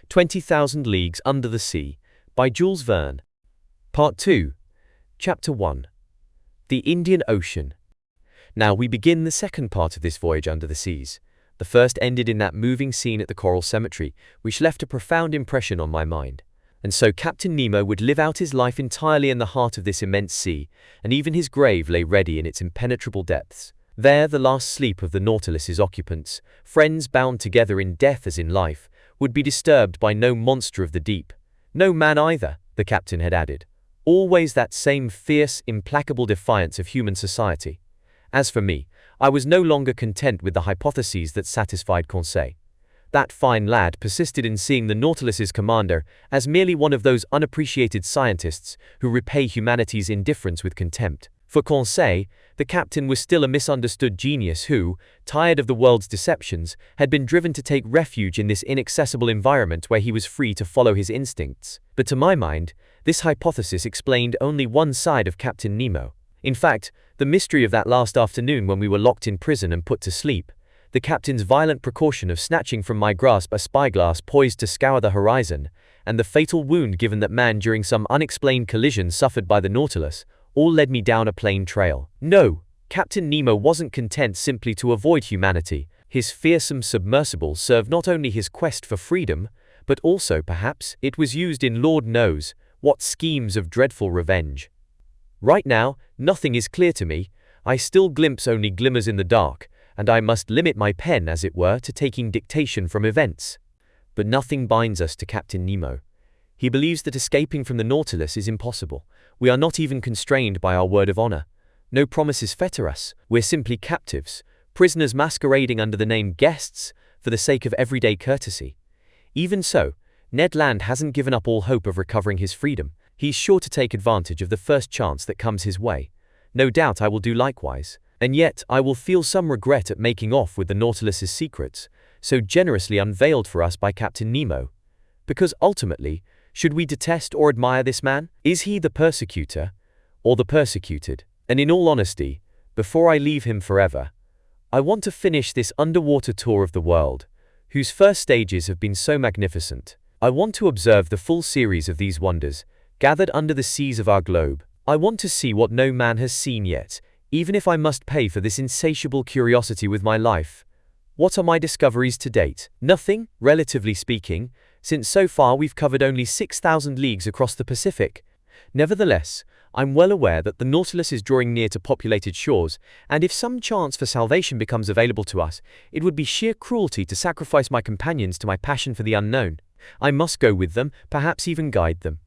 20,000 Leagues Under the Sea by Jules Verne. Part 2, Chapter 1. The Indian Ocean. Now we begin the second part of this voyage under the seas. The first ended in that moving scene at the coral cemetery, which left a profound impression on my mind. And so Captain Nemo would live out his life entirely in the heart of this immense sea, and even his grave lay ready in its impenetrable depths. There, the last sleep of the Nautilus's occupants, friends bound together in death as in life, would be disturbed by no monster of the deep. No man either, the captain had added. Always that same fierce, implacable defiance of human society. As for me, I was no longer content with the hypotheses that satisfied Conseil. That fine lad persisted in seeing the Nautilus's commander as merely one of those unappreciated scientists who repay humanity's indifference with contempt. For Conseil, the captain was still a misunderstood genius who, tired of the world's deceptions, had been driven to take refuge in this inaccessible environment where he was free to follow his instincts. But to my mind, this hypothesis explained only one side of Captain Nemo. In fact, the mystery of that last afternoon when we were locked in prison and put to sleep, the captain's violent precaution of snatching from my grasp a spyglass poised to scour the horizon, and the fatal wound given that man during some unexplained collision suffered by the Nautilus, all led me down a plain trail. No, Captain Nemo wasn't content simply to avoid humanity. His fearsome submersible served not only his quest for freedom, but also, perhaps, it was used in Lord knows what schemes of dreadful revenge. Right now, nothing is clear to me. I still glimpse only glimmers in the dark, and I must limit my pen, as it were, to taking dictation from events. But nothing binds us to Captain Nemo. He believes that escaping from the Nautilus is impossible. We are not even constrained by our word of honor. No promises fetter us. We're simply captives, prisoners masquerading under the name guests for the sake of everyday courtesy. Even so, Ned Land hasn't given up all hope of recovering his freedom. He's sure to take advantage of the first chance that comes his way. No doubt I will do likewise. And yet, I will feel some regret at making off with the Nautilus's secrets, so generously unveiled for us by Captain Nemo. Because ultimately, should we detest or admire this man? Is he the persecutor, or the persecuted? And in all honesty, before I leave him forever, I want to finish this underwater tour of the world, whose first stages have been so magnificent. I want to observe the full series of these wonders, gathered under the seas of our globe. I want to see what no man has seen yet, even if I must pay for this insatiable curiosity with my life. What are my discoveries to date? Nothing, relatively speaking, since so far we've covered only 6,000 leagues across the Pacific. Nevertheless, I'm well aware that the Nautilus is drawing near to populated shores, and if some chance for salvation becomes available to us, it would be sheer cruelty to sacrifice my companions to my passion for the unknown. I must go with them, perhaps even guide them.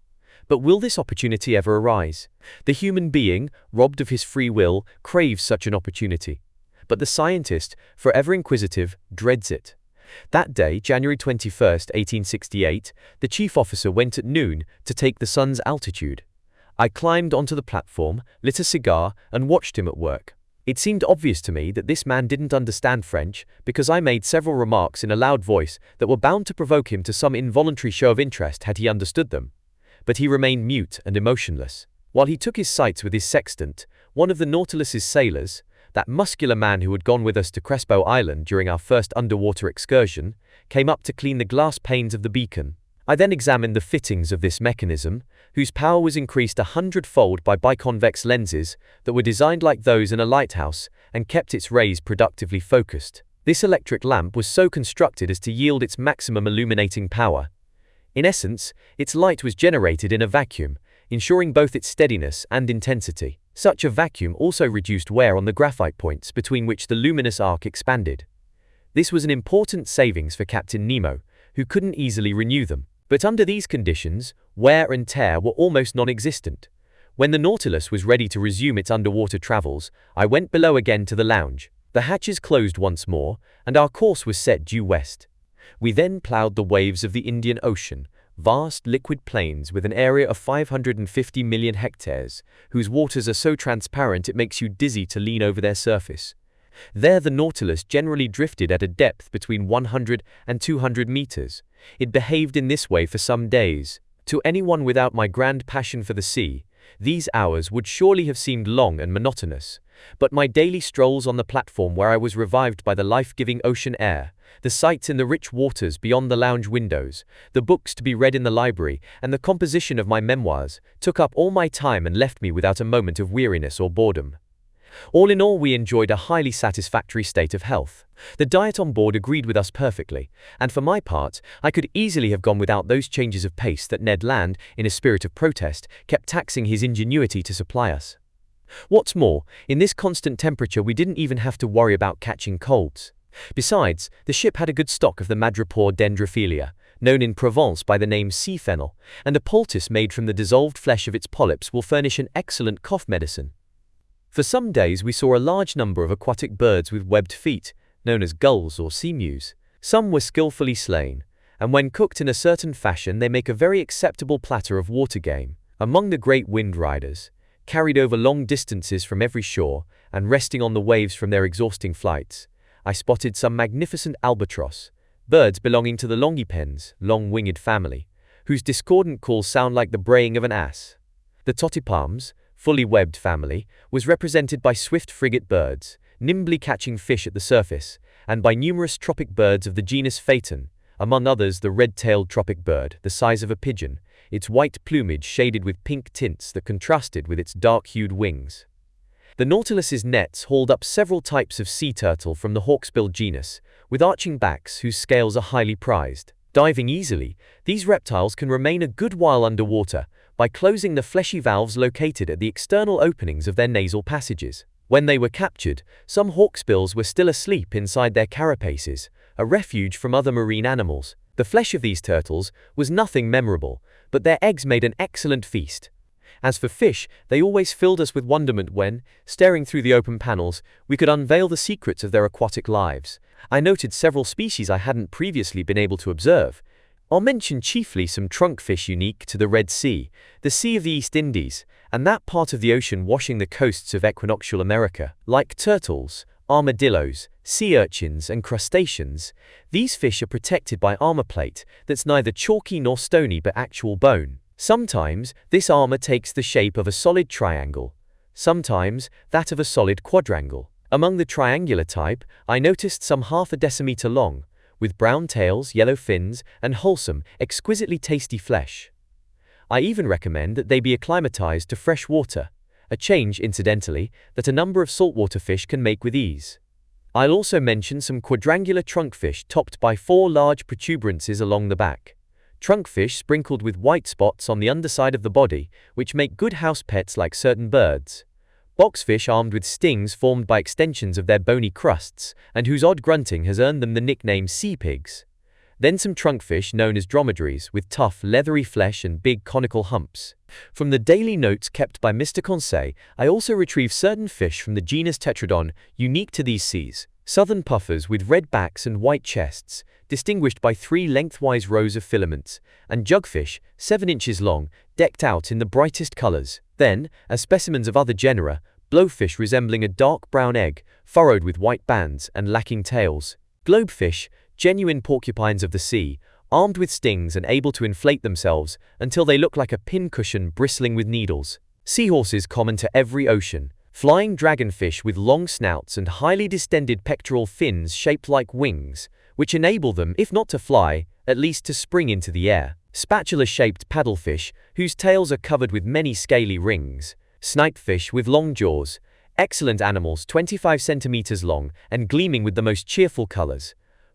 But will this opportunity ever arise? The human being, robbed of his free will, craves such an opportunity. But the scientist, forever inquisitive, dreads it. That day, January 21st, 1868, the chief officer went at noon to take the sun's altitude. I climbed onto the platform, lit a cigar, and watched him at work. It seemed obvious to me that this man didn't understand French, because I made several remarks in a loud voice that were bound to provoke him to some involuntary show of interest had he understood them. But he remained mute and emotionless. While he took his sights with his sextant, one of the Nautilus's sailors, that muscular man who had gone with us to Crespo Island during our first underwater excursion, came up to clean the glass panes of the beacon. I then examined the fittings of this mechanism, whose power was increased 100-fold by biconvex lenses that were designed like those in a lighthouse and kept its rays productively focused. This electric lamp was so constructed as to yield its maximum illuminating power. In essence, its light was generated in a vacuum, ensuring both its steadiness and intensity. Such a vacuum also reduced wear on the graphite points between which the luminous arc expanded. This was an important savings for Captain Nemo, who couldn't easily renew them. But under these conditions, wear and tear were almost non-existent. When the Nautilus was ready to resume its underwater travels, I went below again to the lounge. The hatches closed once more, and our course was set due west. We then plowed the waves of the Indian Ocean, vast liquid plains with an area of 550 million hectares, whose waters are so transparent it makes you dizzy to lean over their surface. There the Nautilus generally drifted at a depth between 100 and 200 meters. It behaved in this way for some days. To anyone without my grand passion for the sea, these hours would surely have seemed long and monotonous. But my daily strolls on the platform where I was revived by the life-giving ocean air, The sights in the rich waters beyond the lounge windows, the books to be read in the library, and the composition of my memoirs took up all my time and left me without a moment of weariness or boredom. All in all, we enjoyed a highly satisfactory state of health. The diet on board agreed with us perfectly, and for my part, I could easily have gone without those changes of pace that Ned Land, in a spirit of protest, kept taxing his ingenuity to supply us. What's more, in this constant temperature we didn't even have to worry about catching colds. Besides, the ship had a good stock of the madrepore dendrophilia, known in Provence by the name sea fennel, and a poultice made from the dissolved flesh of its polyps will furnish an excellent cough medicine. For some days we saw a large number of aquatic birds with webbed feet, known as gulls or seamews. Some were skillfully slain, and when cooked in a certain fashion they make a very acceptable platter of water game. Among the great wind riders, carried over long distances from every shore, and resting on the waves from their exhausting flights, I spotted some magnificent albatross, birds belonging to the longipens, long-winged family, whose discordant calls sound like the braying of an ass. The totipalms, fully webbed family, was represented by swift frigate birds, nimbly catching fish at the surface, and by numerous tropic birds of the genus Phaeton, among others the red-tailed tropic bird, the size of a pigeon, its white plumage shaded with pink tints that contrasted with its dark-hued wings. The Nautilus's nets hauled up several types of sea turtle from the hawksbill genus, with arching backs whose scales are highly prized. Diving easily, these reptiles can remain a good while underwater by closing the fleshy valves located at the external openings of their nasal passages. When they were captured, some hawksbills were still asleep inside their carapaces, a refuge from other marine animals. The flesh of these turtles was nothing memorable, but their eggs made an excellent feast. As for fish, they always filled us with wonderment when, staring through the open panels, we could unveil the secrets of their aquatic lives. I noted several species I hadn't previously been able to observe. I'll mention chiefly some trunkfish unique to the Red Sea, the Sea of the East Indies, and that part of the ocean washing the coasts of equinoctial America. Like turtles, armadillos, sea urchins, and crustaceans, these fish are protected by armor plate that's neither chalky nor stony but actual bone. Sometimes, this armor takes the shape of a solid triangle, sometimes that of a solid quadrangle. Among the triangular type, I noticed some half a decimeter long, with brown tails, yellow fins, and wholesome, exquisitely tasty flesh. I even recommend that they be acclimatized to fresh water, a change, incidentally, that a number of saltwater fish can make with ease. I'll also mention some quadrangular trunkfish topped by 4 large protuberances along the back. Trunkfish sprinkled with white spots on the underside of the body, which make good house pets like certain birds. Boxfish armed with stings formed by extensions of their bony crusts, and whose odd grunting has earned them the nickname sea pigs. Then some trunkfish known as dromedaries, with tough, leathery flesh and big conical humps. From the daily notes kept by Mr. Conseil, I also retrieved certain fish from the genus Tetradon, unique to these seas. Southern puffers with red backs and white chests, distinguished by 3 lengthwise rows of filaments, and jugfish, 7 inches long, decked out in the brightest colors. Then, as specimens of other genera, blowfish resembling a dark brown egg, furrowed with white bands and lacking tails. Globefish, genuine porcupines of the sea, armed with stings and able to inflate themselves until they look like a pincushion bristling with needles. Seahorses common to every ocean. Flying dragonfish with long snouts and highly distended pectoral fins shaped like wings, which enable them, if not to fly, at least to spring into the air. Spatula-shaped paddlefish, whose tails are covered with many scaly rings. Snipefish with long jaws. Excellent animals 25 centimeters long and gleaming with the most cheerful colors.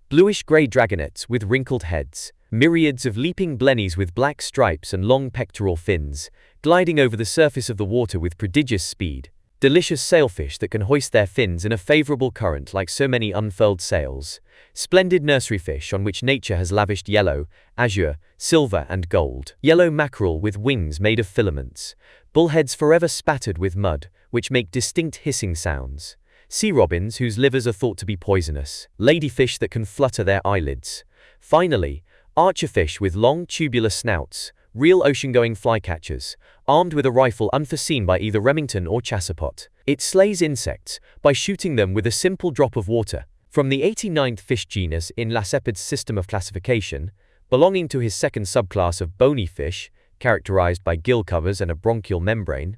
Bluish-gray dragonets with wrinkled heads. Myriads of leaping blennies with black stripes and long pectoral fins, gliding over the surface of the water with prodigious speed. Delicious sailfish that can hoist their fins in a favorable current like so many unfurled sails. Splendid nursery fish on which nature has lavished yellow, azure, silver, and gold. Yellow mackerel with wings made of filaments. Bullheads forever spattered with mud, which make distinct hissing sounds. Sea robins whose livers are thought to be poisonous. Ladyfish that can flutter their eyelids. Finally, archerfish with long tubular snouts, real ocean-going flycatchers, armed with a rifle unforeseen by either Remington or Chassepot. It slays insects by shooting them with a simple drop of water. From the 89th fish genus in Lacepid's system of classification, belonging to his second subclass of bony fish, characterized by gill covers and a bronchial membrane,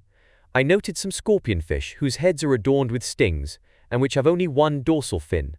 I noted some scorpionfish whose heads are adorned with stings and which have only one dorsal fin.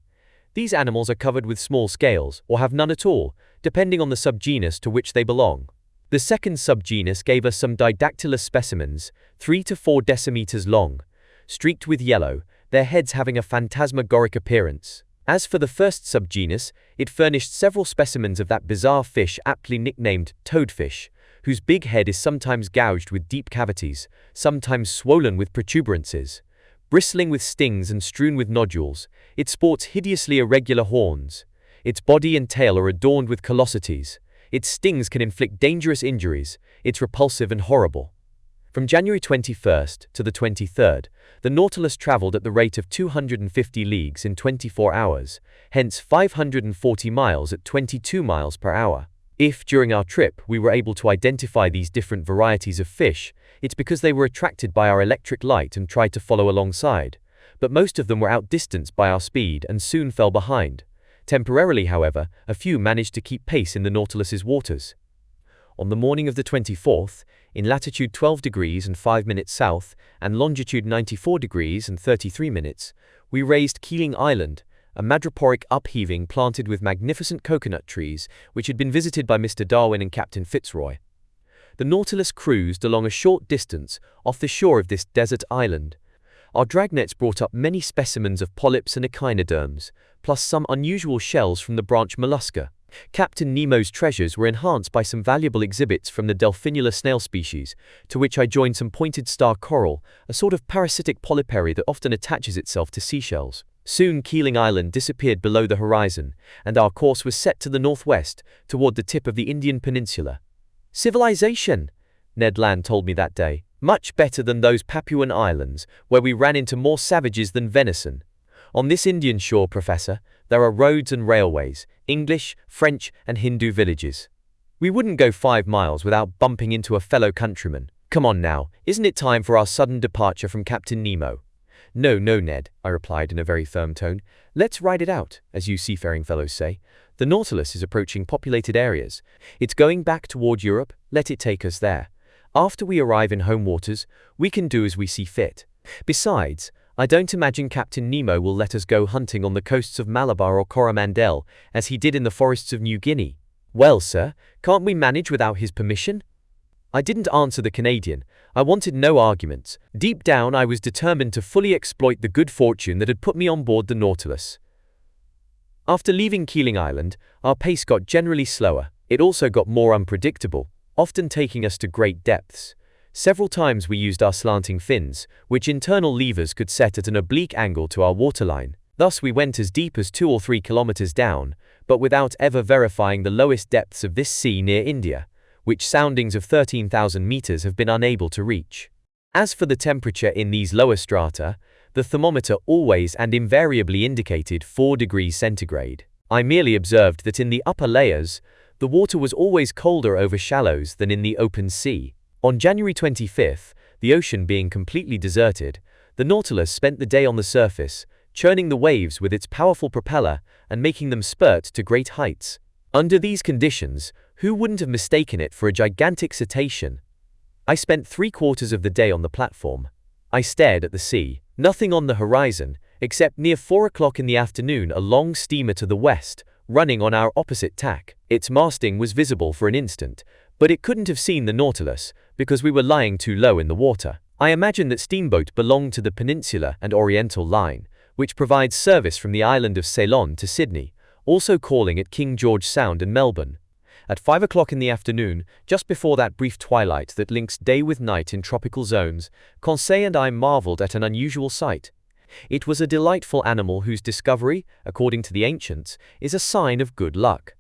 These animals are covered with small scales, or have none at all, depending on the subgenus to which they belong. The second subgenus gave us some didactylus specimens, 3 to 4 decimeters long, streaked with yellow, their heads having a phantasmagoric appearance. As for the first subgenus, it furnished several specimens of that bizarre fish aptly nicknamed toadfish, whose big head is sometimes gouged with deep cavities, sometimes swollen with protuberances. Bristling with stings and strewn with nodules, it sports hideously irregular horns. Its body and tail are adorned with callosities. Its stings can inflict dangerous injuries. It's repulsive and horrible. From January 21st to the 23rd, the Nautilus traveled at the rate of 250 leagues in 24 hours, hence 540 miles at 22 miles per hour. If, during our trip, we were able to identify these different varieties of fish, it's because they were attracted by our electric light and tried to follow alongside, but most of them were outdistanced by our speed and soon fell behind. Temporarily, however, a few managed to keep pace in the Nautilus's waters. On the morning of the 24th, in latitude 12 degrees and 5 minutes south and longitude 94 degrees and 33 minutes, we raised Keeling Island, a madreporic upheaving planted with magnificent coconut trees, which had been visited by Mr. Darwin and Captain Fitzroy. The Nautilus cruised along a short distance off the shore of this desert island. Our dragnets brought up many specimens of polyps and echinoderms, plus some unusual shells from the branch mollusca. Captain Nemo's treasures were enhanced by some valuable exhibits from the delphinula snail species, to which I joined some pointed star coral, a sort of parasitic polypary that often attaches itself to seashells. Soon Keeling Island disappeared below the horizon, and our course was set to the northwest, toward the tip of the Indian Peninsula. "Civilization," Ned Land told me that day. "Much better than those Papuan islands, where we ran into more savages than venison. On this Indian shore, Professor, there are roads and railways, English, French, and Hindu villages. We wouldn't go 5 miles without bumping into a fellow countryman. Come on now, isn't it time for our sudden departure from Captain Nemo?" "No, no, Ned," I replied in a very firm tone. "Let's ride it out, as you seafaring fellows say. The Nautilus is approaching populated areas. It's going back toward Europe. Let it take us there. After we arrive in home waters, we can do as we see fit. Besides, I don't imagine Captain Nemo will let us go hunting on the coasts of Malabar or Coromandel, as he did in the forests of New Guinea." "Well, sir, can't we manage without his permission?" I didn't answer the Canadian. I wanted no arguments. Deep down, I was determined to fully exploit the good fortune that had put me on board the Nautilus. After leaving Keeling Island, our pace got generally slower. It also got more unpredictable, often taking us to great depths. Several times we used our slanting fins, which internal levers could set at an oblique angle to our waterline. Thus we went as deep as 2 or 3 kilometers down, but without ever verifying the lowest depths of this sea near India, which soundings of 13,000 meters have been unable to reach. As for the temperature in these lower strata, the thermometer always and invariably indicated 4 degrees centigrade. I merely observed that in the upper layers, the water was always colder over shallows than in the open sea. On January 25th, the ocean being completely deserted, the Nautilus spent the day on the surface, churning the waves with its powerful propeller and making them spurt to great heights. Under these conditions, who wouldn't have mistaken it for a gigantic cetacean? I spent 3/4 of the day on the platform. I stared at the sea. Nothing on the horizon, except near 4 o'clock in the afternoon a long steamer to the west, running on our opposite tack. Its masting was visible for an instant, but it couldn't have seen the Nautilus, because we were lying too low in the water. I imagine that steamboat belonged to the Peninsula and Oriental Line, which provides service from the island of Ceylon to Sydney, also calling at King George Sound and Melbourne. At 5 o'clock in the afternoon, just before that brief twilight that links day with night in tropical zones, Conseil and I marveled at an unusual sight. It was a delightful animal whose discovery, according to the ancients, is a sign of good luck.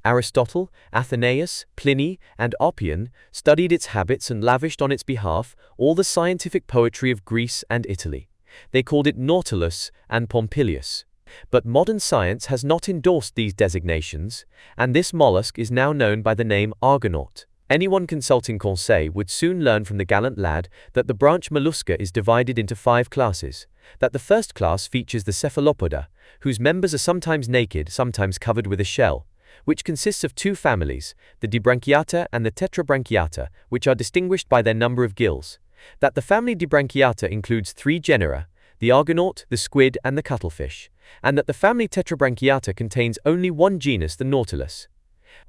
Aristotle, Athenaeus, Pliny, and Oppian studied its habits and lavished on its behalf all the scientific poetry of Greece and Italy. They called it Nautilus and Pompilius. But modern science has not endorsed these designations, and this mollusk is now known by the name Argonaut. Anyone consulting Conseil would soon learn from the gallant lad that the branch Mollusca is divided into 5 classes, that the first class features the cephalopoda, whose members are sometimes naked, sometimes covered with a shell, which consists of 2 families, the Dibranchiata and the Tetrabranchiata, which are distinguished by their number of gills, that the family Dibranchiata includes 3 genera, the argonaut, the squid, and the cuttlefish, and that the family Tetrabranchiata contains only one genus, the nautilus.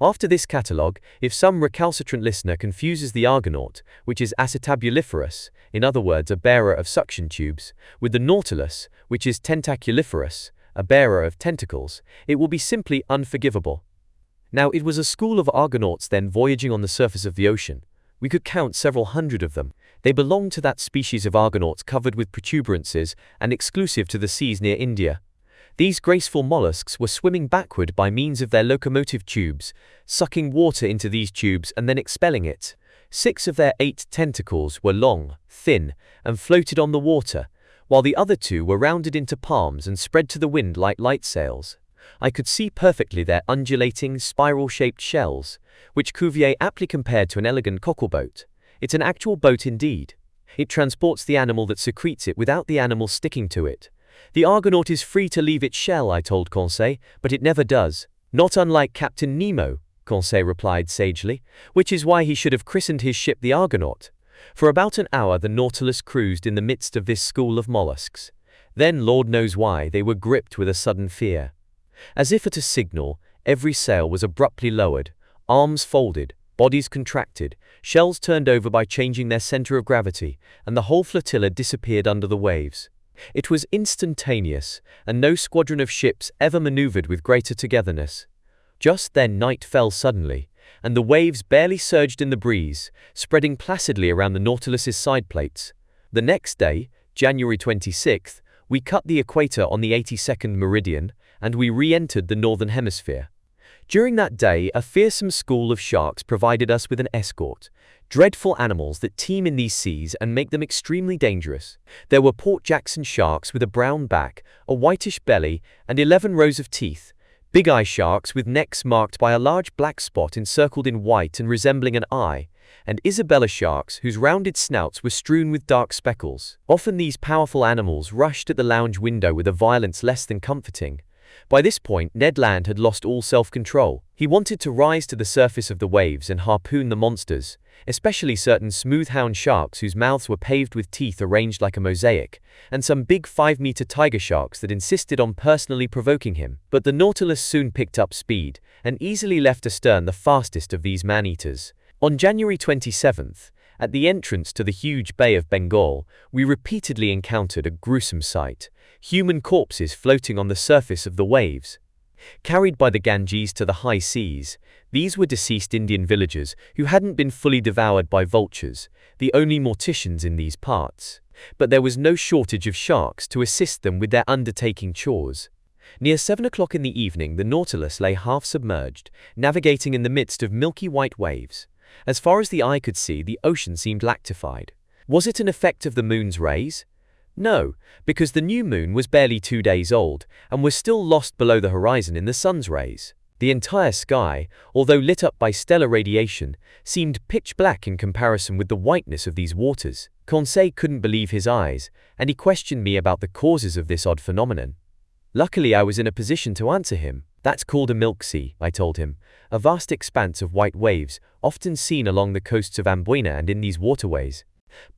After this catalogue, if some recalcitrant listener confuses the argonaut, which is acetabuliferous, in other words a bearer of suction tubes, with the nautilus, which is tentaculiferous, a bearer of tentacles, it will be simply unforgivable. Now it was a school of argonauts then voyaging on the surface of the ocean. We could count several hundred of them. They belonged to that species of argonauts covered with protuberances and exclusive to the seas near India. These graceful mollusks were swimming backward by means of their locomotive tubes, sucking water into these tubes and then expelling it. 6 of their 8 tentacles were long, thin, and floated on the water, while the other 2 were rounded into palms and spread to the wind like light sails. I could see perfectly their undulating, spiral-shaped shells, which Cuvier aptly compared to an elegant cockleboat. It's an actual boat indeed. It transports the animal that secretes it without the animal sticking to it. The argonaut is free to leave its shell, I told Conseil, but it never does. Not unlike Captain Nemo, Conseil replied sagely, which is why he should have christened his ship the Argonaut. For about an hour the Nautilus cruised in the midst of this school of mollusks. Then, Lord knows why, they were gripped with a sudden fear. As if at a signal, every sail was abruptly lowered, arms folded, bodies contracted, shells turned over by changing their center of gravity, and the whole flotilla disappeared under the waves. It was instantaneous, and no squadron of ships ever maneuvered with greater togetherness. Just then night fell suddenly, and the waves barely surged in the breeze, spreading placidly around the Nautilus's side plates. The next day, January 26th, we cut the equator on the 82nd meridian, and we re-entered the northern hemisphere. During that day, a fearsome school of sharks provided us with an escort, dreadful animals that teem in these seas and make them extremely dangerous. There were Port Jackson sharks with a brown back, a whitish belly, and 11 rows of teeth, big-eye sharks with necks marked by a large black spot encircled in white and resembling an eye, and Isabella sharks whose rounded snouts were strewn with dark speckles. Often these powerful animals rushed at the lounge window with a violence less than comforting. By this point, Ned Land had lost all self-control. He wanted to rise to the surface of the waves and harpoon the monsters, especially certain smooth-hound sharks whose mouths were paved with teeth arranged like a mosaic, and some big 5-meter tiger sharks that insisted on personally provoking him. But the Nautilus soon picked up speed, and easily left astern the fastest of these man-eaters. On January 27th, at the entrance to the huge Bay of Bengal, we repeatedly encountered a gruesome sight: human corpses floating on the surface of the waves. Carried by the Ganges to the high seas, these were deceased Indian villagers who hadn't been fully devoured by vultures, the only morticians in these parts. But there was no shortage of sharks to assist them with their undertaking chores. Near 7 o'clock in the evening, the Nautilus lay half submerged, navigating in the midst of milky white waves. As far as the eye could see, the ocean seemed lactified. Was it an effect of the moon's rays? No, because the new moon was barely 2 days old, and was still lost below the horizon in the sun's rays. The entire sky, although lit up by stellar radiation, seemed pitch black in comparison with the whiteness of these waters. Conseil couldn't believe his eyes, and he questioned me about the causes of this odd phenomenon. Luckily I was in a position to answer him. That's called a milk sea, I told him, a vast expanse of white waves, often seen along the coasts of Amboina and in these waterways.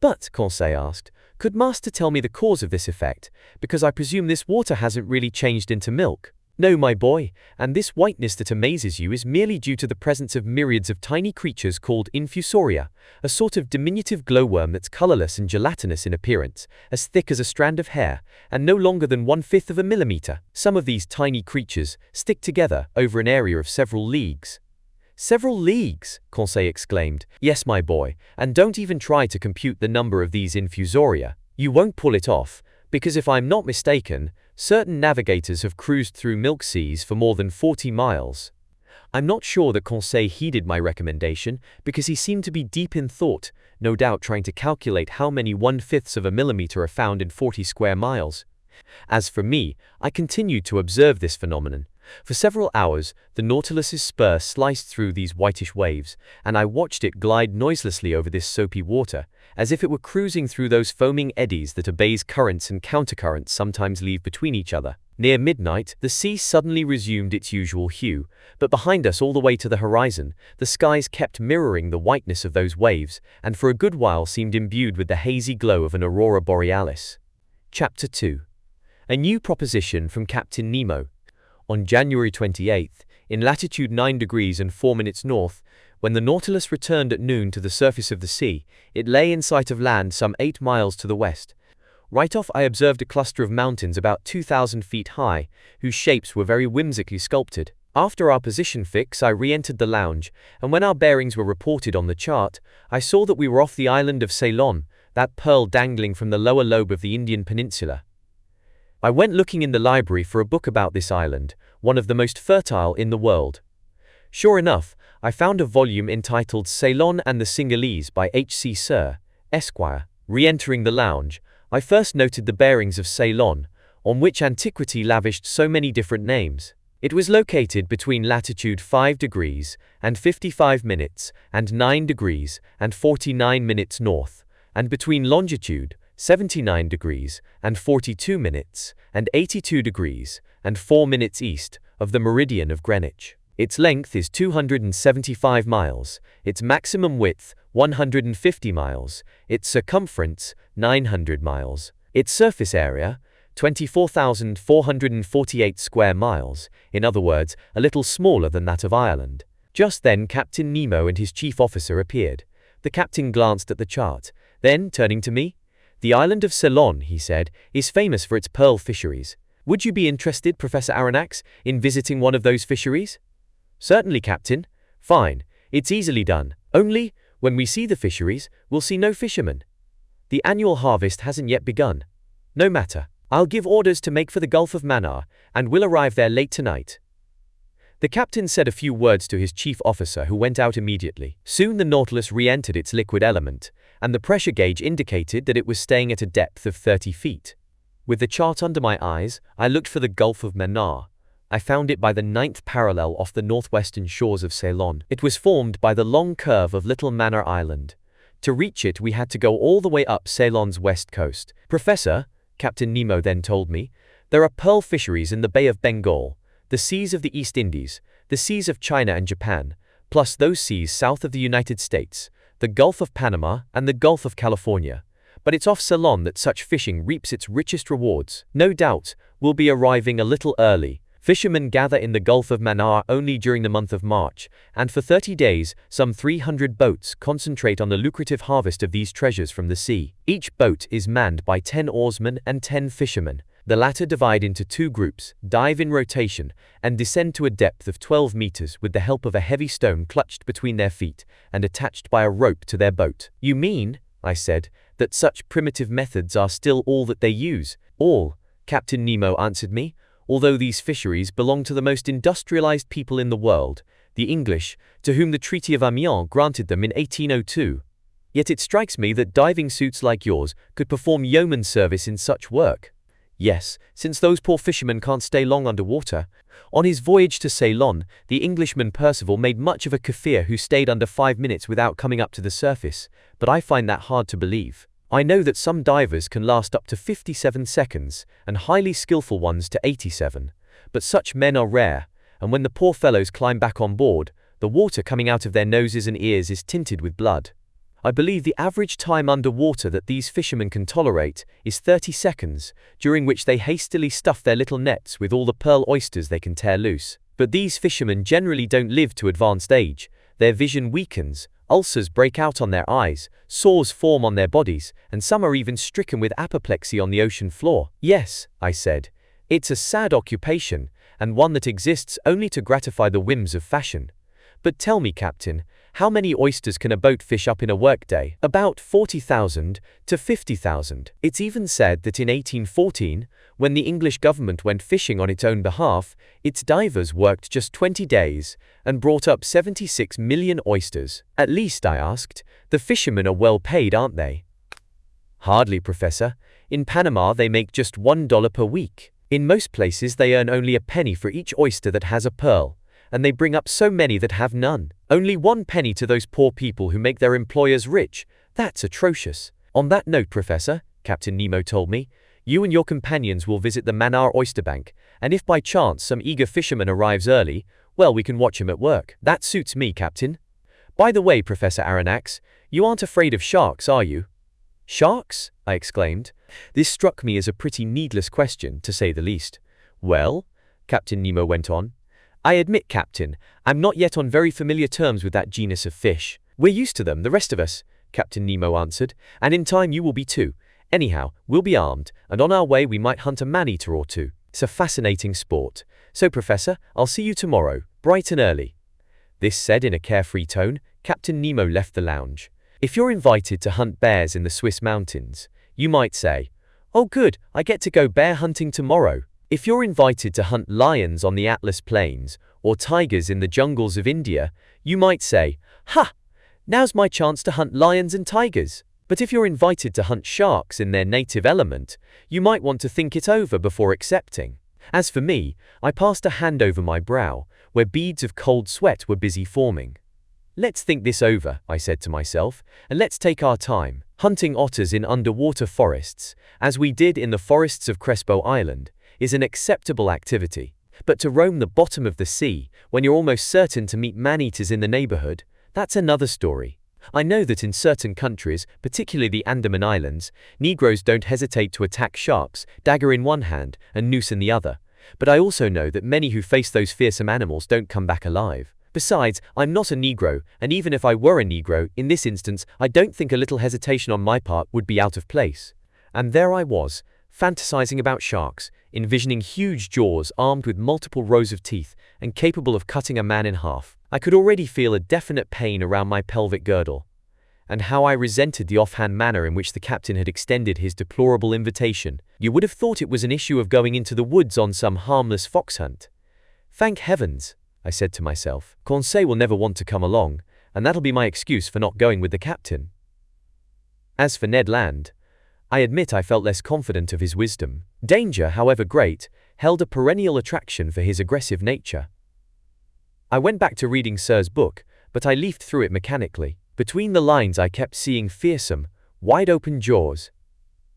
But, Conseil asked, could Master tell me the cause of this effect, because I presume this water hasn't really changed into milk? No, my boy, and this whiteness that amazes you is merely due to the presence of myriads of tiny creatures called infusoria, a sort of diminutive glowworm that's colorless and gelatinous in appearance, as thick as a strand of hair, and no longer than 1/5 of a millimeter. Some of these tiny creatures stick together over an area of several leagues. Several leagues, Conseil exclaimed. Yes, my boy, and don't even try to compute the number of these infusoria. You won't pull it off, because if I'm not mistaken, certain navigators have cruised through milk seas for more than 40 miles. I'm not sure that Conseil heeded my recommendation, because he seemed to be deep in thought, no doubt trying to calculate how many 1/5 of a millimeter are found in 40 square miles. As for me, I continued to observe this phenomenon. For several hours, the Nautilus's spur sliced through these whitish waves, and I watched it glide noiselessly over this soapy water, as if it were cruising through those foaming eddies that a bay's currents and countercurrents sometimes leave between each other. Near midnight, the sea suddenly resumed its usual hue, but behind us all the way to the horizon, the skies kept mirroring the whiteness of those waves, and for a good while seemed imbued with the hazy glow of an aurora borealis. Chapter 2. A new proposition from Captain Nemo. On January 28th, in latitude 9 degrees and 4 minutes north, when the Nautilus returned at noon to the surface of the sea, it lay in sight of land some 8 miles to the west. Right off I observed a cluster of mountains about 2,000 feet high, whose shapes were very whimsically sculpted. After our position fix, I re-entered the lounge, and when our bearings were reported on the chart, I saw that we were off the island of Ceylon, that pearl dangling from the lower lobe of the Indian peninsula. I went looking in the library for a book about this island, one of the most fertile in the world. Sure enough, I found a volume entitled Ceylon and the Cingalese by H.C. Sir, Esquire. Re-entering the lounge, I first noted the bearings of Ceylon, on which antiquity lavished so many different names. It was located between latitude 5 degrees and 55 minutes and 9 degrees and 49 minutes north, and between longitude 79 degrees and 42 minutes and 82 degrees and 4 minutes east of the meridian of Greenwich. Its length is 275 miles, its maximum width 150 miles, its circumference 900 miles, its surface area 24,448 square miles, in other words, a little smaller than that of Ireland. Just then Captain Nemo and his chief officer appeared. The captain glanced at the chart, then, turning to me, "The island of Ceylon," he said, "is famous for its pearl fisheries. Would you be interested, Professor Aronnax, in visiting one of those fisheries?" "Certainly, Captain." "Fine. It's easily done. Only, when we see the fisheries, we'll see no fishermen. The annual harvest hasn't yet begun. No matter. I'll give orders to make for the Gulf of Mannar, and we'll arrive there late tonight." The captain said a few words to his chief officer, who went out immediately. Soon the Nautilus re-entered its liquid element, and the pressure gauge indicated that it was staying at a depth of 30 feet. With the chart under my eyes, I looked for the Gulf of Mannar. I found it by the 9th parallel off the northwestern shores of Ceylon. It was formed by the long curve of Little Mannar Island. To reach it, we had to go all the way up Ceylon's west coast. "Professor," Captain Nemo then told me, "there are pearl fisheries in the Bay of Bengal, the seas of the East Indies, the seas of China and Japan, plus those seas south of the United States, the Gulf of Panama and the Gulf of California. But it's off Ceylon that such fishing reaps its richest rewards. No doubt, we'll be arriving a little early. Fishermen gather in the Gulf of Mannar only during the month of March, and for 30 days, some 300 boats concentrate on the lucrative harvest of these treasures from the sea. Each boat is manned by 10 oarsmen and 10 fishermen. The latter divide into 2 groups, dive in rotation, and descend to a depth of 12 meters with the help of a heavy stone clutched between their feet and attached by a rope to their boat." "You mean," I said, "that such primitive methods are still all that they use?" "All," Captain Nemo answered me, "although these fisheries belong to the most industrialized people in the world, the English, to whom the Treaty of Amiens granted them in 1802. Yet it strikes me that diving suits like yours could perform yeoman service in such work." "Yes, since those poor fishermen can't stay long underwater." On his voyage to Ceylon, the Englishman Percival made much of a Kaffir who stayed under 5 minutes without coming up to the surface, but I find that hard to believe. I know that some divers can last up to 57 seconds, and highly skillful ones to 87, but such men are rare, and when the poor fellows climb back on board, the water coming out of their noses and ears is tinted with blood. I believe the average time underwater that these fishermen can tolerate is 30 seconds, during which they hastily stuff their little nets with all the pearl oysters they can tear loose. But these fishermen generally don't live to advanced age. Their vision weakens, ulcers break out on their eyes, sores form on their bodies, and some are even stricken with apoplexy on the ocean floor. "Yes," I said, "it's a sad occupation, and one that exists only to gratify the whims of fashion. But tell me, Captain, how many oysters can a boat fish up in a workday?" "About 40,000 to 50,000. It's even said that in 1814, when the English government went fishing on its own behalf, its divers worked just 20 days and brought up 76 million oysters." "At least," I asked, "the fishermen are well paid, aren't they?" "Hardly, Professor. In Panama they make just $1 per week. In most places they earn only a penny for each oyster that has a pearl, and they bring up so many that have none. Only 1 penny to those poor people who make their employers rich. That's atrocious." "On that note, Professor," Captain Nemo told me, "you and your companions will visit the Mannar Oyster Bank, and if by chance some eager fisherman arrives early, well, we can watch him at work." "That suits me, Captain. By the way, Professor Aronnax, you aren't afraid of sharks, are you?" Sharks? I exclaimed. This struck me as a pretty needless question, to say the least. Well, Captain Nemo went on, I admit, Captain, I'm not yet on very familiar terms with that genus of fish. We're used to them, the rest of us, Captain Nemo answered, and in time you will be too. Anyhow, we'll be armed, and on our way we might hunt a man-eater or two. It's a fascinating sport. So, Professor, I'll see you tomorrow, bright and early. This said in a carefree tone, Captain Nemo left the lounge. If you're invited to hunt bears in the Swiss mountains, you might say, "Oh good, I get to go bear hunting tomorrow." If you're invited to hunt lions on the Atlas Plains, or tigers in the jungles of India, you might say, "Ha! Now's my chance to hunt lions and tigers." But if you're invited to hunt sharks in their native element, you might want to think it over before accepting. As for me, I passed a hand over my brow, where beads of cold sweat were busy forming. Let's think this over, I said to myself, and let's take our time. Hunting otters in underwater forests, as we did in the forests of Crespo Island, is an acceptable activity. But to roam the bottom of the sea, when you're almost certain to meet man-eaters in the neighborhood, that's another story. I know that in certain countries, particularly the Andaman Islands, Negroes don't hesitate to attack sharks, dagger in one hand and noose in the other. But I also know that many who face those fearsome animals don't come back alive. Besides, I'm not a Negro, and even if I were a Negro, in this instance, I don't think a little hesitation on my part would be out of place. And there I was, fantasizing about sharks, envisioning huge jaws armed with multiple rows of teeth and capable of cutting a man in half. I could already feel a definite pain around my pelvic girdle. And how I resented the offhand manner in which the captain had extended his deplorable invitation. You would have thought it was an issue of going into the woods on some harmless fox hunt. Thank heavens, I said to myself, Conseil will never want to come along, and that'll be my excuse for not going with the captain. As for Ned Land, I admit I felt less confident of his wisdom. Danger, however great, held a perennial attraction for his aggressive nature. I went back to reading Sir's book, but I leafed through it mechanically. Between the lines I kept seeing fearsome, wide-open jaws.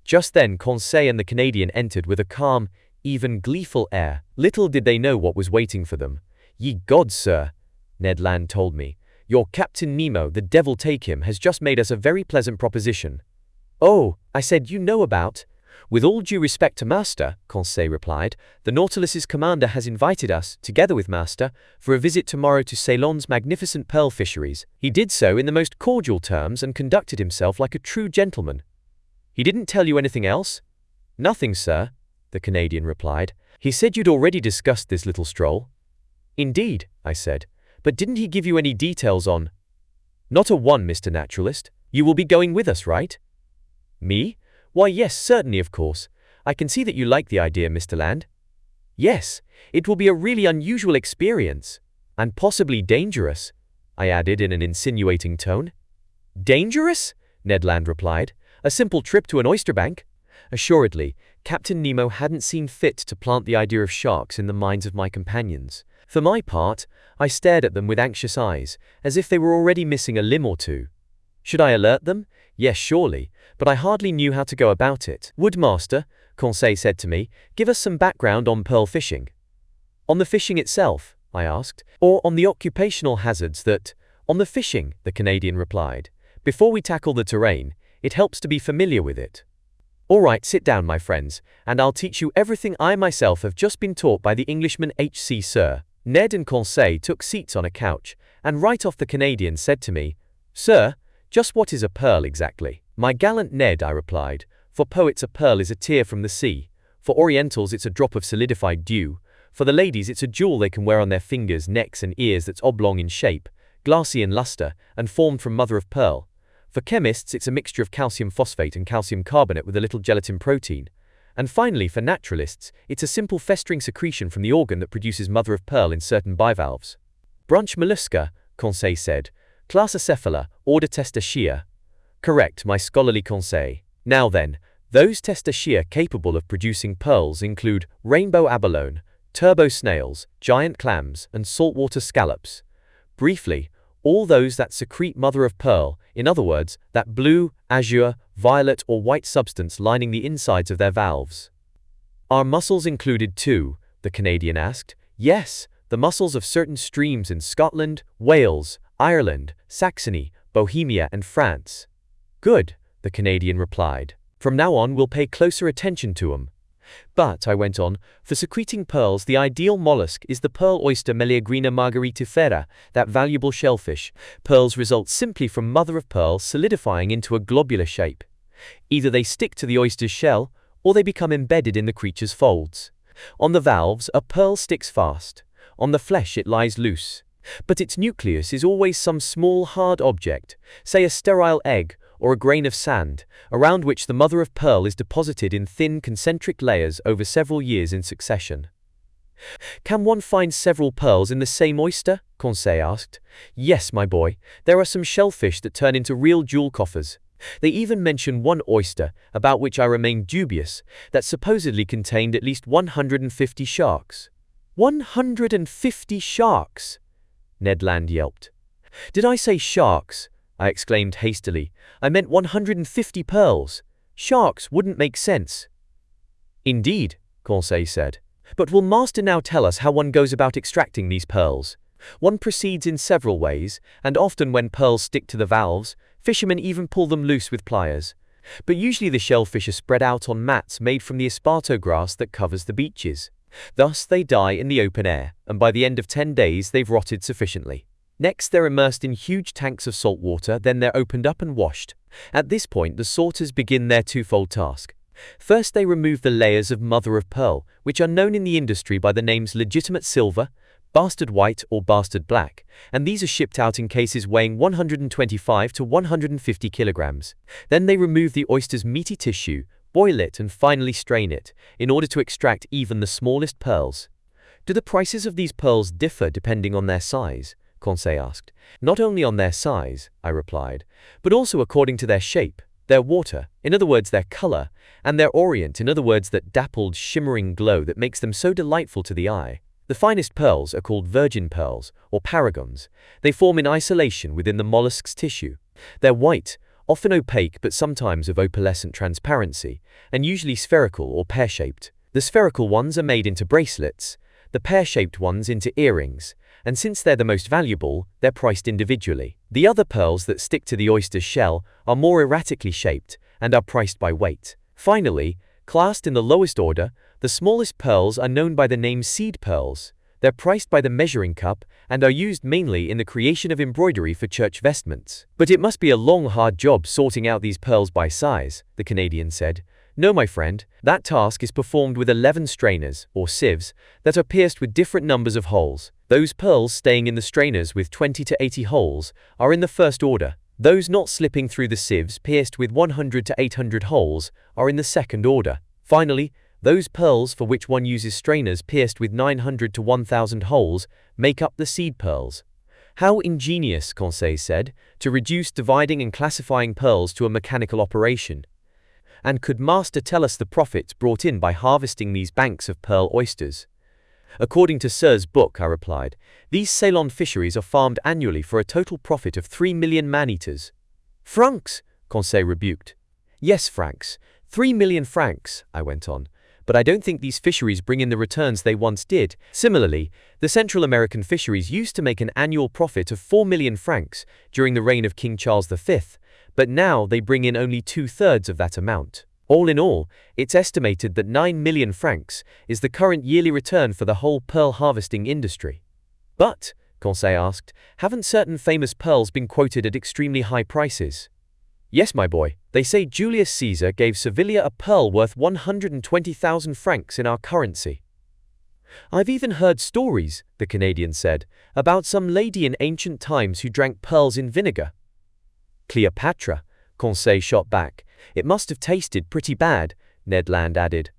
Just then Conseil and the Canadian entered with a calm, even gleeful air. Little did they know what was waiting for them. "Ye gods, sir," Ned Land told me, "your Captain Nemo, the devil take him, has just made us a very pleasant proposition." "Oh," I said, "you know about—" "With all due respect to Master," Conseil replied, "the Nautilus's commander has invited us, together with Master, for a visit tomorrow to Ceylon's magnificent pearl fisheries. He did so in the most cordial terms and conducted himself like a true gentleman." "He didn't tell you anything else?" "Nothing, sir," the Canadian replied. "He said you'd already discussed this little stroll." "Indeed," I said, "but didn't he give you any details on—" "Not a one, Mr. Naturalist. You will be going with us, right?" "Me? Why yes, certainly, of course. I can see that you like the idea, Mr. Land." "Yes, it will be a really unusual experience. And possibly dangerous," I added in an insinuating tone. "Dangerous?" Ned Land replied. "A simple trip to an oyster bank?" Assuredly, Captain Nemo hadn't seen fit to plant the idea of sharks in the minds of my companions. For my part, I stared at them with anxious eyes, as if they were already missing a limb or two. Should I alert them? Yes, surely, but I hardly knew how to go about it. "Would Master," Conseil said to me, "give us some background on pearl fishing?" "On the fishing itself?" I asked. "Or on the occupational hazards that—" "On the fishing," the Canadian replied. "Before we tackle the terrain, it helps to be familiar with it." "All right, sit down, my friends, and I'll teach you everything I myself have just been taught by the Englishman H.C. Sir." Ned and Conseil took seats on a couch, and right off the Canadian said to me, "Sir, just what is a pearl exactly?" "My gallant Ned," I replied, "for poets a pearl is a tear from the sea. For Orientals it's a drop of solidified dew. For the ladies it's a jewel they can wear on their fingers, necks and ears that's oblong in shape, glassy in luster, and formed from mother of pearl. For chemists it's a mixture of calcium phosphate and calcium carbonate with a little gelatin protein. And finally, for naturalists, it's a simple festering secretion from the organ that produces mother of pearl in certain bivalves." "Branch mollusca," Conseil said. "Class Acephala, order Testacea." "Correct, my scholarly Conseil. Now then, those Testacea capable of producing pearls include rainbow abalone, turbo snails, giant clams, and saltwater scallops. Briefly, all those that secrete mother of pearl, in other words, that blue, azure, violet or white substance lining the insides of their valves." "Are mussels included too?" the Canadian asked. "Yes, the mussels of certain streams in Scotland, Wales, Ireland, Saxony, Bohemia and France." "Good," the Canadian replied. From now on, we'll pay closer attention to 'em. But, I went on, for secreting pearls, the ideal mollusk is the pearl oyster Meleagrina margaritifera, that valuable shellfish. Pearls result simply from mother-of-pearl solidifying into a globular shape. Either they stick to the oyster's shell, or they become embedded in the creature's folds. On the valves, a pearl sticks fast. On the flesh, it lies loose. But its nucleus is always some small, hard object, say a sterile egg or a grain of sand, around which the mother-of-pearl is deposited in thin, concentric layers over several years in succession. Can one find several pearls in the same oyster? Conseil asked. Yes, my boy. There are some shellfish that turn into real jewel coffers. They even mention one oyster, about which I remain dubious, that supposedly contained at least 150 sharks. 150 sharks! Ned Land yelped. Did I say sharks? I exclaimed hastily. I meant 150 pearls. Sharks wouldn't make sense. Indeed, Conseil said. But will Master now tell us how one goes about extracting these pearls? One proceeds in several ways, and often when pearls stick to the valves, fishermen even pull them loose with pliers. But usually the shellfish are spread out on mats made from the esparto grass that covers the beaches. Thus they die in the open air, and by the end of 10 days they've rotted sufficiently. Next they're immersed in huge tanks of salt water, then they're opened up and washed. At this point the sorters begin their twofold task. First they remove the layers of mother-of-pearl, which are known in the industry by the names legitimate silver, bastard white or bastard black, and these are shipped out in cases weighing 125 to 150 kilograms. Then they remove the oyster's meaty tissue, boil it and finally strain it, in order to extract even the smallest pearls. Do the prices of these pearls differ depending on their size? Conseil asked. Not only on their size, I replied, but also according to their shape, their water, in other words their color, and their orient, in other words that dappled, shimmering glow that makes them so delightful to the eye. The finest pearls are called virgin pearls, or paragons. They form in isolation within the mollusk's tissue. They're white, often opaque but sometimes of opalescent transparency, and usually spherical or pear-shaped. The spherical ones are made into bracelets, the pear-shaped ones into earrings, and since they're the most valuable, they're priced individually. The other pearls that stick to the oyster's shell are more erratically shaped and are priced by weight. Finally, classed in the lowest order, the smallest pearls are known by the name seed pearls. They're priced by the measuring cup and are used mainly in the creation of embroidery for church vestments. But it must be a long, hard job sorting out these pearls by size, the Canadian said. No, my friend, that task is performed with 11 strainers, or sieves, that are pierced with different numbers of holes. Those pearls staying in the strainers with 20 to 80 holes are in the first order. Those not slipping through the sieves pierced with 100 to 800 holes are in the second order. Finally, those pearls for which one uses strainers pierced with 900 to 1000 holes make up the seed pearls. How ingenious, Conseil said, to reduce dividing and classifying pearls to a mechanical operation. And could Master tell us the profits brought in by harvesting these banks of pearl oysters? According to Sir's book, I replied, these Ceylon fisheries are farmed annually for a total profit of 3 million man-eaters. Francs, Conseil rebuked. Yes, francs. 3 million francs, I went on. But I don't think these fisheries bring in the returns they once did. Similarly, the Central American fisheries used to make an annual profit of 4 million francs during the reign of King Charles V, but now they bring in only 2/3 of that amount. All in all, it's estimated that 9 million francs is the current yearly return for the whole pearl harvesting industry. But, Conseil asked, haven't certain famous pearls been quoted at extremely high prices? Yes, my boy, they say Julius Caesar gave Sevilla a pearl worth 120,000 francs in our currency. I've even heard stories, the Canadian said, about some lady in ancient times who drank pearls in vinegar. Cleopatra, Conseil shot back. It must have tasted pretty bad, Ned Land added.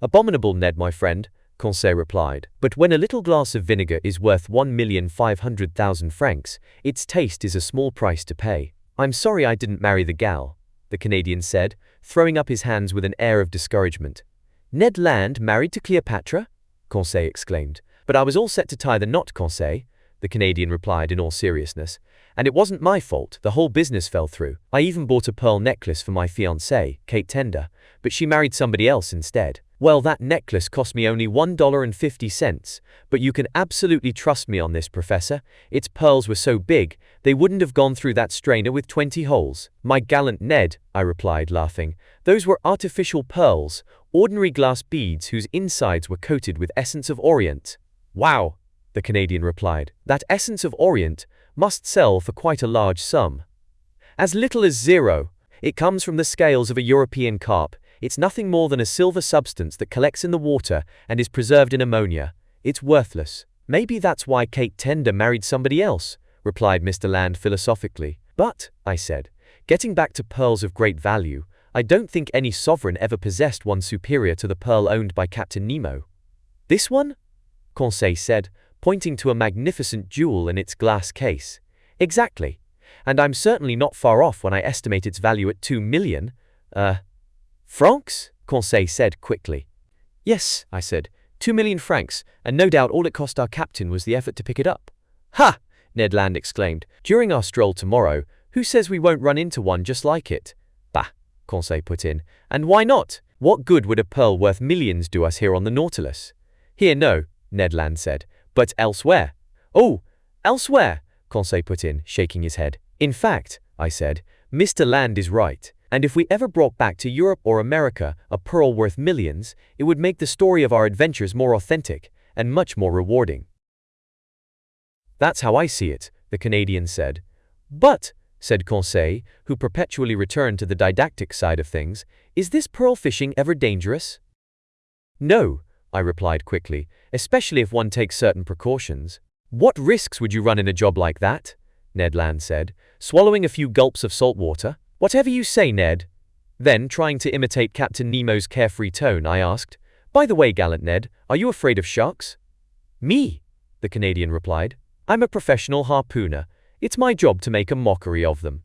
Abominable, Ned, my friend, Conseil replied. But when a little glass of vinegar is worth 1,500,000 francs, its taste is a small price to pay. I'm sorry I didn't marry the gal, the Canadian said, throwing up his hands with an air of discouragement. Ned Land married to Cleopatra? Conseil exclaimed. But I was all set to tie the knot, Conseil, the Canadian replied in all seriousness. And it wasn't my fault, the whole business fell through. I even bought a pearl necklace for my fiancée, Kate Tender, but she married somebody else instead. Well, that necklace cost me only $1.50, but you can absolutely trust me on this, Professor. Its pearls were so big, they wouldn't have gone through that strainer with 20 holes. My gallant Ned, I replied, laughing. Those were artificial pearls, ordinary glass beads whose insides were coated with essence of Orient. Wow, the Canadian replied. That essence of Orient must sell for quite a large sum. As little as zero. It comes from the scales of a European carp. It's nothing more than a silver substance that collects in the water and is preserved in ammonia. It's worthless. Maybe that's why Kate Tender married somebody else, replied Mr. Land philosophically. But, I said, getting back to pearls of great value, I don't think any sovereign ever possessed one superior to the pearl owned by Captain Nemo. This one? Conseil said, pointing to a magnificent jewel in its glass case. Exactly. And I'm certainly not far off when I estimate its value at 2 million, francs? Conseil said quickly. Yes, I said, 2 million francs, and no doubt all it cost our captain was the effort to pick it up. Ha! Ned Land exclaimed. During our stroll tomorrow, who says we won't run into one just like it? Bah, Conseil put in. And why not? What good would a pearl worth millions do us here on the Nautilus? Here, no, Ned Land said, but elsewhere. Oh, elsewhere, Conseil put in, shaking his head. In fact, I said, Mr. Land is right. And if we ever brought back to Europe or America a pearl worth millions, it would make the story of our adventures more authentic and much more rewarding. That's how I see it, the Canadian said. But, said Conseil, who perpetually returned to the didactic side of things, is this pearl fishing ever dangerous? No, I replied quickly, especially if one takes certain precautions. What risks would you run in a job like that? Ned Land said, swallowing a few gulps of salt water. Whatever you say, Ned. Then, trying to imitate Captain Nemo's carefree tone, I asked, By the way, gallant Ned, are you afraid of sharks? Me, the Canadian replied. I'm a professional harpooner. It's my job to make a mockery of them.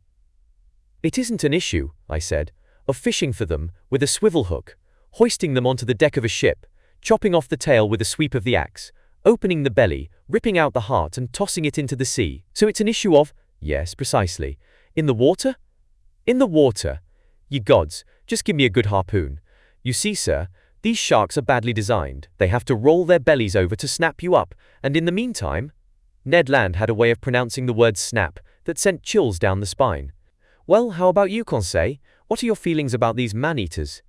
It isn't an issue, I said, of fishing for them with a swivel hook, hoisting them onto the deck of a ship, chopping off the tail with a sweep of the axe, opening the belly, ripping out the heart and tossing it into the sea. So it's an issue of, yes, precisely, in the water? In the water. Ye gods, just give me a good harpoon. You see, sir, these sharks are badly designed. They have to roll their bellies over to snap you up, and in the meantime, Ned Land had a way of pronouncing the word snap that sent chills down the spine. Well, how about you, Conseil? What are your feelings about these man-eaters?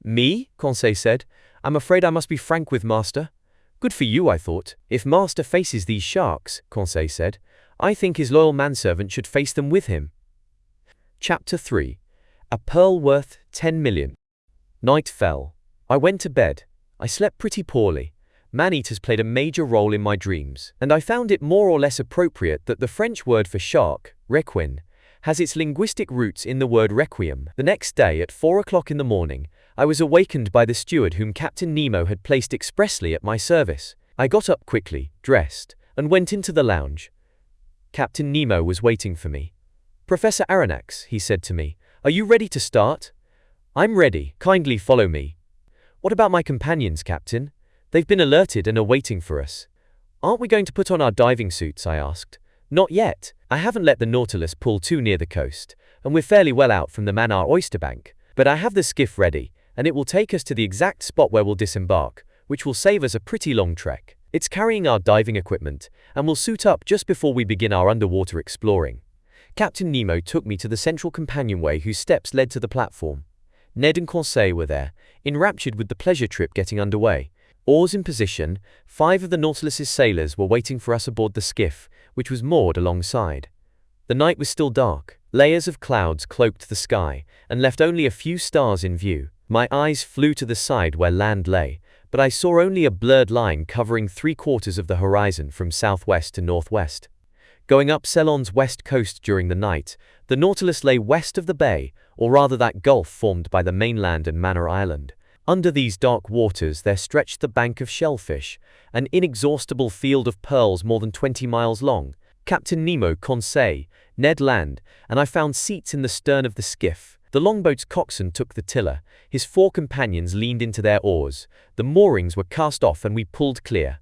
Me? Conseil said. I'm afraid I must be frank with Master. Good for you, I thought. If Master faces these sharks, Conseil said, I think his loyal manservant should face them with him. Chapter 3. A Pearl Worth 10 Million. Night fell. I went to bed. I slept pretty poorly. Man-eaters played a major role in my dreams, and I found it more or less appropriate that the French word for shark, requin, has its linguistic roots in the word requiem. The next day at 4 o'clock in the morning, I was awakened by the steward whom Captain Nemo had placed expressly at my service. I got up quickly, dressed, and went into the lounge. Captain Nemo was waiting for me. Professor Aronnax, he said to me, are you ready to start? I'm ready. Kindly follow me. What about my companions, Captain? They've been alerted and are waiting for us. Aren't we going to put on our diving suits? I asked. Not yet. I haven't let the Nautilus pull too near the coast, and we're fairly well out from the Mannar oysterbank. But I have the skiff ready, and it will take us to the exact spot where we'll disembark, which will save us a pretty long trek. It's carrying our diving equipment, and we'll suit up just before we begin our underwater exploring. Captain Nemo took me to the central companionway whose steps led to the platform. Ned and Conseil were there, enraptured with the pleasure trip getting underway. Oars in position, 5 of the Nautilus's sailors were waiting for us aboard the skiff, which was moored alongside. The night was still dark. Layers of clouds cloaked the sky and left only a few stars in view. My eyes flew to the side where land lay, but I saw only a blurred line covering 3/4 of the horizon from southwest to northwest. Going up Ceylon's west coast during the night, the Nautilus lay west of the bay, or rather that gulf formed by the mainland and Manor Island. Under these dark waters there stretched the bank of shellfish, an inexhaustible field of pearls more than 20 miles long. Captain Nemo, Conseil, Ned Land, and I found seats in the stern of the skiff. The longboat's coxswain took the tiller, his 4 companions leaned into their oars, the moorings were cast off and we pulled clear.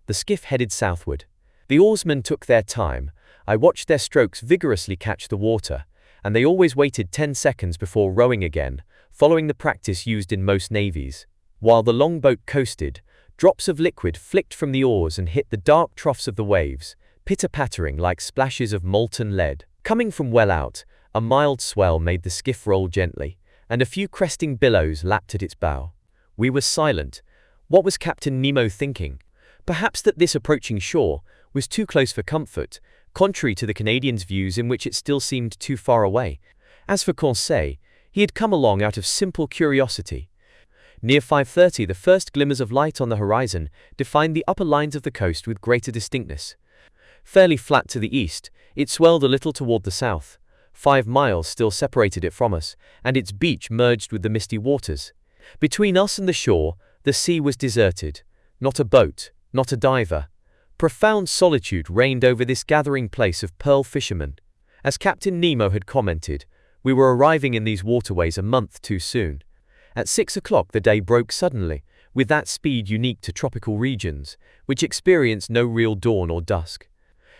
The skiff headed southward. The oarsmen took their time. I watched their strokes vigorously catch the water, and they always waited 10 seconds before rowing again, following the practice used in most navies. While the longboat coasted, drops of liquid flicked from the oars and hit the dark troughs of the waves, pitter-pattering like splashes of molten lead. Coming from well out, a mild swell made the skiff roll gently, and a few cresting billows lapped at its bow. We were silent. What was Captain Nemo thinking? Perhaps that this approaching shore was too close for comfort, contrary to the Canadian's views in which it still seemed too far away. As for Conseil, he had come along out of simple curiosity. Near 5:30, the first glimmers of light on the horizon defined the upper lines of the coast with greater distinctness. Fairly flat to the east, it swelled a little toward the south. 5 miles still separated it from us, and its beach merged with the misty waters. Between us and the shore, the sea was deserted. Not a boat, not a diver. Profound solitude reigned over this gathering place of pearl fishermen. As Captain Nemo had commented, we were arriving in these waterways a month too soon. At 6 o'clock the day broke suddenly, with that speed unique to tropical regions, which experience no real dawn or dusk.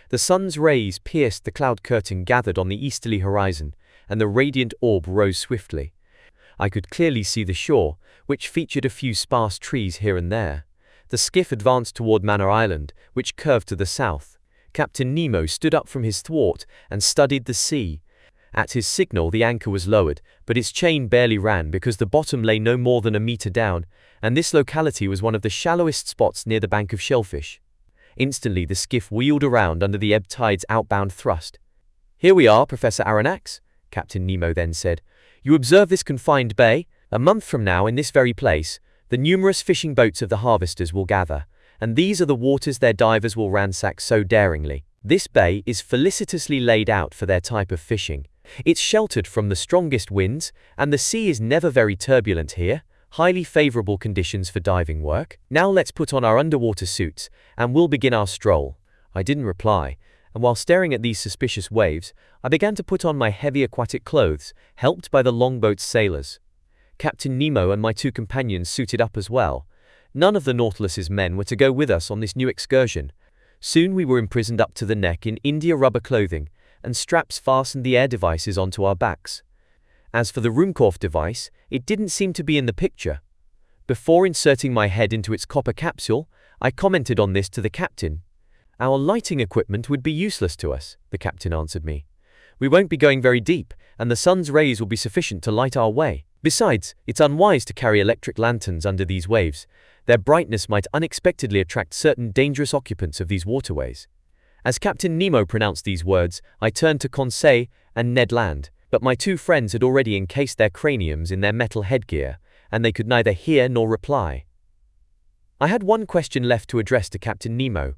The sun's rays pierced the cloud curtain gathered on the easterly horizon, and the radiant orb rose swiftly. I could clearly see the shore, which featured a few sparse trees here and there. The skiff advanced toward Manor Island, which curved to the south. Captain Nemo stood up from his thwart and studied the sea. At his signal the anchor was lowered, but its chain barely ran because the bottom lay no more than a meter down, and this locality was one of the shallowest spots near the bank of shellfish. Instantly the skiff wheeled around under the ebb tide's outbound thrust. "Here we are, Professor Aronnax," Captain Nemo then said. "You observe this confined bay? A month from now, in this very place, the numerous fishing boats of the harvesters will gather, and these are the waters their divers will ransack so daringly. This bay is felicitously laid out for their type of fishing. It's sheltered from the strongest winds, and the sea is never very turbulent here. Highly favorable conditions for diving work. Now let's put on our underwater suits, and we'll begin our stroll." I didn't reply, and while staring at these suspicious waves, I began to put on my heavy aquatic clothes, helped by the longboat's sailors. Captain Nemo and my 2 companions suited up as well. None of the Nautilus's men were to go with us on this new excursion. Soon we were imprisoned up to the neck in India rubber clothing, and straps fastened the air devices onto our backs. As for the Ruhmkorff device, it didn't seem to be in the picture. Before inserting my head into its copper capsule, I commented on this to the captain. "Our lighting equipment would be useless to us," the captain answered me. "We won't be going very deep, and the sun's rays will be sufficient to light our way. Besides, it's unwise to carry electric lanterns under these waves. Their brightness might unexpectedly attract certain dangerous occupants of these waterways." As Captain Nemo pronounced these words, I turned to Conseil and Ned Land, but my 2 friends had already encased their craniums in their metal headgear, and they could neither hear nor reply. I had one question left to address to Captain Nemo.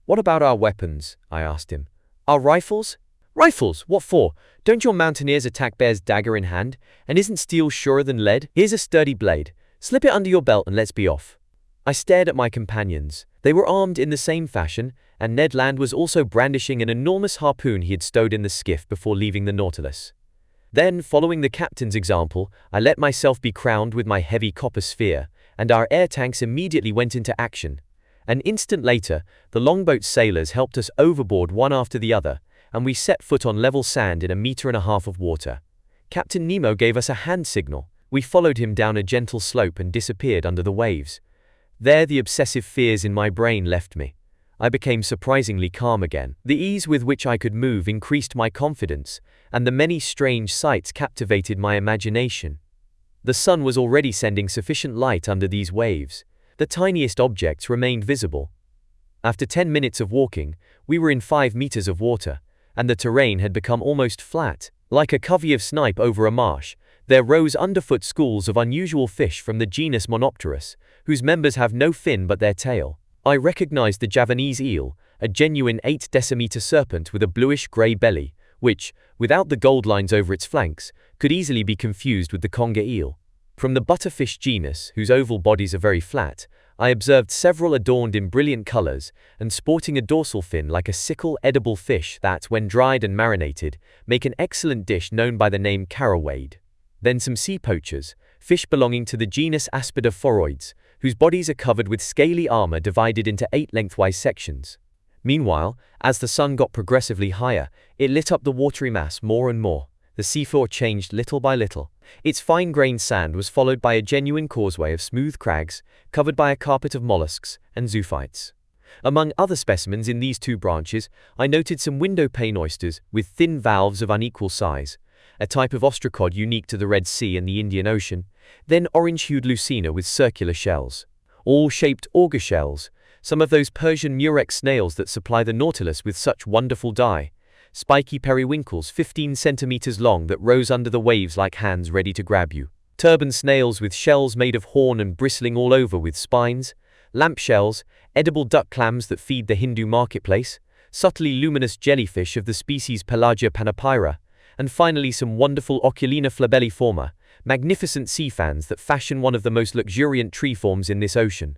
"What about our weapons?" I asked him. "Our rifles?" "Rifles? What for? Don't your mountaineers attack bears dagger in hand? And isn't steel surer than lead? Here's a sturdy blade. Slip it under your belt and let's be off." I stared at my companions. They were armed in the same fashion, and Ned Land was also brandishing an enormous harpoon he had stowed in the skiff before leaving the Nautilus. Then, following the captain's example, I let myself be crowned with my heavy copper sphere, and our air tanks immediately went into action. An instant later, the longboat sailors helped us overboard one after the other, and we set foot on level sand in 1.5 meters of water. Captain Nemo gave us a hand signal. We followed him down a gentle slope and disappeared under the waves. There the obsessive fears in my brain left me. I became surprisingly calm again. The ease with which I could move increased my confidence, and the many strange sights captivated my imagination. The sun was already sending sufficient light under these waves. The tiniest objects remained visible. After 10 minutes of walking, we were in 5 meters of water, and the terrain had become almost flat. Like a covey of snipe over a marsh, there rose underfoot schools of unusual fish from the genus Monopterus, whose members have no fin but their tail. I recognized the Javanese eel, a genuine 8-decimeter serpent with a bluish-gray belly, which, without the gold lines over its flanks, could easily be confused with the conger eel. From the butterfish genus, whose oval bodies are very flat, I observed several adorned in brilliant colors and sporting a dorsal fin like a sickle edible fish that, when dried and marinated, make an excellent dish known by the name carawade. Then some sea poachers, fish belonging to the genus Aspidophoroids, whose bodies are covered with scaly armor divided into 8 lengthwise sections. Meanwhile, as the sun got progressively higher, it lit up the watery mass more and more. The seafloor changed little by little. Its fine-grained sand was followed by a genuine causeway of smooth crags, covered by a carpet of mollusks and zoophytes. Among other specimens in these two branches, I noted some window-pane oysters with thin valves of unequal size, a type of ostracod unique to the Red Sea and the Indian Ocean, then orange-hued lucina with circular shells, all shaped auger shells, some of those Persian murex snails that supply the nautilus with such wonderful dye, spiky periwinkles 15 centimeters long that rose under the waves like hands ready to grab you, turban snails with shells made of horn and bristling all over with spines, lamp shells, edible duck clams that feed the Hindu marketplace, subtly luminous jellyfish of the species Pelagia panopyra, and finally some wonderful Oculina flabelliforma, magnificent sea fans that fashion one of the most luxuriant tree forms in this ocean.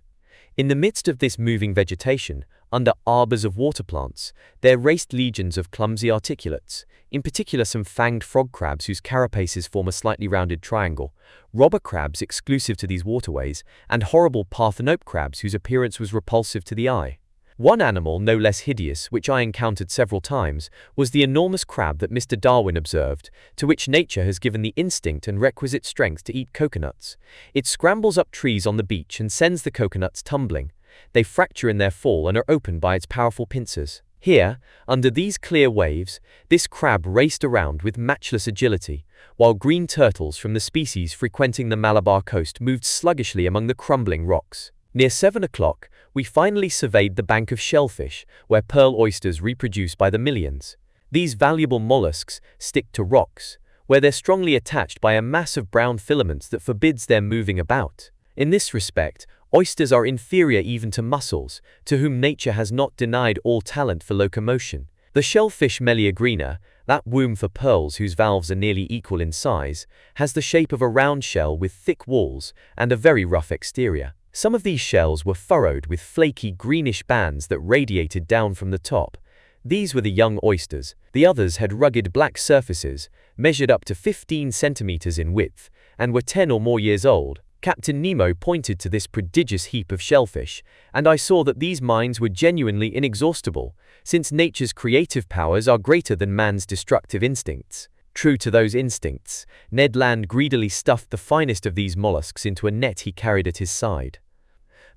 In the midst of this moving vegetation, under arbors of water plants, there raced legions of clumsy articulates, in particular some fanged frog crabs whose carapaces form a slightly rounded triangle, robber crabs exclusive to these waterways, and horrible parthenope crabs whose appearance was repulsive to the eye. One animal no less hideous, which I encountered several times, was the enormous crab that Mr. Darwin observed, to which nature has given the instinct and requisite strength to eat coconuts. It scrambles up trees on the beach and sends the coconuts tumbling. They fracture in their fall and are opened by its powerful pincers. Here, under these clear waves, this crab raced around with matchless agility, while green turtles from the species frequenting the Malabar coast moved sluggishly among the crumbling rocks. Near 7 o'clock, we finally surveyed the bank of shellfish, where pearl oysters reproduce by the millions. These valuable mollusks stick to rocks, where they're strongly attached by a mass of brown filaments that forbids their moving about. In this respect, oysters are inferior even to mussels, to whom nature has not denied all talent for locomotion. The shellfish Meleagrina, that womb for pearls whose valves are nearly equal in size, has the shape of a round shell with thick walls and a very rough exterior. Some of these shells were furrowed with flaky greenish bands that radiated down from the top. These were the young oysters. The others had rugged black surfaces, measured up to 15 centimeters in width, and were 10 or more years old. Captain Nemo pointed to this prodigious heap of shellfish, and I saw that these mines were genuinely inexhaustible, since nature's creative powers are greater than man's destructive instincts. True to those instincts, Ned Land greedily stuffed the finest of these mollusks into a net he carried at his side.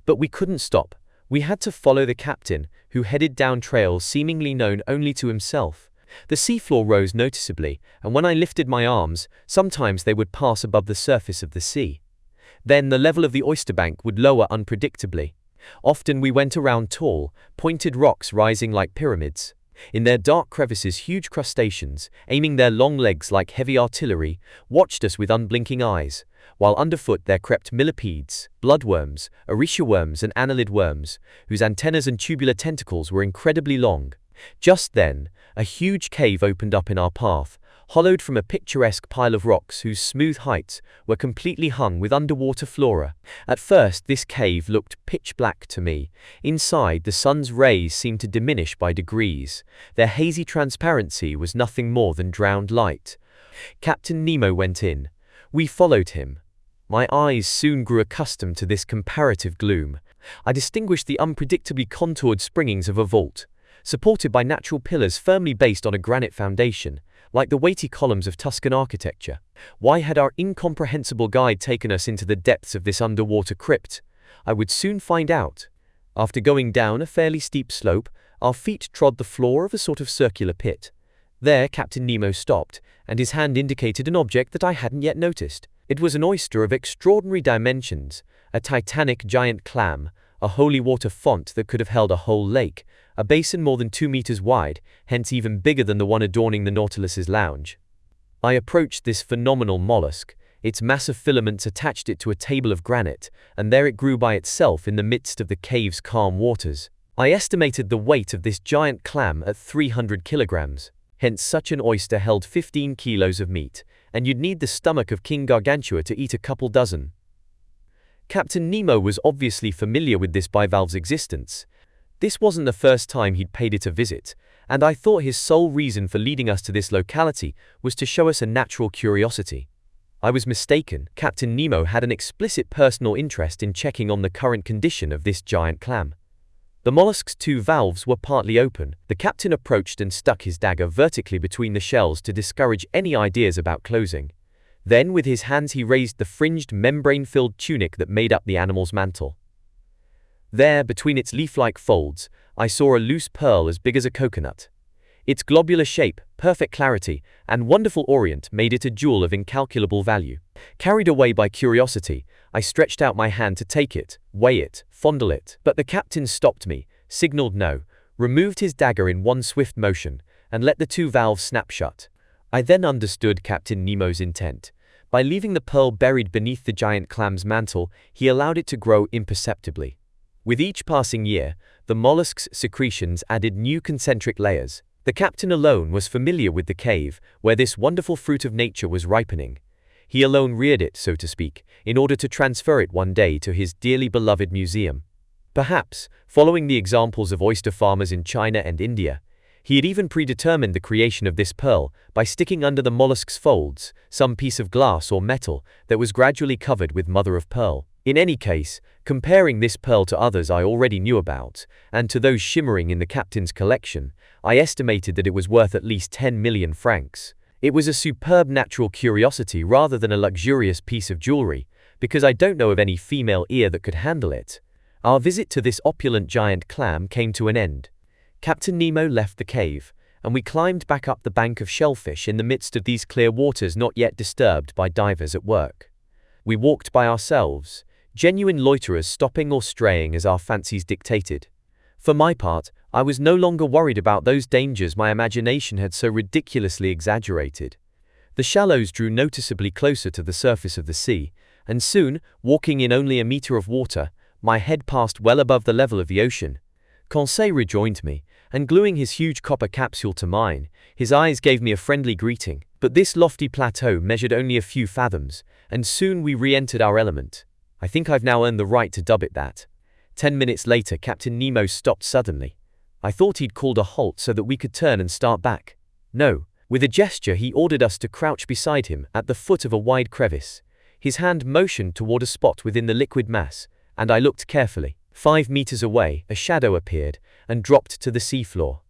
But we couldn't stop. We had to follow the captain, who headed down trails seemingly known only to himself. The seafloor rose noticeably, and when I lifted my arms, sometimes they would pass above the surface of the sea. Then the level of the oyster bank would lower unpredictably. Often we went around tall, pointed rocks rising like pyramids. In their dark crevices huge crustaceans, aiming their long legs like heavy artillery, watched us with unblinking eyes, while underfoot there crept millipedes, bloodworms, aretia worms and annelid worms, whose antennas and tubular tentacles were incredibly long. Just then, a huge cave opened up in our path, hollowed from a picturesque pile of rocks whose smooth heights were completely hung with underwater flora. At first this cave looked pitch black to me. Inside, the sun's rays seemed to diminish by degrees. Their hazy transparency was nothing more than drowned light. Captain Nemo went in. We followed him. My eyes soon grew accustomed to this comparative gloom. I distinguished the unpredictably contoured springings of a vault, supported by natural pillars firmly based on a granite foundation, like the weighty columns of Tuscan architecture. Why had our incomprehensible guide taken us into the depths of this underwater crypt? I would soon find out. After going down a fairly steep slope, our feet trod the floor of a sort of circular pit. There Captain Nemo stopped, and his hand indicated an object that I hadn't yet noticed. It was an oyster of extraordinary dimensions, a titanic giant clam, a holy water font that could have held a whole lake, a basin more than 2 meters wide, hence even bigger than the one adorning the Nautilus's lounge. I approached this phenomenal mollusk. Its massive filaments attached it to a table of granite, and there it grew by itself in the midst of the cave's calm waters. I estimated the weight of this giant clam at 300 kilograms. Hence such an oyster held 15 kilos of meat, and you'd need the stomach of King Gargantua to eat a couple dozen. Captain Nemo was obviously familiar with this bivalve's existence. This wasn't the first time he'd paid it a visit, and I thought his sole reason for leading us to this locality was to show us a natural curiosity. I was mistaken. Captain Nemo had an explicit personal interest in checking on the current condition of this giant clam. The mollusk's 2 valves were partly open. The captain approached and stuck his dagger vertically between the shells to discourage any ideas about closing. Then with his hands he raised the fringed, membrane-filled tunic that made up the animal's mantle. There, between its leaf-like folds, I saw a loose pearl as big as a coconut. Its globular shape, perfect clarity, and wonderful orient made it a jewel of incalculable value. Carried away by curiosity, I stretched out my hand to take it, weigh it, fondle it. But the captain stopped me, signaled no, removed his dagger in one swift motion, and let the two valves snap shut. I then understood Captain Nemo's intent. By leaving the pearl buried beneath the giant clam's mantle, he allowed it to grow imperceptibly. With each passing year, the mollusk's secretions added new concentric layers. The captain alone was familiar with the cave where this wonderful fruit of nature was ripening. He alone reared it, so to speak, in order to transfer it one day to his dearly beloved museum. Perhaps, following the examples of oyster farmers in China and India, he had even predetermined the creation of this pearl by sticking under the mollusk's folds some piece of glass or metal that was gradually covered with mother-of-pearl. In any case, comparing this pearl to others I already knew about, and to those shimmering in the captain's collection, I estimated that it was worth at least 10 million francs. It was a superb natural curiosity rather than a luxurious piece of jewelry, because I don't know of any female ear that could handle it. Our visit to this opulent giant clam came to an end. Captain Nemo left the cave, and we climbed back up the bank of shellfish in the midst of these clear waters not yet disturbed by divers at work. We walked by ourselves, genuine loiterers stopping or straying as our fancies dictated. For my part, I was no longer worried about those dangers my imagination had so ridiculously exaggerated. The shallows drew noticeably closer to the surface of the sea, and soon, walking in only a meter of water, my head passed well above the level of the ocean. Conseil rejoined me, and gluing his huge copper capsule to mine, his eyes gave me a friendly greeting. But this lofty plateau measured only a few fathoms, and soon we re-entered our element. I think I've now earned the right to dub it that. 10 minutes later, Captain Nemo stopped suddenly. I thought he'd called a halt so that we could turn and start back. No, with a gesture he ordered us to crouch beside him at the foot of a wide crevice. His hand motioned toward a spot within the liquid mass, and I looked carefully. 5 meters away, a shadow appeared and dropped to the seafloor.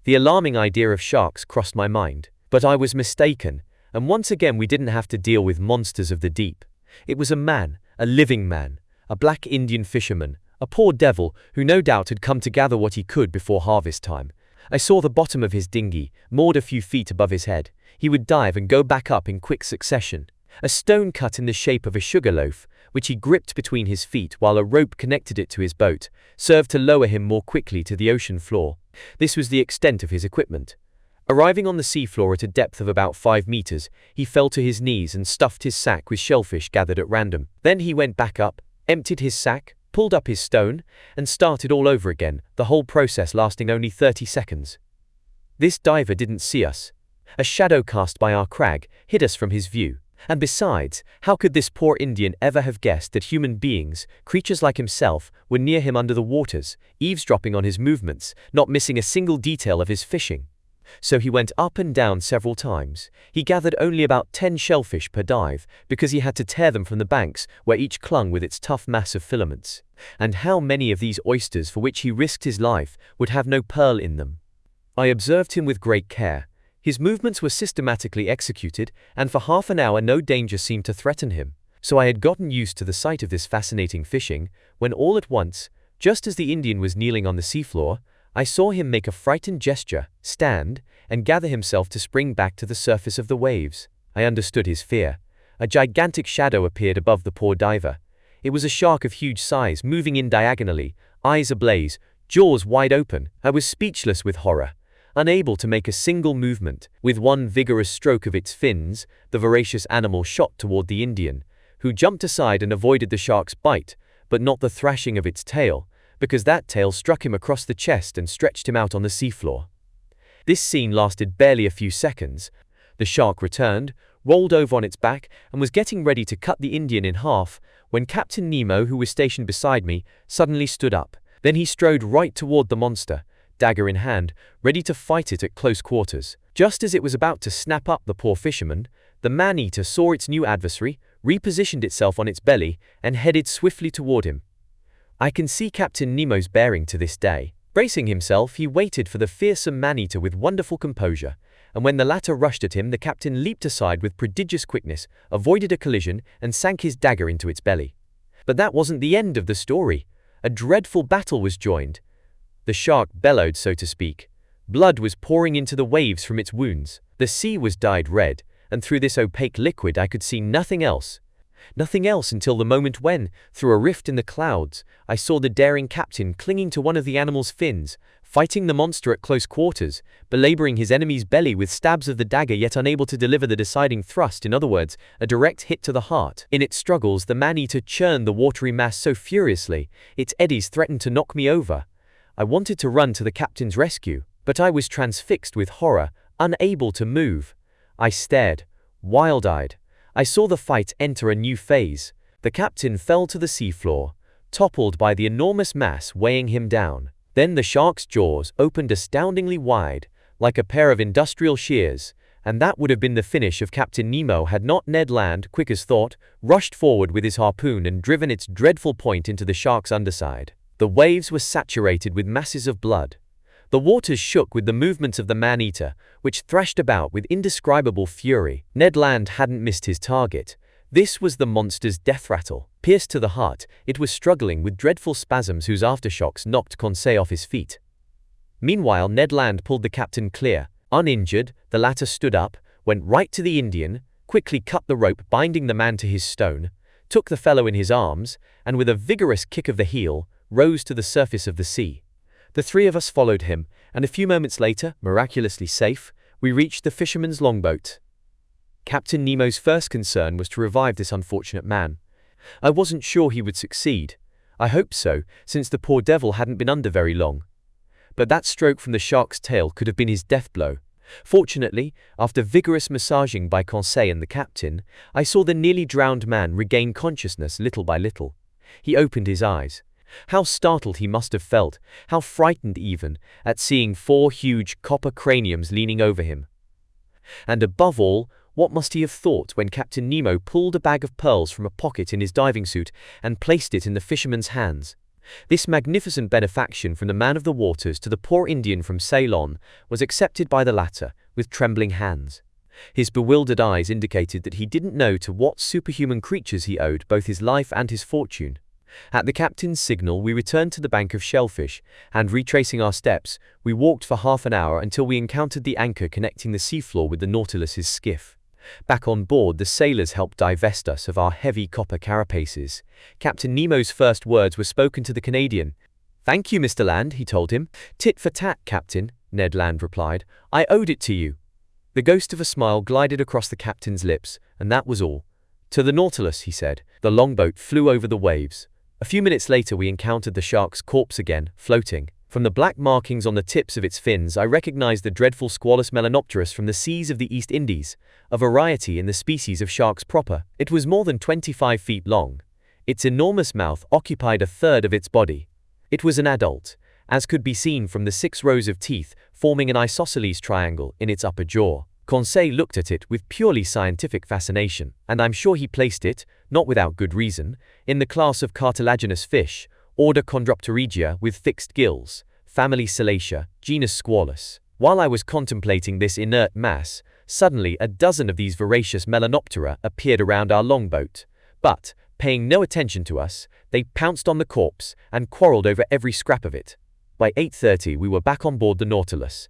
The alarming idea of sharks crossed my mind, but I was mistaken, and once again we didn't have to deal with monsters of the deep. It was a man, a living man, a black Indian fisherman, a poor devil who no doubt had come to gather what he could before harvest time. I saw the bottom of his dinghy, moored a few feet above his head. He would dive and go back up in quick succession. A stone cut in the shape of a sugar loaf, which he gripped between his feet while a rope connected it to his boat, served to lower him more quickly to the ocean floor. This was the extent of his equipment. Arriving on the seafloor at a depth of about 5 meters, he fell to his knees and stuffed his sack with shellfish gathered at random. Then he went back up, emptied his sack, pulled up his stone, and started all over again, the whole process lasting only 30 seconds. This diver didn't see us. A shadow cast by our crag hid us from his view. And besides, how could this poor Indian ever have guessed that human beings, creatures like himself, were near him under the waters, eavesdropping on his movements, not missing a single detail of his fishing? So he went up and down several times. He gathered only about 10 shellfish per dive, because he had to tear them from the banks, where each clung with its tough mass of filaments. And how many of these oysters for which he risked his life would have no pearl in them? I observed him with great care. His movements were systematically executed, and for half an hour no danger seemed to threaten him. So I had gotten used to the sight of this fascinating fishing, when all at once, just as the Indian was kneeling on the seafloor, I saw him make a frightened gesture, stand, and gather himself to spring back to the surface of the waves. I understood his fear. A gigantic shadow appeared above the poor diver. It was a shark of huge size, moving in diagonally, eyes ablaze, jaws wide open. I was speechless with horror, unable to make a single movement. With one vigorous stroke of its fins, the voracious animal shot toward the Indian, who jumped aside and avoided the shark's bite, but not the thrashing of its tail, because that tail struck him across the chest and stretched him out on the seafloor. This scene lasted barely a few seconds. The shark returned, rolled over on its back, and was getting ready to cut the Indian in half, when Captain Nemo, who was stationed beside me, suddenly stood up. Then he strode right toward the monster, dagger in hand, ready to fight it at close quarters. Just as it was about to snap up the poor fisherman, the man-eater saw its new adversary, repositioned itself on its belly, and headed swiftly toward him. I can see Captain Nemo's bearing to this day. Bracing himself, he waited for the fearsome man-eater with wonderful composure, and when the latter rushed at him, the captain leaped aside with prodigious quickness, avoided a collision, and sank his dagger into its belly. But that wasn't the end of the story. A dreadful battle was joined. The shark bellowed, so to speak. Blood was pouring into the waves from its wounds. The sea was dyed red, and through this opaque liquid I could see nothing else. Nothing else until the moment when, through a rift in the clouds, I saw the daring captain clinging to one of the animal's fins, fighting the monster at close quarters, belaboring his enemy's belly with stabs of the dagger yet unable to deliver the deciding thrust, in other words, a direct hit to the heart. In its struggles, the man-eater churned the watery mass so furiously, its eddies threatened to knock me over. I wanted to run to the captain's rescue, but I was transfixed with horror, unable to move. I stared, wild-eyed. I saw the fight enter a new phase. The captain fell to the seafloor, toppled by the enormous mass weighing him down. Then the shark's jaws opened astoundingly wide, like a pair of industrial shears, and that would have been the finish of Captain Nemo had not Ned Land, quick as thought, rushed forward with his harpoon and driven its dreadful point into the shark's underside. The waves were saturated with masses of blood. The waters shook with the movements of the man-eater, which thrashed about with indescribable fury. Ned Land hadn't missed his target. This was the monster's death rattle. Pierced to the heart, it was struggling with dreadful spasms whose aftershocks knocked Conseil off his feet. Meanwhile, Ned Land pulled the captain clear. Uninjured, the latter stood up, went right to the Indian, quickly cut the rope binding the man to his stone, took the fellow in his arms, and with a vigorous kick of the heel, rose to the surface of the sea. The three of us followed him, and a few moments later, miraculously safe, we reached the fisherman's longboat. Captain Nemo's first concern was to revive this unfortunate man. I wasn't sure he would succeed. I hoped so, since the poor devil hadn't been under very long. But that stroke from the shark's tail could have been his death blow. Fortunately, after vigorous massaging by Conseil and the captain, I saw the nearly drowned man regain consciousness little by little. He opened his eyes. How startled he must have felt, how frightened even, at seeing 4 huge copper craniums leaning over him. And above all, what must he have thought when Captain Nemo pulled a bag of pearls from a pocket in his diving suit and placed it in the fisherman's hands? This magnificent benefaction from the man of the waters to the poor Indian from Ceylon was accepted by the latter with trembling hands. His bewildered eyes indicated that he didn't know to what superhuman creatures he owed both his life and his fortune. At the captain's signal, we returned to the bank of shellfish, and retracing our steps, we walked for half an hour until we encountered the anchor connecting the seafloor with the Nautilus's skiff. Back on board, the sailors helped divest us of our heavy copper carapaces. Captain Nemo's first words were spoken to the Canadian. "Thank you, Mr. Land," he told him. "Tit for tat, Captain," Ned Land replied. "I owed it to you." The ghost of a smile glided across the captain's lips, and that was all. "To the Nautilus," he said. The longboat flew over the waves. A few minutes later we encountered the shark's corpse again, floating. From the black markings on the tips of its fins I recognized the dreadful Squalus melanopterus from the seas of the East Indies, a variety in the species of sharks proper. It was more than 25 feet long. Its enormous mouth occupied a third of its body. It was an adult, as could be seen from the 6 rows of teeth forming an isosceles triangle in its upper jaw. Conseil looked at it with purely scientific fascination, and I'm sure he placed it, not without good reason, in the class of cartilaginous fish, order Chondropterygia with fixed gills, family Salacia, genus Squalus. While I was contemplating this inert mass, suddenly a dozen of these voracious melanoptera appeared around our longboat. But, paying no attention to us, they pounced on the corpse and quarreled over every scrap of it. By 8:30 we were back on board the Nautilus.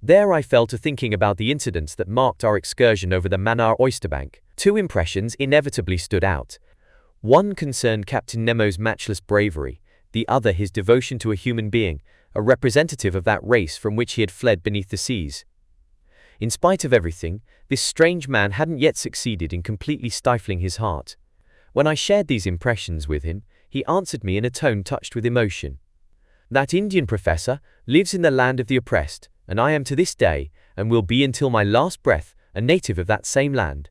There I fell to thinking about the incidents that marked our excursion over the Mannar oysterbank. 2 impressions inevitably stood out. One concerned Captain Nemo's matchless bravery, the other his devotion to a human being, a representative of that race from which he had fled beneath the seas. In spite of everything, this strange man hadn't yet succeeded in completely stifling his heart. When I shared these impressions with him, he answered me in a tone touched with emotion. "That Indian professor lives in the land of the oppressed, and I am to this day, and will be until my last breath, a native of that same land."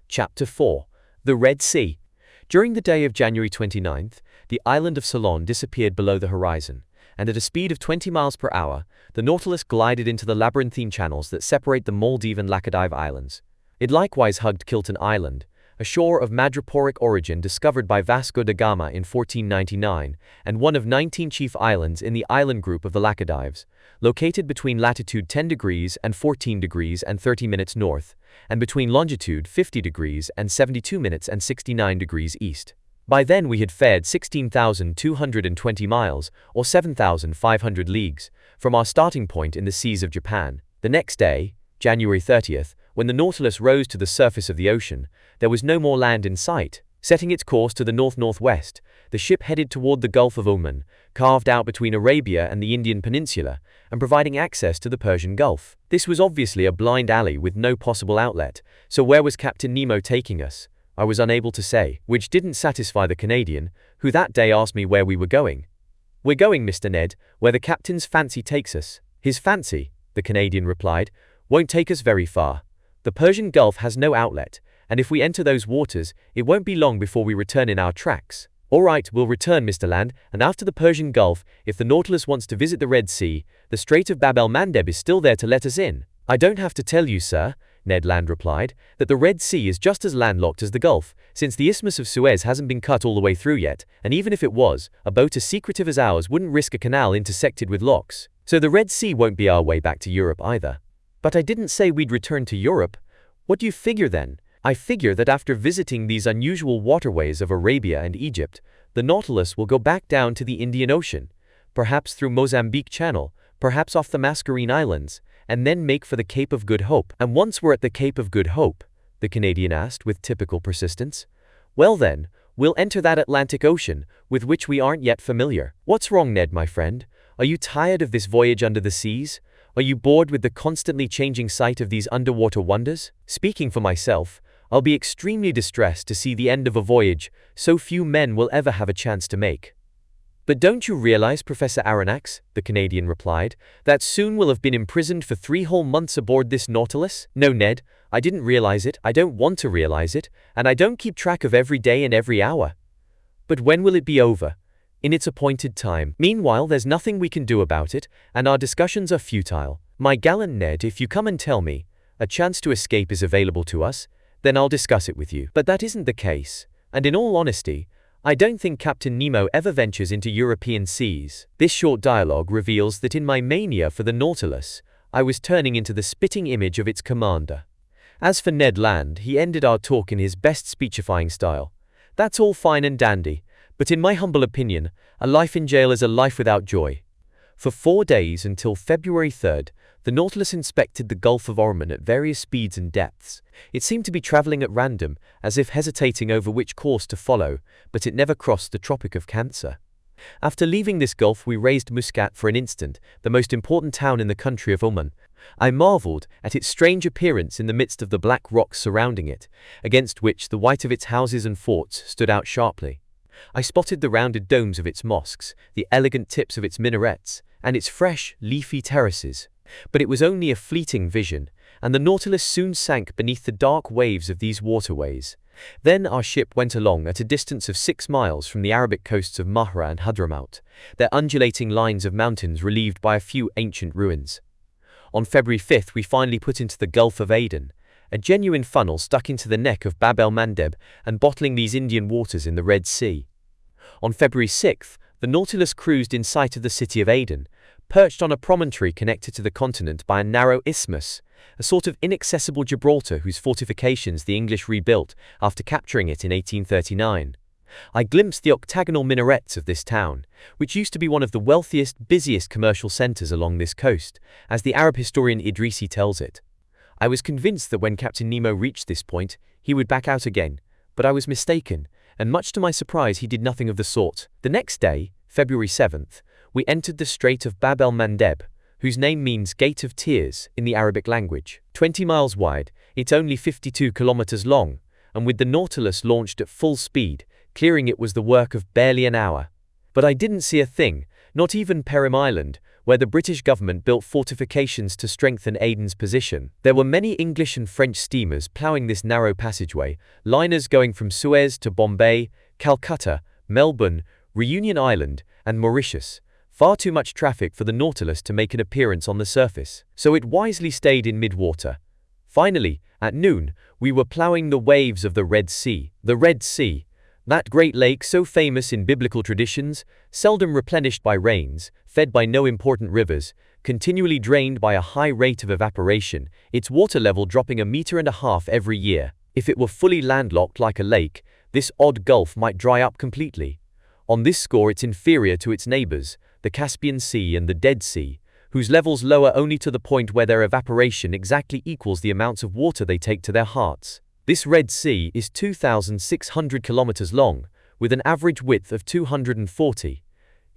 Chapter 4. The Red Sea. During the day of January 29th, the island of Ceylon disappeared below the horizon, and at a speed of 20 miles per hour, the Nautilus glided into the labyrinthine channels that separate the Maldive and Laccadive Islands. It likewise hugged Kilton Island, a shore of madreporic origin discovered by Vasco da Gama in 1499, and one of 19 chief islands in the island group of the Laccadives, located between latitude 10 degrees and 14 degrees and 30 minutes north, and between longitude 50 degrees and 72 minutes and 69 degrees east. By then we had fared 16,220 miles, or 7,500 leagues, from our starting point in the seas of Japan. The next day, January 30th, when the Nautilus rose to the surface of the ocean, there was no more land in sight. Setting its course to the north-northwest, the ship headed toward the Gulf of Oman, carved out between Arabia and the Indian Peninsula, and providing access to the Persian Gulf. This was obviously a blind alley with no possible outlet, so where was Captain Nemo taking us? I was unable to say, which didn't satisfy the Canadian, who that day asked me where we were going. "We're going, Mr. Ned, where the captain's fancy takes us." "His fancy," the Canadian replied, "won't take us very far. The Persian Gulf has no outlet, and if we enter those waters, it won't be long before we return in our tracks." "All right, we'll return, Mr. Land, and after the Persian Gulf, if the Nautilus wants to visit the Red Sea, the Strait of Bab el-Mandeb is still there to let us in." "I don't have to tell you, sir," Ned Land replied, "that the Red Sea is just as landlocked as the Gulf, since the Isthmus of Suez hasn't been cut all the way through yet, and even if it was, a boat as secretive as ours wouldn't risk a canal intersected with locks. So the Red Sea won't be our way back to Europe either." "But I didn't say we'd return to Europe. What do you figure then?" "I figure that after visiting these unusual waterways of Arabia and Egypt, the Nautilus will go back down to the Indian Ocean, perhaps through Mozambique Channel, perhaps off the Mascarene Islands, and then make for the Cape of Good Hope." "And once we're at the Cape of Good Hope?" the Canadian asked with typical persistence. "Well then, we'll enter that Atlantic Ocean, with which we aren't yet familiar." "What's wrong, Ned, my friend? Are you tired of this voyage under the seas? Are you bored with the constantly changing sight of these underwater wonders?" "Speaking for myself, I'll be extremely distressed to see the end of a voyage so few men will ever have a chance to make." "But don't you realize, Professor Aronnax," the Canadian replied, "that soon we'll have been imprisoned for 3 whole months aboard this Nautilus?" "No, Ned, I didn't realize it, I don't want to realize it, and I don't keep track of every day and every hour." "But when will it be over?" "In its appointed time. Meanwhile, there's nothing we can do about it, and our discussions are futile. My gallant Ned, if you come and tell me a chance to escape is available to us, then I'll discuss it with you. But that isn't the case, and in all honesty, I don't think Captain Nemo ever ventures into European seas." This short dialogue reveals that in my mania for the Nautilus, I was turning into the spitting image of its commander. As for Ned Land, he ended our talk in his best speechifying style. "That's all fine and dandy, but in my humble opinion, a life in jail is a life without joy." For 4 days until February 3rd, the Nautilus inspected the Gulf of Oman at various speeds and depths. It seemed to be traveling at random, as if hesitating over which course to follow, but it never crossed the Tropic of Cancer. After leaving this gulf, we raised Muscat for an instant, the most important town in the country of Oman. I marveled at its strange appearance in the midst of the black rocks surrounding it, against which the white of its houses and forts stood out sharply. I spotted the rounded domes of its mosques, the elegant tips of its minarets, and its fresh, leafy terraces. But it was only a fleeting vision, and the Nautilus soon sank beneath the dark waves of these waterways. Then our ship went along at a distance of 6 miles from the Arabic coasts of Mahra and Hadramaut, their undulating lines of mountains relieved by a few ancient ruins. On February 5th we finally put into the Gulf of Aden, a genuine funnel stuck into the neck of Bab el-Mandeb and bottling these Indian waters in the Red Sea. On February 6th, the Nautilus cruised in sight of the city of Aden, perched on a promontory connected to the continent by a narrow isthmus, a sort of inaccessible Gibraltar whose fortifications the English rebuilt after capturing it in 1839. I glimpsed the octagonal minarets of this town, which used to be one of the wealthiest, busiest commercial centers along this coast, as the Arab historian Idrisi tells it. I was convinced that when Captain Nemo reached this point, he would back out again, but I was mistaken, and much to my surprise he did nothing of the sort. The next day, February 7th, we entered the Strait of Bab el-Mandeb, whose name means Gate of Tears in the Arabic language. 20 miles wide, it's only 52 kilometers long, and with the Nautilus launched at full speed, clearing it was the work of barely an hour. But I didn't see a thing, not even Perim Island, where the British government built fortifications to strengthen Aden's position. There were many English and French steamers ploughing this narrow passageway, liners going from Suez to Bombay, Calcutta, Melbourne, Reunion Island, and Mauritius. Far too much traffic for the Nautilus to make an appearance on the surface, so it wisely stayed in mid-water. Finally, at noon, we were plowing the waves of the Red Sea. The Red Sea, that great lake so famous in biblical traditions, seldom replenished by rains, fed by no important rivers, continually drained by a high rate of evaporation, its water level dropping 1.5 meters every year. If it were fully landlocked like a lake, this odd gulf might dry up completely. On this score it's inferior to its neighbors, the Caspian Sea and the Dead Sea, whose levels lower only to the point where their evaporation exactly equals the amounts of water they take to their hearts. This Red Sea is 2,600 kilometers long, with an average width of 240.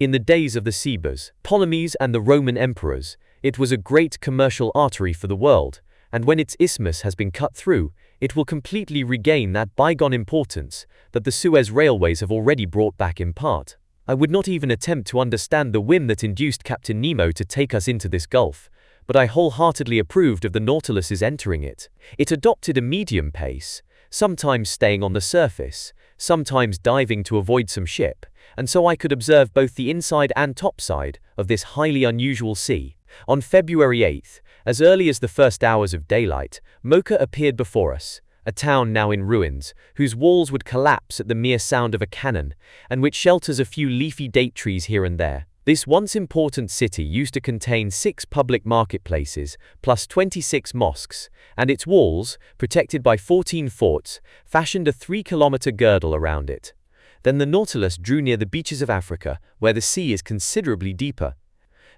In the days of the Cebers, Ptolemies and the Roman emperors, it was a great commercial artery for the world, and when its isthmus has been cut through, it will completely regain that bygone importance that the Suez railways have already brought back in part. I would not even attempt to understand the whim that induced Captain Nemo to take us into this gulf, but I wholeheartedly approved of the Nautilus's entering it. It adopted a medium pace, sometimes staying on the surface, sometimes diving to avoid some ship, and so I could observe both the inside and topside of this highly unusual sea. On February 8th, as early as the first hours of daylight, Mocha appeared before us, a town now in ruins, whose walls would collapse at the mere sound of a cannon, and which shelters a few leafy date trees here and there. This once important city used to contain 6 public marketplaces, plus 26 mosques, and its walls, protected by 14 forts, fashioned a 3-kilometer girdle around it. Then the Nautilus drew near the beaches of Africa, where the sea is considerably deeper.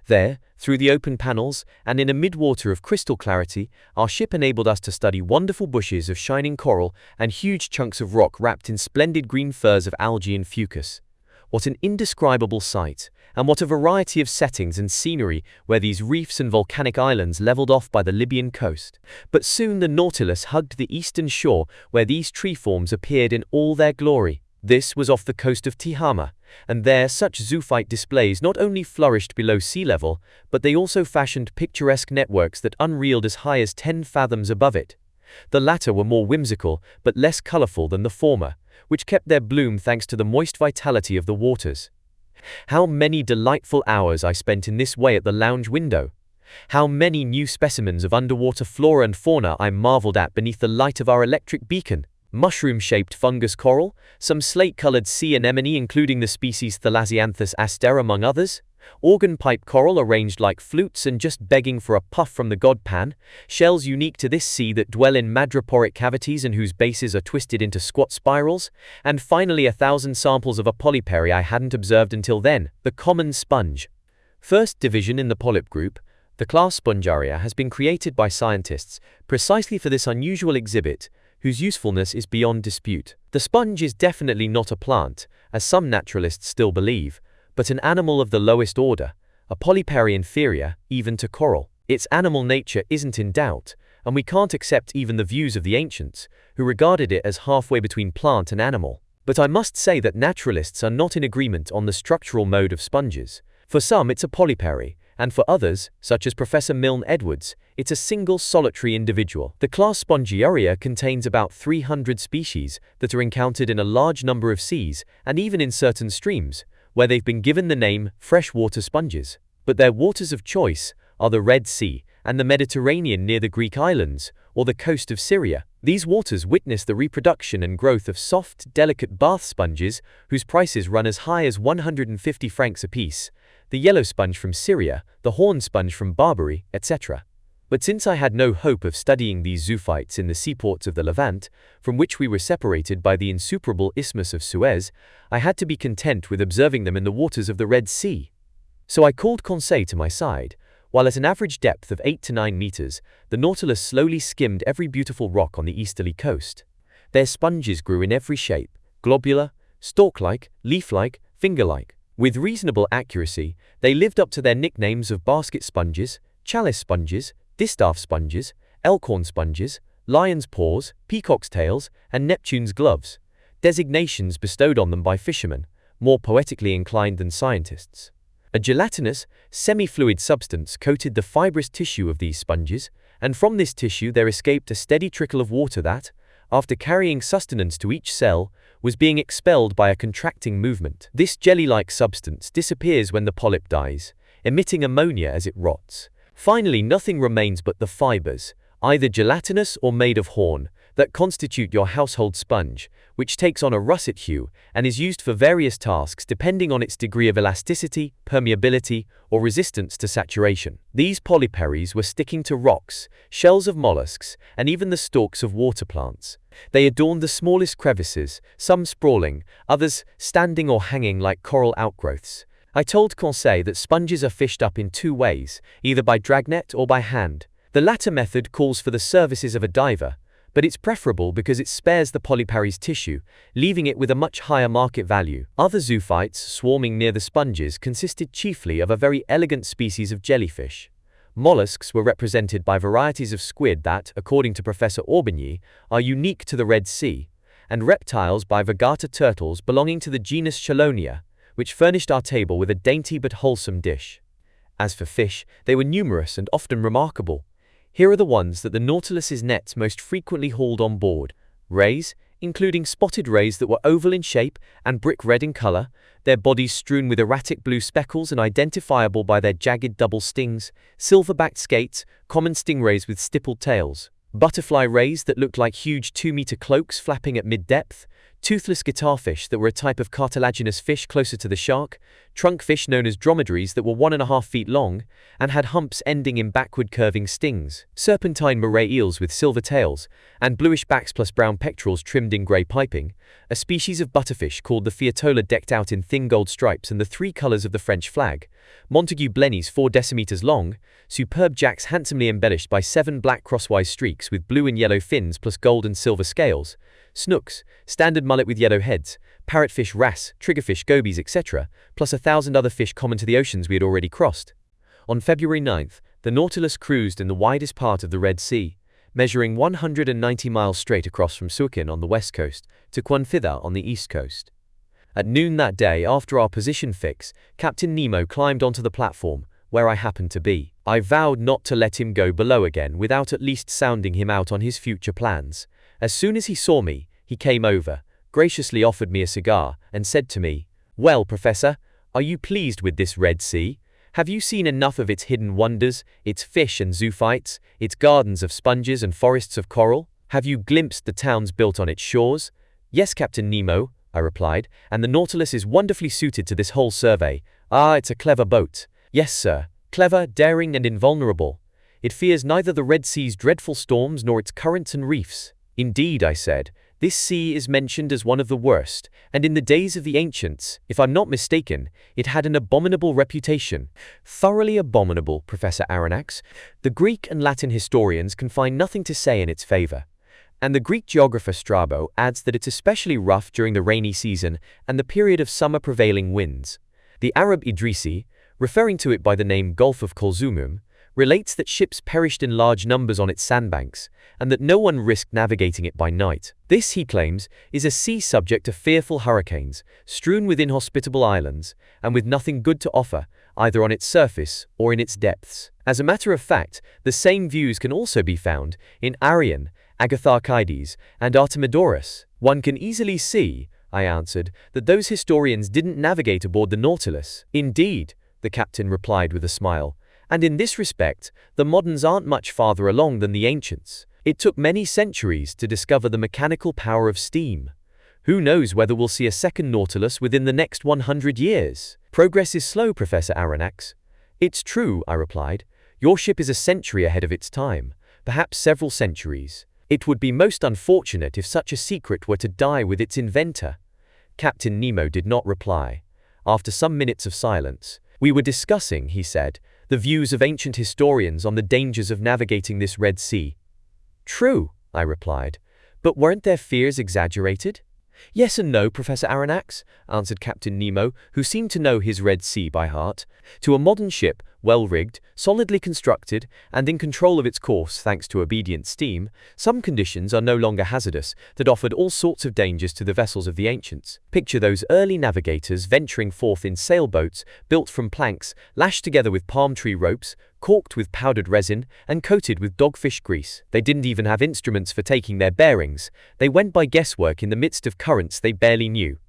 There, through the open panels, and in a midwater of crystal clarity, our ship enabled us to study wonderful bushes of shining coral and huge chunks of rock wrapped in splendid green furs of algae and fucus. What an indescribable sight, and what a variety of settings and scenery were these reefs and volcanic islands leveled off by the Libyan coast. But soon the Nautilus hugged the eastern shore where these tree forms appeared in all their glory. This was off the coast of Tihama, and there such zoophyte displays not only flourished below sea level, but they also fashioned picturesque networks that unreeled as high as 10 fathoms above it. The latter were more whimsical but less colorful than the former, which kept their bloom thanks to the moist vitality of the waters. How many delightful hours I spent in this way at the lounge window! How many new specimens of underwater flora and fauna I marveled at beneath the light of our electric beacon! Mushroom-shaped fungus coral, some slate-colored sea anemone including the species Thalasianthus aster among others, organ pipe coral arranged like flutes and just begging for a puff from the god Pan, shells unique to this sea that dwell in madreporic cavities and whose bases are twisted into squat spirals, and finally 1,000 samples of a polypary I hadn't observed until then, the common sponge. First division in the polyp group, the class Spongaria has been created by scientists precisely for this unusual exhibit, whose usefulness is beyond dispute. The sponge is definitely not a plant, as some naturalists still believe, but an animal of the lowest order, a polypary inferior, even to coral. Its animal nature isn't in doubt, and we can't accept even the views of the ancients, who regarded it as halfway between plant and animal. But I must say that naturalists are not in agreement on the structural mode of sponges. For some it's a polypary, and for others, such as Professor Milne Edwards, it's a single solitary individual. The class Spongiaria contains about 300 species that are encountered in a large number of seas and even in certain streams, where they've been given the name freshwater sponges. But their waters of choice are the Red Sea and the Mediterranean near the Greek islands or the coast of Syria. These waters witness the reproduction and growth of soft, delicate bath sponges whose prices run as high as 150 francs apiece, the yellow sponge from Syria, the horn sponge from Barbary, etc. But since I had no hope of studying these zoophytes in the seaports of the Levant, from which we were separated by the insuperable Isthmus of Suez, I had to be content with observing them in the waters of the Red Sea. So I called Conseil to my side, while at an average depth of 8 to 9 meters, the Nautilus slowly skimmed every beautiful rock on the easterly coast. Their sponges grew in every shape, globular, stalk-like, leaf-like, finger-like. With reasonable accuracy, they lived up to their nicknames of basket sponges, chalice sponges, distaff sponges, elkhorn sponges, lion's paws, peacock's tails, and Neptune's gloves, designations bestowed on them by fishermen, more poetically inclined than scientists. A gelatinous, semi-fluid substance coated the fibrous tissue of these sponges, and from this tissue there escaped a steady trickle of water that, after carrying sustenance to each cell, was being expelled by a contracting movement. This jelly-like substance disappears when the polyp dies, emitting ammonia as it rots. Finally, nothing remains but the fibers, either gelatinous or made of horn, that constitute your household sponge, which takes on a russet hue and is used for various tasks depending on its degree of elasticity, permeability, or resistance to saturation. These polyparies were sticking to rocks, shells of mollusks, and even the stalks of water plants. They adorned the smallest crevices, some sprawling, others standing or hanging like coral outgrowths. I told Conseil that sponges are fished up in two ways, either by dragnet or by hand. The latter method calls for the services of a diver, but it's preferable because it spares the polypary's tissue, leaving it with a much higher market value. Other zoophytes swarming near the sponges consisted chiefly of a very elegant species of jellyfish. Mollusks were represented by varieties of squid that, according to Professor Aubigny, are unique to the Red Sea, and reptiles by Vergata turtles belonging to the genus Chelonia, which furnished our table with a dainty but wholesome dish. As for fish, they were numerous and often remarkable. Here are the ones that the Nautilus's nets most frequently hauled on board. Rays, including spotted rays that were oval in shape and brick red in color, their bodies strewn with erratic blue speckles and identifiable by their jagged double stings, silver-backed skates, common stingrays with stippled tails, butterfly rays that looked like huge 2-meter cloaks flapping at mid-depth, toothless guitarfish that were a type of cartilaginous fish closer to the shark, trunk fish known as dromedaries that were 1.5 feet long and had humps ending in backward curving stings, serpentine moray eels with silver tails, and bluish backs plus brown pectorals trimmed in grey piping, a species of butterfish called the fiatola decked out in thin gold stripes and the 3 colours of the French flag, Montague blennies 4 decimeters long, superb jacks handsomely embellished by 7 black crosswise streaks with blue and yellow fins plus gold and silver scales, snooks, standard mullet with yellow heads, parrotfish, wrasse, triggerfish, gobies, etc., plus 1,000 other fish common to the oceans we had already crossed. On February 9th, the Nautilus cruised in the widest part of the Red Sea, measuring 190 miles straight across from Suakin on the west coast to Quanfitha on the east coast. At noon that day, after our position fix, Captain Nemo climbed onto the platform, where I happened to be. I vowed not to let him go below again without at least sounding him out on his future plans. As soon as he saw me, he came over, graciously offered me a cigar, and said to me, "Well, Professor, are you pleased with this Red Sea? Have you seen enough of its hidden wonders, its fish and zoophytes, its gardens of sponges and forests of coral? Have you glimpsed the towns built on its shores?" "Yes, Captain Nemo," I replied, "and the Nautilus is wonderfully suited to this whole survey. Ah, it's a clever boat." "Yes, sir, clever, daring, and invulnerable. It fears neither the Red Sea's dreadful storms nor its currents and reefs." "Indeed," I said, "this sea is mentioned as one of the worst, and in the days of the ancients, if I'm not mistaken, it had an abominable reputation." "Thoroughly abominable, Professor Aronnax. The Greek and Latin historians can find nothing to say in its favor. And the Greek geographer Strabo adds that it's especially rough during the rainy season and the period of summer prevailing winds. The Arab Idrisi, referring to it by the name Gulf of Kulzumum, relates that ships perished in large numbers on its sandbanks, and that no one risked navigating it by night. This, he claims, is a sea subject to fearful hurricanes, strewn with inhospitable islands, and with nothing good to offer, either on its surface or in its depths. As a matter of fact, the same views can also be found in Arion, Agatharchides, and Artemidorus. One can easily see, I answered, that those historians didn't navigate aboard the Nautilus. "Indeed," the captain replied with a smile, "and in this respect, the moderns aren't much farther along than the ancients. It took many centuries to discover the mechanical power of steam. Who knows whether we'll see a second Nautilus within the next 100 years? Progress is slow, Professor Aronnax." "It's true," I replied. "Your ship is a century ahead of its time, perhaps several centuries. It would be most unfortunate if such a secret were to die with its inventor." Captain Nemo did not reply. After some minutes of silence, "We were discussing," he said, "the views of ancient historians on the dangers of navigating this Red Sea." "True," I replied, "but weren't their fears exaggerated?" "Yes and no, Professor Aronnax," answered Captain Nemo, who seemed to know his Red Sea by heart. "To a modern ship, well-rigged, solidly constructed, and in control of its course thanks to obedient steam, some conditions are no longer hazardous that offered all sorts of dangers to the vessels of the ancients. Picture those early navigators venturing forth in sailboats built from planks, lashed together with palm tree ropes, corked with powdered resin, and coated with dogfish grease. They didn't even have instruments for taking their bearings. They went by guesswork in the midst of currents they barely knew.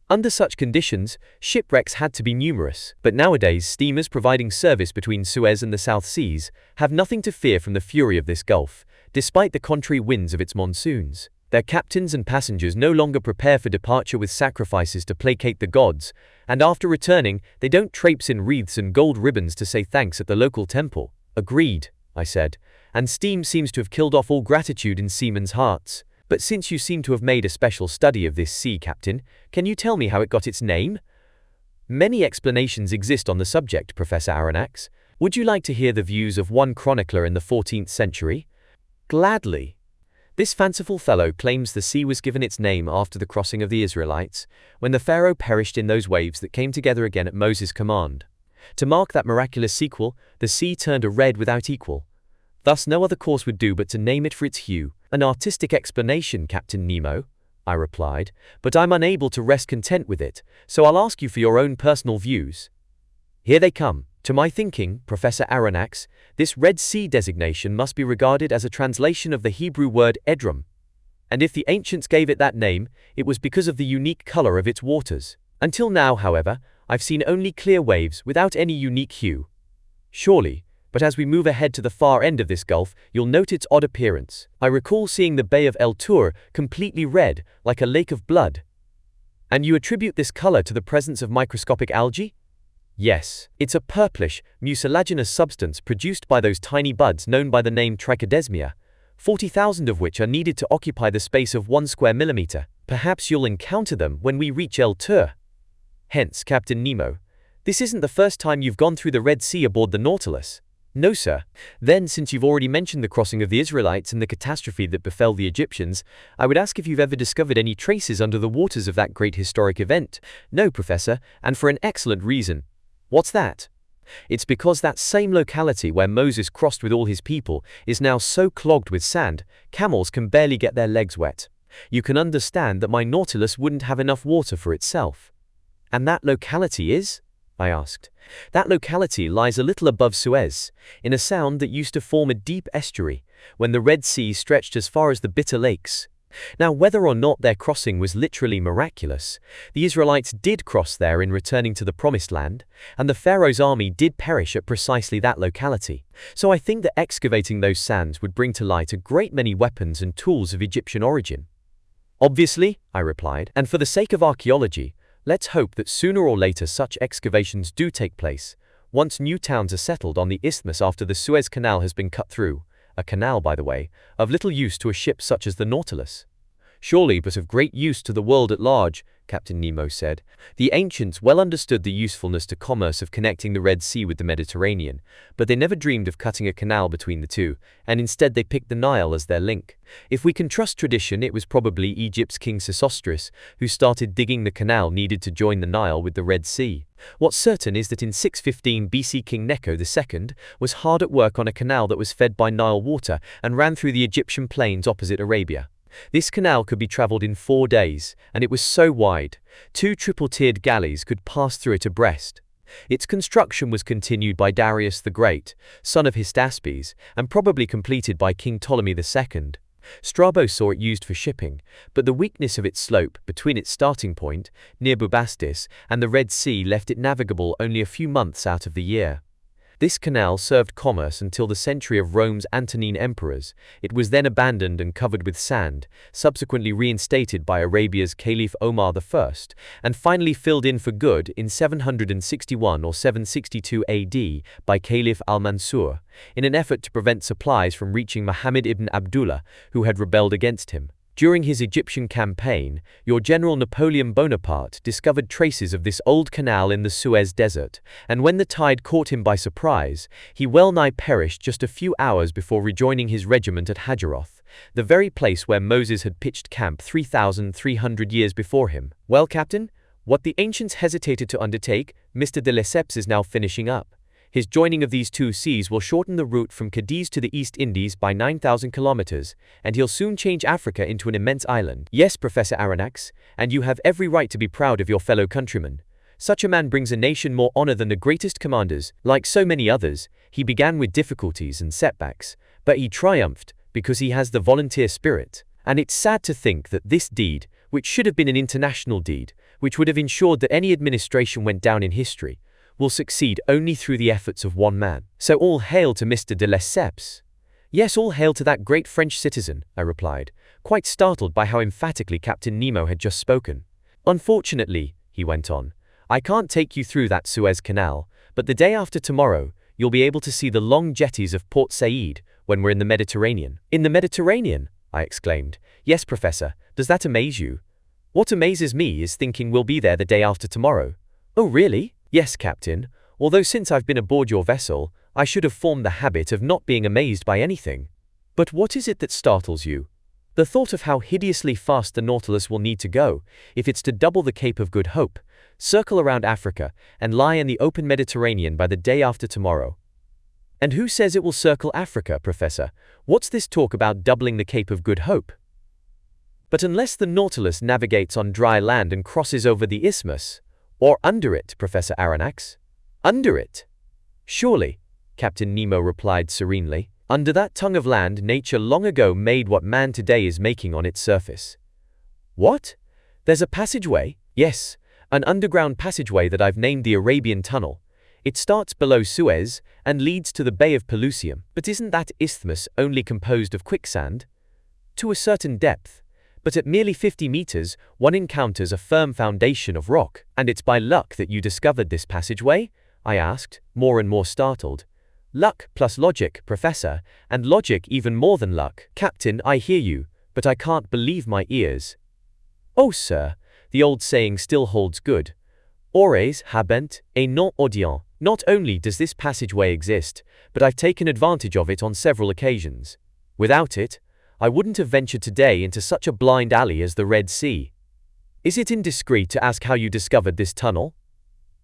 Under such conditions, shipwrecks had to be numerous, but nowadays steamers providing service between Suez and the South Seas have nothing to fear from the fury of this gulf, despite the contrary winds of its monsoons. Their captains and passengers no longer prepare for departure with sacrifices to placate the gods, and after returning, they don't traipse in wreaths and gold ribbons to say thanks at the local temple. Agreed, I said, and steam seems to have killed off all gratitude in seamen's hearts. But since you seem to have made a special study of this sea, Captain, can you tell me how it got its name? Many explanations exist on the subject, Professor Aronnax. Would you like to hear the views of one chronicler in the 14th century? Gladly. This fanciful fellow claims the sea was given its name after the crossing of the Israelites, when the Pharaoh perished in those waves that came together again at Moses' command. To mark that miraculous sequel, the sea turned a red without equal. Thus no other course would do but to name it for its hue. An artistic explanation, Captain Nemo, I replied, but I'm unable to rest content with it, so I'll ask you for your own personal views. Here they come. To my thinking, Professor Aronnax, this Red Sea designation must be regarded as a translation of the Hebrew word Edrom. And if the ancients gave it that name, it was because of the unique color of its waters. Until now, however, I've seen only clear waves without any unique hue. Surely, but as we move ahead to the far end of this gulf, you'll note its odd appearance. I recall seeing the Bay of El Tur completely red, like a lake of blood. And you attribute this color to the presence of microscopic algae? Yes, it's a purplish, mucilaginous substance produced by those tiny buds known by the name trichodesmia, 40,000 of which are needed to occupy the space of 1 square millimeter. Perhaps you'll encounter them when we reach El Tur. Hence, Captain Nemo, this isn't the first time you've gone through the Red Sea aboard the Nautilus. No, sir. Then, since you've already mentioned the crossing of the Israelites and the catastrophe that befell the Egyptians, I would ask if you've ever discovered any traces under the waters of that great historic event. No, Professor, and for an excellent reason. What's that? It's because that same locality where Moses crossed with all his people is now so clogged with sand, camels can barely get their legs wet. You can understand that my Nautilus wouldn't have enough water for itself. And that locality is? I asked. That locality lies a little above Suez, in a sound that used to form a deep estuary, when the Red Sea stretched as far as the Bitter Lakes. Now, whether or not their crossing was literally miraculous, the Israelites did cross there in returning to the Promised Land, and the Pharaoh's army did perish at precisely that locality. So I think that excavating those sands would bring to light a great many weapons and tools of Egyptian origin. Obviously, I replied, and for the sake of archaeology, let's hope that sooner or later such excavations do take place, once new towns are settled on the isthmus after the Suez Canal has been cut through. A canal, by the way, of little use to a ship such as the Nautilus. Surely, but of great use to the world at large, Captain Nemo said. The ancients well understood the usefulness to commerce of connecting the Red Sea with the Mediterranean, but they never dreamed of cutting a canal between the two, and instead they picked the Nile as their link. If we can trust tradition, it was probably Egypt's king Sesostris who started digging the canal needed to join the Nile with the Red Sea. What's certain is that in 615 BC King Necho II was hard at work on a canal that was fed by Nile water and ran through the Egyptian plains opposite Arabia. This canal could be traveled in 4 days, and it was so wide, 2 triple-tiered galleys could pass through it abreast. Its construction was continued by Darius the Great, son of Hystaspes, and probably completed by King Ptolemy II. Strabo saw it used for shipping, but the weakness of its slope between its starting point, near Bubastis, and the Red Sea left it navigable only a few months out of the year. This canal served commerce until the century of Rome's Antonine emperors. It was then abandoned and covered with sand, subsequently reinstated by Arabia's Caliph Omar I, and finally filled in for good in 761 or 762 AD by Caliph al-Mansur, in an effort to prevent supplies from reaching Muhammad ibn Abdullah, who had rebelled against him. During his Egyptian campaign, your General Napoleon Bonaparte discovered traces of this old canal in the Suez Desert, and when the tide caught him by surprise, he well-nigh perished just a few hours before rejoining his regiment at Hajaroth, the very place where Moses had pitched camp 3,300 years before him. Well, Captain, what the ancients hesitated to undertake, Mr. de Lesseps is now finishing up. His joining of these two seas will shorten the route from Cadiz to the East Indies by 9,000 kilometers, and he'll soon change Africa into an immense island. Yes, Professor Aronnax, and you have every right to be proud of your fellow countrymen. Such a man brings a nation more honor than the greatest commanders. Like so many others, he began with difficulties and setbacks, but he triumphed because he has the volunteer spirit. And it's sad to think that this deed, which should have been an international deed, which would have ensured that any administration went down in history, will succeed only through the efforts of one man. So all hail to Mr. de Lesseps. Yes, all hail to that great French citizen, I replied, quite startled by how emphatically Captain Nemo had just spoken. Unfortunately, he went on, I can't take you through that Suez Canal, but the day after tomorrow, you'll be able to see the long jetties of Port Said when we're in the Mediterranean. In the Mediterranean? I exclaimed. Yes, Professor. Does that amaze you? What amazes me is thinking we'll be there the day after tomorrow. Oh, really? Yes, Captain. Although since I've been aboard your vessel, I should have formed the habit of not being amazed by anything. But what is it that startles you? The thought of how hideously fast the Nautilus will need to go, if it's to double the Cape of Good Hope, circle around Africa, and lie in the open Mediterranean by the day after tomorrow. And who says it will circle Africa, Professor? What's this talk about doubling the Cape of Good Hope? But unless the Nautilus navigates on dry land and crosses over the isthmus, or under it, Professor Aronnax? Under it? Surely, Captain Nemo replied serenely. Under that tongue of land, nature long ago made what man today is making on its surface. What? There's a passageway? Yes, an underground passageway that I've named the Arabian Tunnel. It starts below Suez and leads to the Bay of Pelusium. But isn't that isthmus only composed of quicksand? To a certain depth. But at merely 50 meters, one encounters a firm foundation of rock. And it's by luck that you discovered this passageway? I asked, more and more startled. Luck plus logic, Professor, and logic even more than luck. Captain, I hear you, but I can't believe my ears. Oh, sir, the old saying still holds good. Ores habent et non audiant. Not only does this passageway exist, but I've taken advantage of it on several occasions. Without it, I wouldn't have ventured today into such a blind alley as the Red Sea. Is it indiscreet to ask how you discovered this tunnel?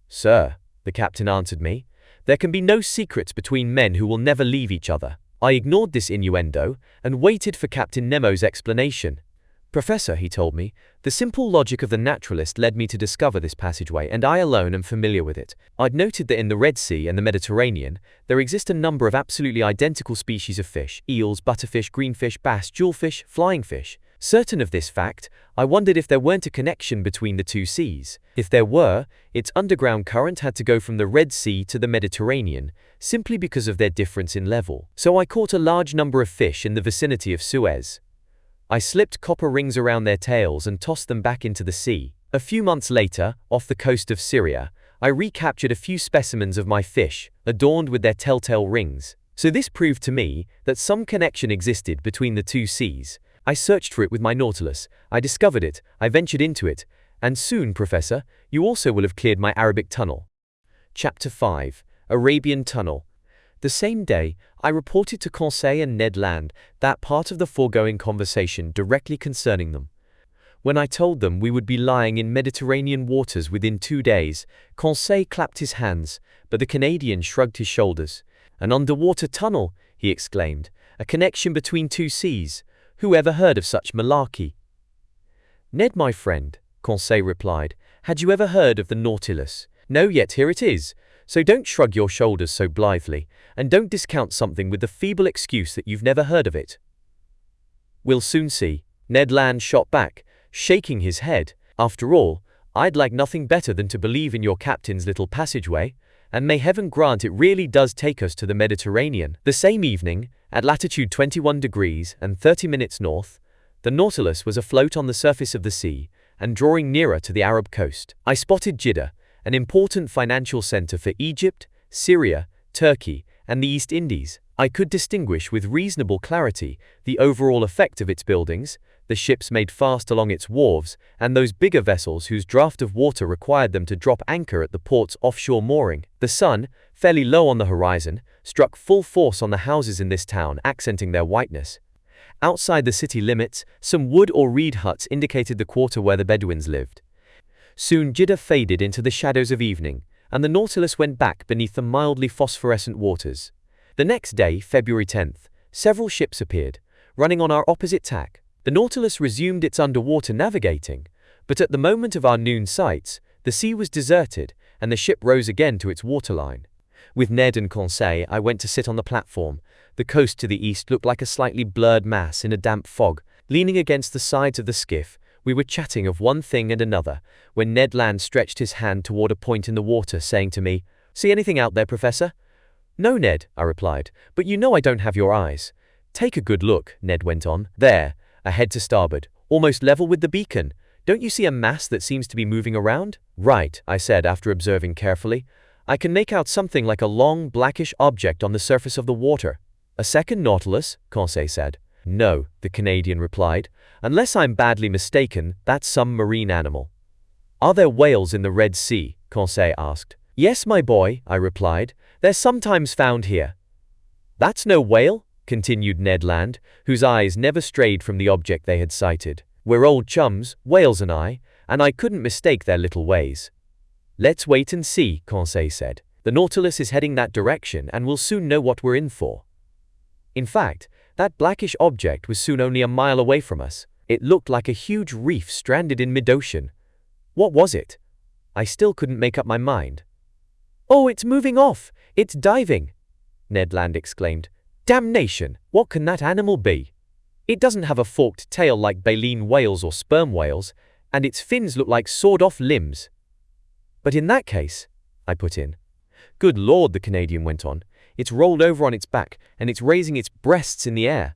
Sir, the captain answered me, there can be no secrets between men who will never leave each other. I ignored this innuendo and waited for Captain Nemo's explanation. Professor, he told me, the simple logic of the naturalist led me to discover this passageway, and I alone am familiar with it. I'd noted that in the Red Sea and the Mediterranean, there exist a number of absolutely identical species of fish: eels, butterfish, greenfish, bass, jewelfish, flying fish. Certain of this fact, I wondered if there weren't a connection between the two seas. If there were, its underground current had to go from the Red Sea to the Mediterranean, simply because of their difference in level. So I caught a large number of fish in the vicinity of Suez. I slipped copper rings around their tails and tossed them back into the sea. A few months later, off the coast of Syria, I recaptured a few specimens of my fish, adorned with their telltale rings. So this proved to me that some connection existed between the two seas. I searched for it with my Nautilus, I discovered it, I ventured into it, and soon, Professor, you also will have cleared my Arabic tunnel. Chapter 5. Arabian Tunnel. The same day, I reported to Conseil and Ned Land that part of the foregoing conversation directly concerning them. When I told them we would be lying in Mediterranean waters within 2 days, Conseil clapped his hands, but the Canadian shrugged his shoulders. An underwater tunnel, he exclaimed, a connection between two seas. Who ever heard of such malarkey? Ned, my friend, Conseil replied, had you ever heard of the Nautilus? No, yet here it is. So don't shrug your shoulders so blithely, and don't discount something with the feeble excuse that you've never heard of it. We'll soon see, Ned Land shot back, shaking his head. After all, I'd like nothing better than to believe in your captain's little passageway, and may heaven grant it really does take us to the Mediterranean. The same evening, at latitude 21 degrees and 30 minutes north, the Nautilus was afloat on the surface of the sea and drawing nearer to the Arab coast. I spotted Jeddah, an important financial center for Egypt, Syria, Turkey, and the East Indies. I could distinguish with reasonable clarity the overall effect of its buildings, the ships made fast along its wharves, and those bigger vessels whose draft of water required them to drop anchor at the port's offshore mooring. The sun, fairly low on the horizon, struck full force on the houses in this town, accenting their whiteness. Outside the city limits, some wood or reed huts indicated the quarter where the Bedouins lived. Soon Jeddah faded into the shadows of evening, and the Nautilus went back beneath the mildly phosphorescent waters. The next day, February 10th, several ships appeared, running on our opposite tack. The Nautilus resumed its underwater navigating, but at the moment of our noon sights, the sea was deserted, and the ship rose again to its waterline. With Ned and Conseil, I went to sit on the platform. The coast to the east looked like a slightly blurred mass in a damp fog. Leaning against the sides of the skiff, we were chatting of one thing and another, when Ned Land stretched his hand toward a point in the water, saying to me, "See anything out there, Professor?" "No, Ned," I replied, "but you know I don't have your eyes. Take a good look, Ned went on. There, ahead to starboard, almost level with the beacon. Don't you see a mass that seems to be moving around? Right, I said after observing carefully. I can make out something like a long, blackish object on the surface of the water. A second nautilus? Conseil said. No, the Canadian replied. Unless I'm badly mistaken, that's some marine animal. Are there whales in the Red Sea? Conseil asked. Yes, my boy, I replied. They're sometimes found here. That's no whale, continued Ned Land, whose eyes never strayed from the object they had sighted. We're old chums, whales and I couldn't mistake their little ways. Let's wait and see, Conseil said. The Nautilus is heading that direction and we'll soon know what we're in for. In fact, that blackish object was soon only a mile away from us. It looked like a huge reef stranded in mid-ocean. What was it? I still couldn't make up my mind. Oh, it's moving off! It's diving! Ned Land exclaimed. Damnation! What can that animal be? It doesn't have a forked tail like baleen whales or sperm whales, and its fins look like sawed-off limbs. But in that case, I put in. Good Lord, the Canadian went on. It's rolled over on its back, and it's raising its breasts in the air.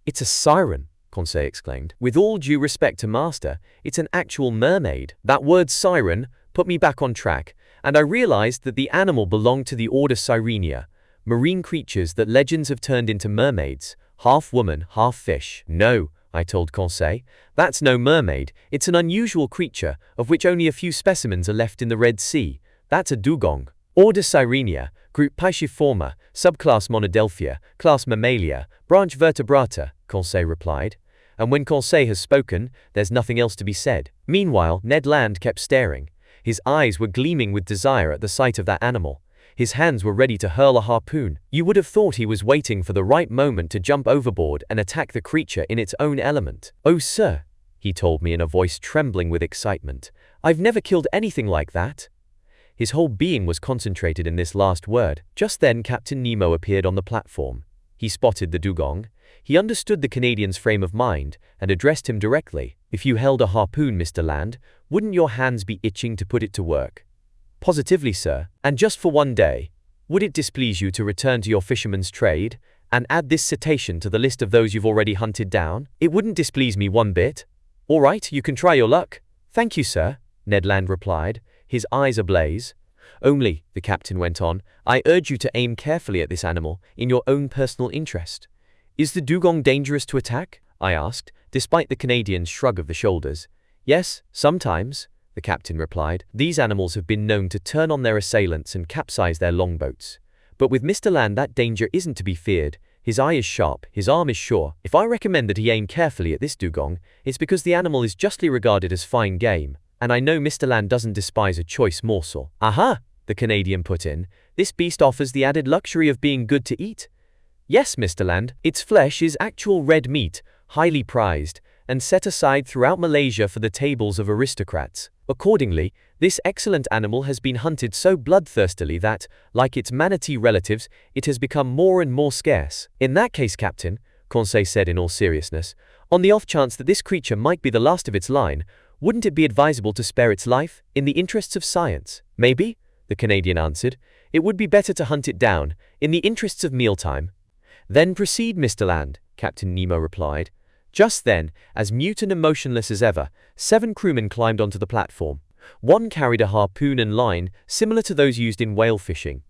It's a siren, Conseil exclaimed. With all due respect to Master, it's an actual mermaid. That word siren put me back on track, and I realized that the animal belonged to the order Sirenia, marine creatures that legends have turned into mermaids, half woman, half fish. No, I told Conseil, that's no mermaid. It's an unusual creature, of which only a few specimens are left in the Red Sea. That's a dugong. Order Sirenia, group Pisciforma, subclass Monodelphia, class Mammalia, branch Vertebrata, Conseil replied. And when Conseil has spoken, there's nothing else to be said. Meanwhile, Ned Land kept staring. His eyes were gleaming with desire at the sight of that animal. His hands were ready to hurl a harpoon. You would have thought he was waiting for the right moment to jump overboard and attack the creature in its own element. Oh, sir, he told me in a voice trembling with excitement. I've never killed anything like that. His whole being was concentrated in this last word. Just then Captain Nemo appeared on the platform. He spotted the dugong. He understood the Canadian's frame of mind and addressed him directly. If you held a harpoon, Mr. Land, wouldn't your hands be itching to put it to work? Positively, sir. And just for one day, would it displease you to return to your fisherman's trade and add this cetacean to the list of those you've already hunted down? It wouldn't displease me one bit. All right, you can try your luck. Thank you, sir, Ned Land replied, his eyes ablaze. Only, the captain went on, I urge you to aim carefully at this animal in your own personal interest. Is the dugong dangerous to attack? I asked, despite the Canadian's shrug of the shoulders. Yes, sometimes, the captain replied. These animals have been known to turn on their assailants and capsize their longboats. But with Mr. Land that danger isn't to be feared. His eye is sharp, his arm is sure. If I recommend that he aim carefully at this dugong, it's because the animal is justly regarded as fine game, and I know Mr. Land doesn't despise a choice morsel. Aha, the Canadian put in. This beast offers the added luxury of being good to eat. Yes, Mr. Land, its flesh is actual red meat, highly prized, and set aside throughout Malaysia for the tables of aristocrats. Accordingly, this excellent animal has been hunted so bloodthirstily that, like its manatee relatives, it has become more and more scarce. In that case, Captain, Conseil said in all seriousness, on the off chance that this creature might be the last of its line, wouldn't it be advisable to spare its life, in the interests of science? Maybe, the Canadian answered. It would be better to hunt it down, in the interests of mealtime. Then proceed, Mr. Land, Captain Nemo replied. Just then, as mute and emotionless as ever, 7 crewmen climbed onto the platform. One carried a harpoon and line similar to those used in whale fishing.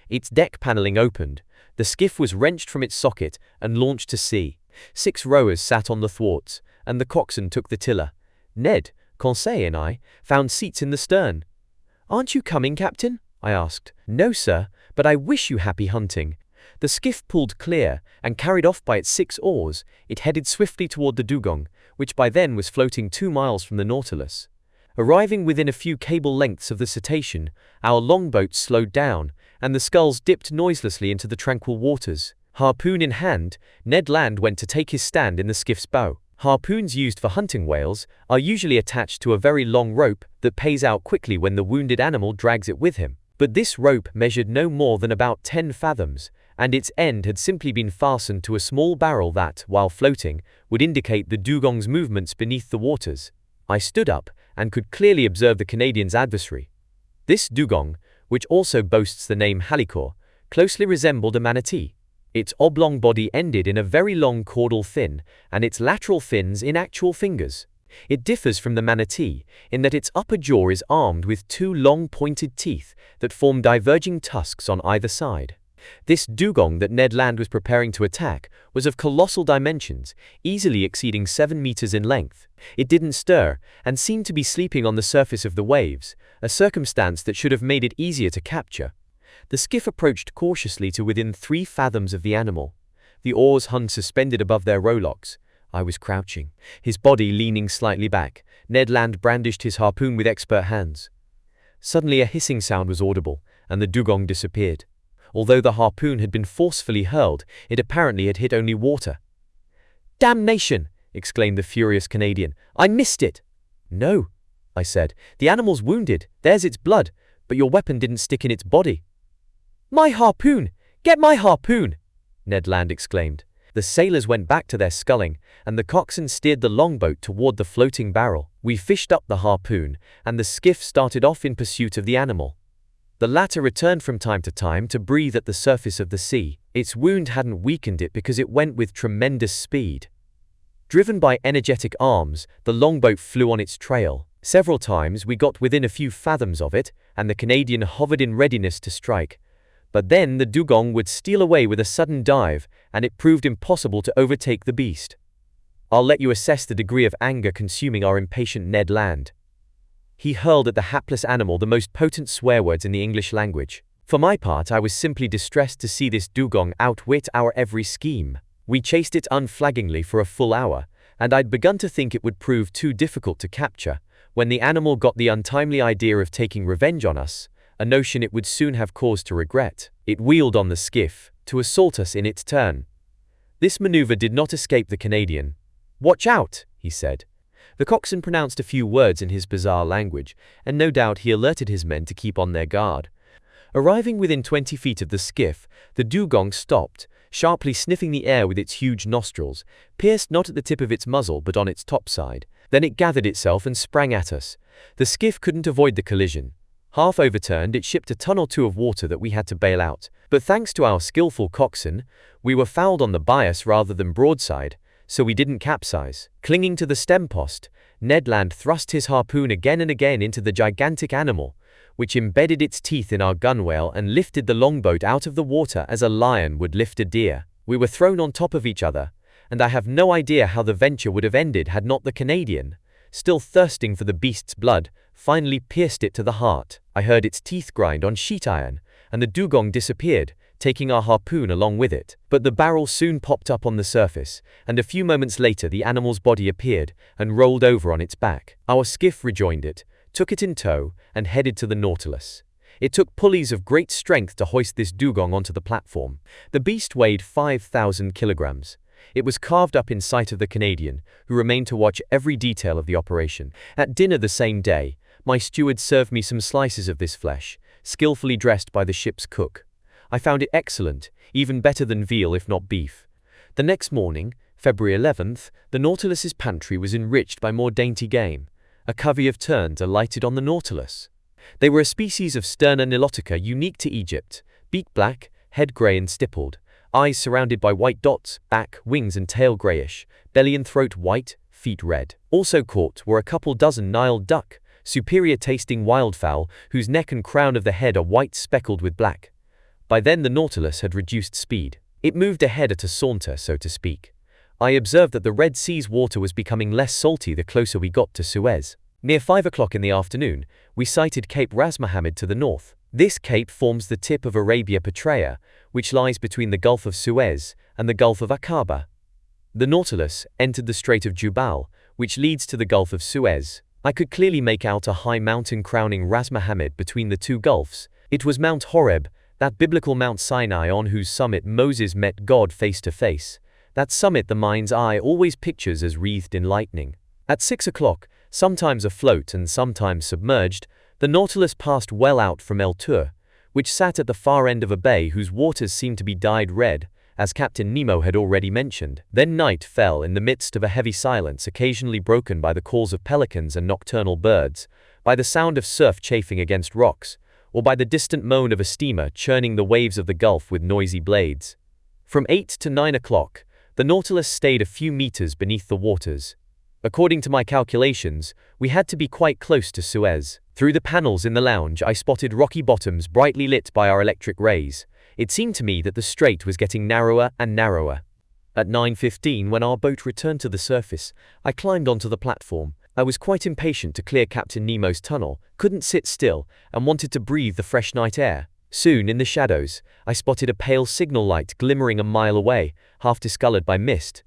Its deck paneling opened. The skiff was wrenched from its socket and launched to sea. 6 rowers sat on the thwarts, and the coxswain took the tiller. Ned, Conseil and I found seats in the stern. Aren't you coming, Captain? I asked. No, sir, but I wish you happy hunting. The skiff pulled clear, and carried off by its 6 oars, it headed swiftly toward the dugong, which by then was floating 2 miles from the Nautilus. Arriving within a few cable lengths of the cetacean, our longboat slowed down, and the sculls dipped noiselessly into the tranquil waters. Harpoon in hand, Ned Land went to take his stand in the skiff's bow. Harpoons used for hunting whales are usually attached to a very long rope that pays out quickly when the wounded animal drags it with him. But this rope measured no more than about 10 fathoms, and its end had simply been fastened to a small barrel that, while floating, would indicate the dugong's movements beneath the waters. I stood up and could clearly observe the Canadian's adversary. This dugong, which also boasts the name halicor, closely resembled a manatee. Its oblong body ended in a very long caudal fin, and its lateral fins in actual fingers. It differs from the manatee in that its upper jaw is armed with two long pointed teeth that form diverging tusks on either side. This dugong that Ned Land was preparing to attack was of colossal dimensions, easily exceeding 7 meters in length. It didn't stir, and seemed to be sleeping on the surface of the waves, a circumstance that should have made it easier to capture. The skiff approached cautiously to within 3 fathoms of the animal. The oars hung suspended above their rowlocks. I was crouching, his body leaning slightly back. Ned Land brandished his harpoon with expert hands. Suddenly a hissing sound was audible, and the dugong disappeared. Although the harpoon had been forcefully hurled, it apparently had hit only water. "Damnation!" exclaimed the furious Canadian. "I missed it!" "No," I said. "The animal's wounded. There's its blood, but your weapon didn't stick in its body." "My harpoon! Get my harpoon!" Ned Land exclaimed. The sailors went back to their sculling, and the coxswain steered the longboat toward the floating barrel. We fished up the harpoon, and the skiff started off in pursuit of the animal. The latter returned from time to time to breathe at the surface of the sea. Its wound hadn't weakened it because it went with tremendous speed. Driven by energetic arms, the longboat flew on its trail. Several times we got within a few fathoms of it, and the Canadian hovered in readiness to strike. But then the dugong would steal away with a sudden dive, and it proved impossible to overtake the beast. I'll let you assess the degree of anger consuming our impatient Ned Land. He hurled at the hapless animal the most potent swear words in the English language. For my part, I was simply distressed to see this dugong outwit our every scheme. We chased it unflaggingly for a full hour, and I'd begun to think it would prove too difficult to capture, when the animal got the untimely idea of taking revenge on us, a notion it would soon have cause to regret. It wheeled on the skiff, to assault us in its turn. This maneuver did not escape the Canadian. "Watch out," he said. The coxswain pronounced a few words in his bizarre language, and no doubt he alerted his men to keep on their guard. Arriving within 20 feet of the skiff, the dugong stopped, sharply sniffing the air with its huge nostrils, pierced not at the tip of its muzzle but on its topside. Then it gathered itself and sprang at us. The skiff couldn't avoid the collision. Half overturned, it shipped a ton or two of water that we had to bail out, but thanks to our skillful coxswain, we were fouled on the bias rather than broadside, so we didn't capsize. Clinging to the stem post, Ned Land thrust his harpoon again and again into the gigantic animal, which embedded its teeth in our gunwale and lifted the longboat out of the water as a lion would lift a deer. We were thrown on top of each other, and I have no idea how the venture would have ended had not the Canadian, still thirsting for the beast's blood, finally pierced it to the heart. I heard its teeth grind on sheet iron, and the dugong disappeared, taking our harpoon along with it. But the barrel soon popped up on the surface, and a few moments later the animal's body appeared and rolled over on its back. Our skiff rejoined it, took it in tow, and headed to the Nautilus. It took pulleys of great strength to hoist this dugong onto the platform. The beast weighed 5,000 kilograms. It was carved up in sight of the Canadian, who remained to watch every detail of the operation. At dinner the same day, my steward served me some slices of this flesh, skillfully dressed by the ship's cook. I found it excellent, even better than veal if not beef. The next morning, February 11th, the Nautilus's pantry was enriched by more dainty game. A covey of terns alighted on the Nautilus. They were a species of Sterna nilotica unique to Egypt, beak black, head grey and stippled, eyes surrounded by white dots, back, wings and tail greyish, belly and throat white, feet red. Also caught were a couple dozen Nile duck, superior tasting wildfowl whose neck and crown of the head are white speckled with black. By then the Nautilus had reduced speed. It moved ahead at a saunter, so to speak. I observed that the Red Sea's water was becoming less salty the closer we got to Suez. Near 5 o'clock in the afternoon, we sighted Cape Ras Mohammed to the north. This cape forms the tip of Arabia Petraea, which lies between the Gulf of Suez and the Gulf of Aqaba. The Nautilus entered the Strait of Jubal, which leads to the Gulf of Suez. I could clearly make out a high mountain crowning Ras Mohammed between the two gulfs. It was Mount Horeb, that biblical Mount Sinai on whose summit Moses met God face to face. That summit the mind's eye always pictures as wreathed in lightning. At 6 o'clock, sometimes afloat and sometimes submerged, the Nautilus passed well out from El Tur, which sat at the far end of a bay whose waters seemed to be dyed red, as Captain Nemo had already mentioned. Then night fell in the midst of a heavy silence occasionally broken by the calls of pelicans and nocturnal birds, by the sound of surf chafing against rocks, or by the distant moan of a steamer churning the waves of the Gulf with noisy blades. From 8 to 9 o'clock, the Nautilus stayed a few meters beneath the waters. According to my calculations, we had to be quite close to Suez. Through the panels in the lounge, I spotted rocky bottoms brightly lit by our electric rays. It seemed to me that the strait was getting narrower and narrower. At 9:15, when our boat returned to the surface, I climbed onto the platform. I was quite impatient to clear Captain Nemo's tunnel, couldn't sit still, and wanted to breathe the fresh night air. Soon, in the shadows, I spotted a pale signal light glimmering a mile away, half discolored by mist.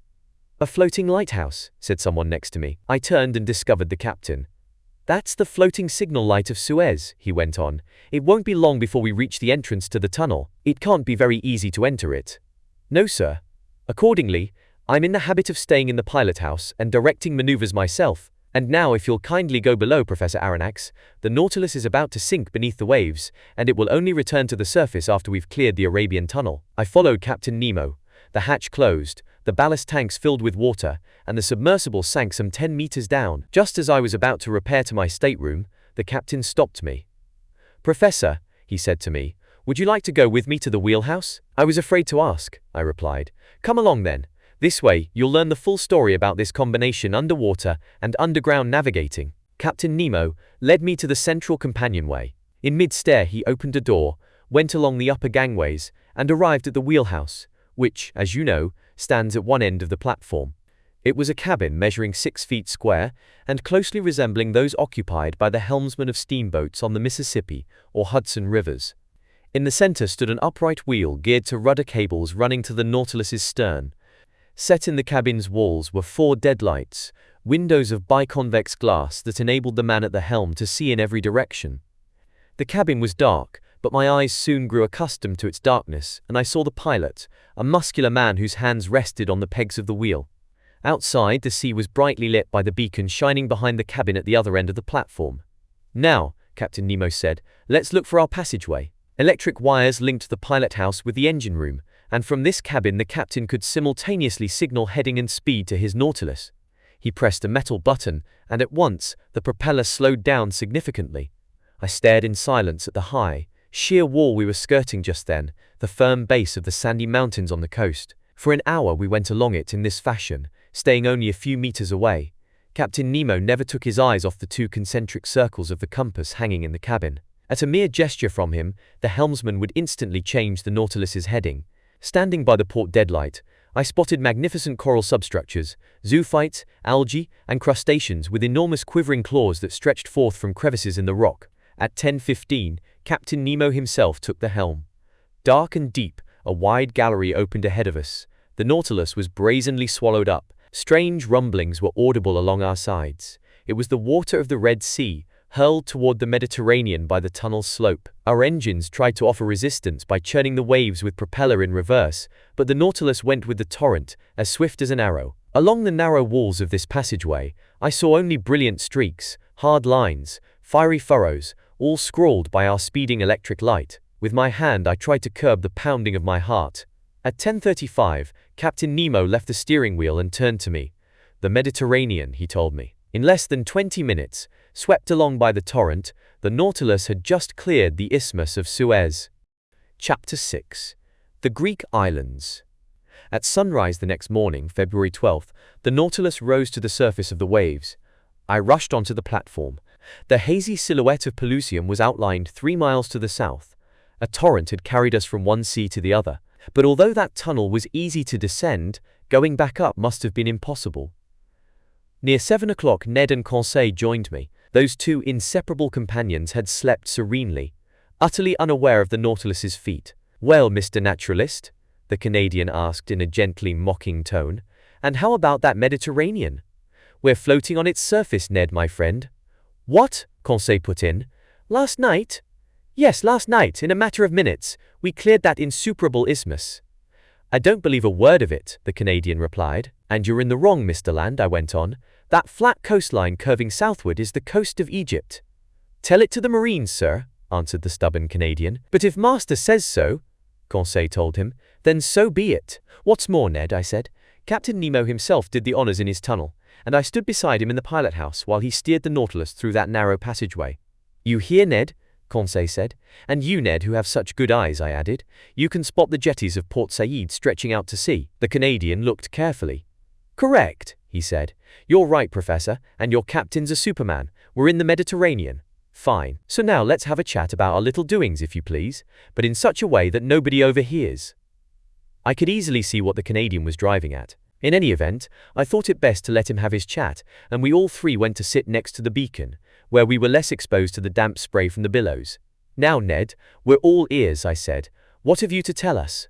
"A floating lighthouse," said someone next to me. I turned and discovered the captain. "That's the floating signal light of Suez," he went on. "It won't be long before we reach the entrance to the tunnel. It can't be very easy to enter it." "No, sir." Accordingly, I'm in the habit of staying in the pilot house and directing maneuvers myself. And now, if you'll kindly go below, Professor Aronnax, the Nautilus is about to sink beneath the waves, and it will only return to the surface after we've cleared the Arabian Tunnel. I followed Captain Nemo. The hatch closed, the ballast tanks filled with water, and the submersible sank some 10 meters down. Just as I was about to repair to my stateroom, the captain stopped me. "Professor," he said to me, "would you like to go with me to the wheelhouse?" I was afraid to ask, I replied. "Come along then. This way, you'll learn the full story about this combination underwater and underground navigating." Captain Nemo led me to the central companionway. In mid-stair, he opened a door, went along the upper gangways, and arrived at the wheelhouse, which, as you know, stands at one end of the platform. It was a cabin measuring 6 feet square and closely resembling those occupied by the helmsmen of steamboats on the Mississippi or Hudson rivers. In the center stood an upright wheel geared to rudder cables running to the Nautilus's stern. Set in the cabin's walls were 4 deadlights, windows of biconvex glass that enabled the man at the helm to see in every direction. The cabin was dark, but my eyes soon grew accustomed to its darkness, and I saw the pilot, a muscular man whose hands rested on the pegs of the wheel. Outside, the sea was brightly lit by the beacon shining behind the cabin at the other end of the platform. "Now," Captain Nemo said, "let's look for our passageway." Electric wires linked the pilot house with the engine room, and from this cabin the captain could simultaneously signal heading and speed to his Nautilus. He pressed a metal button, and at once, the propeller slowed down significantly. I stared in silence at the high, sheer wall we were skirting just then, the firm base of the sandy mountains on the coast. For an hour we went along it in this fashion, staying only a few meters away. Captain Nemo never took his eyes off the 2 concentric circles of the compass hanging in the cabin. At a mere gesture from him, the helmsman would instantly change the Nautilus's heading. Standing by the port deadlight, I spotted magnificent coral substructures, zoophytes, algae, and crustaceans with enormous quivering claws that stretched forth from crevices in the rock. At 10:15, Captain Nemo himself took the helm. Dark and deep, a wide gallery opened ahead of us. The Nautilus was brazenly swallowed up. Strange rumblings were audible along our sides. It was the water of the Red Sea, hurled toward the Mediterranean by the tunnel's slope. Our engines tried to offer resistance by churning the waves with propeller in reverse, but the Nautilus went with the torrent, as swift as an arrow. Along the narrow walls of this passageway, I saw only brilliant streaks, hard lines, fiery furrows, all scrawled by our speeding electric light. With my hand I tried to curb the pounding of my heart. At 10:35, Captain Nemo left the steering wheel and turned to me. "The Mediterranean," he told me. In less than 20 minutes, swept along by the torrent, the Nautilus had just cleared the Isthmus of Suez. Chapter 6. The Greek Islands. At sunrise the next morning, February 12th, the Nautilus rose to the surface of the waves. I rushed onto the platform. The hazy silhouette of Pelusium was outlined 3 miles to the south. A torrent had carried us from one sea to the other, but although that tunnel was easy to descend, going back up must have been impossible. Near 7 o'clock, Ned and Conseil joined me. Those 2 inseparable companions had slept serenely, utterly unaware of the Nautilus's feat. "Well, Mr. Naturalist," the Canadian asked in a gently mocking tone, "and how about that Mediterranean?" "We're floating on its surface, Ned, my friend." "What?" Conseil put in. "Last night?" "Yes, last night, in a matter of minutes, we cleared that insuperable isthmus." "I don't believe a word of it," the Canadian replied. "And you're in the wrong, Mr. Land," I went on. "That flat coastline curving southward is the coast of Egypt." "Tell it to the Marines, sir," answered the stubborn Canadian. "But if Master says so," Conseil told him, "then so be it." "What's more, Ned," I said, "Captain Nemo himself did the honors in his tunnel, and I stood beside him in the pilot house while he steered the Nautilus through that narrow passageway." "You hear, Ned?" Conseil said. And you, Ned, who have such good eyes, I added. You can spot the jetties of Port Said stretching out to sea. The Canadian looked carefully. Correct, he said. You're right, Professor, and your captain's a Superman. We're in the Mediterranean. Fine. So now let's have a chat about our little doings, if you please, but in such a way that nobody overhears. I could easily see what the Canadian was driving at. In any event, I thought it best to let him have his chat, and we all three went to sit next to the beacon, where we were less exposed to the damp spray from the billows. Now, Ned, we're all ears, I said. What have you to tell us?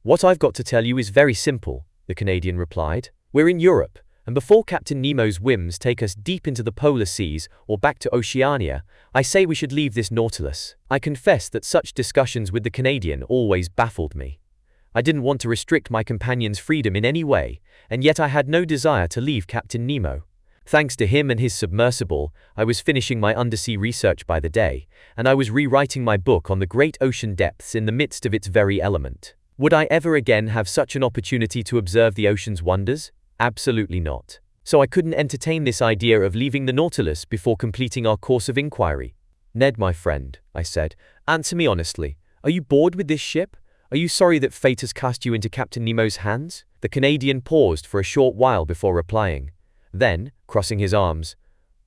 What I've got to tell you is very simple, the Canadian replied. We're in Europe, and before Captain Nemo's whims take us deep into the polar seas or back to Oceania, I say we should leave this nautilus. I confess that such discussions with the Canadian always baffled me. I didn't want to restrict my companion's freedom in any way, and yet I had no desire to leave Captain Nemo. Thanks to him and his submersible, I was finishing my undersea research by the day, and I was rewriting my book on the great ocean depths in the midst of its very element. Would I ever again have such an opportunity to observe the ocean's wonders? Absolutely not. So I couldn't entertain this idea of leaving the Nautilus before completing our course of inquiry. Ned, my friend, I said, answer me honestly. Are you bored with this ship? Are you sorry that fate has cast you into Captain Nemo's hands? The Canadian paused for a short while before replying. Then, crossing his arms,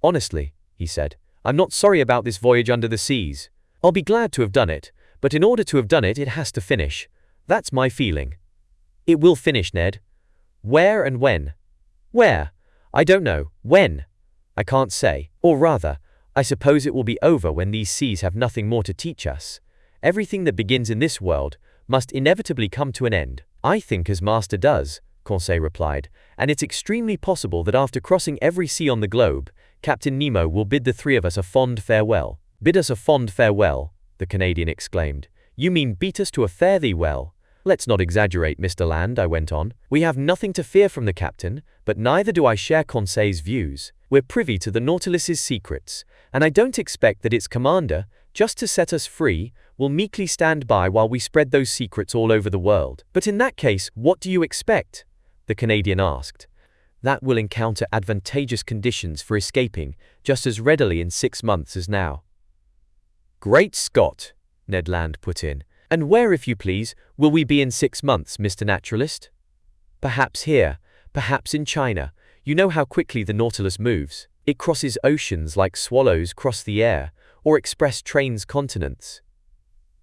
honestly, he said, I'm not sorry about this voyage under the seas. I'll be glad to have done it, but in order to have done it, it has to finish. That's my feeling. It will finish, Ned. Where and when? Where? I don't know. When? I can't say. Or rather, I suppose it will be over when these seas have nothing more to teach us. Everything that begins in this world must inevitably come to an end. I think as Master does, Conseil replied, and it's extremely possible that after crossing every sea on the globe, Captain Nemo will bid the three of us a fond farewell. Bid us a fond farewell, the Canadian exclaimed. You mean beat us to a fare thee well? Let's not exaggerate, Mr. Land, I went on. We have nothing to fear from the captain, but neither do I share Conseil's views. We're privy to the Nautilus's secrets, and I don't expect that its commander, just to set us free, will meekly stand by while we spread those secrets all over the world. But in that case, what do you expect? The Canadian asked. That we'll encounter advantageous conditions for escaping just as readily in 6 months as now. Great Scott, Ned Land put in. And where, if you please, will we be in 6 months, Mr. Naturalist? Perhaps here, perhaps in China. You know how quickly the Nautilus moves. It crosses oceans like swallows cross the air, or express trains continents.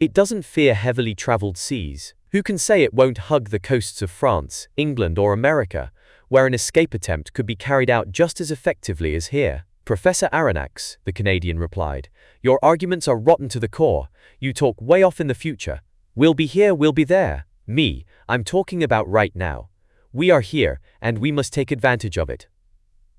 It doesn't fear heavily traveled seas. Who can say it won't hug the coasts of France, England, or America, where an escape attempt could be carried out just as effectively as here? Professor Aronnax, the Canadian replied, your arguments are rotten to the core. You talk way off in the future. We'll be here, we'll be there. Me, I'm talking about right now. We are here, and we must take advantage of it.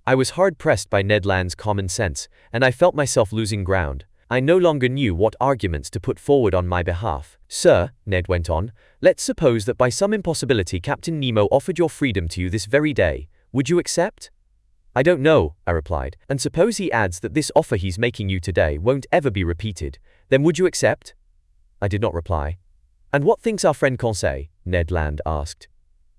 I was hard-pressed by Ned Land's common sense, and I felt myself losing ground. I no longer knew what arguments to put forward on my behalf. Sir, Ned went on, let's suppose that by some impossibility Captain Nemo offered your freedom to you this very day. Would you accept? I don't know, I replied. And suppose he adds that this offer he's making you today won't ever be repeated. Then would you accept? I did not reply. And what thinks our friend Conseil? Ned Land asked.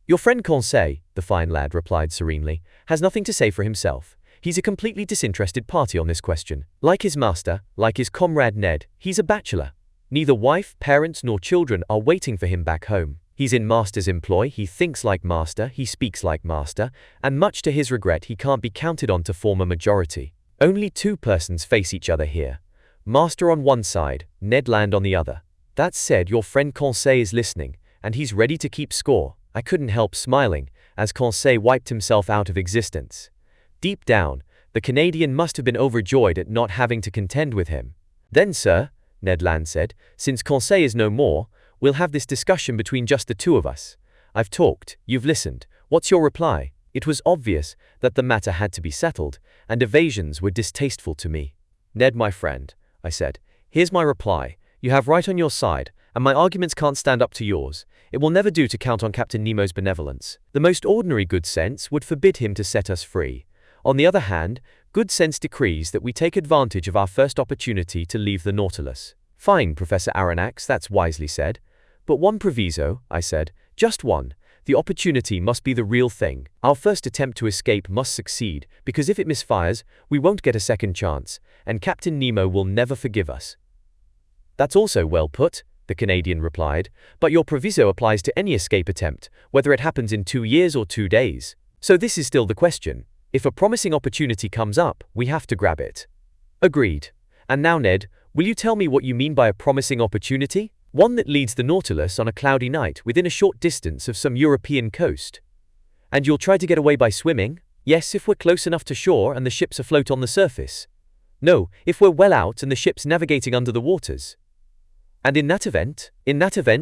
Your friend Conseil, the fine lad replied serenely, has nothing to say for himself. He's a completely disinterested party on this question. Like his master, like his comrade Ned, he's a bachelor. Neither wife, parents, nor children are waiting for him back home. He's in master's employ, he thinks like master, he speaks like master, and much to his regret he can't be counted on to form a majority. Only 2 persons face each other here. Master on one side, Ned Land on the other. That said, your friend Conseil is listening, and he's ready to keep score. I couldn't help smiling, as Conseil wiped himself out of existence. Deep down, the Canadian must have been overjoyed at not having to contend with him. Then, sir, Ned Land said, since Conseil is no more, we'll have this discussion between just the 2 of us. I've talked, you've listened. What's your reply? It was obvious that the matter had to be settled, and evasions were distasteful to me. Ned, my friend, I said, here's my reply. You have right on your side, and my arguments can't stand up to yours. It will never do to count on Captain Nemo's benevolence. The most ordinary good sense would forbid him to set us free. On the other hand, good sense decrees that we take advantage of our first opportunity to leave the Nautilus. Fine, Professor Aronnax, that's wisely said. But one proviso, I said, just one. The opportunity must be the real thing. Our first attempt to escape must succeed, because if it misfires, we won't get a second chance, and Captain Nemo will never forgive us. That's also well put, the Canadian replied, but your proviso applies to any escape attempt, whether it happens in 2 years or 2 days. So this is still the question. If a promising opportunity comes up, we have to grab it. Agreed. And now, Ned, will you tell me what you mean by a promising opportunity? One that leads the Nautilus on a cloudy night within a short distance of some European coast. And you'll try to get away by swimming? Yes, if we're close enough to shore and the ship's afloat on the surface. No, if we're well out and the ship's navigating under the waters. And in that event,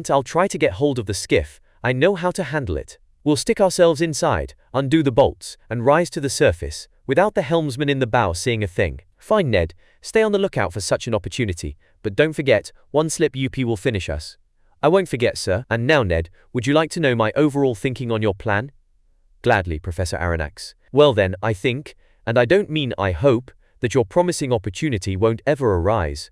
I'll try to get hold of the skiff. I know how to handle it. We'll stick ourselves inside, undo the bolts, and rise to the surface, without the helmsman in the bow seeing a thing. Fine, Ned. Stay on the lookout for such an opportunity, but don't forget, one slip UP will finish us. I won't forget, sir. And now, Ned, would you like to know my overall thinking on your plan? Gladly, Professor Aronnax. Well then, I think, and I don't mean I hope, that your promising opportunity won't ever arise.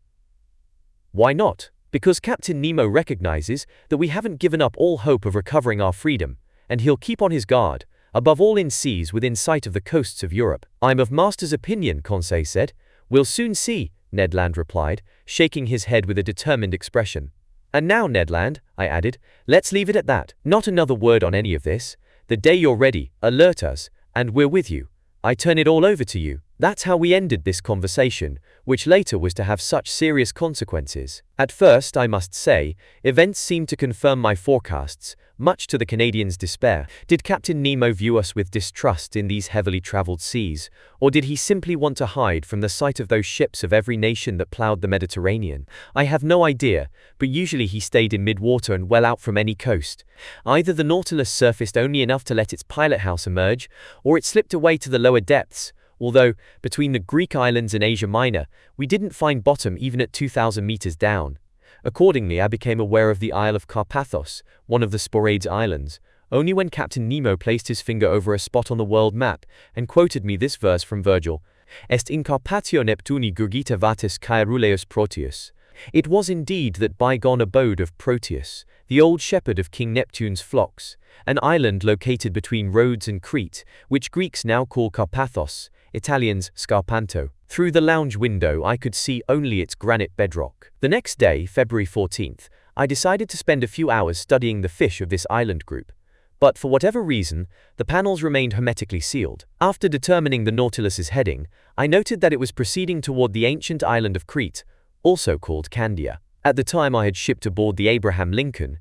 Why not? Because Captain Nemo recognizes that we haven't given up all hope of recovering our freedom, and he'll keep on his guard, above all in seas within sight of the coasts of Europe. I'm of Master's opinion, Conseil said. We'll soon see, Ned Land replied, shaking his head with a determined expression. And now, Ned Land, I added, let's leave it at that. Not another word on any of this. The day you're ready, alert us, and we're with you. I turn it all over to you. That's how we ended this conversation, which later was to have such serious consequences. At first, I must say, events seemed to confirm my forecasts, much to the Canadians' despair. Did Captain Nemo view us with distrust in these heavily traveled seas, or did he simply want to hide from the sight of those ships of every nation that plowed the Mediterranean? I have no idea, but usually he stayed in mid-water and well out from any coast. Either the Nautilus surfaced only enough to let its pilot house emerge, or it slipped away to the lower depths, although, between the Greek islands and Asia Minor, we didn't find bottom even at 2,000 meters down. Accordingly, I became aware of the Isle of Carpathos, one of the Sporades Islands, only when Captain Nemo placed his finger over a spot on the world map and quoted me this verse from Virgil, Est in Carpatio Neptuni gurgita vatis Caeruleus Proteus. It was indeed that bygone abode of Proteus, the old shepherd of King Neptune's flocks, an island located between Rhodes and Crete, which Greeks now call Carpathos, Italians Scarpanto. Through the lounge window I could see only its granite bedrock. The next day, February 14th, I decided to spend a few hours studying the fish of this island group. But for whatever reason, the panels remained hermetically sealed. After determining the Nautilus's heading, I noted that it was proceeding toward the ancient island of Crete, also called Candia. At the time I had shipped aboard the Abraham Lincoln,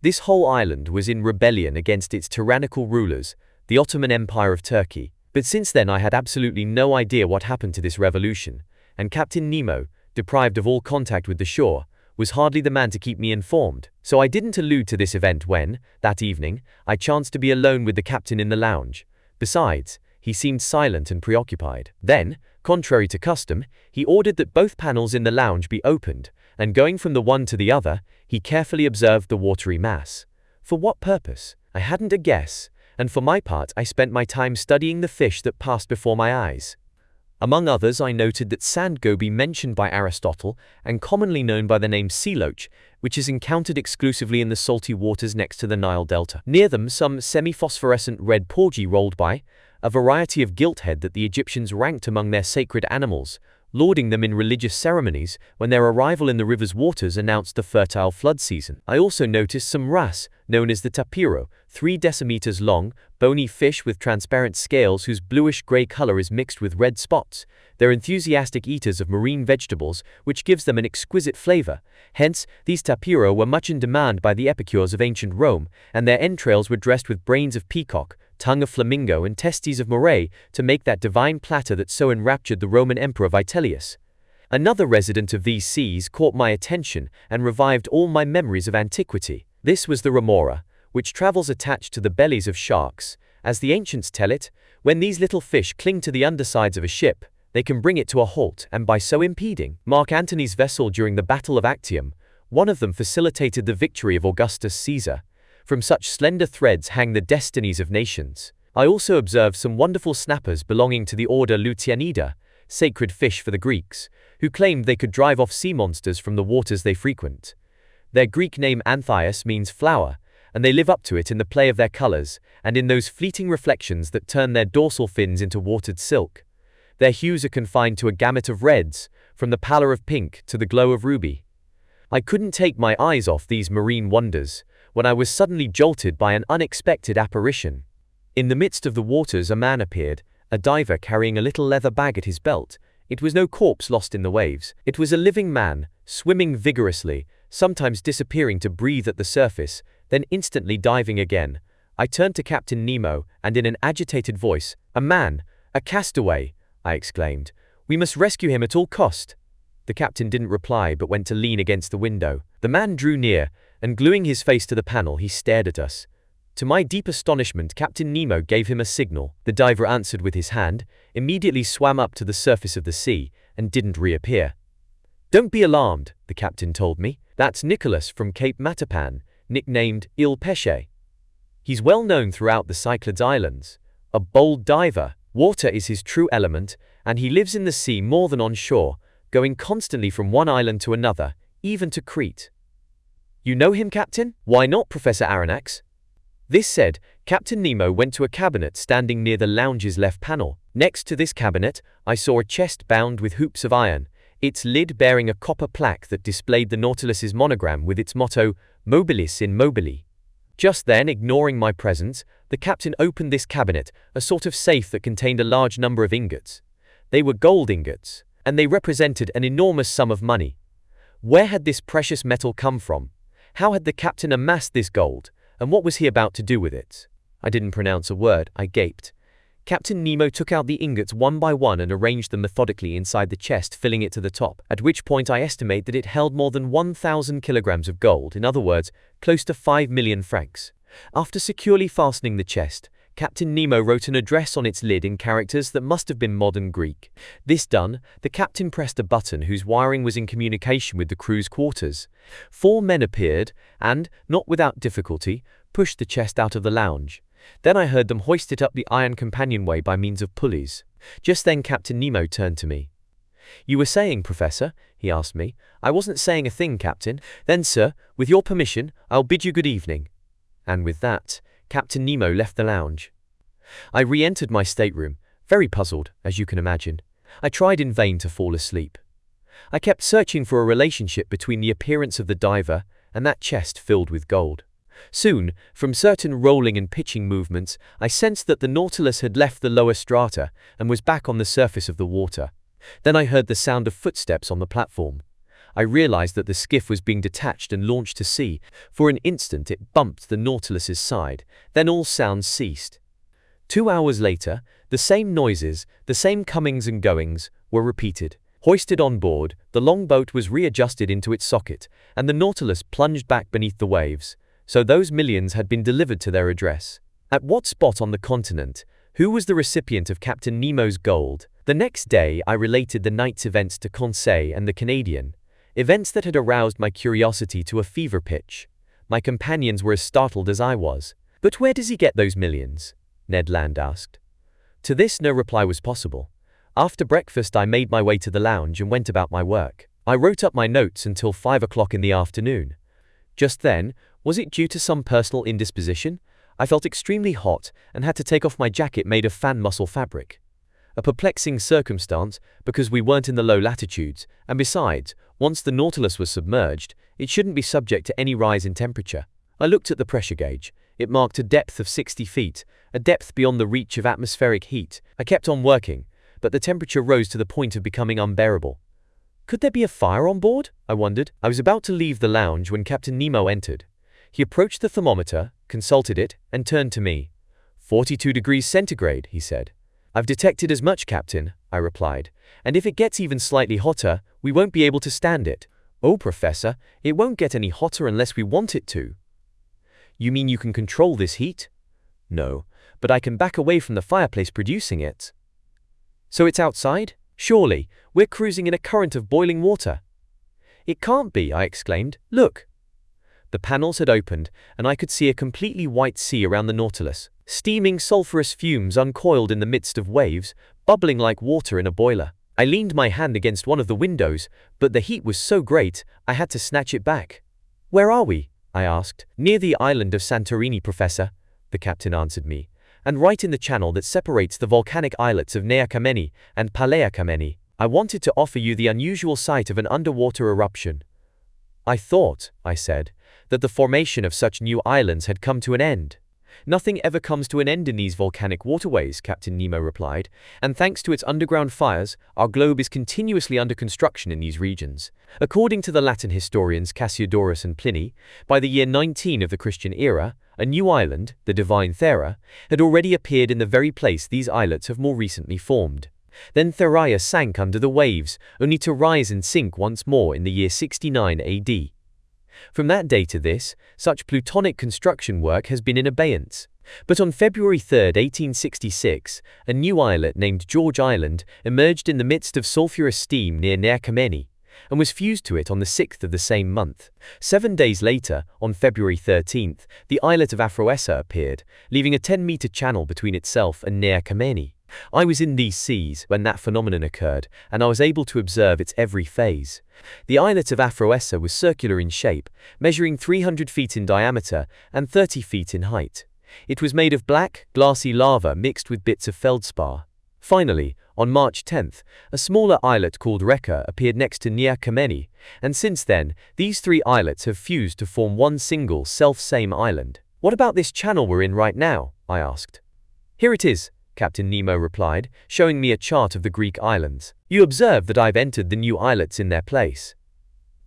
this whole island was in rebellion against its tyrannical rulers, the Ottoman Empire of Turkey. But since then I had absolutely no idea what happened to this revolution, and Captain Nemo, deprived of all contact with the shore, was hardly the man to keep me informed. So I didn't allude to this event when, that evening, I chanced to be alone with the captain in the lounge. Besides, he seemed silent and preoccupied. Then, contrary to custom, he ordered that both panels in the lounge be opened, and going from the one to the other, he carefully observed the watery mass. For what purpose? I hadn't a guess, and for my part I spent my time studying the fish that passed before my eyes. Among others, I noted that sand goby mentioned by Aristotle, and commonly known by the name sea loach, which is encountered exclusively in the salty waters next to the Nile Delta. Near them, some semi-phosphorescent red porgy rolled by, a variety of gilthead that the Egyptians ranked among their sacred animals, lauding them in religious ceremonies when their arrival in the river's waters announced the fertile flood season. I also noticed some wrasse, known as the tapiro, 3 decimeters long, bony fish with transparent scales whose bluish-gray color is mixed with red spots. They're enthusiastic eaters of marine vegetables, which gives them an exquisite flavor. Hence, these tapiro were much in demand by the epicures of ancient Rome, and their entrails were dressed with brains of peacock, tongue of flamingo and testes of moray to make that divine platter that so enraptured the Roman Emperor Vitellius. Another resident of these seas caught my attention and revived all my memories of antiquity. This was the remora, which travels attached to the bellies of sharks. As the ancients tell it, when these little fish cling to the undersides of a ship, they can bring it to a halt, and by so impeding Mark Antony's vessel during the Battle of Actium, one of them facilitated the victory of Augustus Caesar. From such slender threads hang the destinies of nations. I also observed some wonderful snappers belonging to the order Lutianida, sacred fish for the Greeks, who claimed they could drive off sea monsters from the waters they frequent. Their Greek name Anthias means flower, and they live up to it in the play of their colors, and in those fleeting reflections that turn their dorsal fins into watered silk. Their hues are confined to a gamut of reds, from the pallor of pink to the glow of ruby. I couldn't take my eyes off these marine wonders, when I was suddenly jolted by an unexpected apparition. In the midst of the waters a man appeared, a diver carrying a little leather bag at his belt. It was no corpse lost in the waves. It was a living man, swimming vigorously, sometimes disappearing to breathe at the surface, then instantly diving again. I turned to Captain Nemo, and in an agitated voice, "A man! A castaway!" I exclaimed. "We must rescue him at all cost." The captain didn't reply but went to lean against the window. The man drew near, and gluing his face to the panel he stared at us. To my deep astonishment, Captain Nemo gave him a signal. The diver answered with his hand, immediately swam up to the surface of the sea, and didn't reappear. "Don't be alarmed," the captain told me. "That's Nicholas from Cape Matapan, nicknamed Il Pesce. He's well known throughout the Cyclades Islands. A bold diver. Water is his true element, and he lives in the sea more than on shore, going constantly from one island to another, even to Crete." "You know him, Captain?" "Why not, Professor Aronnax?" This said, Captain Nemo went to a cabinet standing near the lounge's left panel. Next to this cabinet, I saw a chest bound with hoops of iron, its lid bearing a copper plaque that displayed the Nautilus's monogram with its motto, Mobilis in Mobili. Just then, ignoring my presence, the captain opened this cabinet, a sort of safe that contained a large number of ingots. They were gold ingots, and they represented an enormous sum of money. Where had this precious metal come from? How had the captain amassed this gold, and what was he about to do with it? I didn't pronounce a word, I gaped. Captain Nemo took out the ingots one by one and arranged them methodically inside the chest, filling it to the top, at which point I estimate that it held more than 1,000 kilograms of gold, in other words, close to 5 million francs. After securely fastening the chest, Captain Nemo wrote an address on its lid in characters that must have been modern Greek. This done, the captain pressed a button whose wiring was in communication with the crew's quarters. 4 men appeared and, not without difficulty, pushed the chest out of the lounge. Then I heard them hoist it up the iron companionway by means of pulleys. Just then Captain Nemo turned to me. "You were saying, Professor?" he asked me. "I wasn't saying a thing, Captain." "Then, sir, with your permission, I'll bid you good evening." And with that, Captain Nemo left the lounge. I re-entered my stateroom, very puzzled, as you can imagine. I tried in vain to fall asleep. I kept searching for a relationship between the appearance of the diver and that chest filled with gold. Soon, from certain rolling and pitching movements, I sensed that the Nautilus had left the lower strata and was back on the surface of the water. Then I heard the sound of footsteps on the platform. I realized that the skiff was being detached and launched to sea. For an instant it bumped the Nautilus's side, then all sounds ceased. 2 hours later, the same noises, the same comings and goings, were repeated. Hoisted on board, the longboat was readjusted into its socket, and the Nautilus plunged back beneath the waves. So those millions had been delivered to their address. At what spot on the continent? Who was the recipient of Captain Nemo's gold? The next day I related the night's events to Conseil and the Canadian, events that had aroused my curiosity to a fever pitch. My companions were as startled as I was. "But where does he get those millions?" Ned Land asked. To this no reply was possible. After breakfast I made my way to the lounge and went about my work. I wrote up my notes until 5 o'clock in the afternoon. Just then, was it due to some personal indisposition? I felt extremely hot and had to take off my jacket made of fan muscle fabric. A perplexing circumstance, because we weren't in the low latitudes, and besides, once the Nautilus was submerged, it shouldn't be subject to any rise in temperature. I looked at the pressure gauge. It marked a depth of 60 feet, a depth beyond the reach of atmospheric heat. I kept on working, but the temperature rose to the point of becoming unbearable. Could there be a fire on board? I wondered. I was about to leave the lounge when Captain Nemo entered. He approached the thermometer, consulted it, and turned to me. 42 degrees centigrade, he said. "I've detected as much, Captain," I replied, "and if it gets even slightly hotter, we won't be able to stand it." "Oh, Professor, it won't get any hotter unless we want it to." "You mean you can control this heat?" "No, but I can back away from the fireplace producing it." "So it's outside? Surely, we're cruising in a current of boiling water." "It can't be," I exclaimed. "Look." The panels had opened, and I could see a completely white sea around the Nautilus. Steaming sulphurous fumes uncoiled in the midst of waves, bubbling like water in a boiler. I leaned my hand against one of the windows, but the heat was so great, I had to snatch it back. "Where are we?" I asked. "Near the island of Santorini, Professor," the captain answered me, "and right in the channel that separates the volcanic islets of Nea Kameni and Palea Kameni. I wanted to offer you the unusual sight of an underwater eruption." "I thought," I said, "that the formation of such new islands had come to an end." "Nothing ever comes to an end in these volcanic waterways," Captain Nemo replied, "and thanks to its underground fires, our globe is continuously under construction in these regions." According to the Latin historians Cassiodorus and Pliny, by the year 19 of the Christian era, a new island, the divine Thera, had already appeared in the very place these islets have more recently formed. Then Theraia sank under the waves, only to rise and sink once more in the year 69 AD. From that day to this, such plutonic construction work has been in abeyance. But on February 3, 1866, a new islet named George Island emerged in the midst of sulfurous steam near Nea Kamenni, and was fused to it on the 6th of the same month. 7 days later, on February 13th, the islet of Aphroessa appeared, leaving a 10-meter channel between itself and Nea Kamenni. I was in these seas when that phenomenon occurred, and I was able to observe its every phase. The islet of Aphroessa was circular in shape, measuring 300 feet in diameter and 30 feet in height. It was made of black, glassy lava mixed with bits of feldspar. Finally, on March 10th, a smaller islet called Rekka appeared next to Nea Kamenni, and since then, these three islets have fused to form one single self-same island. "What about this channel we're in right now?" I asked. "Here it is," Captain Nemo replied, showing me a chart of the Greek islands. "You observe that I've entered the new islets in their place.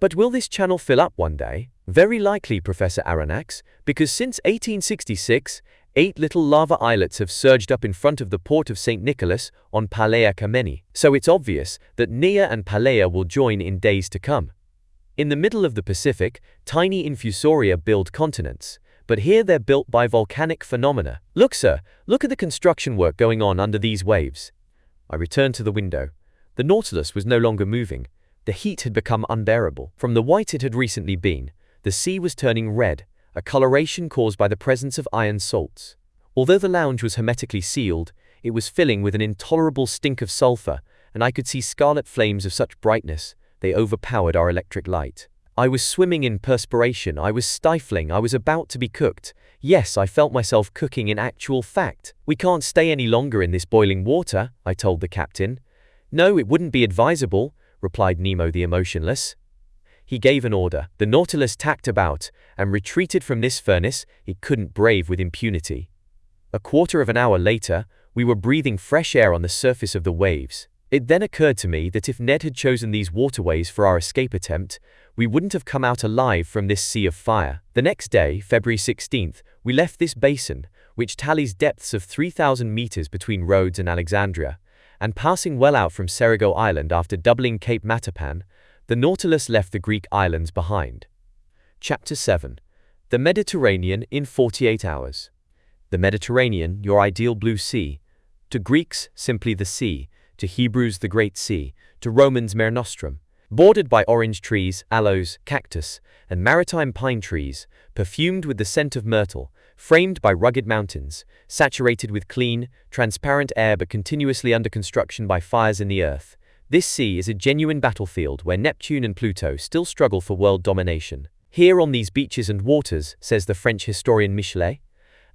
But will this channel fill up one day?" "Very likely, Professor Aronnax, because since 1866, 8 little lava islets have surged up in front of the port of St. Nicholas on Palea Kamenni. So it's obvious that Nea and Palea will join in days to come. In the middle of the Pacific, tiny infusoria build continents. But here they're built by volcanic phenomena. Look, sir, look at the construction work going on under these waves." I returned to the window. The Nautilus was no longer moving. The heat had become unbearable. From the white it had recently been, the sea was turning red, a coloration caused by the presence of iron salts. Although the lounge was hermetically sealed, it was filling with an intolerable stink of sulfur, and I could see scarlet flames of such brightness, they overpowered our electric light. I was swimming in perspiration, I was stifling, I was about to be cooked. Yes, I felt myself cooking in actual fact. "We can't stay any longer in this boiling water," I told the captain. "No, it wouldn't be advisable," replied Nemo the emotionless. He gave an order. The Nautilus tacked about, and retreated from this furnace it couldn't brave with impunity. A quarter of an hour later, we were breathing fresh air on the surface of the waves. It then occurred to me that if Ned had chosen these waterways for our escape attempt, we wouldn't have come out alive from this sea of fire. The next day, February 16th, we left this basin, which tallies depths of 3,000 meters between Rhodes and Alexandria, and passing well out from Serigo Island after doubling Cape Matapan, the Nautilus left the Greek islands behind. Chapter 7. The Mediterranean in 48 hours. The Mediterranean, your ideal blue sea. To Greeks, simply the sea. To Hebrews, the Great Sea. To Romans, Mare Nostrum. Bordered by orange trees, aloes, cactus, and maritime pine trees, perfumed with the scent of myrtle, framed by rugged mountains, saturated with clean, transparent air but continuously under construction by fires in the earth. This sea is a genuine battlefield where Neptune and Pluto still struggle for world domination. "Here on these beaches and waters," says the French historian Michelet,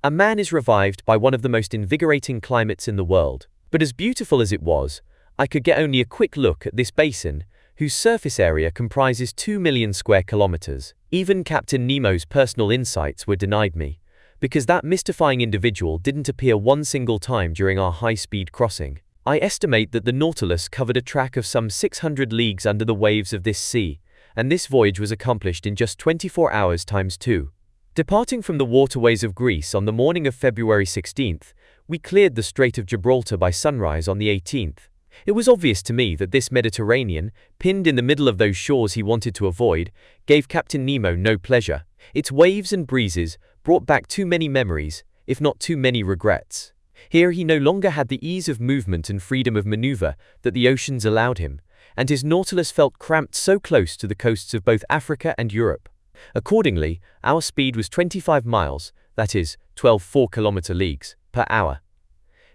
"a man is revived by one of the most invigorating climates in the world." But as beautiful as it was, I could get only a quick look at this basin, whose surface area comprises 2 million square kilometers. Even Captain Nemo's personal insights were denied me, because that mystifying individual didn't appear one single time during our high-speed crossing. I estimate that the Nautilus covered a track of some 600 leagues under the waves of this sea, and this voyage was accomplished in just 24 hours times 2. Departing from the waterways of Greece on the morning of February 16th, we cleared the Strait of Gibraltar by sunrise on the 18th. It was obvious to me that this Mediterranean, pinned in the middle of those shores he wanted to avoid, gave Captain Nemo no pleasure. Its waves and breezes brought back too many memories, if not too many regrets. Here he no longer had the ease of movement and freedom of maneuver that the oceans allowed him, and his Nautilus felt cramped so close to the coasts of both Africa and Europe. Accordingly, our speed was 25 miles, that is, 12 4-kilometer leagues, per hour.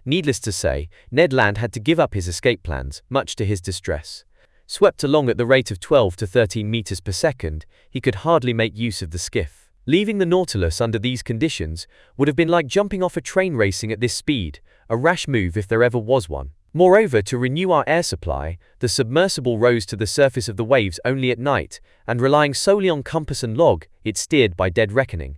Needless to say, Ned Land had to give up his escape plans, much to his distress. Swept along at the rate of 12 to 13 meters per second, he could hardly make use of the skiff. Leaving the Nautilus under these conditions would have been like jumping off a train racing at this speed, a rash move if there ever was one. Moreover, to renew our air supply, the submersible rose to the surface of the waves only at night, and relying solely on compass and log, it steered by dead reckoning.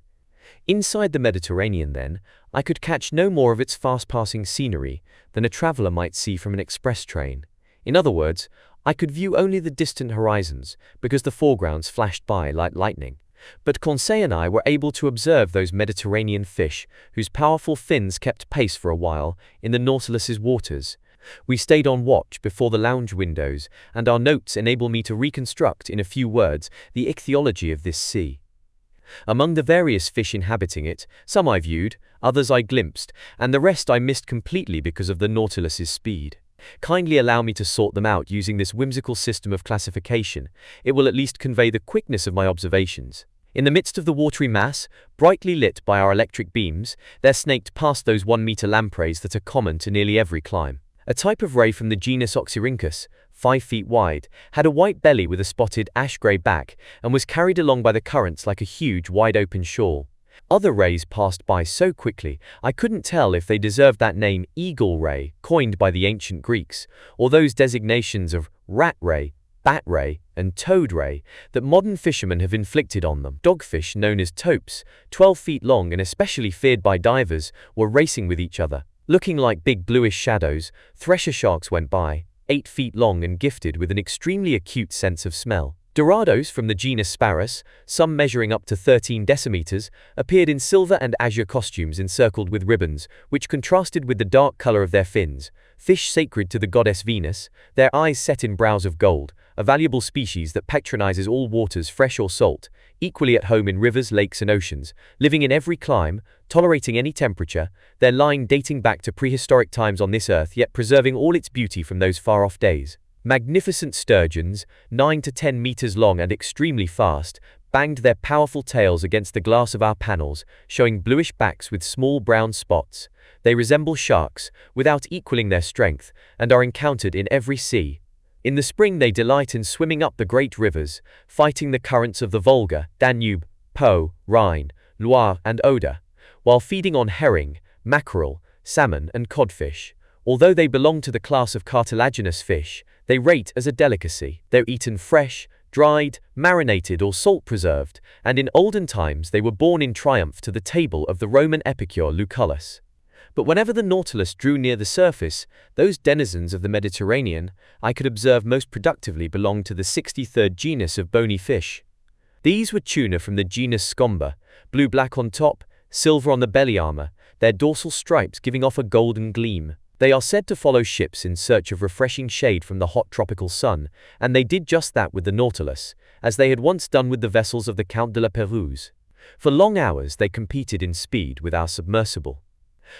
Inside the Mediterranean, then, I could catch no more of its fast-passing scenery than a traveller might see from an express train. In other words, I could view only the distant horizons, because the foregrounds flashed by like lightning. But Conseil and I were able to observe those Mediterranean fish, whose powerful fins kept pace for a while in the Nautilus's waters. We stayed on watch before the lounge windows, and our notes enable me to reconstruct, in a few words, the ichthyology of this sea. Among the various fish inhabiting it, some I viewed, others I glimpsed, and the rest I missed completely because of the Nautilus's speed. Kindly allow me to sort them out using this whimsical system of classification. It will at least convey the quickness of my observations. In the midst of the watery mass, brightly lit by our electric beams, there snaked past those 1-meter lampreys that are common to nearly every clime. A type of ray from the genus Oxyrhynchus, 5 feet wide, had a white belly with a spotted ash-grey back and was carried along by the currents like a huge wide-open shawl. Other rays passed by so quickly I couldn't tell if they deserved that name eagle ray, coined by the ancient Greeks, or those designations of rat ray, bat ray, and toad ray that modern fishermen have inflicted on them. Dogfish known as topes, 12 feet long and especially feared by divers, were racing with each other. Looking like big bluish shadows, thresher sharks went by, 8 feet long and gifted with an extremely acute sense of smell. Dorados from the genus Sparus, some measuring up to 13 decimeters, appeared in silver and azure costumes encircled with ribbons, which contrasted with the dark color of their fins. Fish sacred to the goddess Venus, their eyes set in brows of gold, a valuable species that patronizes all waters, fresh or salt, equally at home in rivers, lakes and oceans, living in every clime, tolerating any temperature, their line dating back to prehistoric times on this earth yet preserving all its beauty from those far-off days. Magnificent sturgeons, 9 to 10 meters long and extremely fast, banged their powerful tails against the glass of our panels, showing bluish backs with small brown spots. They resemble sharks, without equaling their strength, and are encountered in every sea. In the spring they delight in swimming up the great rivers, fighting the currents of the Volga, Danube, Po, Rhine, Loire and Oder, while feeding on herring, mackerel, salmon and codfish. Although they belong to the class of cartilaginous fish, they rate as a delicacy. They're eaten fresh, dried, marinated or salt-preserved, and in olden times they were borne in triumph to the table of the Roman epicure Lucullus. But whenever the Nautilus drew near the surface, those denizens of the Mediterranean I could observe most productively belonged to the 63rd genus of bony fish. These were tuna from the genus Scomber, blue-black on top, silver on the belly armor, their dorsal stripes giving off a golden gleam. They are said to follow ships in search of refreshing shade from the hot tropical sun, and they did just that with the Nautilus, as they had once done with the vessels of the Count de la Pérouse. For long hours they competed in speed with our submersible.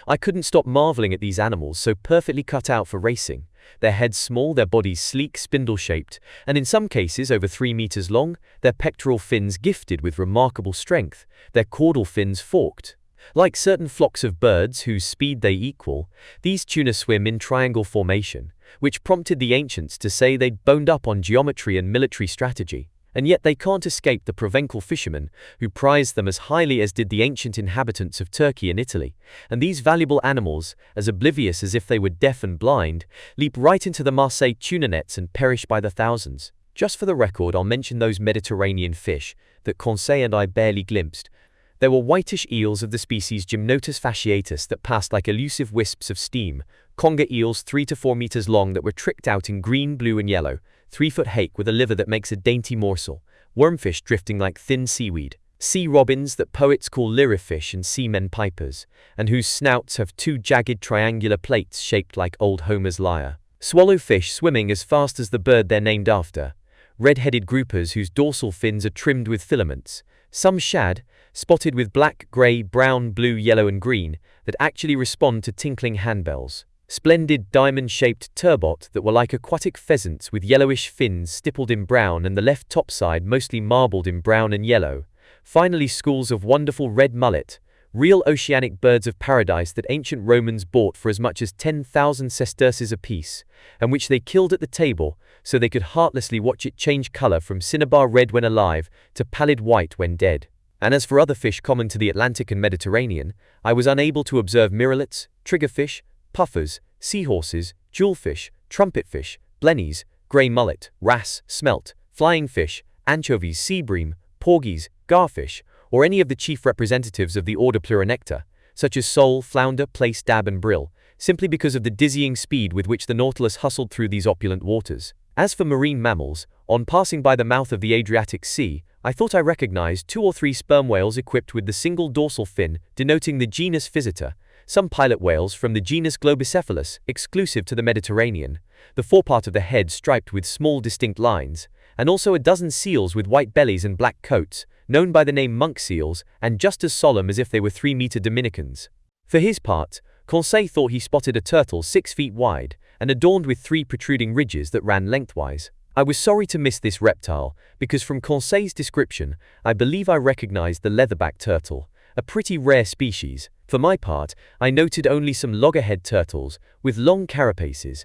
I couldn't stop marveling at these animals so perfectly cut out for racing, their heads small, their bodies sleek, spindle-shaped, and in some cases over 3 meters long, their pectoral fins gifted with remarkable strength, their caudal fins forked. Like certain flocks of birds whose speed they equal, these tuna swim in triangle formation, which prompted the ancients to say they'd boned up on geometry and military strategy. And yet they can't escape the Provencal fishermen, who prized them as highly as did the ancient inhabitants of Turkey and Italy. And these valuable animals, as oblivious as if they were deaf and blind, leap right into the Marseille tuna nets and perish by the thousands. Just for the record, I'll mention those Mediterranean fish that Conseil and I barely glimpsed. There were whitish eels of the species Gymnotus fasciatus that passed like elusive wisps of steam, conger eels 3 to 4 meters long that were tricked out in green, blue and yellow, 3-foot hake with a liver that makes a dainty morsel, wormfish drifting like thin seaweed, sea robins that poets call lyrifish and seamen pipers, and whose snouts have 2 jagged triangular plates shaped like old Homer's lyre, swallowfish swimming as fast as the bird they're named after, red-headed groupers whose dorsal fins are trimmed with filaments, some shad, spotted with black, grey, brown, blue, yellow and green, that actually respond to tinkling handbells. Splendid diamond-shaped turbot that were like aquatic pheasants with yellowish fins stippled in brown and the left topside mostly marbled in brown and yellow. Finally, schools of wonderful red mullet, real oceanic birds of paradise that ancient Romans bought for as much as 10,000 sesterces apiece, and which they killed at the table so they could heartlessly watch it change color from cinnabar red when alive to pallid white when dead. And as for other fish common to the Atlantic and Mediterranean, I was unable to observe miralets, triggerfish, puffers, seahorses, jewelfish, trumpetfish, blennies, grey mullet, wrasse, smelt, flying fish, anchovies, sea bream, porgies, garfish, or any of the chief representatives of the order Pleuronecta, such as sole, flounder, plaice, dab and brill, simply because of the dizzying speed with which the Nautilus hustled through these opulent waters. As for marine mammals, on passing by the mouth of the Adriatic Sea, I thought I recognized 2 or 3 sperm whales equipped with the single dorsal fin denoting the genus Physeter, some pilot whales from the genus Globicephalus, exclusive to the Mediterranean, the forepart of the head striped with small distinct lines, and also a dozen seals with white bellies and black coats, known by the name monk seals, and just as solemn as if they were 3-meter Dominicans. For his part, Conseil thought he spotted a turtle 6 feet wide, and adorned with 3 protruding ridges that ran lengthwise. I was sorry to miss this reptile, because from Conseil's description, I believe I recognized the leatherback turtle, a pretty rare species. For my part, I noted only some loggerhead turtles, with long carapaces.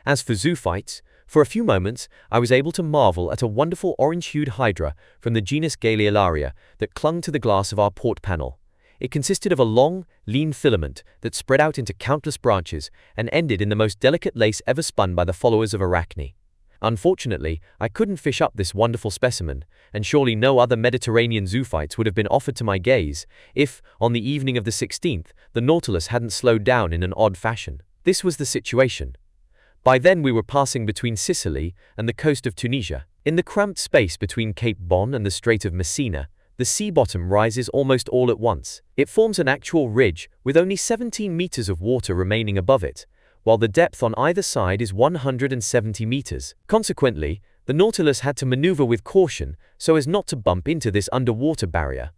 As for zoophytes, for a few moments, I was able to marvel at a wonderful orange-hued hydra from the genus Galeolaria that clung to the glass of our port panel. It consisted of a long, lean filament that spread out into countless branches and ended in the most delicate lace ever spun by the followers of Arachne. Unfortunately, I couldn't fish up this wonderful specimen, and surely no other Mediterranean zoophytes would have been offered to my gaze if, on the evening of the 16th, the Nautilus hadn't slowed down in an odd fashion. This was the situation. By then we were passing between Sicily and the coast of Tunisia. In the cramped space between Cape Bon and the Strait of Messina, the sea bottom rises almost all at once. It forms an actual ridge with only 17 meters of water remaining above it, while the depth on either side is 170 meters. Consequently, the Nautilus had to maneuver with caution so as not to bump into this underwater barrier.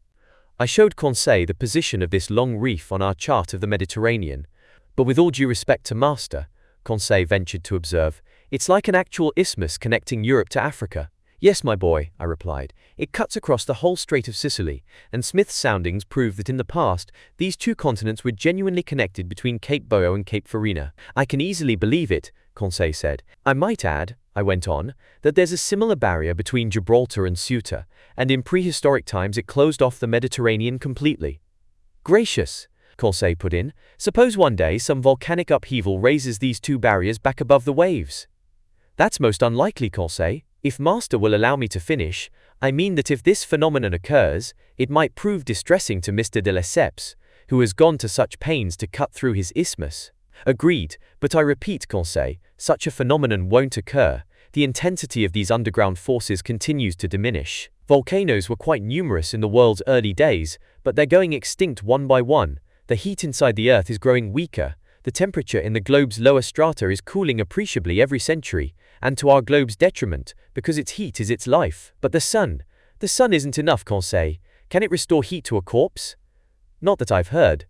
I showed Conseil the position of this long reef on our chart of the Mediterranean, but with all due respect to Master, Conseil ventured to observe, it's like an actual isthmus connecting Europe to Africa. Yes, my boy, I replied. It cuts across the whole Strait of Sicily, and Smith's soundings prove that in the past, these 2 continents were genuinely connected between Cape Boeo and Cape Farina. I can easily believe it, Conseil said. I might add, I went on, that there's a similar barrier between Gibraltar and Ceuta, and in prehistoric times it closed off the Mediterranean completely. Gracious, Conseil put in, suppose one day some volcanic upheaval raises these 2 barriers back above the waves. That's most unlikely, Conseil. If Master will allow me to finish, I mean that if this phenomenon occurs, it might prove distressing to Mr. de Lesseps, who has gone to such pains to cut through his isthmus. Agreed, but I repeat, Conseil, such a phenomenon won't occur. The intensity of these underground forces continues to diminish. Volcanoes were quite numerous in the world's early days, but they're going extinct one by one. The heat inside the Earth is growing weaker. The temperature in the globe's lower strata is cooling appreciably every century, and to our globe's detriment, because its heat is its life. But the sun isn't enough, Conseil. Can it restore heat to a corpse? Not that I've heard.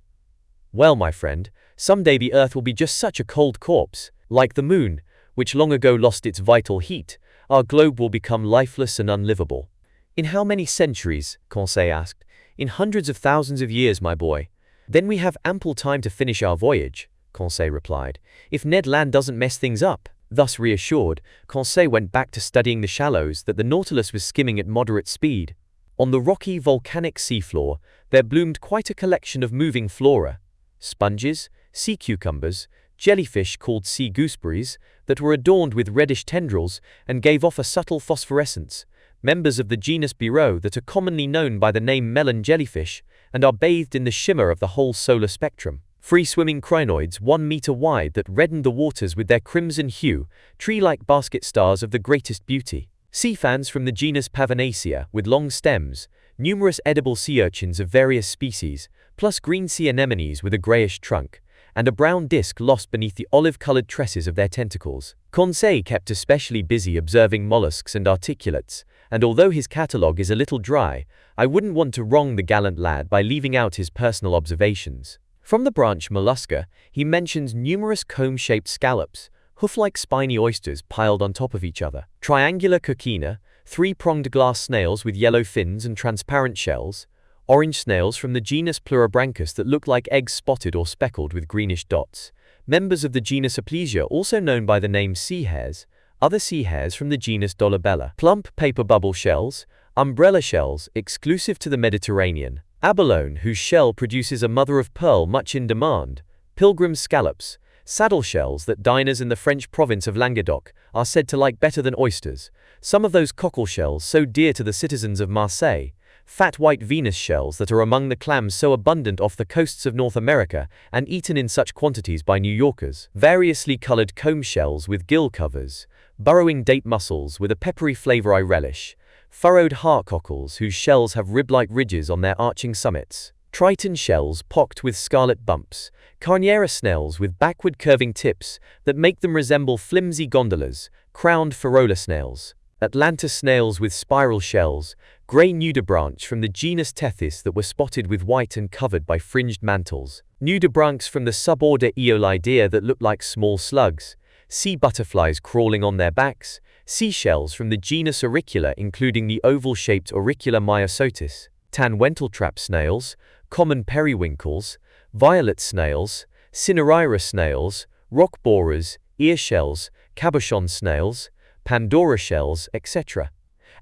Well, my friend, someday the Earth will be just such a cold corpse, like the moon, which long ago lost its vital heat. Our globe will become lifeless and unlivable. In how many centuries? Conseil asked. In hundreds of thousands of years, my boy. Then we have ample time to finish our voyage, Conseil replied, if Ned Land doesn't mess things up. Thus reassured, Conseil went back to studying the shallows that the Nautilus was skimming at moderate speed. On the rocky volcanic seafloor, there bloomed quite a collection of moving flora. Sponges, sea cucumbers, jellyfish called sea gooseberries that were adorned with reddish tendrils and gave off a subtle phosphorescence, members of the genus Biro that are commonly known by the name melon jellyfish and are bathed in the shimmer of the whole solar spectrum. Free-swimming crinoids 1 meter wide that reddened the waters with their crimson hue, tree-like basket stars of the greatest beauty. Sea fans from the genus Pavonacea with long stems, numerous edible sea urchins of various species, plus green sea anemones with a grayish trunk, and a brown disc lost beneath the olive-colored tresses of their tentacles. Conseil kept especially busy observing mollusks and articulates, and although his catalogue is a little dry, I wouldn't want to wrong the gallant lad by leaving out his personal observations. From the branch mollusca, he mentions numerous comb-shaped scallops, hoof-like spiny oysters piled on top of each other, triangular coquina, 3-pronged glass snails with yellow fins and transparent shells, orange snails from the genus Pleurobranchus that look like eggs spotted or speckled with greenish dots, members of the genus Aplysia also known by the name sea hares, other sea hares from the genus Dolabella, plump paper bubble shells, umbrella shells exclusive to the Mediterranean, abalone whose shell produces a mother of pearl much in demand, pilgrim scallops, Saddle shells that diners in the French province of Languedoc are said to like better than oysters. Some of those cockle shells so dear to the citizens of Marseille. Fat white Venus shells that are among the clams so abundant off the coasts of North America and eaten in such quantities by New Yorkers. Variously colored comb shells with gill covers. Burrowing date mussels with a peppery flavor I relish. Furrowed heart cockles whose shells have rib-like ridges on their arching summits. Triton shells pocked with scarlet bumps. Carniera snails with backward curving tips that make them resemble flimsy gondolas. Crowned Ferola snails. Atlanta snails with spiral shells. Grey nudibranchs from the genus Tethys that were spotted with white and covered by fringed mantles. Nudibranchs from the suborder Eolidea that look like small slugs. Sea butterflies crawling on their backs. Seashells from the genus Auricula including the oval-shaped Auricula myosotis. Tan wenteltrap snails. Common periwinkles. Violet snails. Cinereira snails. Rock borers. Ear shells. Cabochon snails. Pandora shells, etc.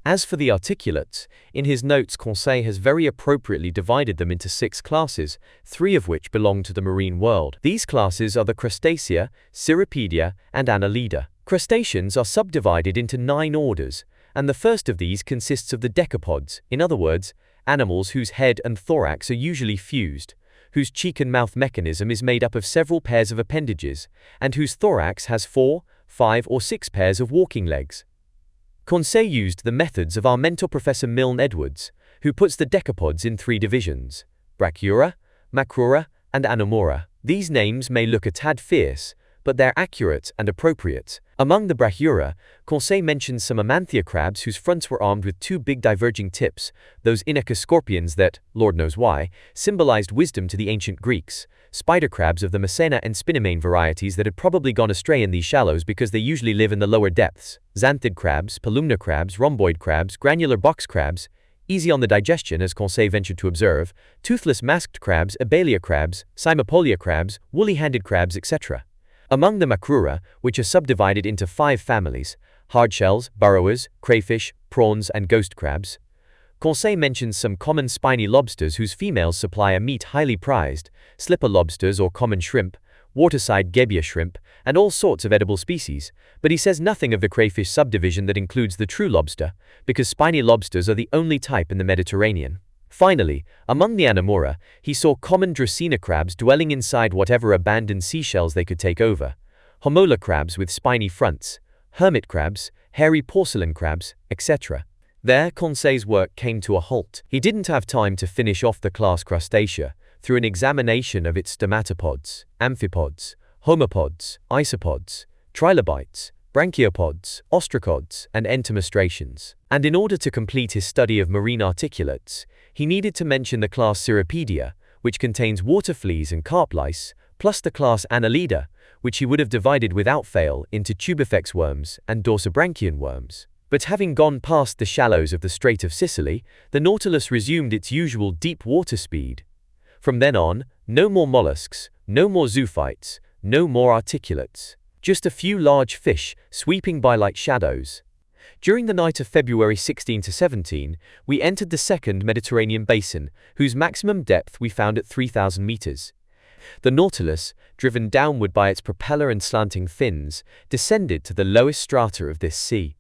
As for the articulates, in his notes Conseil has very appropriately divided them into 6 classes, 3 of which belong to the marine world. These classes are the Crustacea, Cirripedia, and Annelida. Crustaceans are subdivided into 9 orders, and the first of these consists of the decapods, in other words, animals whose head and thorax are usually fused, whose cheek and mouth mechanism is made up of several pairs of appendages, and whose thorax has 4, 5 or 6 pairs of walking legs. Conseil used the methods of our mentor Professor Milne Edwards, who puts the decapods in 3 divisions: Brachyura, Macrura, and Anomura. These names may look a tad fierce, but they're accurate and appropriate. Among the Brachyura, Conseil mentions some Amanthea crabs whose fronts were armed with 2 big diverging tips, those Inika scorpions that, Lord knows why, symbolized wisdom to the ancient Greeks, spider crabs of the Mycena and Spinamane varieties that had probably gone astray in these shallows because they usually live in the lower depths, xanthid crabs, palumna crabs, rhomboid crabs, granular box crabs, easy on the digestion as Conseil ventured to observe, toothless masked crabs, abelia crabs, cymopolia crabs, woolly-handed crabs, etc. Among the Macrura, which are subdivided into 5 families, hardshells, burrowers, crayfish, prawns, and ghost crabs, Conseil mentions some common spiny lobsters whose females supply a meat highly prized, slipper lobsters or common shrimp, waterside gebbia shrimp, and all sorts of edible species, but he says nothing of the crayfish subdivision that includes the true lobster, because spiny lobsters are the only type in the Mediterranean. Finally, among the Anomura, he saw common Dracena crabs dwelling inside whatever abandoned seashells they could take over, Homola crabs with spiny fronts, hermit crabs, hairy porcelain crabs, etc. There, Conseil's work came to a halt. He didn't have time to finish off the class Crustacea through an examination of its stomatopods, amphipods, homopods, isopods, trilobites, brachiopods, ostracods, and entomostrations. And in order to complete his study of marine articulates, he needed to mention the class Cirripedia, which contains water fleas and carp lice, plus the class Annelida, which he would have divided without fail into tubifex worms and dorsibranchian worms. But having gone past the shallows of the Strait of Sicily, the Nautilus resumed its usual deep water speed. From then on, no more mollusks, no more zoophytes, no more articulates. Just a few large fish sweeping by like shadows. During the night of February 16 to 17, we entered the second Mediterranean basin, whose maximum depth we found at 3,000 meters. The Nautilus, driven downward by its propeller and slanting fins, descended to the lowest strata of this sea.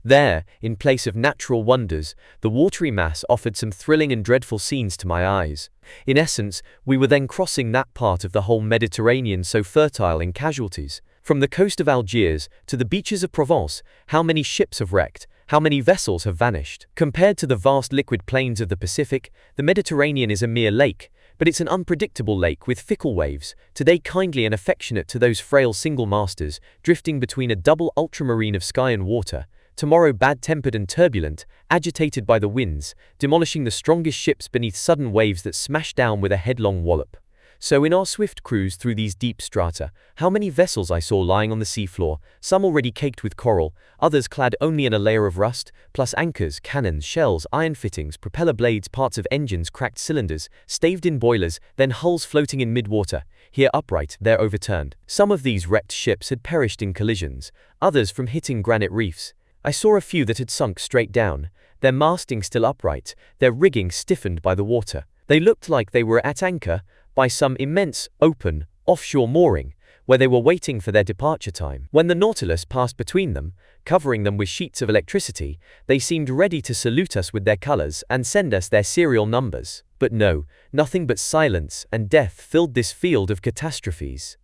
There, in place of natural wonders, the watery mass offered some thrilling and dreadful scenes to my eyes. In essence, we were then crossing that part of the whole Mediterranean so fertile in casualties. From the coast of Algiers to the beaches of Provence, how many ships have wrecked, how many vessels have vanished. Compared to the vast liquid plains of the Pacific, the Mediterranean is a mere lake, but it's an unpredictable lake with fickle waves, today kindly and affectionate to those frail single masters, drifting between a double ultramarine of sky and water, tomorrow bad-tempered and turbulent, agitated by the winds, demolishing the strongest ships beneath sudden waves that smash down with a headlong wallop. So in our swift cruise through these deep strata, how many vessels I saw lying on the seafloor, some already caked with coral, others clad only in a layer of rust, plus anchors, cannons, shells, iron fittings, propeller blades, parts of engines, cracked cylinders, staved-in boilers, then hulls floating in mid-water, here upright, there overturned. Some of these wrecked ships had perished in collisions, others from hitting granite reefs. I saw a few that had sunk straight down, their masting still upright, their rigging stiffened by the water. They looked like they were at anchor by some immense, open, offshore mooring, where they were waiting for their departure time. When the Nautilus passed between them, covering them with sheets of electricity, they seemed ready to salute us with their colors and send us their serial numbers. But no, nothing but silence and death filled this field of catastrophes.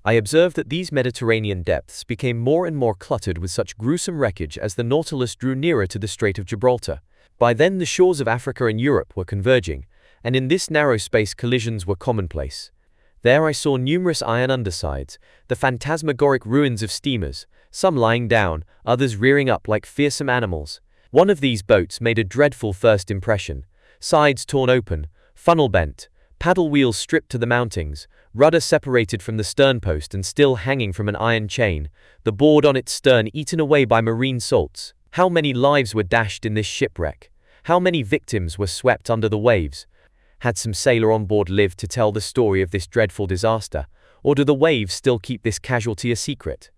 I observed that these Mediterranean depths became more and more cluttered with such gruesome wreckage as the Nautilus drew nearer to the Strait of Gibraltar. By then the shores of Africa and Europe were converging, and in this narrow space collisions were commonplace. There I saw numerous iron undersides, the phantasmagoric ruins of steamers, some lying down, others rearing up like fearsome animals. One of these boats made a dreadful first impression. Sides torn open, funnel bent, paddle wheels stripped to the mountings, rudder separated from the sternpost and still hanging from an iron chain, the board on its stern eaten away by marine salts. How many lives were dashed in this shipwreck? How many victims were swept under the waves? Had some sailor on board lived to tell the story of this dreadful disaster, or do the waves still keep this casualty a secret?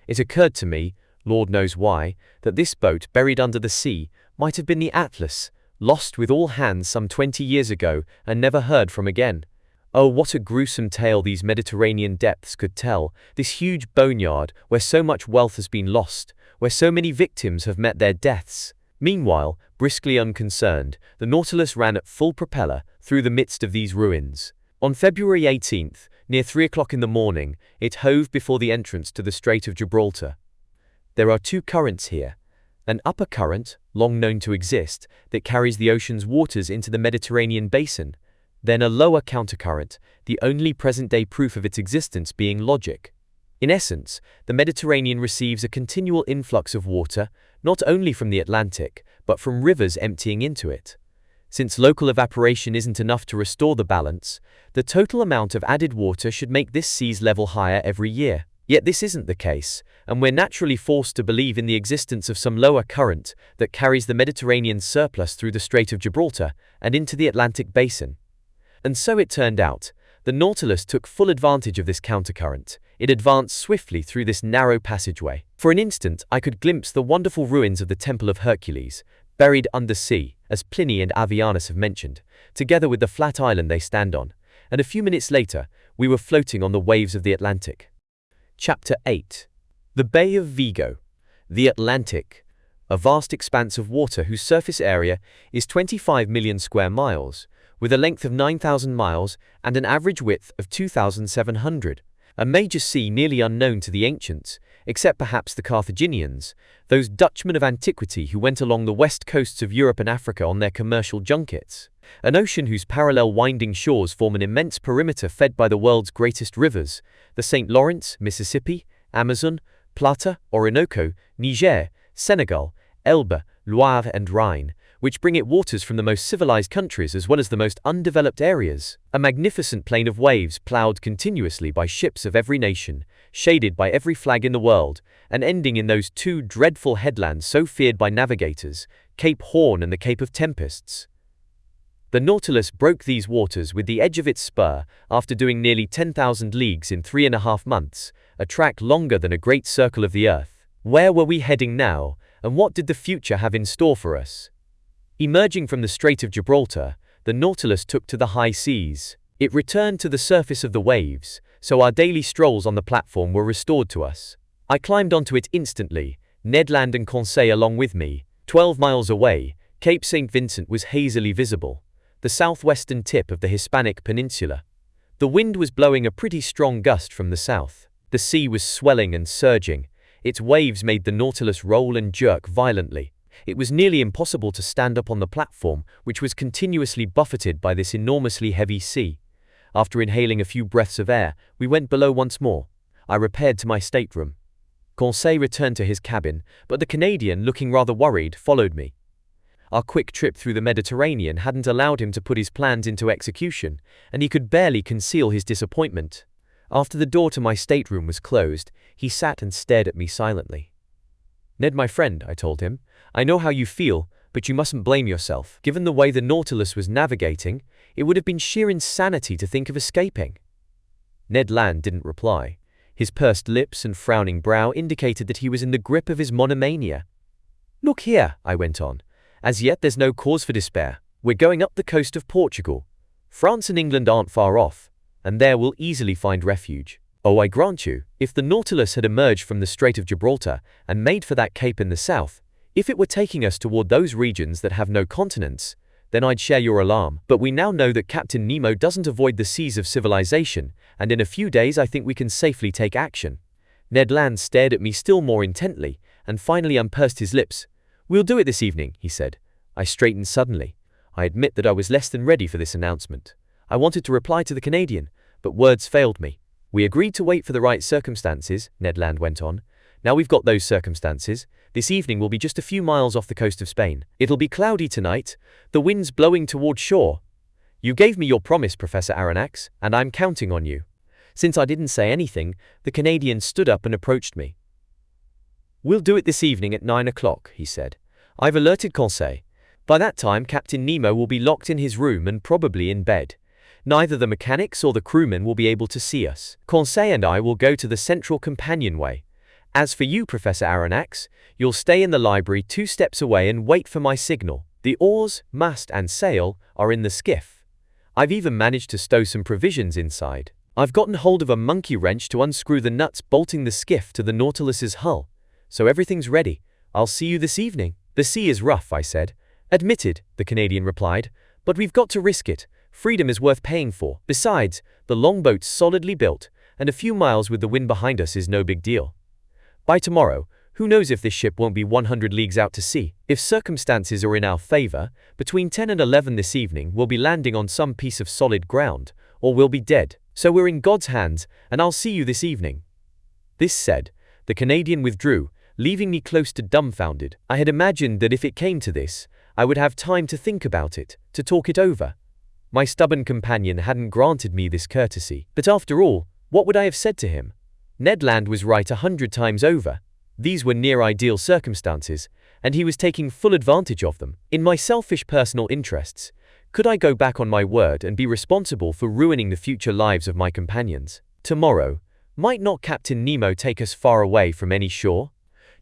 It occurred to me, Lord knows why, that this boat buried under the sea might have been the Atlas, lost with all hands some 20 years ago and never heard from again. Oh, what a gruesome tale these Mediterranean depths could tell, this huge boneyard where so much wealth has been lost, where so many victims have met their deaths. Meanwhile, briskly unconcerned, the Nautilus ran at full propeller through the midst of these ruins. On February 18th, near 3 o'clock in the morning, it hove before the entrance to the Strait of Gibraltar. There are two currents here. An upper current, long known to exist, that carries the ocean's waters into the Mediterranean basin. Then a lower countercurrent, the only present-day proof of its existence being logic. In essence, the Mediterranean receives a continual influx of water, not only from the Atlantic, but from rivers emptying into it. Since local evaporation isn't enough to restore the balance, the total amount of added water should make this sea's level higher every year. Yet this isn't the case, and we're naturally forced to believe in the existence of some lower current that carries the Mediterranean surplus through the Strait of Gibraltar and into the Atlantic basin. And so it turned out. The Nautilus took full advantage of this countercurrent. It advanced swiftly through this narrow passageway. For an instant, I could glimpse the wonderful ruins of the Temple of Hercules, buried undersea, as Pliny and Avianus have mentioned, together with the flat island they stand on. And a few minutes later, we were floating on the waves of the Atlantic. Chapter 8. The Bay of Vigo. The Atlantic. A vast expanse of water whose surface area is 25 million square miles, with a length of 9,000 miles and an average width of 2,700. A major sea nearly unknown to the ancients, except perhaps the Carthaginians, those Dutchmen of antiquity who went along the west coasts of Europe and Africa on their commercial junkets. An ocean whose parallel winding shores form an immense perimeter fed by the world's greatest rivers, the St. Lawrence, Mississippi, Amazon, Plata, Orinoco, Niger, Senegal, Elbe, Loire and Rhine, which bring it waters from the most civilized countries as well as the most undeveloped areas. A magnificent plain of waves ploughed continuously by ships of every nation, shaded by every flag in the world, and ending in those two dreadful headlands so feared by navigators, Cape Horn and the Cape of Tempests. The Nautilus broke these waters with the edge of its spur after doing nearly 10,000 leagues in 3.5 months, a track longer than a great circle of the earth. Where were we heading now, and what did the future have in store for us? Emerging from the Strait of Gibraltar, the Nautilus took to the high seas. It returned to the surface of the waves, so our daily strolls on the platform were restored to us. I climbed onto it instantly, Ned Land and Conseil along with me. 12 miles away, Cape St. Vincent was hazily visible, the southwestern tip of the Hispanic Peninsula. The wind was blowing a pretty strong gust from the south. The sea was swelling and surging. Its waves made the Nautilus roll and jerk violently. It was nearly impossible to stand up on the platform, which was continuously buffeted by this enormously heavy sea. After inhaling a few breaths of air, we went below once more. I repaired to my stateroom. Conseil returned to his cabin, but the Canadian, looking rather worried, followed me. Our quick trip through the Mediterranean hadn't allowed him to put his plans into execution, and he could barely conceal his disappointment. After the door to my stateroom was closed, he sat and stared at me silently. "Ned, my friend," I told him, "I know how you feel, but you mustn't blame yourself. Given the way the Nautilus was navigating, it would have been sheer insanity to think of escaping." Ned Land didn't reply. His pursed lips and frowning brow indicated that he was in the grip of his monomania. "Look here," I went on. "As yet there's no cause for despair. We're going up the coast of Portugal. France and England aren't far off, and there we'll easily find refuge. Oh, I grant you, if the Nautilus had emerged from the Strait of Gibraltar and made for that cape in the south, if it were taking us toward those regions that have no continents, then I'd share your alarm. But we now know that Captain Nemo doesn't avoid the seas of civilization, and in a few days I think we can safely take action. Ned Land stared at me still more intently, and finally unpursed his lips. We'll do it this evening, he said. I straightened suddenly. I admit that I was less than ready for this announcement. I wanted to reply to the Canadian, but words failed me. We agreed to wait for the right circumstances, Ned Land went on. Now we've got those circumstances. This evening will be just a few miles off the coast of Spain. It'll be cloudy tonight, the wind's blowing toward shore. You gave me your promise, Professor Aronnax, and I'm counting on you. Since I didn't say anything, the Canadian stood up and approached me. We'll do it this evening at 9 o'clock, he said. I've alerted Conseil. By that time, Captain Nemo will be locked in his room and probably in bed. Neither the mechanics or the crewmen will be able to see us. Conseil and I will go to the central companionway. As for you, Professor Aronnax, you'll stay in the library 2 steps away and wait for my signal. The oars, mast and sail are in the skiff. I've even managed to stow some provisions inside. I've gotten hold of a monkey wrench to unscrew the nuts bolting the skiff to the Nautilus's hull. So everything's ready. I'll see you this evening. The sea is rough, I said. Admitted, the Canadian replied, but we've got to risk it. Freedom is worth paying for. Besides, the longboat's solidly built, and a few miles with the wind behind us is no big deal. By tomorrow, who knows if this ship won't be 100 leagues out to sea. If circumstances are in our favor, between 10 and 11 this evening we'll be landing on some piece of solid ground, or we'll be dead. So we're in God's hands, and I'll see you this evening. This said, the Canadian withdrew, leaving me close to dumbfounded. I had imagined that if it came to this, I would have time to think about it, to talk it over. My stubborn companion hadn't granted me this courtesy. But after all, what would I have said to him? Ned Land was right 100 times over. These were near-ideal circumstances, and he was taking full advantage of them. In my selfish personal interests, could I go back on my word and be responsible for ruining the future lives of my companions? Tomorrow, might not Captain Nemo take us far away from any shore?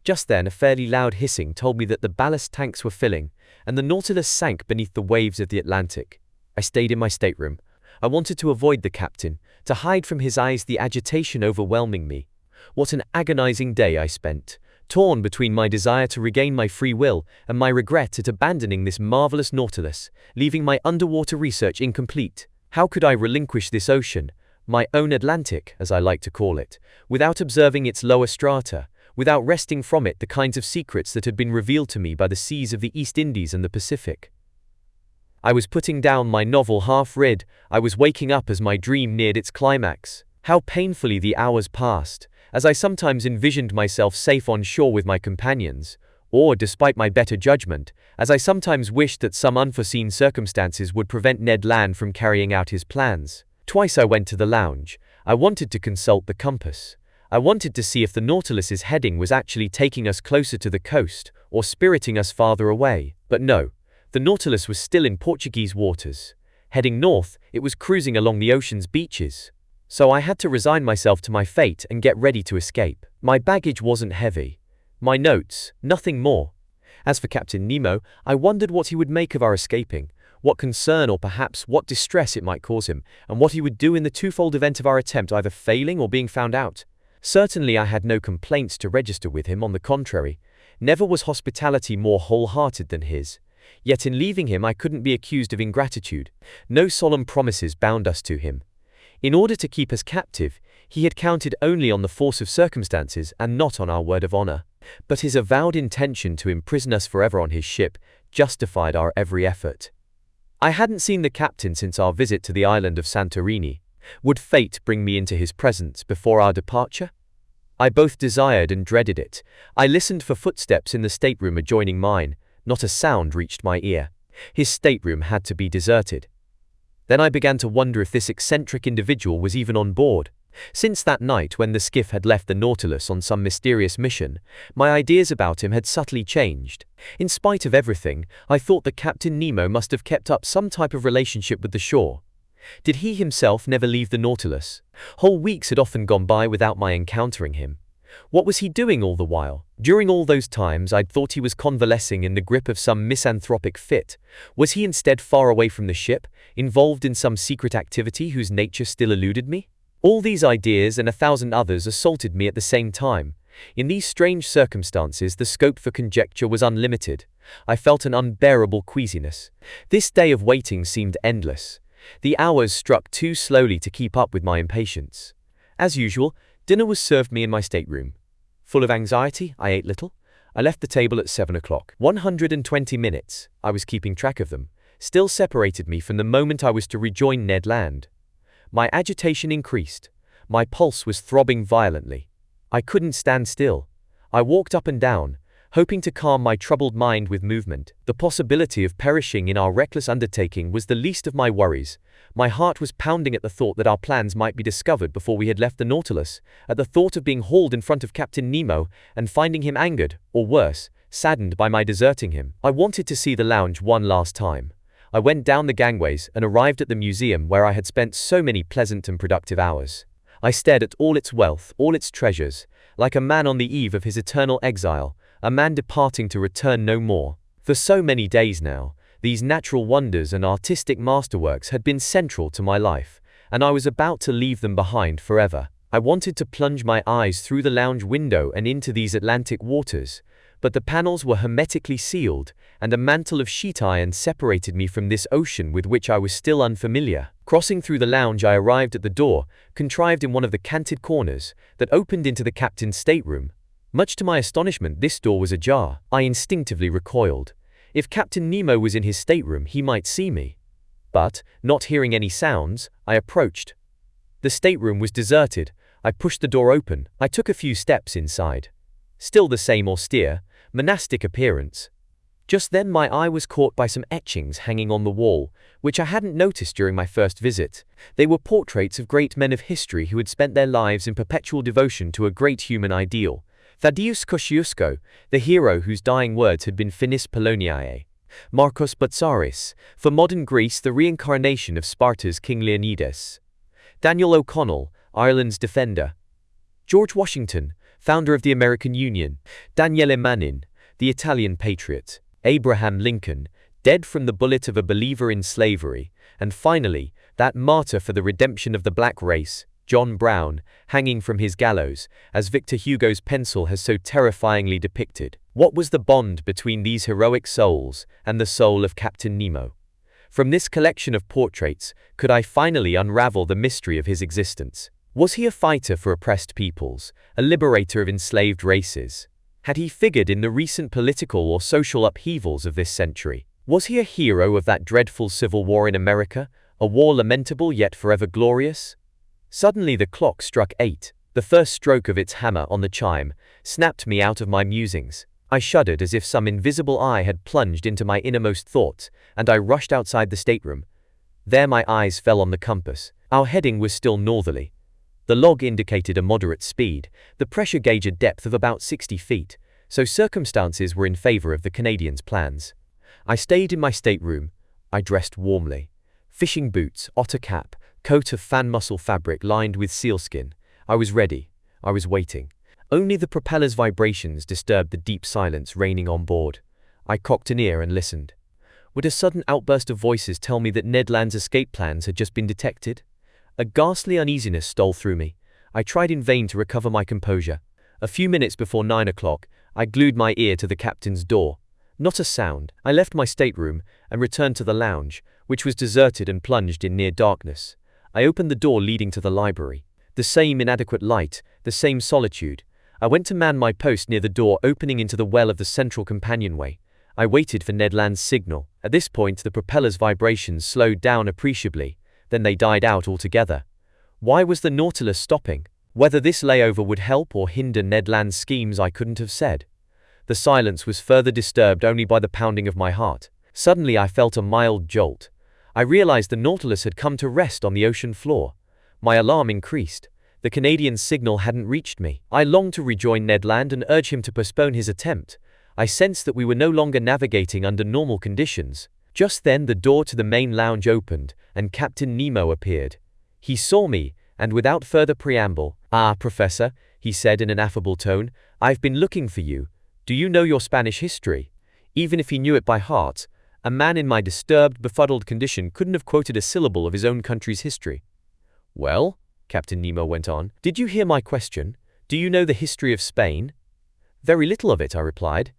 Just then a fairly loud hissing told me that the ballast tanks were filling, and the Nautilus sank beneath the waves of the Atlantic. I stayed in my stateroom. I wanted to avoid the captain, to hide from his eyes the agitation overwhelming me. What an agonizing day I spent, torn between my desire to regain my free will and my regret at abandoning this marvelous Nautilus, leaving my underwater research incomplete. How could I relinquish this ocean, my own Atlantic, as I like to call it, without observing its lower strata, without wresting from it the kinds of secrets that had been revealed to me by the seas of the East Indies and the Pacific? I was putting down my novel half-read. I was waking up as my dream neared its climax. How painfully the hours passed, as I sometimes envisioned myself safe on shore with my companions, or, despite my better judgment, as I sometimes wished that some unforeseen circumstances would prevent Ned Land from carrying out his plans. Twice I went to the lounge. I wanted to consult the compass. I wanted to see if the Nautilus's heading was actually taking us closer to the coast, or spiriting us farther away. But no. The Nautilus was still in Portuguese waters. Heading north, it was cruising along the ocean's beaches. So I had to resign myself to my fate and get ready to escape. My baggage wasn't heavy. My notes, nothing more. As for Captain Nemo, I wondered what he would make of our escaping, what concern or perhaps what distress it might cause him, and what he would do in the twofold event of our attempt either failing or being found out. Certainly I had no complaints to register with him, on the contrary. Never was hospitality more wholehearted than his. Yet in leaving him I couldn't be accused of ingratitude. No solemn promises bound us to him. In order to keep us captive, he had counted only on the force of circumstances and not on our word of honor. But his avowed intention to imprison us forever on his ship justified our every effort. I hadn't seen the captain since our visit to the island of Santorini. Would fate bring me into his presence before our departure? I both desired and dreaded it. I listened for footsteps in the stateroom adjoining mine. Not a sound reached my ear. His stateroom had to be deserted. Then I began to wonder if this eccentric individual was even on board. Since that night when the skiff had left the Nautilus on some mysterious mission, my ideas about him had subtly changed. In spite of everything, I thought that Captain Nemo must have kept up some type of relationship with the shore. Did he himself never leave the Nautilus? Whole weeks had often gone by without my encountering him. What was he doing all the while? During all those times I'd thought he was convalescing in the grip of some misanthropic fit. Was he instead far away from the ship, involved in some secret activity whose nature still eluded me? All these ideas and 1,000 others assaulted me at the same time. In these strange circumstances, the scope for conjecture was unlimited. I felt an unbearable queasiness. This day of waiting seemed endless. The hours struck too slowly to keep up with my impatience. As usual, dinner was served me in my stateroom. Full of anxiety, I ate little. I left the table at 7 o'clock. 120 minutes, I was keeping track of them, still separated me from the moment I was to rejoin Ned Land. My agitation increased. My pulse was throbbing violently. I couldn't stand still. I walked up and down, hoping to calm my troubled mind with movement. The possibility of perishing in our reckless undertaking was the least of my worries. My heart was pounding at the thought that our plans might be discovered before we had left the Nautilus, at the thought of being hauled in front of Captain Nemo and finding him angered, or worse, saddened by my deserting him. I wanted to see the lounge one last time. I went down the gangways and arrived at the museum where I had spent so many pleasant and productive hours. I stared at all its wealth, all its treasures, like a man on the eve of his eternal exile, a man departing to return no more. For so many days now, these natural wonders and artistic masterworks had been central to my life, and I was about to leave them behind forever. I wanted to plunge my eyes through the lounge window and into these Atlantic waters, but the panels were hermetically sealed, and a mantle of sheet iron separated me from this ocean with which I was still unfamiliar. Crossing through the lounge, I arrived at the door, contrived in one of the canted corners, that opened into the captain's stateroom. Much to my astonishment, this door was ajar. I instinctively recoiled. If Captain Nemo was in his stateroom, he might see me. But, not hearing any sounds, I approached. The stateroom was deserted. I pushed the door open. I took a few steps inside. Still the same austere, monastic appearance. Just then my eye was caught by some etchings hanging on the wall, which I hadn't noticed during my first visit. They were portraits of great men of history who had spent their lives in perpetual devotion to a great human ideal. Thaddeus Kosciuszko, the hero whose dying words had been Finis Poloniae. Marcos Botzaris, for modern Greece the reincarnation of Sparta's King Leonidas. Daniel O'Connell, Ireland's defender. George Washington, founder of the American Union. Daniele Manin, the Italian patriot. Abraham Lincoln, dead from the bullet of a believer in slavery. And finally, that martyr for the redemption of the black race, John Brown, hanging from his gallows, as Victor Hugo's pencil has so terrifyingly depicted. What was the bond between these heroic souls and the soul of Captain Nemo? From this collection of portraits, could I finally unravel the mystery of his existence? Was he a fighter for oppressed peoples, a liberator of enslaved races? Had he figured in the recent political or social upheavals of this century? Was he a hero of that dreadful civil war in America, a war lamentable yet forever glorious? Suddenly the clock struck 8. The first stroke of its hammer on the chime snapped me out of my musings. I shuddered as if some invisible eye had plunged into my innermost thoughts, and I rushed outside the stateroom. There my eyes fell on the compass. Our heading was still northerly. The log indicated a moderate speed, the pressure gauge a depth of about 60 feet, so circumstances were in favor of the Canadian's plans. I stayed in my stateroom. I dressed warmly. Fishing boots, otter cap, coat of fan muscle fabric lined with sealskin. I was ready. I was waiting. Only the propeller's vibrations disturbed the deep silence reigning on board. I cocked an ear and listened. Would a sudden outburst of voices tell me that Ned Land's escape plans had just been detected? A ghastly uneasiness stole through me. I tried in vain to recover my composure. A few minutes before 9 o'clock, I glued my ear to the captain's door. Not a sound. I left my stateroom and returned to the lounge, which was deserted and plunged in near darkness. I opened the door leading to the library. The same inadequate light, the same solitude. I went to man my post near the door opening into the well of the central companionway. I waited for Ned Land's signal. At this point the propeller's vibrations slowed down appreciably, then they died out altogether. Why was the Nautilus stopping? Whether this layover would help or hinder Ned Land's schemes I couldn't have said. The silence was further disturbed only by the pounding of my heart. Suddenly I felt a mild jolt. I realized the Nautilus had come to rest on the ocean floor. My alarm increased. The Canadian's signal hadn't reached me. I longed to rejoin Ned Land and urge him to postpone his attempt. I sensed that we were no longer navigating under normal conditions. Just then the door to the main lounge opened, and Captain Nemo appeared. He saw me, and without further preamble, "Ah, Professor," he said in an affable tone, "I've been looking for you. Do you know your Spanish history?" Even if he knew it by heart, a man in my disturbed, befuddled condition couldn't have quoted a syllable of his own country's history. "Well?" Captain Nemo went on. "Did you hear my question? Do you know the history of Spain?" "Very little of it," I replied.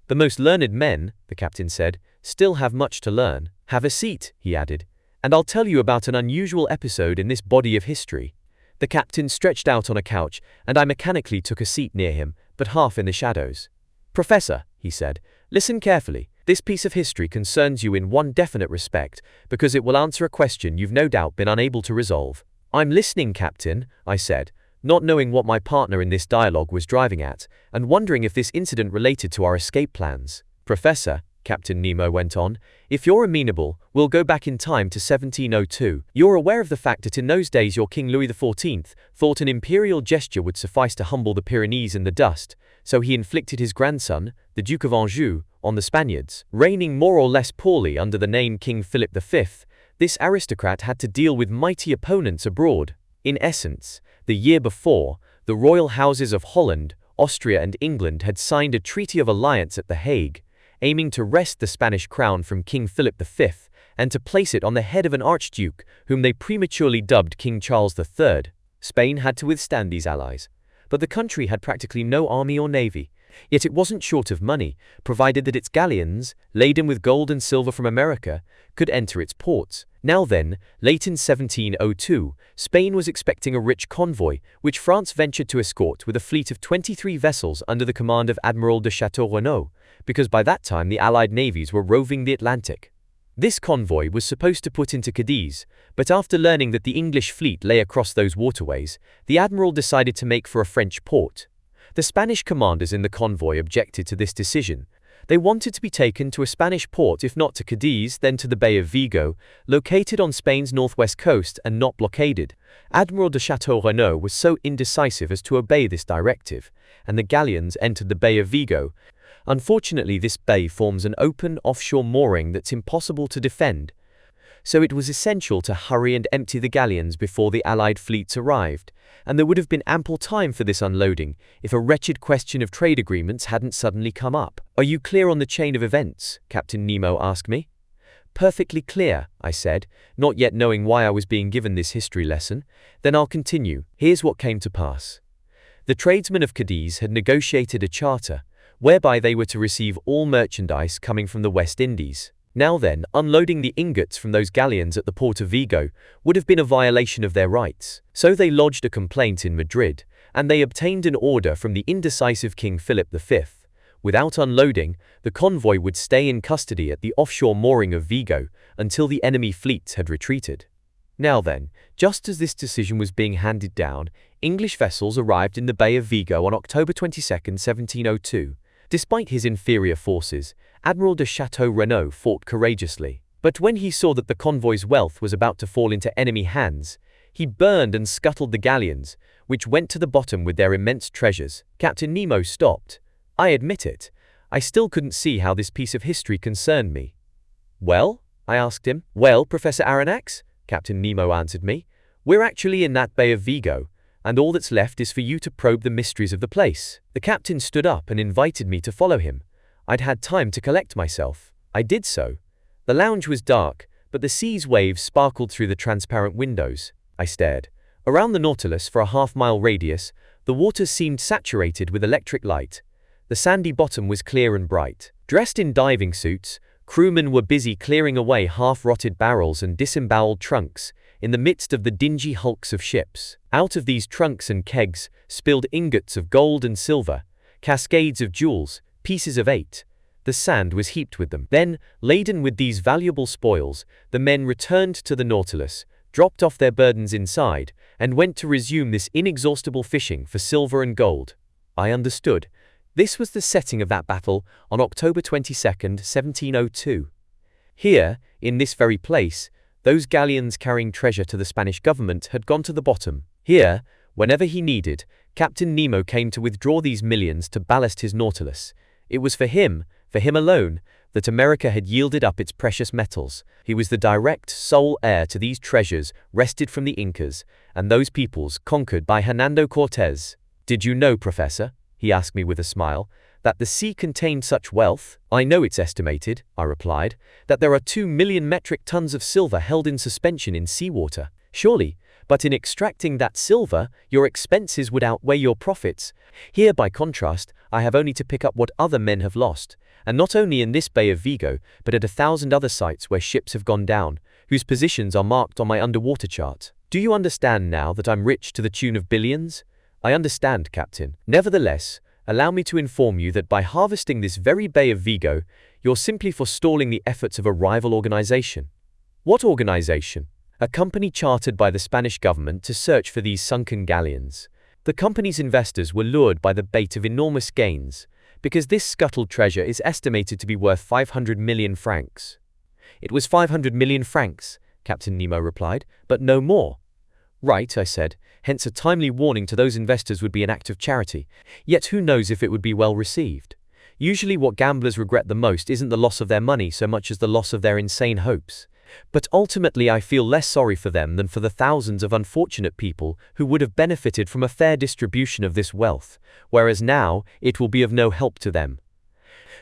"The most learned men," the captain said, "still have much to learn." "Have a seat," he added, "and I'll tell you about an unusual episode in this body of history." The captain stretched out on a couch, and I mechanically took a seat near him, but half in the shadows. "Professor," he said, "listen carefully. This piece of history concerns you in one definite respect, because it will answer a question you've no doubt been unable to resolve." "I'm listening, Captain," I said, not knowing what my partner in this dialogue was driving at, and wondering if this incident related to our escape plans. "Professor," Captain Nemo went on, "if you're amenable, we'll go back in time to 1702. You're aware of the fact that in those days your King Louis XIV thought an imperial gesture would suffice to humble the Pyrenees and the dust, so he inflicted his grandson, the Duke of Anjou, on the Spaniards. Reigning more or less poorly under the name King Philip V, this aristocrat had to deal with mighty opponents abroad. In essence, the year before, the royal houses of Holland, Austria and England had signed a treaty of alliance at The Hague, aiming to wrest the Spanish crown from King Philip V and to place it on the head of an archduke whom they prematurely dubbed King Charles III. Spain had to withstand these allies, but the country had practically no army or navy. Yet it wasn't short of money, provided that its galleons, laden with gold and silver from America, could enter its ports. Now then, late in 1702, Spain was expecting a rich convoy, which France ventured to escort with a fleet of 23 vessels under the command of Admiral de Chateau-Renaud, because by that time the Allied navies were roving the Atlantic. This convoy was supposed to put into Cadiz, but after learning that the English fleet lay across those waterways, the Admiral decided to make for a French port. The Spanish commanders in the convoy objected to this decision. They wanted to be taken to a Spanish port, if not to Cadiz, then to the Bay of Vigo, located on Spain's northwest coast and not blockaded. Admiral de Chateau-Renaud was so indecisive as to obey this directive, and the galleons entered the Bay of Vigo. Unfortunately, this bay forms an open, offshore mooring that's impossible to defend, so it was essential to hurry and empty the galleons before the Allied fleets arrived, and there would have been ample time for this unloading if a wretched question of trade agreements hadn't suddenly come up. "Are you clear on the chain of events?" Captain Nemo asked me. "Perfectly clear," I said, not yet knowing why I was being given this history lesson. "Then I'll continue. Here's what came to pass. The tradesmen of Cadiz had negotiated a charter, whereby they were to receive all merchandise coming from the West Indies. Now then, unloading the ingots from those galleons at the port of Vigo would have been a violation of their rights. So they lodged a complaint in Madrid, and they obtained an order from the indecisive King Philip V. Without unloading, the convoy would stay in custody at the offshore mooring of Vigo until the enemy fleets had retreated. Now then, just as this decision was being handed down, English vessels arrived in the Bay of Vigo on October 22, 1702. Despite his inferior forces, Admiral de Chateau-Renaud fought courageously. But when he saw that the convoy's wealth was about to fall into enemy hands, he burned and scuttled the galleons, which went to the bottom with their immense treasures. Captain Nemo stopped. I admit it, I still couldn't see how this piece of history concerned me. "Well?" I asked him. "Well, Professor Aronnax," Captain Nemo answered me, "we're actually in that Bay of Vigo, and all that's left is for you to probe the mysteries of the place." The captain stood up and invited me to follow him. I'd had time to collect myself. I did so. The lounge was dark, but the sea's waves sparkled through the transparent windows. I stared. Around the Nautilus for a half-mile radius, the waters seemed saturated with electric light. The sandy bottom was clear and bright. Dressed in diving suits, crewmen were busy clearing away half-rotted barrels and disemboweled trunks in the midst of the dingy hulks of ships. Out of these trunks and kegs spilled ingots of gold and silver, cascades of jewels, pieces of eight. The sand was heaped with them. Then, laden with these valuable spoils, the men returned to the Nautilus, dropped off their burdens inside, and went to resume this inexhaustible fishing for silver and gold. I understood. This was the setting of that battle on October 22, 1702. Here, in this very place, those galleons carrying treasure to the Spanish government had gone to the bottom. Here, whenever he needed, Captain Nemo came to withdraw these millions to ballast his Nautilus. It was for him alone, that America had yielded up its precious metals. He was the direct, sole heir to these treasures wrested from the Incas and those peoples conquered by Hernando Cortés. "Did you know, Professor," he asked me with a smile, "that the sea contained such wealth?" "I know it's estimated," I replied, "that there are 2 million metric tons of silver held in suspension in seawater." "Surely, But in extracting that silver, your expenses would outweigh your profits. Here, by contrast, I have only to pick up what other men have lost, and not only in this Bay of Vigo, but at 1,000 other sites where ships have gone down, whose positions are marked on my underwater chart. Do you understand now that I'm rich to the tune of billions? I understand, Captain. Nevertheless, allow me to inform you that by harvesting this very Bay of Vigo, you're simply forestalling the efforts of a rival organization. What organization? A company chartered by the Spanish government to search for these sunken galleons. The company's investors were lured by the bait of enormous gains, because this scuttled treasure is estimated to be worth 500 million francs. It was 500 million francs, Captain Nemo replied, but no more. Right, I said, hence a timely warning to those investors would be an act of charity, yet who knows if it would be well received. Usually what gamblers regret the most isn't the loss of their money so much as the loss of their insane hopes. But ultimately I feel less sorry for them than for the thousands of unfortunate people who would have benefited from a fair distribution of this wealth, whereas now it will be of no help to them.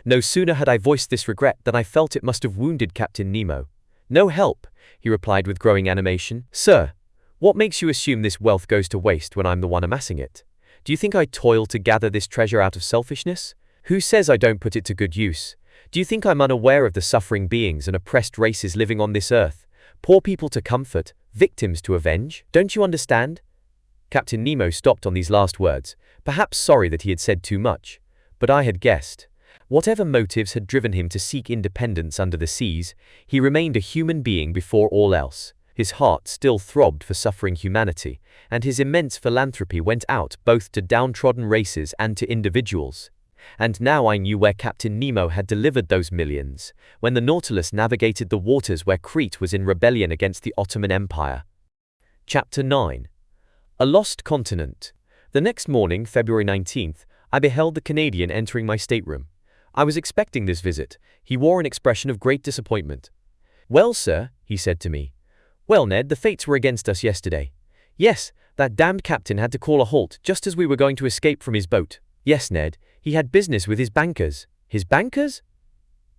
No sooner had I voiced this regret than I felt it must have wounded Captain Nemo. No help, he replied with growing animation. Sir, what makes you assume this wealth goes to waste when I'm the one amassing it? Do you think I toil to gather this treasure out of selfishness? Who says I don't put it to good use? Do you think I'm unaware of the suffering beings and oppressed races living on this earth? Poor people to comfort, victims to avenge? Don't you understand? Captain Nemo stopped on these last words, perhaps sorry that he had said too much. But I had guessed. Whatever motives had driven him to seek independence under the seas, he remained a human being before all else. His heart still throbbed for suffering humanity, and his immense philanthropy went out both to downtrodden races and to individuals. And now I knew where Captain Nemo had delivered those millions, when the Nautilus navigated the waters where Crete was in rebellion against the Ottoman Empire. Chapter 9. A Lost Continent. The next morning, February 19th, I beheld the Canadian entering my stateroom. I was expecting this visit. He wore an expression of great disappointment. Well, sir, he said to me. Well, Ned, the fates were against us yesterday. Yes, that damned captain had to call a halt just as we were going to escape from his boat. Yes, Ned, he had business with his bankers. His bankers?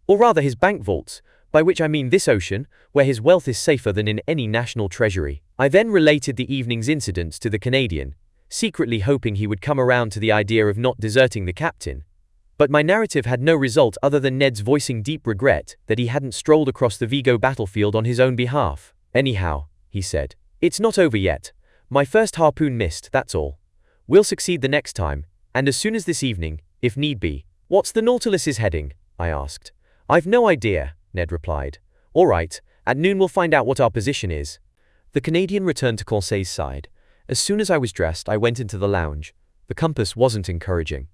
Or rather his bank vaults, by which I mean this ocean, where his wealth is safer than in any national treasury. I then related the evening's incidents to the Canadian, secretly hoping he would come around to the idea of not deserting the captain. But my narrative had no result other than Ned's voicing deep regret that he hadn't strolled across the Vigo battlefield on his own behalf. Anyhow, he said, it's not over yet. My first harpoon missed, that's all. We'll succeed the next time, and as soon as this evening, if need be. What's the Nautilus's heading? I asked. I've no idea, Ned replied. All right, at noon we'll find out what our position is. The Canadian returned to Conseil's side. As soon as I was dressed, I went into the lounge. The compass wasn't encouraging.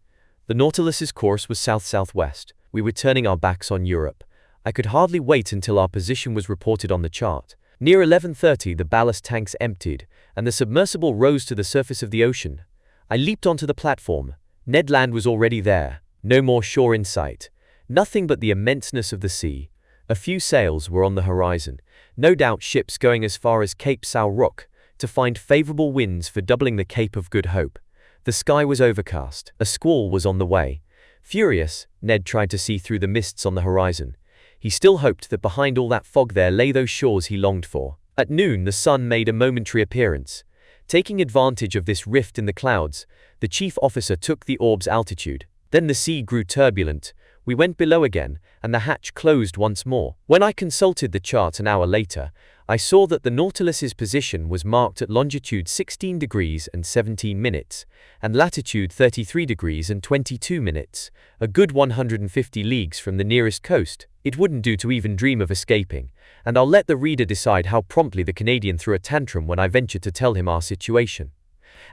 The Nautilus's course was south-southwest. We were turning our backs on Europe. I could hardly wait until our position was reported on the chart. Near 11:30, the ballast tanks emptied, and the submersible rose to the surface of the ocean. I leaped onto the platform. Ned Land was already there. No more shore in sight. Nothing but the immenseness of the sea. A few sails were on the horizon. No doubt ships going as far as Cape Sao Roque to find favorable winds for doubling the Cape of Good Hope. The sky was overcast. A squall was on the way. Furious, Ned tried to see through the mists on the horizon. He still hoped that behind all that fog there lay those shores he longed for. At noon, the sun made a momentary appearance. Taking advantage of this rift in the clouds, the chief officer took the orb's altitude. Then the sea grew turbulent. We went below again, and the hatch closed once more. When I consulted the chart an hour later, I saw that the Nautilus's position was marked at longitude 16 degrees and 17 minutes, and latitude 33 degrees and 22 minutes, a good 150 leagues from the nearest coast. It wouldn't do to even dream of escaping, and I'll let the reader decide how promptly the Canadian threw a tantrum when I ventured to tell him our situation.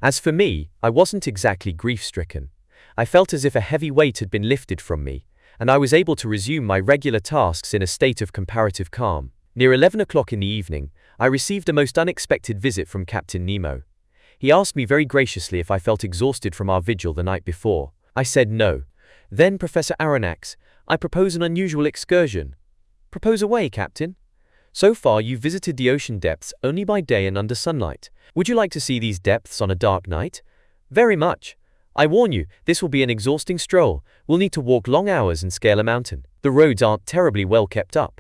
As for me, I wasn't exactly grief-stricken. I felt as if a heavy weight had been lifted from me, and I was able to resume my regular tasks in a state of comparative calm. Near 11 o'clock in the evening, I received a most unexpected visit from Captain Nemo. He asked me very graciously if I felt exhausted from our vigil the night before. I said no. Then, Professor Aronnax, I propose an unusual excursion. Propose away, Captain. So far you've visited the ocean depths only by day and under sunlight. Would you like to see these depths on a dark night? Very much. I warn you, this will be an exhausting stroll. We'll need to walk long hours and scale a mountain. The roads aren't terribly well kept up.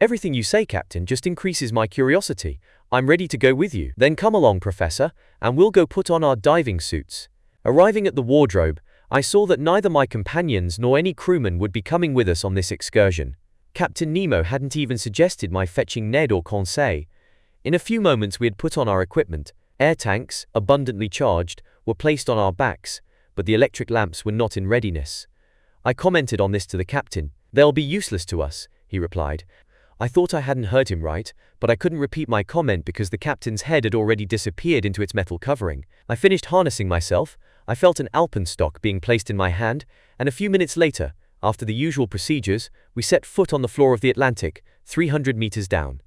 Everything you say, Captain, just increases my curiosity. I'm ready to go with you. Then come along, Professor, and we'll go put on our diving suits. Arriving at the wardrobe, I saw that neither my companions nor any crewmen would be coming with us on this excursion. Captain Nemo hadn't even suggested my fetching Ned or Conseil. In a few moments we had put on our equipment. Air tanks, abundantly charged, were placed on our backs, but the electric lamps were not in readiness. I commented on this to the captain. "They'll be useless to us," he replied. I thought I hadn't heard him right, but I couldn't repeat my comment because the captain's head had already disappeared into its metal covering. I finished harnessing myself, I felt an alpenstock being placed in my hand, and a few minutes later, after the usual procedures, we set foot on the floor of the Atlantic, 300 meters down.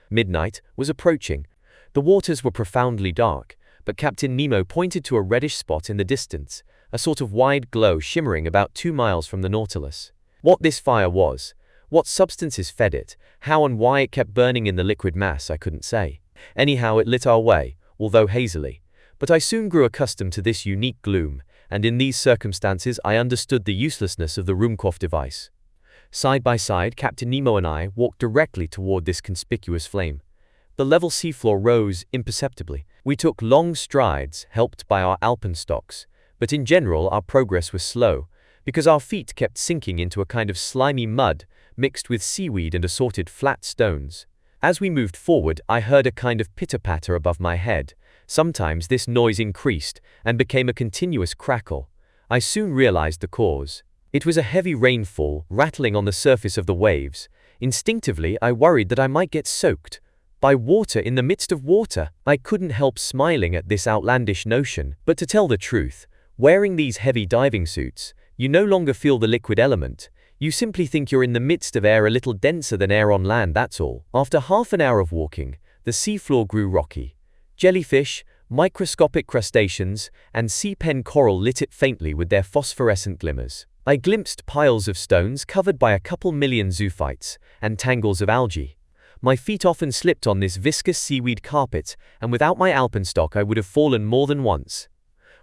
Midnight was approaching. The waters were profoundly dark, but Captain Nemo pointed to a reddish spot in the distance, a sort of wide glow shimmering about 2 miles from the Nautilus. What this fire was, what substances fed it, how and why it kept burning in the liquid mass, I couldn't say. Anyhow, it lit our way, although hazily. But I soon grew accustomed to this unique gloom, and in these circumstances I understood the uselessness of the Ruhmkorff device. Side by side, Captain Nemo and I walked directly toward this conspicuous flame. The level seafloor rose imperceptibly. We took long strides, helped by our alpenstocks, but in general our progress was slow, because our feet kept sinking into a kind of slimy mud, mixed with seaweed and assorted flat stones. As we moved forward, I heard a kind of pitter-patter above my head. Sometimes this noise increased and became a continuous crackle. I soon realized the cause. It was a heavy rainfall rattling on the surface of the waves. Instinctively, I worried that I might get soaked by water in the midst of water. I couldn't help smiling at this outlandish notion, but to tell the truth, wearing these heavy diving suits, you no longer feel the liquid element. You simply think you're in the midst of air a little denser than air on land, that's all. After half an hour of walking, the seafloor grew rocky. Jellyfish, microscopic crustaceans, and sea pen coral lit it faintly with their phosphorescent glimmers. I glimpsed piles of stones covered by a couple million zoophytes, and tangles of algae. My feet often slipped on this viscous seaweed carpet, and without my alpenstock I would have fallen more than once.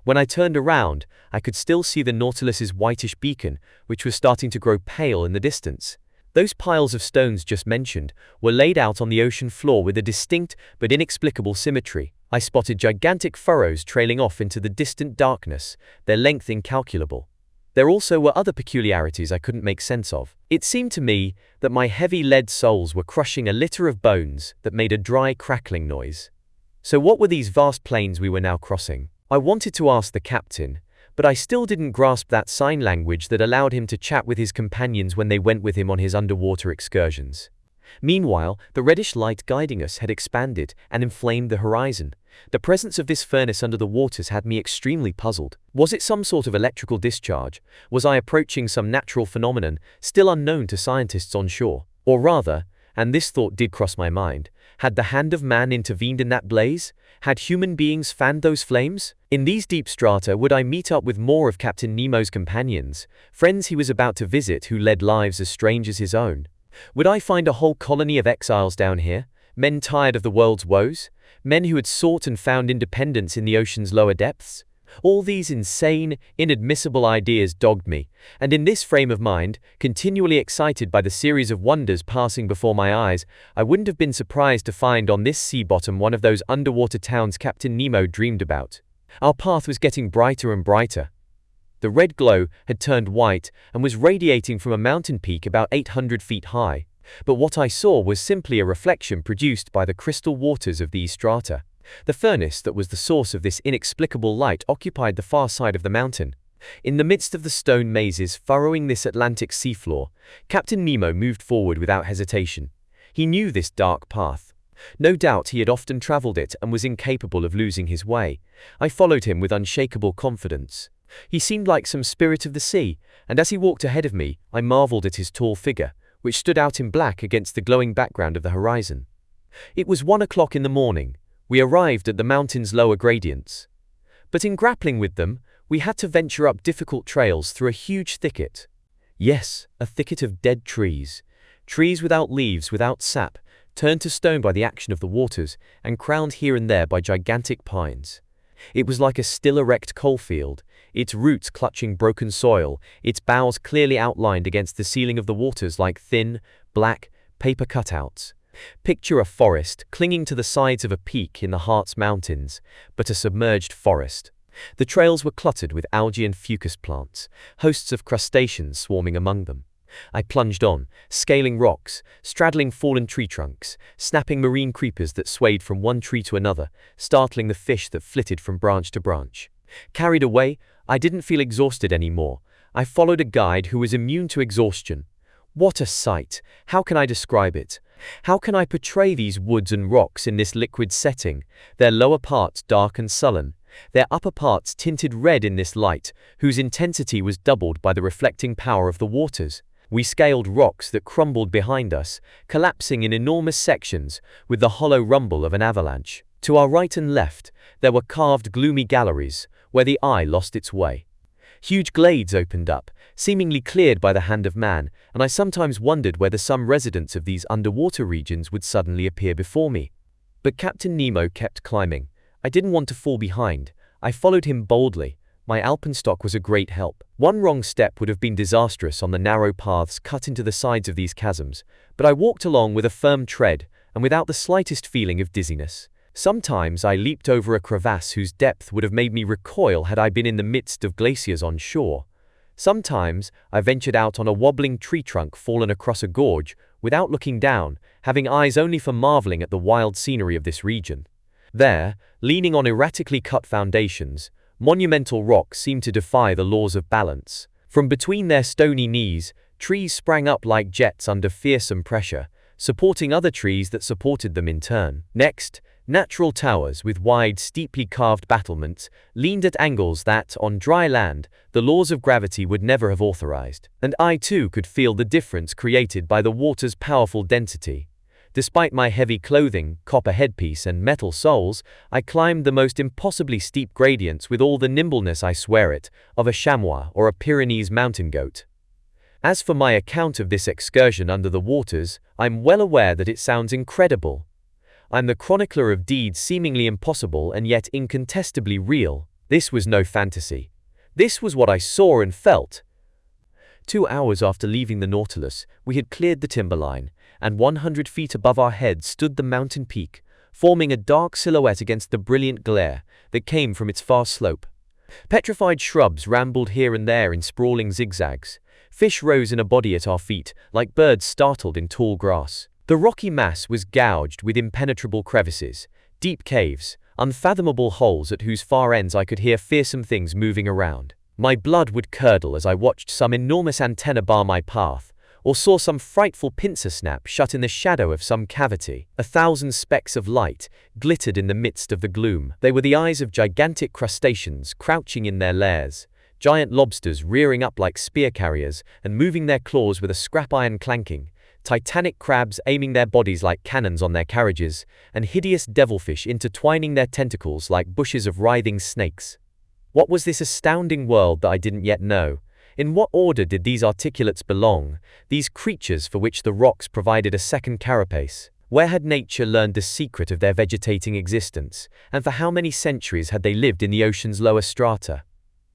When I turned around, I could still see the Nautilus's whitish beacon, which was starting to grow pale in the distance. Those piles of stones just mentioned were laid out on the ocean floor with a distinct but inexplicable symmetry. I spotted gigantic furrows trailing off into the distant darkness, their length incalculable. There also were other peculiarities I couldn't make sense of. It seemed to me that my heavy lead soles were crushing a litter of bones that made a dry crackling noise. So what were these vast plains we were now crossing? I wanted to ask the captain, but I still didn't grasp that sign language that allowed him to chat with his companions when they went with him on his underwater excursions. Meanwhile, the reddish light guiding us had expanded and inflamed the horizon. The presence of this furnace under the waters had me extremely puzzled. Was it some sort of electrical discharge? Was I approaching some natural phenomenon still unknown to scientists on shore? Or rather, and this thought did cross my mind, had the hand of man intervened in that blaze? Had human beings fanned those flames? In these deep strata would I meet up with more of Captain Nemo's companions, friends he was about to visit who led lives as strange as his own? Would I find a whole colony of exiles down here, men tired of the world's woes, men who had sought and found independence in the ocean's lower depths? All these insane, inadmissible ideas dogged me, and in this frame of mind, continually excited by the series of wonders passing before my eyes, I wouldn't have been surprised to find on this sea bottom one of those underwater towns Captain Nemo dreamed about. Our path was getting brighter and brighter. The red glow had turned white and was radiating from a mountain peak about 800 feet high, but what I saw was simply a reflection produced by the crystal waters of these strata. The furnace that was the source of this inexplicable light occupied the far side of the mountain. In the midst of the stone mazes furrowing this Atlantic seafloor, Captain Nemo moved forward without hesitation. He knew this dark path. No doubt he had often traveled it and was incapable of losing his way. I followed him with unshakable confidence. He seemed like some spirit of the sea, and as he walked ahead of me, I marveled at his tall figure, which stood out in black against the glowing background of the horizon. It was 1 o'clock in the morning. We arrived at the mountain's lower gradients. But in grappling with them, we had to venture up difficult trails through a huge thicket. Yes, a thicket of dead trees. Trees without leaves, without sap, turned to stone by the action of the waters, and crowned here and there by gigantic pines. It was like a still erect coalfield, its roots clutching broken soil, its boughs clearly outlined against the ceiling of the waters like thin, black, paper cutouts. Picture a forest clinging to the sides of a peak in the Harz Mountains, but a submerged forest. The trails were cluttered with algae and fucus plants, hosts of crustaceans swarming among them. I plunged on, scaling rocks, straddling fallen tree trunks, snapping marine creepers that swayed from one tree to another, startling the fish that flitted from branch to branch. Carried away, I didn't feel exhausted anymore. I followed a guide who was immune to exhaustion. What a sight! How can I describe it? How can I portray these woods and rocks in this liquid setting, their lower parts dark and sullen, their upper parts tinted red in this light, whose intensity was doubled by the reflecting power of the waters? We scaled rocks that crumbled behind us, collapsing in enormous sections with the hollow rumble of an avalanche. To our right and left, there were carved gloomy galleries, where the eye lost its way. Huge glades opened up, seemingly cleared by the hand of man, and I sometimes wondered whether some residents of these underwater regions would suddenly appear before me. But Captain Nemo kept climbing. I didn't want to fall behind. I followed him boldly. My alpenstock was a great help. One wrong step would have been disastrous on the narrow paths cut into the sides of these chasms, but I walked along with a firm tread and without the slightest feeling of dizziness. Sometimes I leaped over a crevasse whose depth would have made me recoil had I been in the midst of glaciers on shore. Sometimes I ventured out on a wobbling tree trunk fallen across a gorge without looking down, having eyes only for marveling at the wild scenery of this region. There, leaning on erratically cut foundations, monumental rocks seemed to defy the laws of balance. From between their stony knees, trees sprang up like jets under fearsome pressure, supporting other trees that supported them in turn. Next, natural towers with wide, steeply carved battlements leaned at angles that, on dry land, the laws of gravity would never have authorized. And I too could feel the difference created by the water's powerful density. Despite my heavy clothing, copper headpiece, and metal soles, I climbed the most impossibly steep gradients with all the nimbleness, I swear it, of a chamois or a Pyrenees mountain goat. As for my account of this excursion under the waters, I'm well aware that it sounds incredible. I'm the chronicler of deeds seemingly impossible and yet incontestably real. This was no fantasy. This was what I saw and felt. 2 hours after leaving the Nautilus, we had cleared the timberline, and 100 feet above our heads stood the mountain peak, forming a dark silhouette against the brilliant glare that came from its far slope. Petrified shrubs rambled here and there in sprawling zigzags. Fish rose in a body at our feet, like birds startled in tall grass. The rocky mass was gouged with impenetrable crevices, deep caves, unfathomable holes at whose far ends I could hear fearsome things moving around. My blood would curdle as I watched some enormous antenna bar my path, or saw some frightful pincer snap shut in the shadow of some cavity. 1,000 specks of light glittered in the midst of the gloom. They were the eyes of gigantic crustaceans crouching in their lairs, giant lobsters rearing up like spear carriers and moving their claws with a scrap iron clanking, titanic crabs aiming their bodies like cannons on their carriages, and hideous devilfish intertwining their tentacles like bushes of writhing snakes. What was this astounding world that I didn't yet know? In what order did these articulates belong, these creatures for which the rocks provided a second carapace? Where had nature learned the secret of their vegetating existence, and for how many centuries had they lived in the ocean's lower strata?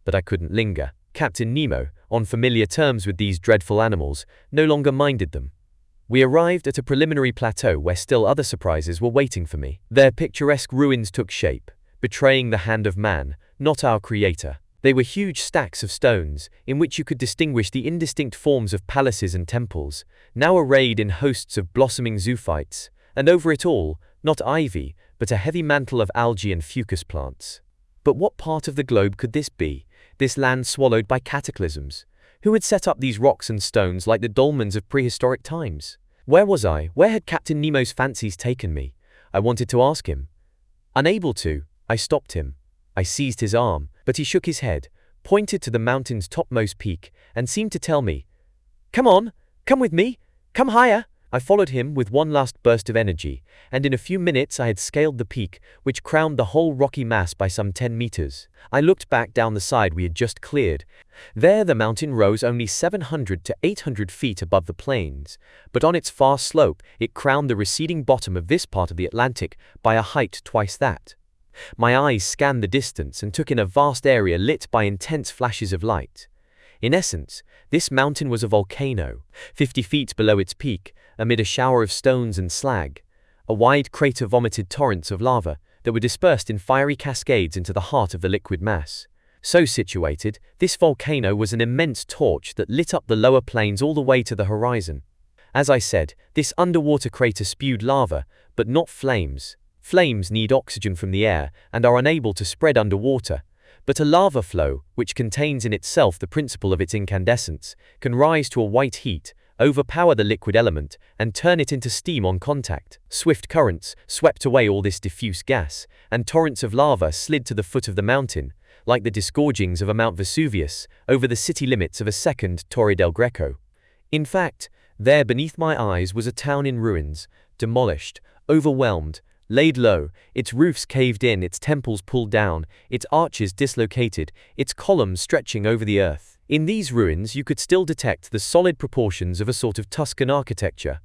But I couldn't linger. Captain Nemo, on familiar terms with these dreadful animals, no longer minded them. We arrived at a preliminary plateau where still other surprises were waiting for me. Their picturesque ruins took shape, betraying the hand of man, not our creator. They were huge stacks of stones, in which you could distinguish the indistinct forms of palaces and temples, now arrayed in hosts of blossoming zoophytes, and over it all, not ivy, but a heavy mantle of algae and fucus plants. But what part of the globe could this be, this land swallowed by cataclysms? Who had set up these rocks and stones like the dolmens of prehistoric times? Where was I? Where had Captain Nemo's fancies taken me? I wanted to ask him. Unable to, I stopped him. I seized his arm, but he shook his head, pointed to the mountain's topmost peak, and seemed to tell me, "Come on, come with me, come higher." I followed him with one last burst of energy, and in a few minutes I had scaled the peak, which crowned the whole rocky mass by some 10 meters. I looked back down the side we had just cleared. There the mountain rose only 700 to 800 feet above the plains, but on its far slope it crowned the receding bottom of this part of the Atlantic by a height twice that. My eyes scanned the distance and took in a vast area lit by intense flashes of light. In essence, this mountain was a volcano, 50 feet below its peak, amid a shower of stones and slag. A wide crater vomited torrents of lava that were dispersed in fiery cascades into the heart of the liquid mass. So situated, this volcano was an immense torch that lit up the lower plains all the way to the horizon. As I said, this underwater crater spewed lava, but not flames. Flames need oxygen from the air and are unable to spread underwater. But a lava flow, which contains in itself the principle of its incandescence, can rise to a white heat, overpower the liquid element, and turn it into steam on contact. Swift currents swept away all this diffuse gas, and torrents of lava slid to the foot of the mountain, like the disgorgings of a Mount Vesuvius, over the city limits of a second Torre del Greco. In fact, there beneath my eyes was a town in ruins, demolished, overwhelmed, laid low, its roofs caved in, its temples pulled down, its arches dislocated, its columns stretching over the earth. In these ruins you could still detect the solid proportions of a sort of Tuscan architecture.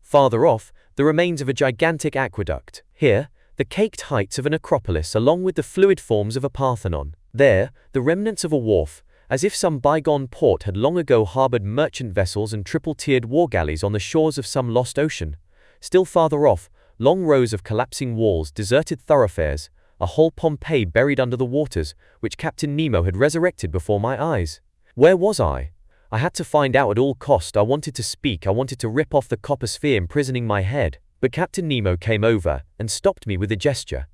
Farther off, the remains of a gigantic aqueduct. Here, the caked heights of an acropolis along with the fluid forms of a Parthenon. There, the remnants of a wharf, as if some bygone port had long ago harbored merchant vessels and triple-tiered war galleys on the shores of some lost ocean. Still farther off, long rows of collapsing walls, deserted thoroughfares, a whole Pompeii buried under the waters, which Captain Nemo had resurrected before my eyes. Where was I? I had to find out at all cost. I wanted to speak, I wanted to rip off the copper sphere imprisoning my head. But Captain Nemo came over and stopped me with a gesture.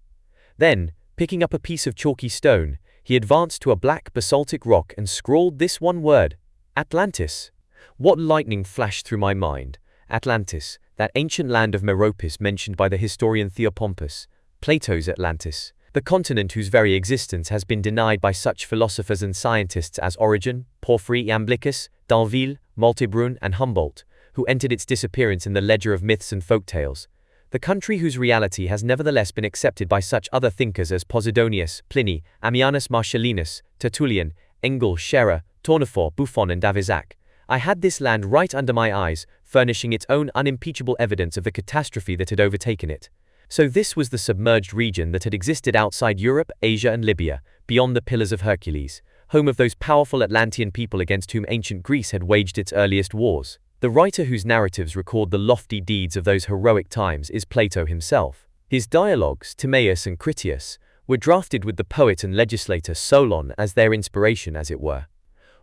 Then, picking up a piece of chalky stone, he advanced to a black basaltic rock and scrawled this one word: Atlantis. What lightning flashed through my mind. Atlantis, that ancient land of Meropis mentioned by the historian Theopompus, Plato's Atlantis, the continent whose very existence has been denied by such philosophers and scientists as Origen, Porphyry, Iamblichus, D'Anville, Moltebrun, and Humboldt, who entered its disappearance in the ledger of myths and folktales. The country whose reality has nevertheless been accepted by such other thinkers as Posidonius, Pliny, Ammianus Marcellinus, Tertullian, Engel, Scherer, Tournefort, Buffon, and Davisac. I had this land right under my eyes, furnishing its own unimpeachable evidence of the catastrophe that had overtaken it. So this was the submerged region that had existed outside Europe, Asia, and Libya, beyond the Pillars of Hercules, home of those powerful Atlantean people against whom ancient Greece had waged its earliest wars. The writer whose narratives record the lofty deeds of those heroic times is Plato himself. His dialogues, Timaeus and Critias, were drafted with the poet and legislator Solon as their inspiration, as it were.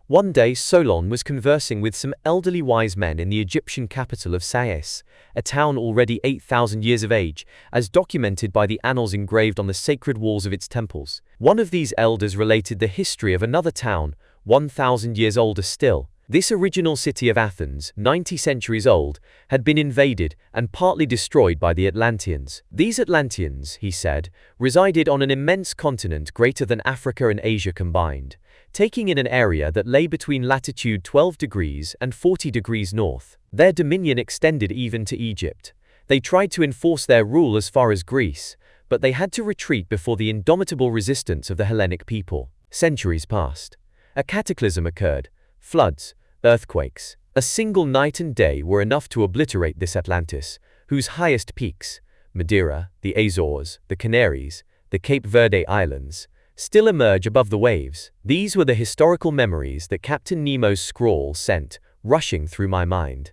One day Solon was conversing with some elderly wise men in the Egyptian capital of Sais, a town already 8,000 years of age, as documented by the annals engraved on the sacred walls of its temples. One of these elders related the history of another town, 1,000 years older still. This original city of Athens, 90 centuries old, had been invaded and partly destroyed by the Atlanteans. These Atlanteans, he said, resided on an immense continent greater than Africa and Asia combined, taking in an area that lay between latitude 12 degrees and 40 degrees north. Their dominion extended even to Egypt. They tried to enforce their rule as far as Greece, but they had to retreat before the indomitable resistance of the Hellenic people. Centuries passed. A cataclysm occurred. Floods, earthquakes. A single night and day were enough to obliterate this Atlantis, whose highest peaks, Madeira, the Azores, the Canaries, the Cape Verde Islands, still emerge above the waves. These were the historical memories that Captain Nemo's scrawl sent rushing through my mind.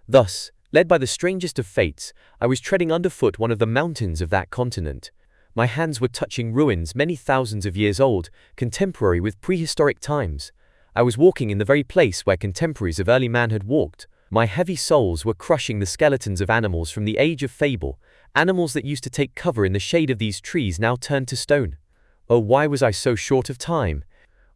Thus, led by the strangest of fates, I was treading underfoot one of the mountains of that continent. My hands were touching ruins many thousands of years old, contemporary with prehistoric times. I was walking in the very place where contemporaries of early man had walked. My heavy soles were crushing the skeletons of animals from the age of fable, animals that used to take cover in the shade of these trees now turned to stone. Oh, why was I so short of time?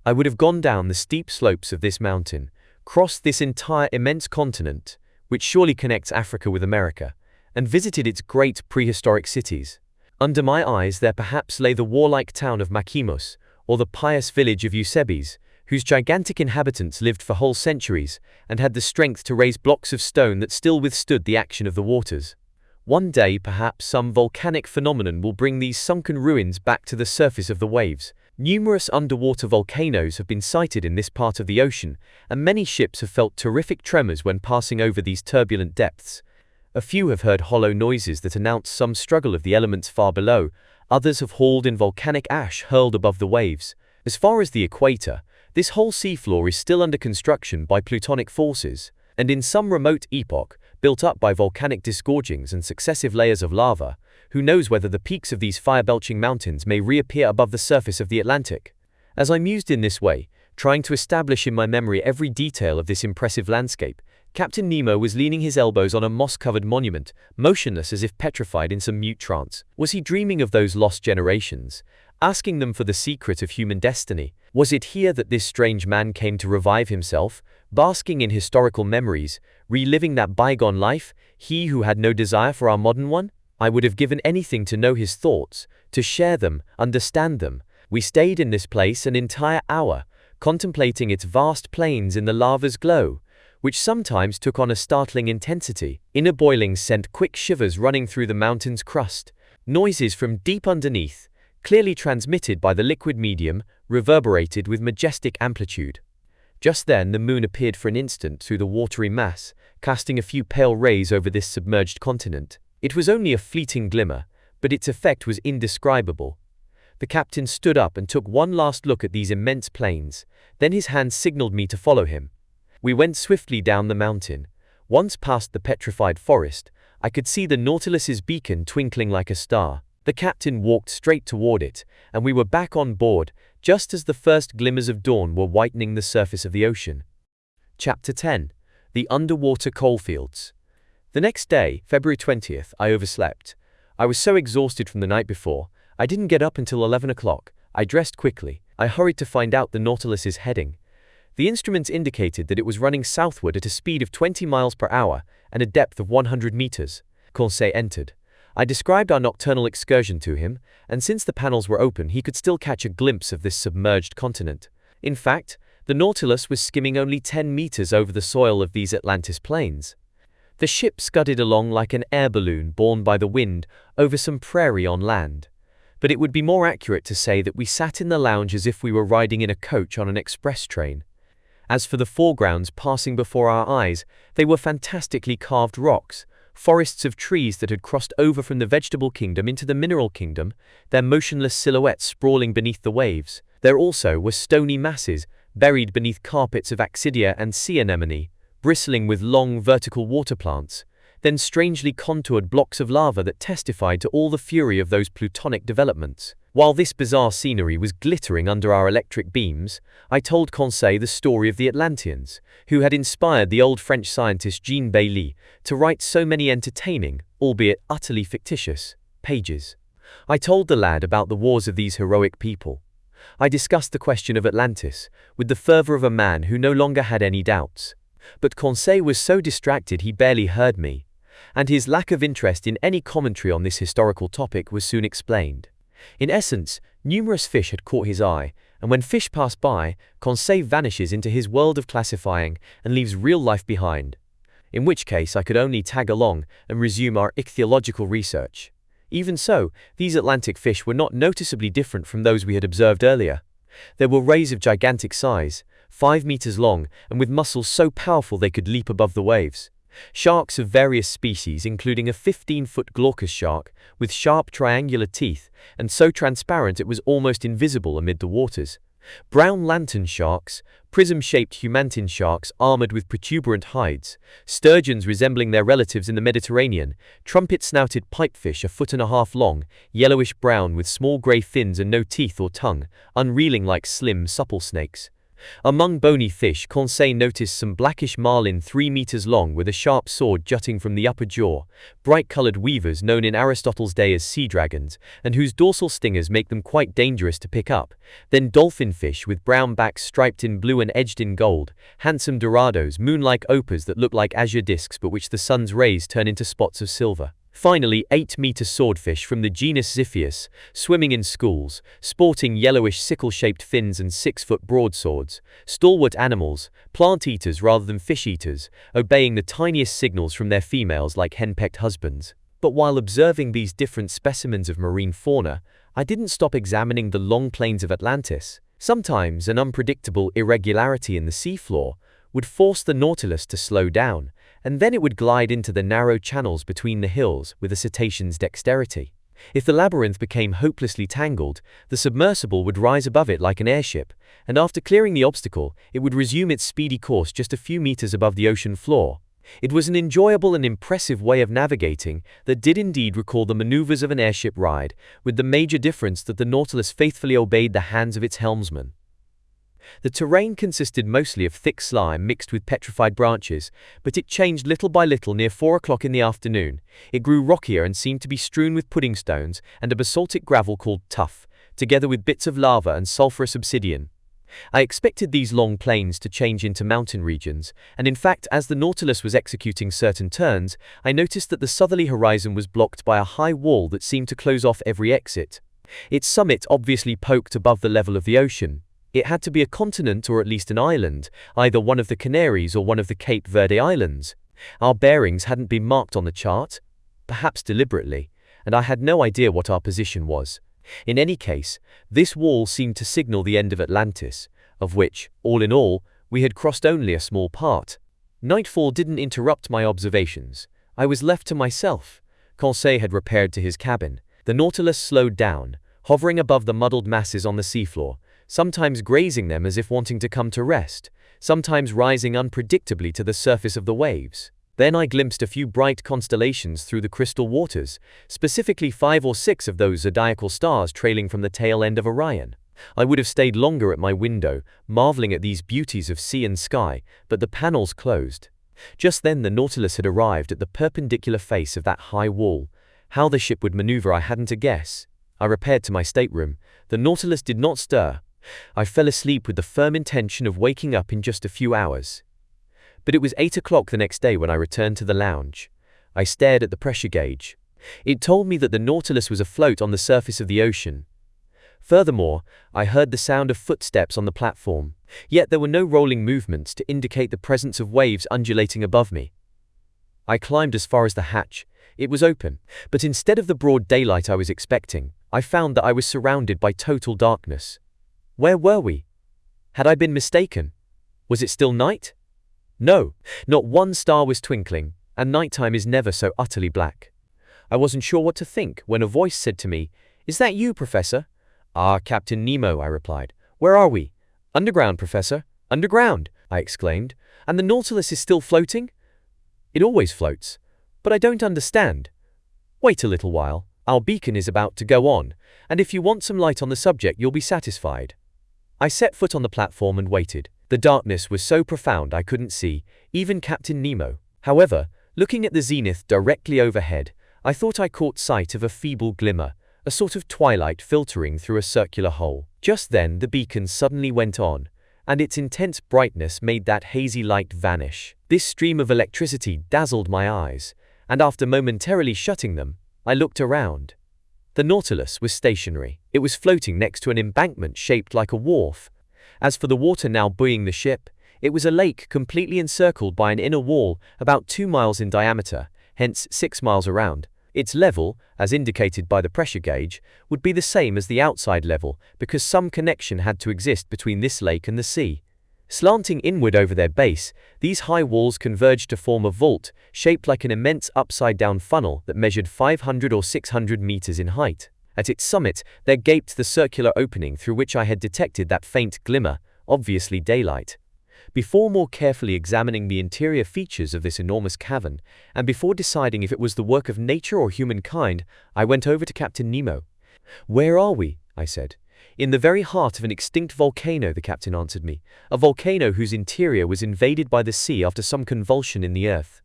I would have gone down the steep slopes of this mountain, crossed this entire immense continent, which surely connects Africa with America, and visited its great prehistoric cities. Under my eyes there perhaps lay the warlike town of Machimos, or the pious village of Eusebes, whose gigantic inhabitants lived for whole centuries and had the strength to raise blocks of stone that still withstood the action of the waters. One day, perhaps, some volcanic phenomenon will bring these sunken ruins back to the surface of the waves. Numerous underwater volcanoes have been sighted in this part of the ocean, and many ships have felt terrific tremors when passing over these turbulent depths. A few have heard hollow noises that announce some struggle of the elements far below. Others have hauled in volcanic ash hurled above the waves. As far as the equator, This whole seafloor is still under construction by plutonic forces, and in some remote epoch, built up by volcanic disgorgings and successive layers of lava, who knows whether the peaks of these fire-belching mountains may reappear above the surface of the Atlantic. As I mused in this way, trying to establish in my memory every detail of this impressive landscape, Captain Nemo was leaning his elbows on a moss-covered monument, motionless as if petrified in some mute trance. Was he dreaming of those lost generations, asking them for the secret of human destiny? Was it here that this strange man came to revive himself, basking in historical memories, reliving that bygone life, he who had no desire for our modern one? I would have given anything to know his thoughts, to share them, understand them. We stayed in this place an entire hour, contemplating its vast plains in the lava's glow, which sometimes took on a startling intensity. Inner boilings sent quick shivers running through the mountain's crust. Noises from deep underneath, clearly transmitted by the liquid medium, reverberated with majestic amplitude. Just then the moon appeared for an instant through the watery mass, casting a few pale rays over this submerged continent. It was only a fleeting glimmer, but its effect was indescribable. The captain stood up and took one last look at these immense plains, then his hand signaled me to follow him. We went swiftly down the mountain. Once past the petrified forest, I could see the Nautilus's beacon twinkling like a star. The captain walked straight toward it, and we were back on board, just as the first glimmers of dawn were whitening the surface of the ocean. Chapter 10. The Underwater Coalfields. The next day, February 20th, I overslept. I was so exhausted from the night before, I didn't get up until 11 o'clock. I dressed quickly. I hurried to find out the Nautilus's heading. The instruments indicated that it was running southward at a speed of 20 miles per hour and a depth of 100 meters. Conseil entered. I described our nocturnal excursion to him, and since the panels were open he could still catch a glimpse of this submerged continent. In fact, the Nautilus was skimming only 10 meters over the soil of these Atlantis plains. The ship scudded along like an air balloon borne by the wind over some prairie on land. But it would be more accurate to say that we sat in the lounge as if we were riding in a coach on an express train. As for the foregrounds passing before our eyes, they were fantastically carved rocks, forests of trees that had crossed over from the vegetable kingdom into the mineral kingdom, their motionless silhouettes sprawling beneath the waves. There also were stony masses, buried beneath carpets of Axidia and sea anemone, bristling with long vertical water plants, then strangely contoured blocks of lava that testified to all the fury of those plutonic developments. While this bizarre scenery was glittering under our electric beams, I told Conseil the story of the Atlanteans, who had inspired the old French scientist Jean Bailly to write so many entertaining, albeit utterly fictitious, pages. I told the lad about the wars of these heroic people. I discussed the question of Atlantis, with the fervor of a man who no longer had any doubts. But Conseil was so distracted he barely heard me, and his lack of interest in any commentary on this historical topic was soon explained. In essence, numerous fish had caught his eye, and when fish pass by, Conseil vanishes into his world of classifying and leaves real life behind. In which case I could only tag along and resume our ichthyological research. Even so, these Atlantic fish were not noticeably different from those we had observed earlier. There were rays of gigantic size, 5 meters long, and with muscles so powerful they could leap above the waves. Sharks of various species, including a 15-foot glaucous shark with sharp triangular teeth and so transparent it was almost invisible amid the waters. Brown lantern sharks, prism-shaped humantin sharks armored with protuberant hides, sturgeons resembling their relatives in the Mediterranean, trumpet-snouted pipefish a 1.5 foot long, yellowish-brown with small grey fins and no teeth or tongue, unreeling like slim, supple snakes. Among bony fish, Conseil noticed some blackish marlin 3 meters long with a sharp sword jutting from the upper jaw, bright-colored weavers known in Aristotle's day as sea dragons, and whose dorsal stingers make them quite dangerous to pick up. Then dolphinfish with brown backs striped in blue and edged in gold, handsome dorados, moon-like opals that look like azure discs but which the sun's rays turn into spots of silver. Finally, 8-meter swordfish from the genus Xiphias, swimming in schools, sporting yellowish sickle-shaped fins and 6-foot broadswords, stalwart animals, plant-eaters rather than fish-eaters, obeying the tiniest signals from their females like hen-pecked husbands. But while observing these different specimens of marine fauna, I didn't stop examining the long plains of Atlantis. Sometimes an unpredictable irregularity in the seafloor would force the Nautilus to slow down, and then it would glide into the narrow channels between the hills with a cetacean's dexterity. If the labyrinth became hopelessly tangled, the submersible would rise above it like an airship, and after clearing the obstacle, it would resume its speedy course just a few meters above the ocean floor. It was an enjoyable and impressive way of navigating that did indeed recall the maneuvers of an airship ride, with the major difference that the Nautilus faithfully obeyed the hands of its helmsman. The terrain consisted mostly of thick slime mixed with petrified branches, but it changed little by little near 4 o'clock in the afternoon. It grew rockier and seemed to be strewn with pudding stones and a basaltic gravel called tuff, together with bits of lava and sulfurous obsidian. I expected these long plains to change into mountain regions, and in fact, as the Nautilus was executing certain turns, I noticed that the southerly horizon was blocked by a high wall that seemed to close off every exit. Its summit obviously poked above the level of the ocean. It had to be a continent or at least an island, either one of the Canaries or one of the Cape Verde Islands. Our bearings hadn't been marked on the chart, perhaps deliberately, and I had no idea what our position was. In any case, this wall seemed to signal the end of Atlantis, of which, all in all, we had crossed only a small part. Nightfall didn't interrupt my observations. I was left to myself. Conseil had repaired to his cabin. The Nautilus slowed down, hovering above the muddled masses on the seafloor, sometimes grazing them as if wanting to come to rest, sometimes rising unpredictably to the surface of the waves. Then I glimpsed a few bright constellations through the crystal waters, specifically 5 or 6 of those zodiacal stars trailing from the tail end of Orion. I would have stayed longer at my window, marveling at these beauties of sea and sky, but the panels closed. Just then the Nautilus had arrived at the perpendicular face of that high wall. How the ship would maneuver I hadn't a guess. I repaired to my stateroom. The Nautilus did not stir. I fell asleep with the firm intention of waking up in just a few hours. But it was 8 o'clock the next day when I returned to the lounge. I stared at the pressure gauge. It told me that the Nautilus was afloat on the surface of the ocean. Furthermore, I heard the sound of footsteps on the platform, yet there were no rolling movements to indicate the presence of waves undulating above me. I climbed as far as the hatch. It was open, but instead of the broad daylight I was expecting, I found that I was surrounded by total darkness. Where were we? Had I been mistaken? Was it still night? No, not one star was twinkling, and nighttime is never so utterly black. I wasn't sure what to think when a voice said to me, "Is that you, Professor?" "Ah, Captain Nemo," I replied. "Where are we?" "Underground, Professor." "Underground," I exclaimed. "And the Nautilus is still floating?" "It always floats. But I don't understand." "Wait a little while. Our beacon is about to go on, and if you want some light on the subject, you'll be satisfied." I set foot on the platform and waited. The darkness was so profound I couldn't see, even Captain Nemo. However, looking at the zenith directly overhead, I thought I caught sight of a feeble glimmer, a sort of twilight filtering through a circular hole. Just then the beacon suddenly went on, and its intense brightness made that hazy light vanish. This stream of electricity dazzled my eyes, and after momentarily shutting them, I looked around. The Nautilus was stationary. It was floating next to an embankment shaped like a wharf. As for the water now buoying the ship, it was a lake completely encircled by an inner wall about 2 miles in diameter, hence 6 miles around. Its level, as indicated by the pressure gauge, would be the same as the outside level because some connection had to exist between this lake and the sea. Slanting inward over their base, these high walls converged to form a vault shaped like an immense upside-down funnel that measured 500 or 600 meters in height. At its summit, there gaped the circular opening through which I had detected that faint glimmer, obviously daylight. Before more carefully examining the interior features of this enormous cavern, and before deciding if it was the work of nature or humankind, I went over to Captain Nemo. "Where are we?" I said. "In the very heart of an extinct volcano," the captain answered me. "A volcano whose interior was invaded by the sea after some convulsion in the earth.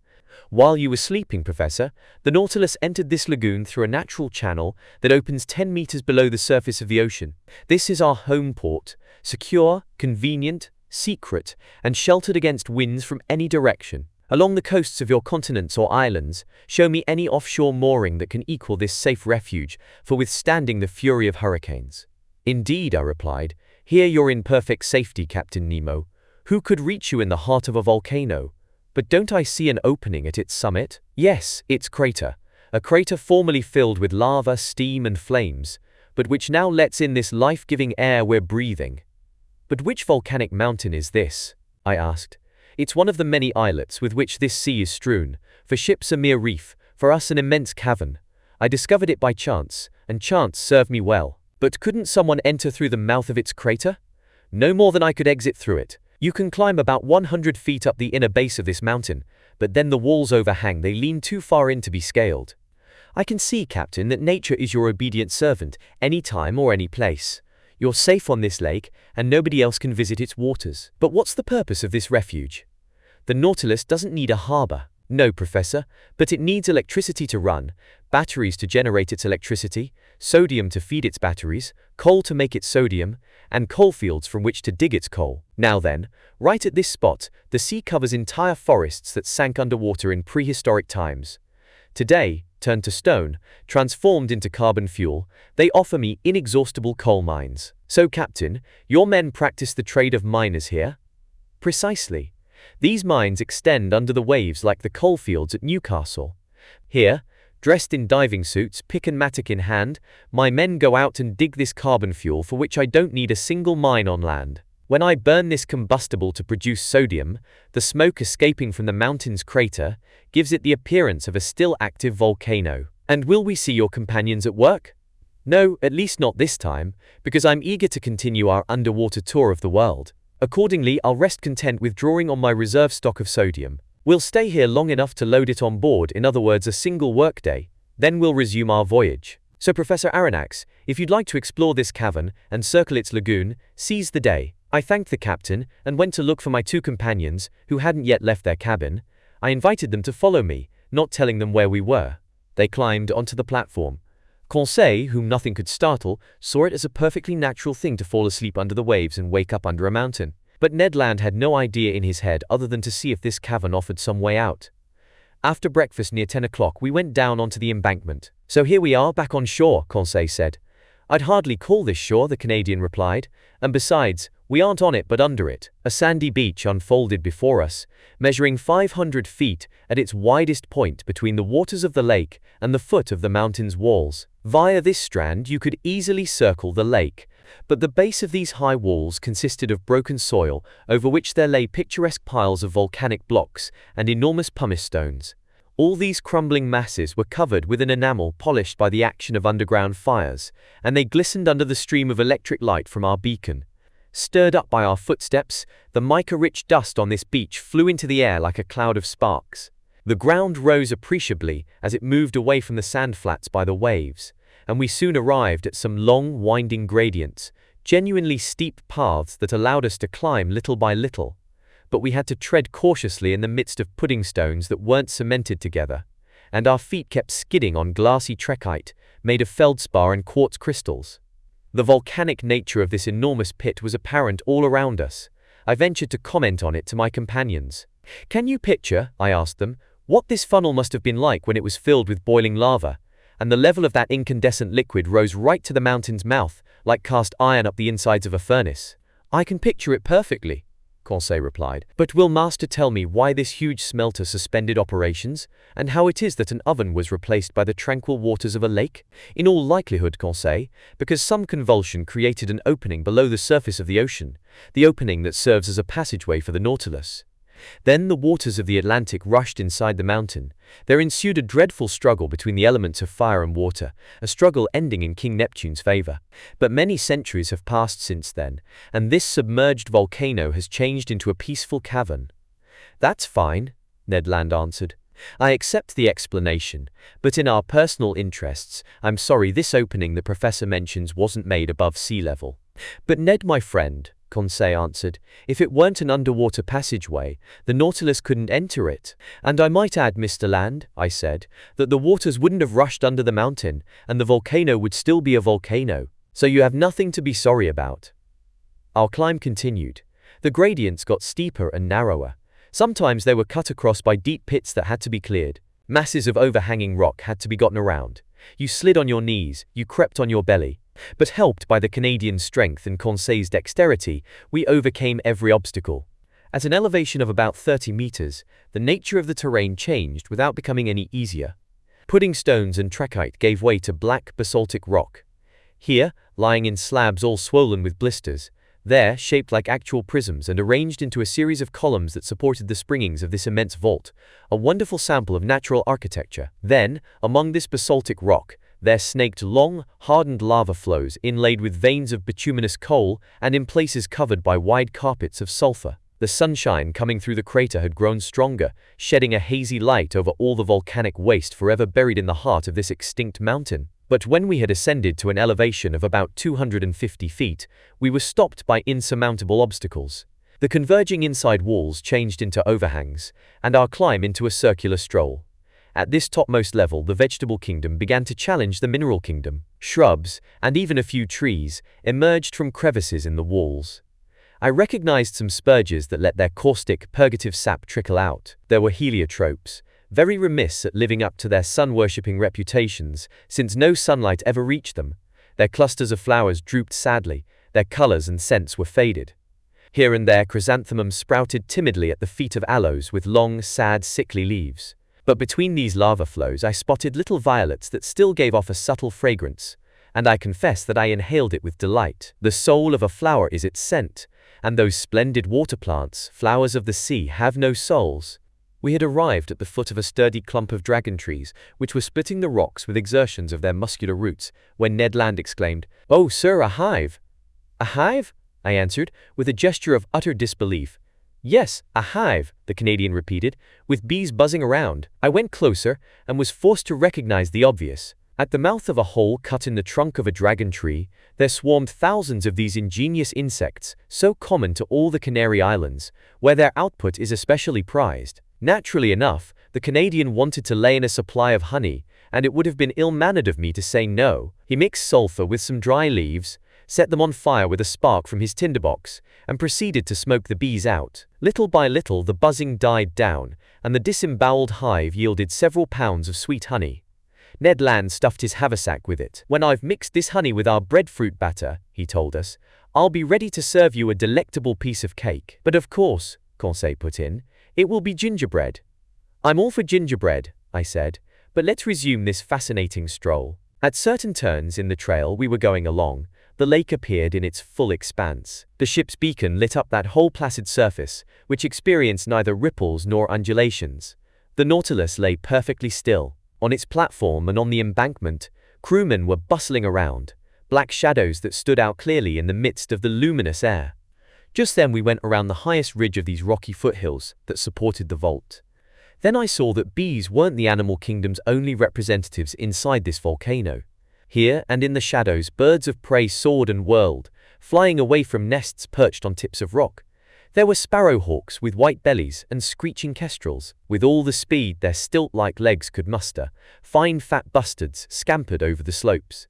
While you were sleeping, Professor, the Nautilus entered this lagoon through a natural channel that opens 10 meters below the surface of the ocean. This is our home port, secure, convenient, secret, and sheltered against winds from any direction. Along the coasts of your continents or islands, show me any offshore mooring that can equal this safe refuge for withstanding the fury of hurricanes." "Indeed," I replied. "Here you're in perfect safety, Captain Nemo. Who could reach you in the heart of a volcano? But don't I see an opening at its summit?" "Yes, its crater. A crater formerly filled with lava, steam, and flames, but which now lets in this life-giving air we're breathing." "But which volcanic mountain is this?" I asked. "It's one of the many islets with which this sea is strewn. For ships a mere reef, for us an immense cavern. I discovered it by chance, and chance served me well. But couldn't someone enter through the mouth of its crater? No more than I could exit through it. You can climb about 100 feet up the inner base of this mountain, but then the walls overhang, they lean too far in to be scaled. I can see, Captain, that nature is your obedient servant, any time or any place. You're safe on this lake, and nobody else can visit its waters. But what's the purpose of this refuge? The Nautilus doesn't need a harbor. No, Professor, but it needs electricity to run, batteries to generate its electricity, sodium to feed its batteries, coal to make its sodium, and coalfields from which to dig its coal. Now then, right at this spot, the sea covers entire forests that sank underwater in prehistoric times. Today, turned to stone, transformed into carbon fuel, they offer me inexhaustible coal mines. So, Captain, your men practice the trade of miners here? Precisely. These mines extend under the waves like the coalfields at Newcastle. Here, dressed in diving suits, pick and mattock in hand, my men go out and dig this carbon fuel for which I don't need a single mine on land. When I burn this combustible to produce sodium, the smoke escaping from the mountain's crater gives it the appearance of a still active volcano. And will we see your companions at work? No, at least not this time, because I'm eager to continue our underwater tour of the world. Accordingly, I'll rest content with drawing on my reserve stock of sodium. We'll stay here long enough to load it on board, in other words, a single workday. Then we'll resume our voyage. So, Professor Aronnax, if you'd like to explore this cavern and circle its lagoon, seize the day. I thanked the captain and went to look for my two companions, who hadn't yet left their cabin. I invited them to follow me, not telling them where we were. They climbed onto the platform. Conseil, whom nothing could startle, saw it as a perfectly natural thing to fall asleep under the waves and wake up under a mountain. But Ned Land had no idea in his head other than to see if this cavern offered some way out. After breakfast near 10 o'clock, we went down onto the embankment. So here we are, back on shore, Conseil said. I'd hardly call this shore, the Canadian replied. And besides, we aren't on it but under it. A sandy beach unfolded before us, measuring 500 feet at its widest point between the waters of the lake and the foot of the mountain's walls. Via this strand you could easily circle the lake, but the base of these high walls consisted of broken soil over which there lay picturesque piles of volcanic blocks and enormous pumice stones. All these crumbling masses were covered with an enamel polished by the action of underground fires, and they glistened under the stream of electric light from our beacon. Stirred up by our footsteps, the mica-rich dust on this beach flew into the air like a cloud of sparks. The ground rose appreciably as it moved away from the sand flats by the waves, and we soon arrived at some long, winding gradients, genuinely steep paths that allowed us to climb little by little. But we had to tread cautiously in the midst of pudding stones that weren't cemented together, and our feet kept skidding on glassy trachyte made of feldspar and quartz crystals. The volcanic nature of this enormous pit was apparent all around us. I ventured to comment on it to my companions. Can you picture, I asked them, what this funnel must have been like when it was filled with boiling lava, and the level of that incandescent liquid rose right to the mountain's mouth, like cast iron up the insides of a furnace? I can picture it perfectly, Conseil replied. But will Master tell me why this huge smelter suspended operations, and how it is that an oven was replaced by the tranquil waters of a lake? In all likelihood, Conseil, because some convulsion created an opening below the surface of the ocean, the opening that serves as a passageway for the Nautilus. Then the waters of the Atlantic rushed inside the mountain. There ensued a dreadful struggle between the elements of fire and water, a struggle ending in King Neptune's favor. But many centuries have passed since then, and this submerged volcano has changed into a peaceful cavern. That's fine, Ned Land answered. I accept the explanation, but in our personal interests, I'm sorry this opening the professor mentions wasn't made above sea level. But Ned, my friend, Conseil answered, if it weren't an underwater passageway, the Nautilus couldn't enter it. And I might add, Mr. Land, I said, that the waters wouldn't have rushed under the mountain, and the volcano would still be a volcano. So you have nothing to be sorry about. Our climb continued. The gradients got steeper and narrower. Sometimes they were cut across by deep pits that had to be cleared. Masses of overhanging rock had to be gotten around. You slid on your knees, you crept on your belly. But helped by the Canadian's strength and Conseil's dexterity, we overcame every obstacle. At an elevation of about 30 meters, the nature of the terrain changed without becoming any easier. Pudding stones and trachyte gave way to black basaltic rock. Here, lying in slabs all swollen with blisters, there shaped like actual prisms and arranged into a series of columns that supported the springings of this immense vault, a wonderful sample of natural architecture. Then, among this basaltic rock, there snaked long, hardened lava flows inlaid with veins of bituminous coal and in places covered by wide carpets of sulfur. The sunshine coming through the crater had grown stronger, shedding a hazy light over all the volcanic waste forever buried in the heart of this extinct mountain. But when we had ascended to an elevation of about 250 feet, we were stopped by insurmountable obstacles. The converging inside walls changed into overhangs, and our climb into a circular stroll. At this topmost level, the vegetable kingdom began to challenge the mineral kingdom. Shrubs, and even a few trees, emerged from crevices in the walls. I recognized some spurges that let their caustic, purgative sap trickle out. There were heliotropes, very remiss at living up to their sun-worshipping reputations, since no sunlight ever reached them. Their clusters of flowers drooped sadly, their colors and scents were faded. Here and there chrysanthemums sprouted timidly at the feet of aloes with long, sad, sickly leaves. But between these lava flows I spotted little violets that still gave off a subtle fragrance, and I confess that I inhaled it with delight. The soul of a flower is its scent, and those splendid water plants, flowers of the sea, have no souls. We had arrived at the foot of a sturdy clump of dragon trees, which were splitting the rocks with exertions of their muscular roots, when Ned Land exclaimed, "Oh, sir, a hive!" "A hive?" I answered, with a gesture of utter disbelief. "Yes, a hive," the Canadian repeated, "with bees buzzing around." I went closer, and was forced to recognize the obvious. At the mouth of a hole cut in the trunk of a dragon tree, there swarmed thousands of these ingenious insects, so common to all the Canary Islands, where their output is especially prized. Naturally enough, the Canadian wanted to lay in a supply of honey, and it would have been ill-mannered of me to say no. He mixed sulfur with some dry leaves, set them on fire with a spark from his tinderbox, and proceeded to smoke the bees out. Little by little the buzzing died down, and the disemboweled hive yielded several pounds of sweet honey. Ned Land stuffed his haversack with it. "When I've mixed this honey with our breadfruit batter," he told us, "I'll be ready to serve you a delectable piece of cake." "But of course," Conseil put in, "it will be gingerbread." "I'm all for gingerbread," I said, "but let's resume this fascinating stroll." At certain turns in the trail we were going along, the lake appeared in its full expanse. The ship's beacon lit up that whole placid surface, which experienced neither ripples nor undulations. The Nautilus lay perfectly still. On its platform and on the embankment, crewmen were bustling around, black shadows that stood out clearly in the midst of the luminous air. Just then we went around the highest ridge of these rocky foothills that supported the vault. Then I saw that bees weren't the animal kingdom's only representatives inside this volcano. Here and in the shadows, birds of prey soared and whirled, flying away from nests perched on tips of rock. There were sparrowhawks with white bellies and screeching kestrels. With all the speed their stilt-like legs could muster, fine fat bustards scampered over the slopes.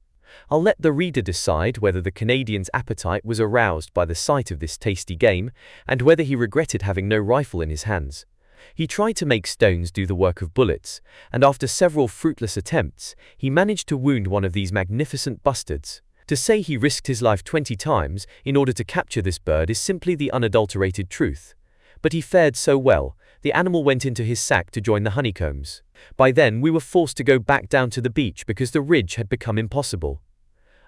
I'll let the reader decide whether the Canadian's appetite was aroused by the sight of this tasty game, and whether he regretted having no rifle in his hands. He tried to make stones do the work of bullets, and after several fruitless attempts, he managed to wound one of these magnificent bustards. To say he risked his life 20 times in order to capture this bird is simply the unadulterated truth. But he fared so well, the animal went into his sack to join the honeycombs. By then we were forced to go back down to the beach because the ridge had become impossible.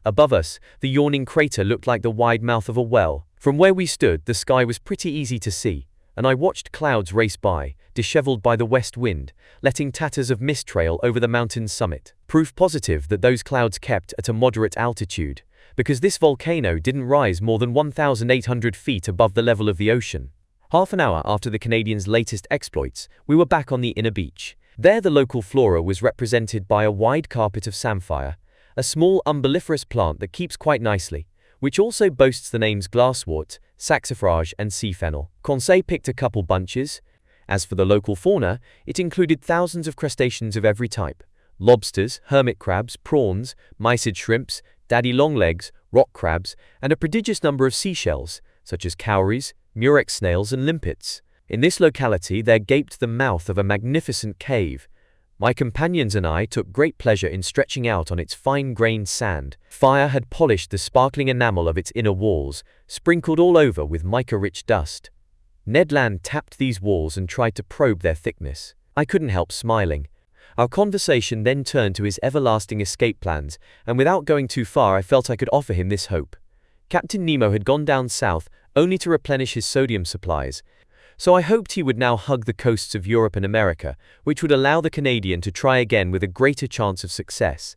Above us, the yawning crater looked like the wide mouth of a well. From where we stood, the sky was pretty easy to see, and I watched clouds race by, disheveled by the west wind, letting tatters of mist trail over the mountain's summit. Proof positive that those clouds kept at a moderate altitude, because this volcano didn't rise more than 1,800 feet above the level of the ocean. Half an hour after the Canadians' latest exploits, we were back on the inner beach. There the local flora was represented by a wide carpet of samphire, a small umbelliferous plant that keeps quite nicely, which also boasts the names glasswort, saxifrage and sea fennel. Conseil picked a couple bunches. As for the local fauna, it included thousands of crustaceans of every type: lobsters, hermit crabs, prawns, mysid shrimps, daddy longlegs, rock crabs, and a prodigious number of seashells, such as cowries, murex snails and limpets. In this locality there gaped the mouth of a magnificent cave. My companions and I took great pleasure in stretching out on its fine-grained sand. Fire had polished the sparkling enamel of its inner walls, sprinkled all over with mica-rich dust. Ned Land tapped these walls and tried to probe their thickness. I couldn't help smiling. Our conversation then turned to his everlasting escape plans, and without going too far I felt I could offer him this hope. Captain Nemo had gone down south only to replenish his sodium supplies, so I hoped he would now hug the coasts of Europe and America, which would allow the Canadian to try again with a greater chance of success.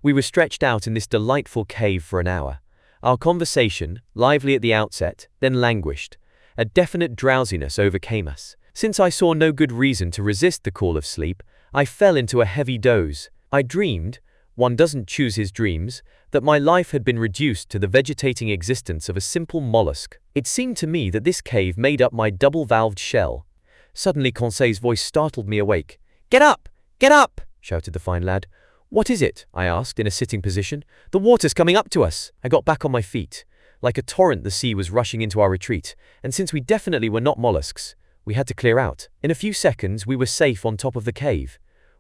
We were stretched out in this delightful cave for an hour. Our conversation, lively at the outset, then languished. A definite drowsiness overcame us. Since I saw no good reason to resist the call of sleep, I fell into a heavy doze. I dreamed, one doesn't choose his dreams, that my life had been reduced to the vegetating existence of a simple mollusk. It seemed to me that this cave made up my double-valved shell. Suddenly Conseil's voice startled me awake. "Get up! Get up!" shouted the fine lad. "What is it?" I asked, in a sitting position. "The water's coming up to us." I got back on my feet. Like a torrent, the sea was rushing into our retreat, and since we definitely were not mollusks, we had to clear out. In a few seconds, we were safe on top of the cave.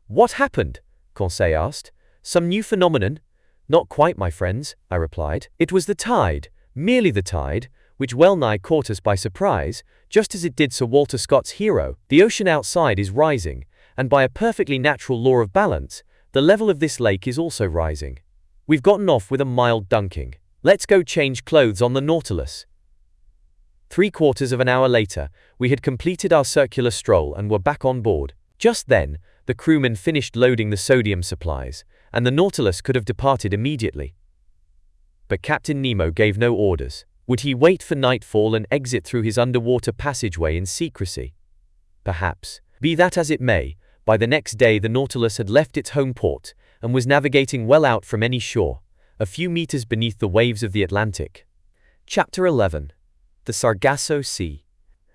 "What happened?" Conseil asked. "Some new phenomenon?" "Not quite, my friends," I replied. "It was the tide, merely the tide, which well-nigh caught us by surprise, just as it did Sir Walter Scott's hero. The ocean outside is rising, and by a perfectly natural law of balance, the level of this lake is also rising. We've gotten off with a mild dunking. Let's go change clothes on the Nautilus." 3/4 of an hour later, we had completed our circular stroll and were back on board. Just then, the crewmen finished loading the sodium supplies, and the Nautilus could have departed immediately. But Captain Nemo gave no orders. Would he wait for nightfall and exit through his underwater passageway in secrecy? Perhaps. Be that as it may, by the next day the Nautilus had left its home port and was navigating well out from any shore, a few meters beneath the waves of the Atlantic. Chapter 11. The Sargasso Sea.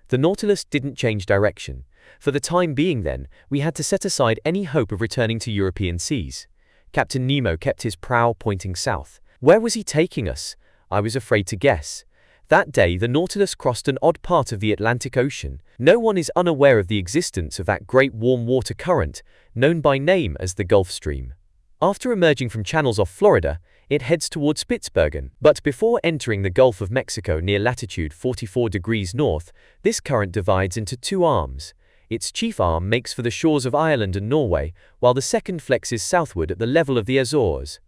The Nautilus didn't change direction. For the time being then, we had to set aside any hope of returning to European seas. Captain Nemo kept his prow pointing south. Where was he taking us? I was afraid to guess. That day, the Nautilus crossed an odd part of the Atlantic Ocean. No one is unaware of the existence of that great warm water current, known by name as the Gulf Stream. After emerging from channels off Florida, it heads toward Spitsbergen. But before entering the Gulf of Mexico near latitude 44 degrees north, this current divides into two arms. Its chief arm makes for the shores of Ireland and Norway, while the second flexes southward at the level of the Azores.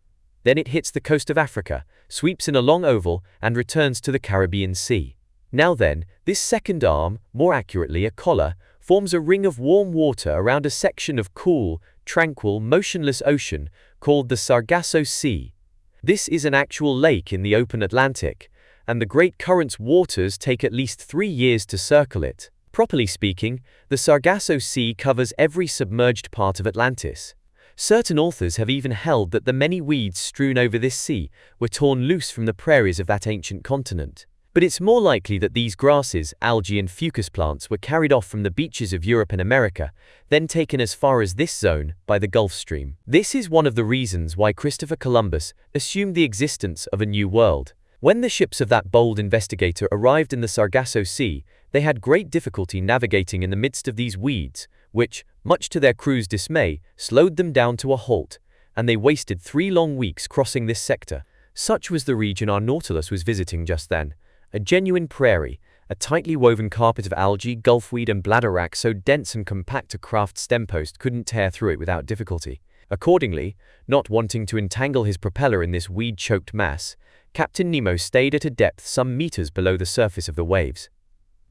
Then it hits the coast of Africa, sweeps in a long oval, and returns to the Caribbean Sea. Now then, this second arm, more accurately a collar, forms a ring of warm water around a section of cool, tranquil, motionless ocean called the Sargasso Sea. This is an actual lake in the open Atlantic, and the great current's waters take at least 3 years to circle it. Properly speaking, the Sargasso Sea covers every submerged part of Atlantis. Certain authors have even held that the many weeds strewn over this sea were torn loose from the prairies of that ancient continent. But it's more likely that these grasses, algae and fucus plants were carried off from the beaches of Europe and America, then taken as far as this zone by the Gulf Stream. This is one of the reasons why Christopher Columbus assumed the existence of a new world. When the ships of that bold investigator arrived in the Sargasso Sea, they had great difficulty navigating in the midst of these weeds, which, much to their crew's dismay, slowed them down to a halt, and they wasted 3 long weeks crossing this sector. Such was the region our Nautilus was visiting just then. A genuine prairie, a tightly woven carpet of algae, gulfweed and bladderwrack so dense and compact a craft stempost couldn't tear through it without difficulty. Accordingly, not wanting to entangle his propeller in this weed-choked mass, Captain Nemo stayed at a depth some meters below the surface of the waves.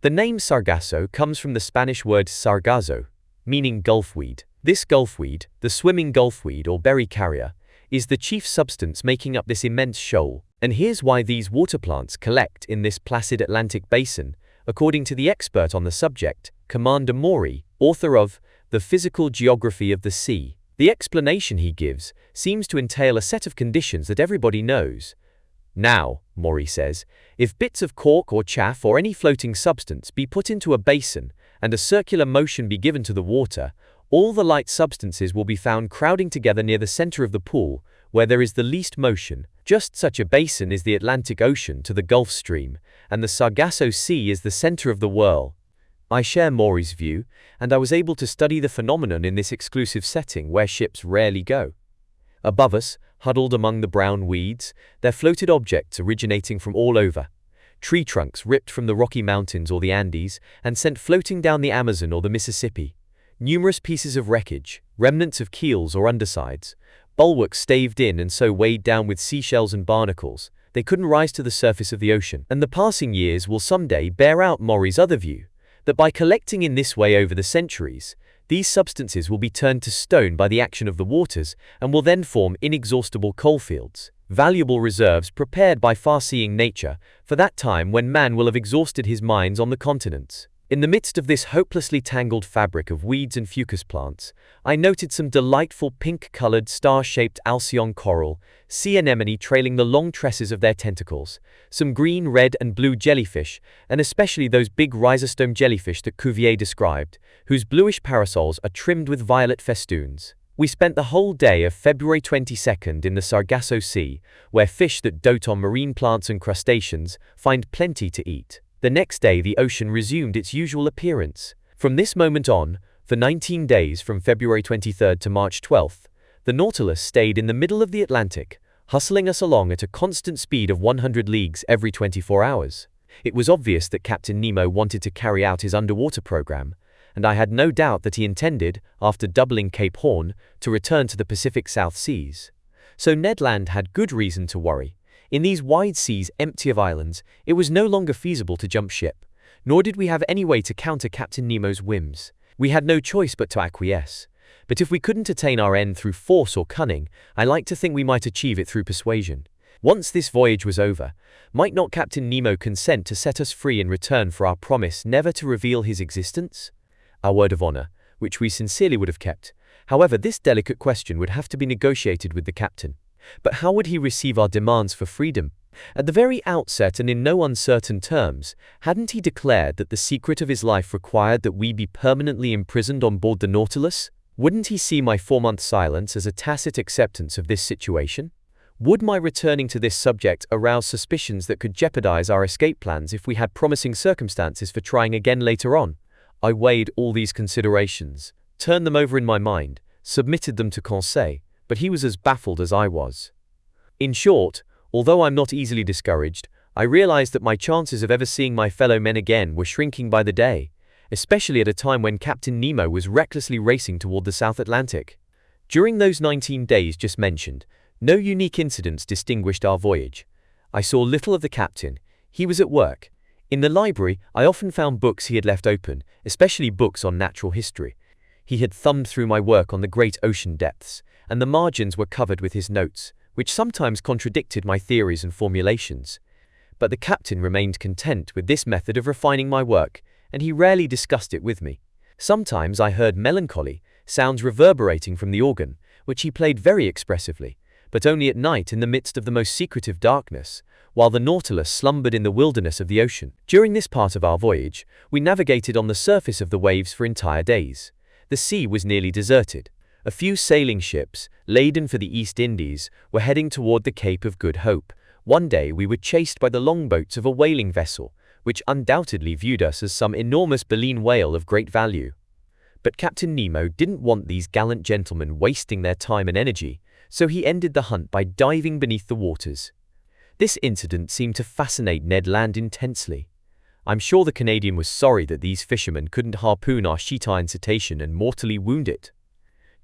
The name Sargasso comes from the Spanish word sargazo, meaning gulfweed. This gulfweed, the swimming gulfweed or berry carrier, is the chief substance making up this immense shoal. And here's why these water plants collect in this placid Atlantic basin, according to the expert on the subject, Commander Maury, author of The Physical Geography of the Sea. The explanation he gives seems to entail a set of conditions that everybody knows. Now, Maury says, if bits of cork or chaff or any floating substance be put into a basin and a circular motion be given to the water, all the light substances will be found crowding together near the center of the pool, where there is the least motion. Just such a basin is the Atlantic Ocean to the Gulf Stream, and the Sargasso Sea is the center of the whirl. I share Maury's view, and I was able to study the phenomenon in this exclusive setting where ships rarely go. Above us, huddled among the brown weeds, there floated objects originating from all over. Tree trunks ripped from the Rocky Mountains or the Andes and sent floating down the Amazon or the Mississippi. Numerous pieces of wreckage, remnants of keels or undersides, bulwarks staved in and so weighed down with seashells and barnacles, they couldn't rise to the surface of the ocean. And the passing years will someday bear out Maury's other view, that by collecting in this way over the centuries, these substances will be turned to stone by the action of the waters and will then form inexhaustible coalfields, valuable reserves prepared by far-seeing nature for that time when man will have exhausted his mines on the continents. In the midst of this hopelessly tangled fabric of weeds and fucus plants, I noted some delightful pink-colored star-shaped Alcyon coral, sea anemone trailing the long tresses of their tentacles, some green, red, and blue jellyfish, and especially those big rhizostome jellyfish that Cuvier described, whose bluish parasols are trimmed with violet festoons. We spent the whole day of February 22nd in the Sargasso Sea, where fish that dote on marine plants and crustaceans find plenty to eat. The next day the ocean resumed its usual appearance. From this moment on, for 19 days from February 23rd to March 12th, the Nautilus stayed in the middle of the Atlantic, hustling us along at a constant speed of 100 leagues every 24 hours. It was obvious that Captain Nemo wanted to carry out his underwater program, and I had no doubt that he intended, after doubling Cape Horn, to return to the Pacific South Seas. So Ned Land had good reason to worry. In these wide seas empty of islands, it was no longer feasible to jump ship, nor did we have any way to counter Captain Nemo's whims. We had no choice but to acquiesce. But if we couldn't attain our end through force or cunning, I like to think we might achieve it through persuasion. Once this voyage was over, might not Captain Nemo consent to set us free in return for our promise never to reveal his existence? Our word of honor, which we sincerely would have kept. However, this delicate question would have to be negotiated with the captain. But how would he receive our demands for freedom? At the very outset and in no uncertain terms, hadn't he declared that the secret of his life required that we be permanently imprisoned on board the Nautilus? Wouldn't he see my 4-month silence as a tacit acceptance of this situation? Would my returning to this subject arouse suspicions that could jeopardize our escape plans if we had promising circumstances for trying again later on? I weighed all these considerations, turned them over in my mind, submitted them to Conseil, but he was as baffled as I was. In short, although I'm not easily discouraged, I realized that my chances of ever seeing my fellow men again were shrinking by the day, especially at a time when Captain Nemo was recklessly racing toward the South Atlantic. During those 19 days just mentioned, no unique incidents distinguished our voyage. I saw little of the captain. He was at work. In the library, I often found books he had left open, especially books on natural history. He had thumbed through my work on the great ocean depths, and the margins were covered with his notes, which sometimes contradicted my theories and formulations. But the captain remained content with this method of refining my work, and he rarely discussed it with me. Sometimes I heard melancholy sounds reverberating from the organ, which he played very expressively, but only at night in the midst of the most secretive darkness, while the Nautilus slumbered in the wilderness of the ocean. During this part of our voyage, we navigated on the surface of the waves for entire days. The sea was nearly deserted. A few sailing ships, laden for the East Indies, were heading toward the Cape of Good Hope. One day we were chased by the longboats of a whaling vessel, which undoubtedly viewed us as some enormous baleen whale of great value. But Captain Nemo didn't want these gallant gentlemen wasting their time and energy, so he ended the hunt by diving beneath the waters. This incident seemed to fascinate Ned Land intensely. I'm sure the Canadian was sorry that these fishermen couldn't harpoon our sheet-iron cetacean and mortally wound it.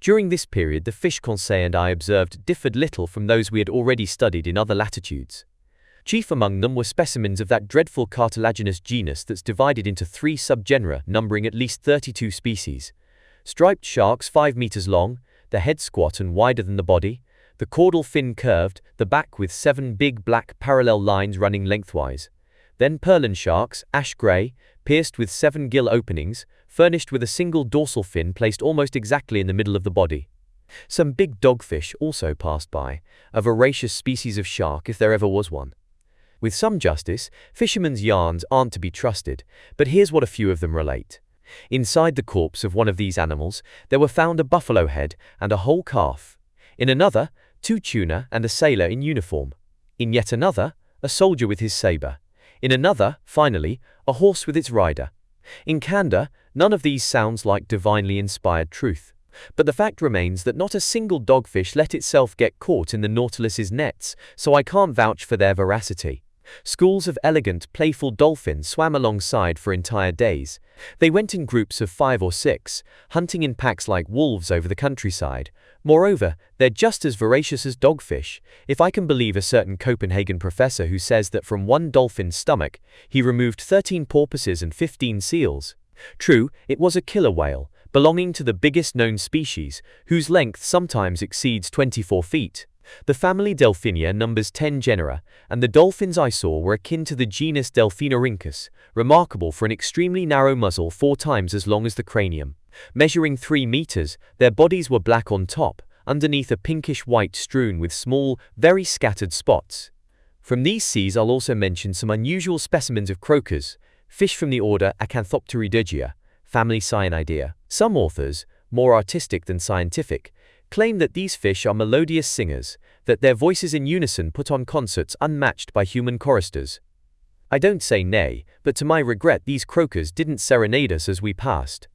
During this period, the fish Conseil and I observed differed little from those we had already studied in other latitudes. Chief among them were specimens of that dreadful cartilaginous genus that's divided into 3 subgenera numbering at least 32 species. Striped sharks 5 meters long, the head squat and wider than the body, the caudal fin curved, the back with 7 big black parallel lines running lengthwise. Then pearland sharks, ash gray, pierced with 7 gill openings, furnished with a single dorsal fin placed almost exactly in the middle of the body. Some big dogfish also passed by, a voracious species of shark if there ever was one. With some justice, fishermen's yarns aren't to be trusted, but here's what a few of them relate. Inside the corpse of one of these animals, there were found a buffalo head and a whole calf. In another, 2 tuna and a sailor in uniform. In yet another, a soldier with his saber. In another, finally, a horse with its rider. In candor, none of these sounds like divinely inspired truth. But the fact remains that not a single dogfish let itself get caught in the Nautilus's nets, so I can't vouch for their veracity. Schools of elegant, playful dolphins swam alongside for entire days. They went in groups of 5 or 6, hunting in packs like wolves over the countryside. Moreover, they're just as voracious as dogfish, if I can believe a certain Copenhagen professor who says that from one dolphin's stomach, he removed 13 porpoises and 15 seals. True, it was a killer whale, belonging to the biggest known species, whose length sometimes exceeds 24 feet. The family Delphinia numbers 10 genera, and the dolphins I saw were akin to the genus Delphinorhynchus, remarkable for an extremely narrow muzzle 4 times as long as the cranium. Measuring 3 meters, their bodies were black on top, underneath a pinkish white strewn with small, very scattered spots. From these seas I'll also mention some unusual specimens of croakers, fish from the order Acanthopterydergia, family Cyanidea. Some authors, more artistic than scientific, claim that these fish are melodious singers, that their voices in unison put on concerts unmatched by human choristers. I don't say nay, but to my regret these croakers didn't serenade us as we passed.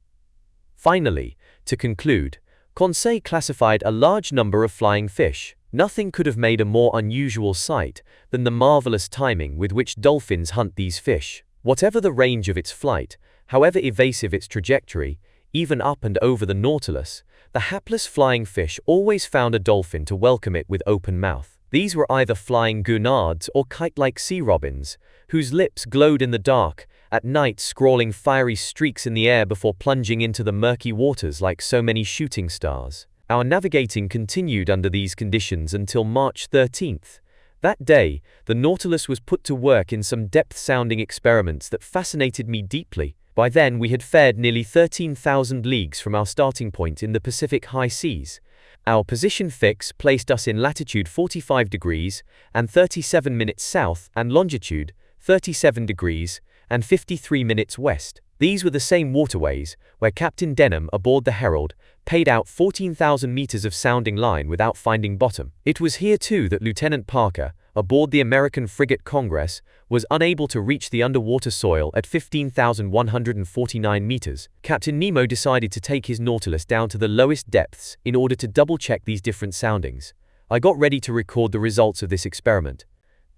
Finally, to conclude, Conseil classified a large number of flying fish. Nothing could have made a more unusual sight than the marvelous timing with which dolphins hunt these fish. Whatever the range of its flight, however evasive its trajectory, even up and over the nautilus, the hapless flying fish always found a dolphin to welcome it with open mouth. These were either flying gurnards or kite-like sea robins, whose lips glowed in the dark, at night scrawling fiery streaks in the air before plunging into the murky waters like so many shooting stars. Our navigating continued under these conditions until March 13th. That day, the Nautilus was put to work in some depth-sounding experiments that fascinated me deeply. By then we had fared nearly 13,000 leagues from our starting point in the Pacific high seas. Our position fix placed us in latitude 45 degrees and 37 minutes south and longitude 37 degrees and 53 minutes west. These were the same waterways where Captain Denham aboard the Herald paid out 14,000 meters of sounding line without finding bottom. It was here too that Lieutenant Parker, aboard the American frigate Congress, was unable to reach the underwater soil at 15,149 meters. Captain Nemo decided to take his Nautilus down to the lowest depths in order to double-check these different soundings. I got ready to record the results of this experiment.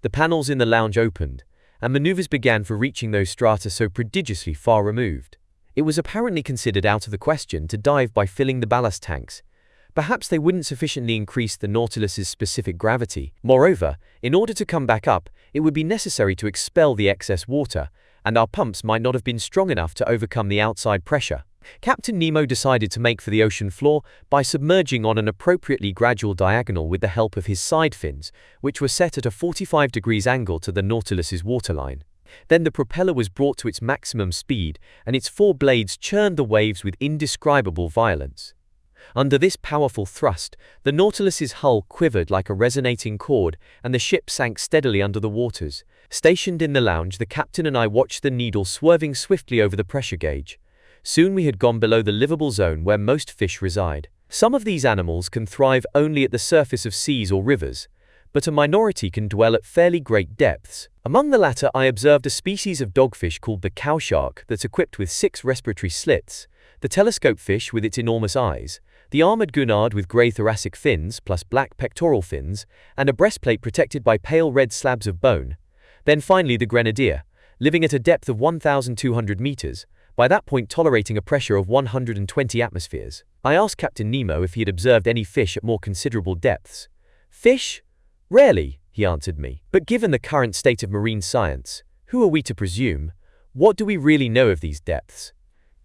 The panels in the lounge opened, and maneuvers began for reaching those strata so prodigiously far removed. It was apparently considered out of the question to dive by filling the ballast tanks. Perhaps they wouldn't sufficiently increase the Nautilus's specific gravity. Moreover, in order to come back up, it would be necessary to expel the excess water, and our pumps might not have been strong enough to overcome the outside pressure. Captain Nemo decided to make for the ocean floor by submerging on an appropriately gradual diagonal with the help of his side fins, which were set at a 45 degrees angle to the Nautilus's waterline. Then the propeller was brought to its maximum speed, and its 4 blades churned the waves with indescribable violence. Under this powerful thrust, the Nautilus's hull quivered like a resonating chord, and the ship sank steadily under the waters. Stationed in the lounge, the captain and I watched the needle swerving swiftly over the pressure gauge. Soon we had gone below the livable zone where most fish reside. Some of these animals can thrive only at the surface of seas or rivers, but a minority can dwell at fairly great depths. Among the latter I observed a species of dogfish called the cow shark that's equipped with 6 respiratory slits, the telescope fish with its enormous eyes, the armored gurnard with grey thoracic fins plus black pectoral fins, and a breastplate protected by pale red slabs of bone. Then finally the grenadier, living at a depth of 1,200 meters, by that point tolerating a pressure of 120 atmospheres. I asked Captain Nemo if he had observed any fish at more considerable depths. Fish? Rarely, he answered me. But given the current state of marine science, who are we to presume? What do we really know of these depths?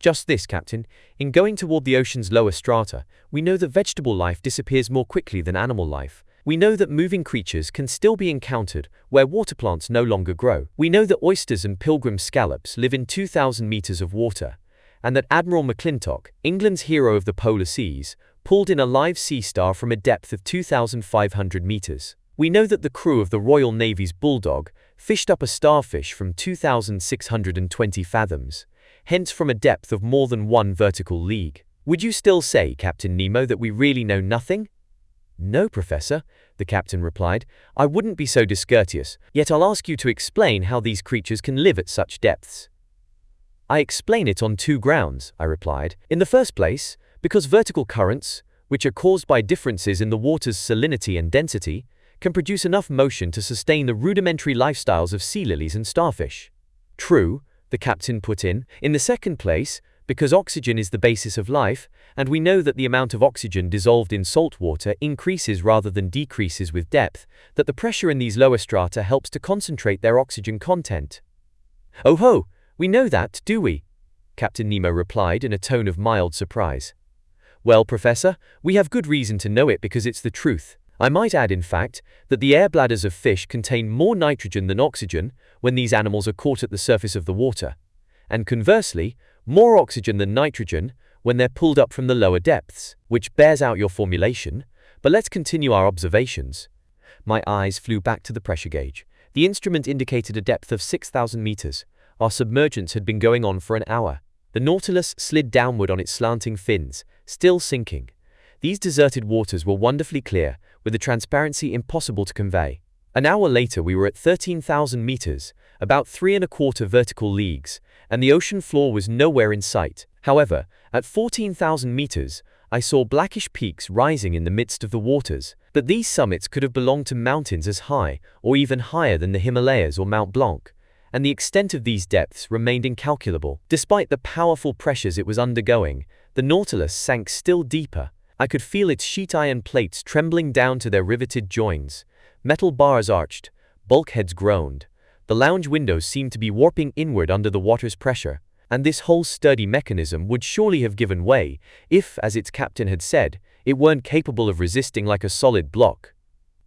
Just this, Captain. In going toward the ocean's lower strata, we know that vegetable life disappears more quickly than animal life. We know that moving creatures can still be encountered where water plants no longer grow. We know that oysters and pilgrim scallops live in 2,000 meters of water, and that Admiral McClintock, England's hero of the polar seas, pulled in a live sea star from a depth of 2,500 meters. We know that the crew of the Royal Navy's Bulldog fished up a starfish from 2,620 fathoms, hence from a depth of more than 1 vertical league. Would you still say, Captain Nemo, that we really know nothing? No, Professor, the captain replied. I wouldn't be so discourteous, yet I'll ask you to explain how these creatures can live at such depths. I explain it on 2 grounds, I replied. In the first place, because vertical currents, which are caused by differences in the water's salinity and density, can produce enough motion to sustain the rudimentary lifestyles of sea lilies and starfish. True, the captain put in the second place, because oxygen is the basis of life, and we know that the amount of oxygen dissolved in salt water increases rather than decreases with depth, that the pressure in these lower strata helps to concentrate their oxygen content. Oh ho, we know that, do we? Captain Nemo replied in a tone of mild surprise. Well, Professor, we have good reason to know it because it's the truth. I might add, in fact, that the air bladders of fish contain more nitrogen than oxygen when these animals are caught at the surface of the water, and conversely, more oxygen than nitrogen when they're pulled up from the lower depths, which bears out your formulation. But let's continue our observations. My eyes flew back to the pressure gauge. The instrument indicated a depth of 6,000 meters. Our submergence had been going on for an hour. The Nautilus slid downward on its slanting fins, still sinking. These deserted waters were wonderfully clear, with a transparency impossible to convey. An hour later we were at 13,000 meters, about 3¼ vertical leagues, and the ocean floor was nowhere in sight. However, at 14,000 meters, I saw blackish peaks rising in the midst of the waters, but these summits could have belonged to mountains as high or even higher than the Himalayas or Mount Blanc, and the extent of these depths remained incalculable. Despite the powerful pressures it was undergoing, the Nautilus sank still deeper. I could feel its sheet iron plates trembling down to their riveted joins. Metal bars arched, bulkheads groaned. The lounge windows seemed to be warping inward under the water's pressure, and this whole sturdy mechanism would surely have given way if, as its captain had said, it weren't capable of resisting like a solid block.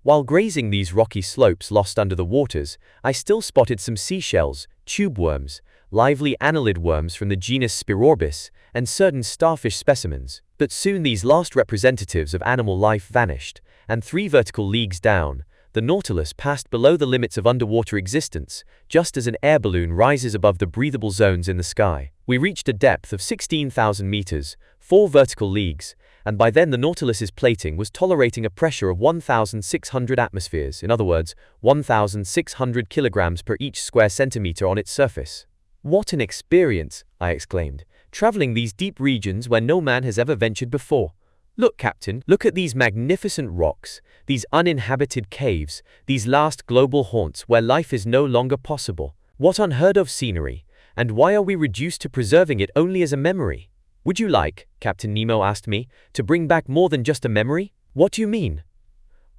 While grazing these rocky slopes lost under the waters, I still spotted some seashells, tube worms, lively annelid worms from the genus Spirorbis, and certain starfish specimens. But soon these last representatives of animal life vanished, and 3 vertical leagues down, the Nautilus passed below the limits of underwater existence, just as an air balloon rises above the breathable zones in the sky. We reached a depth of 16,000 meters, 4 vertical leagues, and by then the Nautilus's plating was tolerating a pressure of 1,600 atmospheres, in other words, 1,600 kilograms per each square centimeter on its surface. What an experience, I exclaimed, traveling these deep regions where no man has ever ventured before. Look, Captain, look at these magnificent rocks, these uninhabited caves, these last global haunts where life is no longer possible. What unheard of scenery, and why are we reduced to preserving it only as a memory? Would you like, Captain Nemo asked me, to bring back more than just a memory? What do you mean?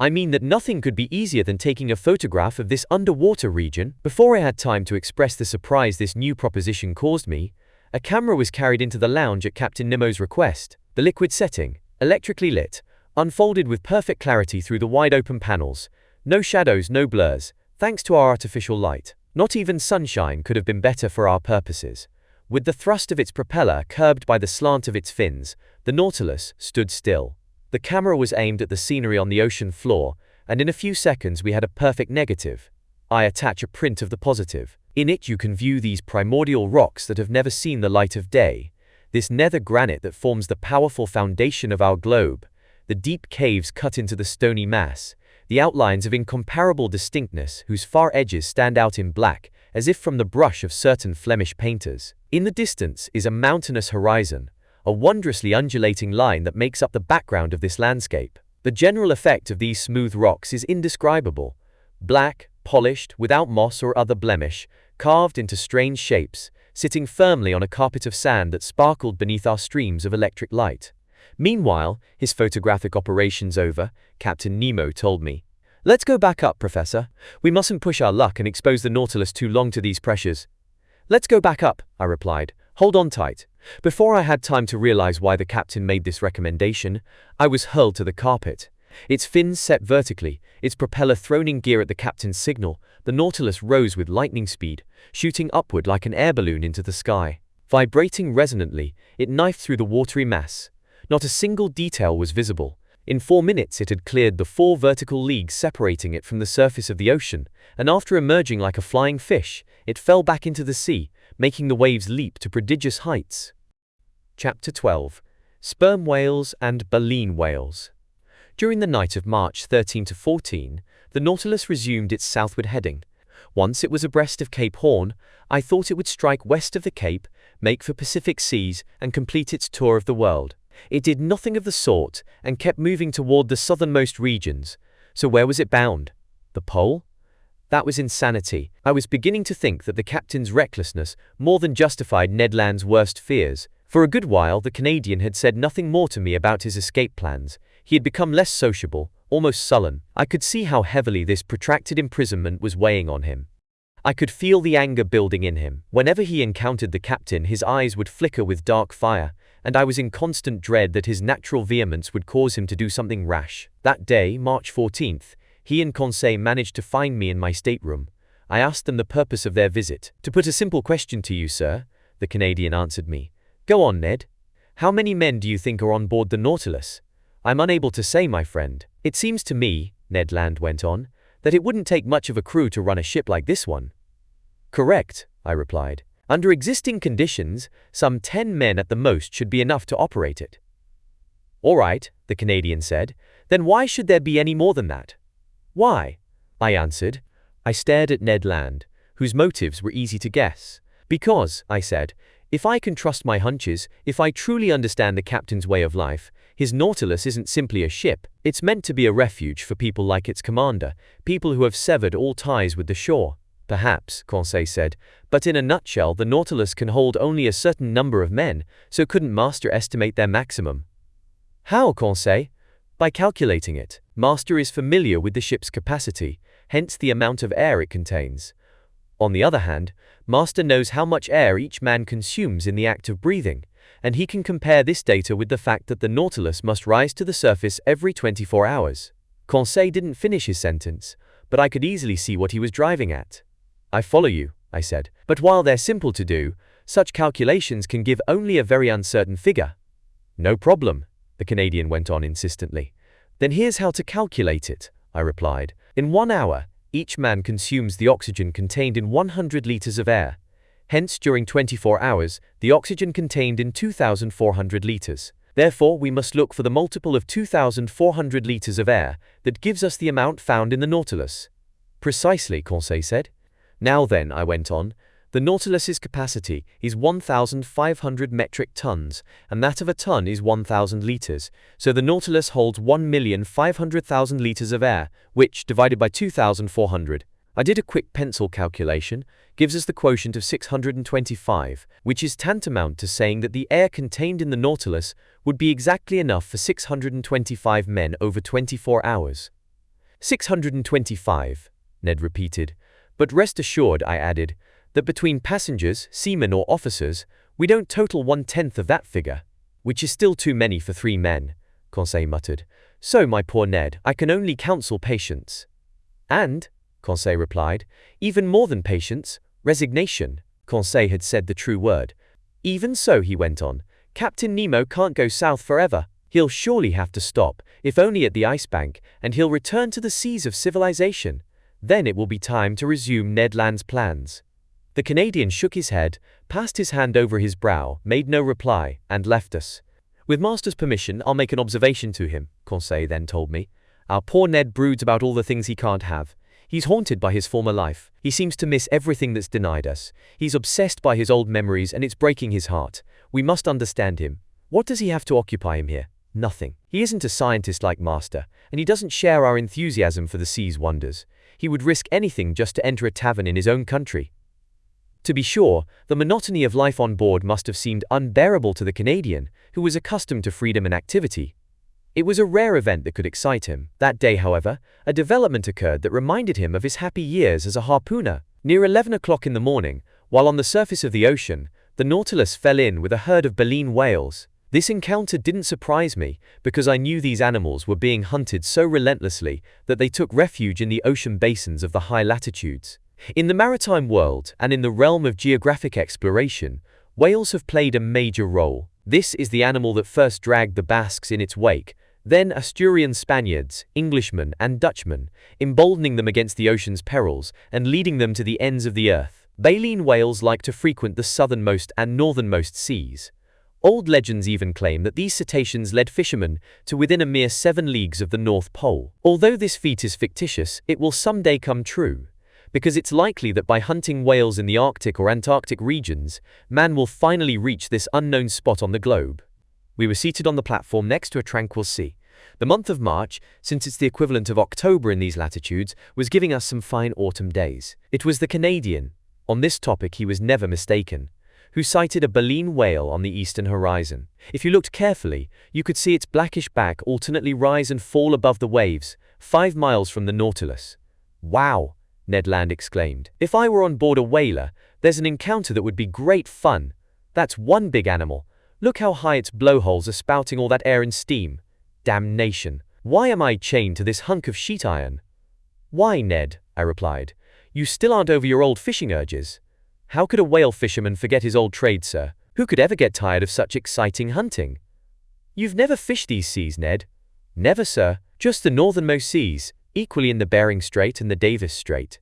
I mean that nothing could be easier than taking a photograph of this underwater region. Before I had time to express the surprise this new proposition caused me, a camera was carried into the lounge at Captain Nemo's request. The liquid setting, electrically lit, unfolded with perfect clarity through the wide-open panels. No shadows, no blurs, thanks to our artificial light. Not even sunshine could have been better for our purposes. With the thrust of its propeller curbed by the slant of its fins, the Nautilus stood still. The camera was aimed at the scenery on the ocean floor, and in a few seconds we had a perfect negative. I attach a print of the positive. In it you can view these primordial rocks that have never seen the light of day, this nether granite that forms the powerful foundation of our globe, the deep caves cut into the stony mass, the outlines of incomparable distinctness whose far edges stand out in black, as if from the brush of certain Flemish painters. In the distance is a mountainous horizon, a wondrously undulating line that makes up the background of this landscape. The general effect of these smooth rocks is indescribable. Black, polished, without moss or other blemish, carved into strange shapes, sitting firmly on a carpet of sand that sparkled beneath our streams of electric light. Meanwhile, his photographic operations over, Captain Nemo told me. "Let's go back up, Professor. We mustn't push our luck and expose the Nautilus too long to these pressures." "Let's go back up," I replied. "Hold on tight." Before I had time to realize why the captain made this recommendation, I was hurled to the carpet. Its fins set vertically, its propeller thrown in gear at the captain's signal, the Nautilus rose with lightning speed, shooting upward like an air balloon into the sky. Vibrating resonantly, it knifed through the watery mass. Not a single detail was visible. In 4 minutes it had cleared the 4 vertical leagues separating it from the surface of the ocean, and after emerging like a flying fish, it fell back into the sea, making the waves leap to prodigious heights. Chapter 12. Sperm whales and baleen whales. During the night of March 13 to 14, the Nautilus resumed its southward heading. Once it was abreast of Cape Horn, I thought it would strike west of the Cape, make for Pacific seas, and complete its tour of the world. It did nothing of the sort, and kept moving toward the southernmost regions, So where was it bound? The pole? That was insanity. I was beginning to think that the captain's recklessness more than justified Ned Land's worst fears. For a good while, the Canadian had said nothing more to me about his escape plans. He had become less sociable, almost sullen. I could see how heavily this protracted imprisonment was weighing on him. I could feel the anger building in him. Whenever he encountered the captain, his eyes would flicker with dark fire, and I was in constant dread that his natural vehemence would cause him to do something rash. That day, March 14th, he and Conseil managed to find me in my stateroom. I asked them the purpose of their visit. "To put a simple question to you, sir," the Canadian answered me. "Go on, Ned. How many men do you think are on board the Nautilus?" "I'm unable to say, my friend. It seems to me," Ned Land went on, "that it wouldn't take much of a crew to run a ship like this one." "Correct," I replied. "Under existing conditions, some 10 men at the most should be enough to operate it." "All right," the Canadian said. "Then why should there be any more than that?" "Why?" I answered. I stared at Ned Land, whose motives were easy to guess. "Because," I said, "if I can trust my hunches, if I truly understand the captain's way of life, his Nautilus isn't simply a ship. It's meant to be a refuge for people like its commander, people who have severed all ties with the shore." "Perhaps," Conseil said, "but in a nutshell, the Nautilus can hold only a certain number of men, so couldn't Master estimate their maximum?" "How, Conseil?" "By calculating it. Master is familiar with the ship's capacity, hence the amount of air it contains. On the other hand, Master knows how much air each man consumes in the act of breathing, and he can compare this data with the fact that the Nautilus must rise to the surface every 24 hours. Conseil didn't finish his sentence, but I could easily see what he was driving at. "I follow you," I said, "but while they're simple to do, such calculations can give only a very uncertain figure." "No problem," the Canadian went on insistently. "Then here's how to calculate it," I replied. "In 1 hour, each man consumes the oxygen contained in 100 liters of air. Hence, during 24 hours, the oxygen contained in 2,400 liters. Therefore, we must look for the multiple of 2,400 liters of air that gives us the amount found in the Nautilus." "Precisely," Conseil said. "Now then," I went on, "the Nautilus's capacity is 1,500 metric tons, and that of a ton is 1,000 liters, so the Nautilus holds 1,500,000 liters of air, which, divided by 2,400, I did a quick pencil calculation, gives us the quotient of 625, which is tantamount to saying that the air contained in the Nautilus would be exactly enough for 625 men over 24 hours. 625, Ned repeated. "But rest assured," I added, "that between passengers, seamen or officers, we don't total 1/10 of that figure." "Which is still too many for 3 men," Conseil muttered. "So, my poor Ned, I can only counsel patience." "And," Conseil replied, "even more than patience, resignation." Conseil had said the true word. "Even so," he went on, "Captain Nemo can't go south forever. He'll surely have to stop, if only at the Ice Bank, and he'll return to the seas of civilization. Then it will be time to resume Ned Land's plans." The Canadian shook his head, passed his hand over his brow, made no reply, and left us. "With Master's permission, I'll make an observation to him," Conseil then told me. "Our poor Ned broods about all the things he can't have. He's haunted by his former life. He seems to miss everything that's denied us. He's obsessed by his old memories, and it's breaking his heart. We must understand him. What does he have to occupy him here? Nothing. He isn't a scientist like Master, and he doesn't share our enthusiasm for the sea's wonders. He would risk anything just to enter a tavern in his own country." To be sure, the monotony of life on board must have seemed unbearable to the Canadian, who was accustomed to freedom and activity. It was a rare event that could excite him. That day, however, a development occurred that reminded him of his happy years as a harpooner. Near 11 o'clock in the morning, while on the surface of the ocean, the Nautilus fell in with a herd of baleen whales. This encounter didn't surprise me, because I knew these animals were being hunted so relentlessly that they took refuge in the ocean basins of the high latitudes. In the maritime world, and in the realm of geographic exploration, whales have played a major role. This is the animal that first dragged the Basques in its wake, then Asturian Spaniards, Englishmen, and Dutchmen, emboldening them against the ocean's perils and leading them to the ends of the earth. Baleen whales like to frequent the southernmost and northernmost seas. Old legends even claim that these cetaceans led fishermen to within a mere 7 leagues of the North Pole. Although this feat is fictitious, it will someday come true, because it's likely that by hunting whales in the Arctic or Antarctic regions, man will finally reach this unknown spot on the globe. We were seated on the platform next to a tranquil sea. The month of March, since it's the equivalent of October in these latitudes, was giving us some fine autumn days. It was the Canadian, on this topic he was never mistaken, who sighted a baleen whale on the eastern horizon. If you looked carefully, you could see its blackish back alternately rise and fall above the waves, 5 miles from the Nautilus. "Wow!" Ned Land exclaimed. "If I were on board a whaler, there's an encounter that would be great fun. That's one big animal. Look how high its blowholes are spouting all that air and steam. Damnation! Why am I chained to this hunk of sheet iron?" "Why, Ned?" I replied. "You still aren't over your old fishing urges. How could a whale fisherman forget his old trade, sir? Who could ever get tired of such exciting hunting?" "You've never fished these seas, Ned?" "Never, sir. Just the northernmost seas, equally in the Bering Strait and the Davis Strait."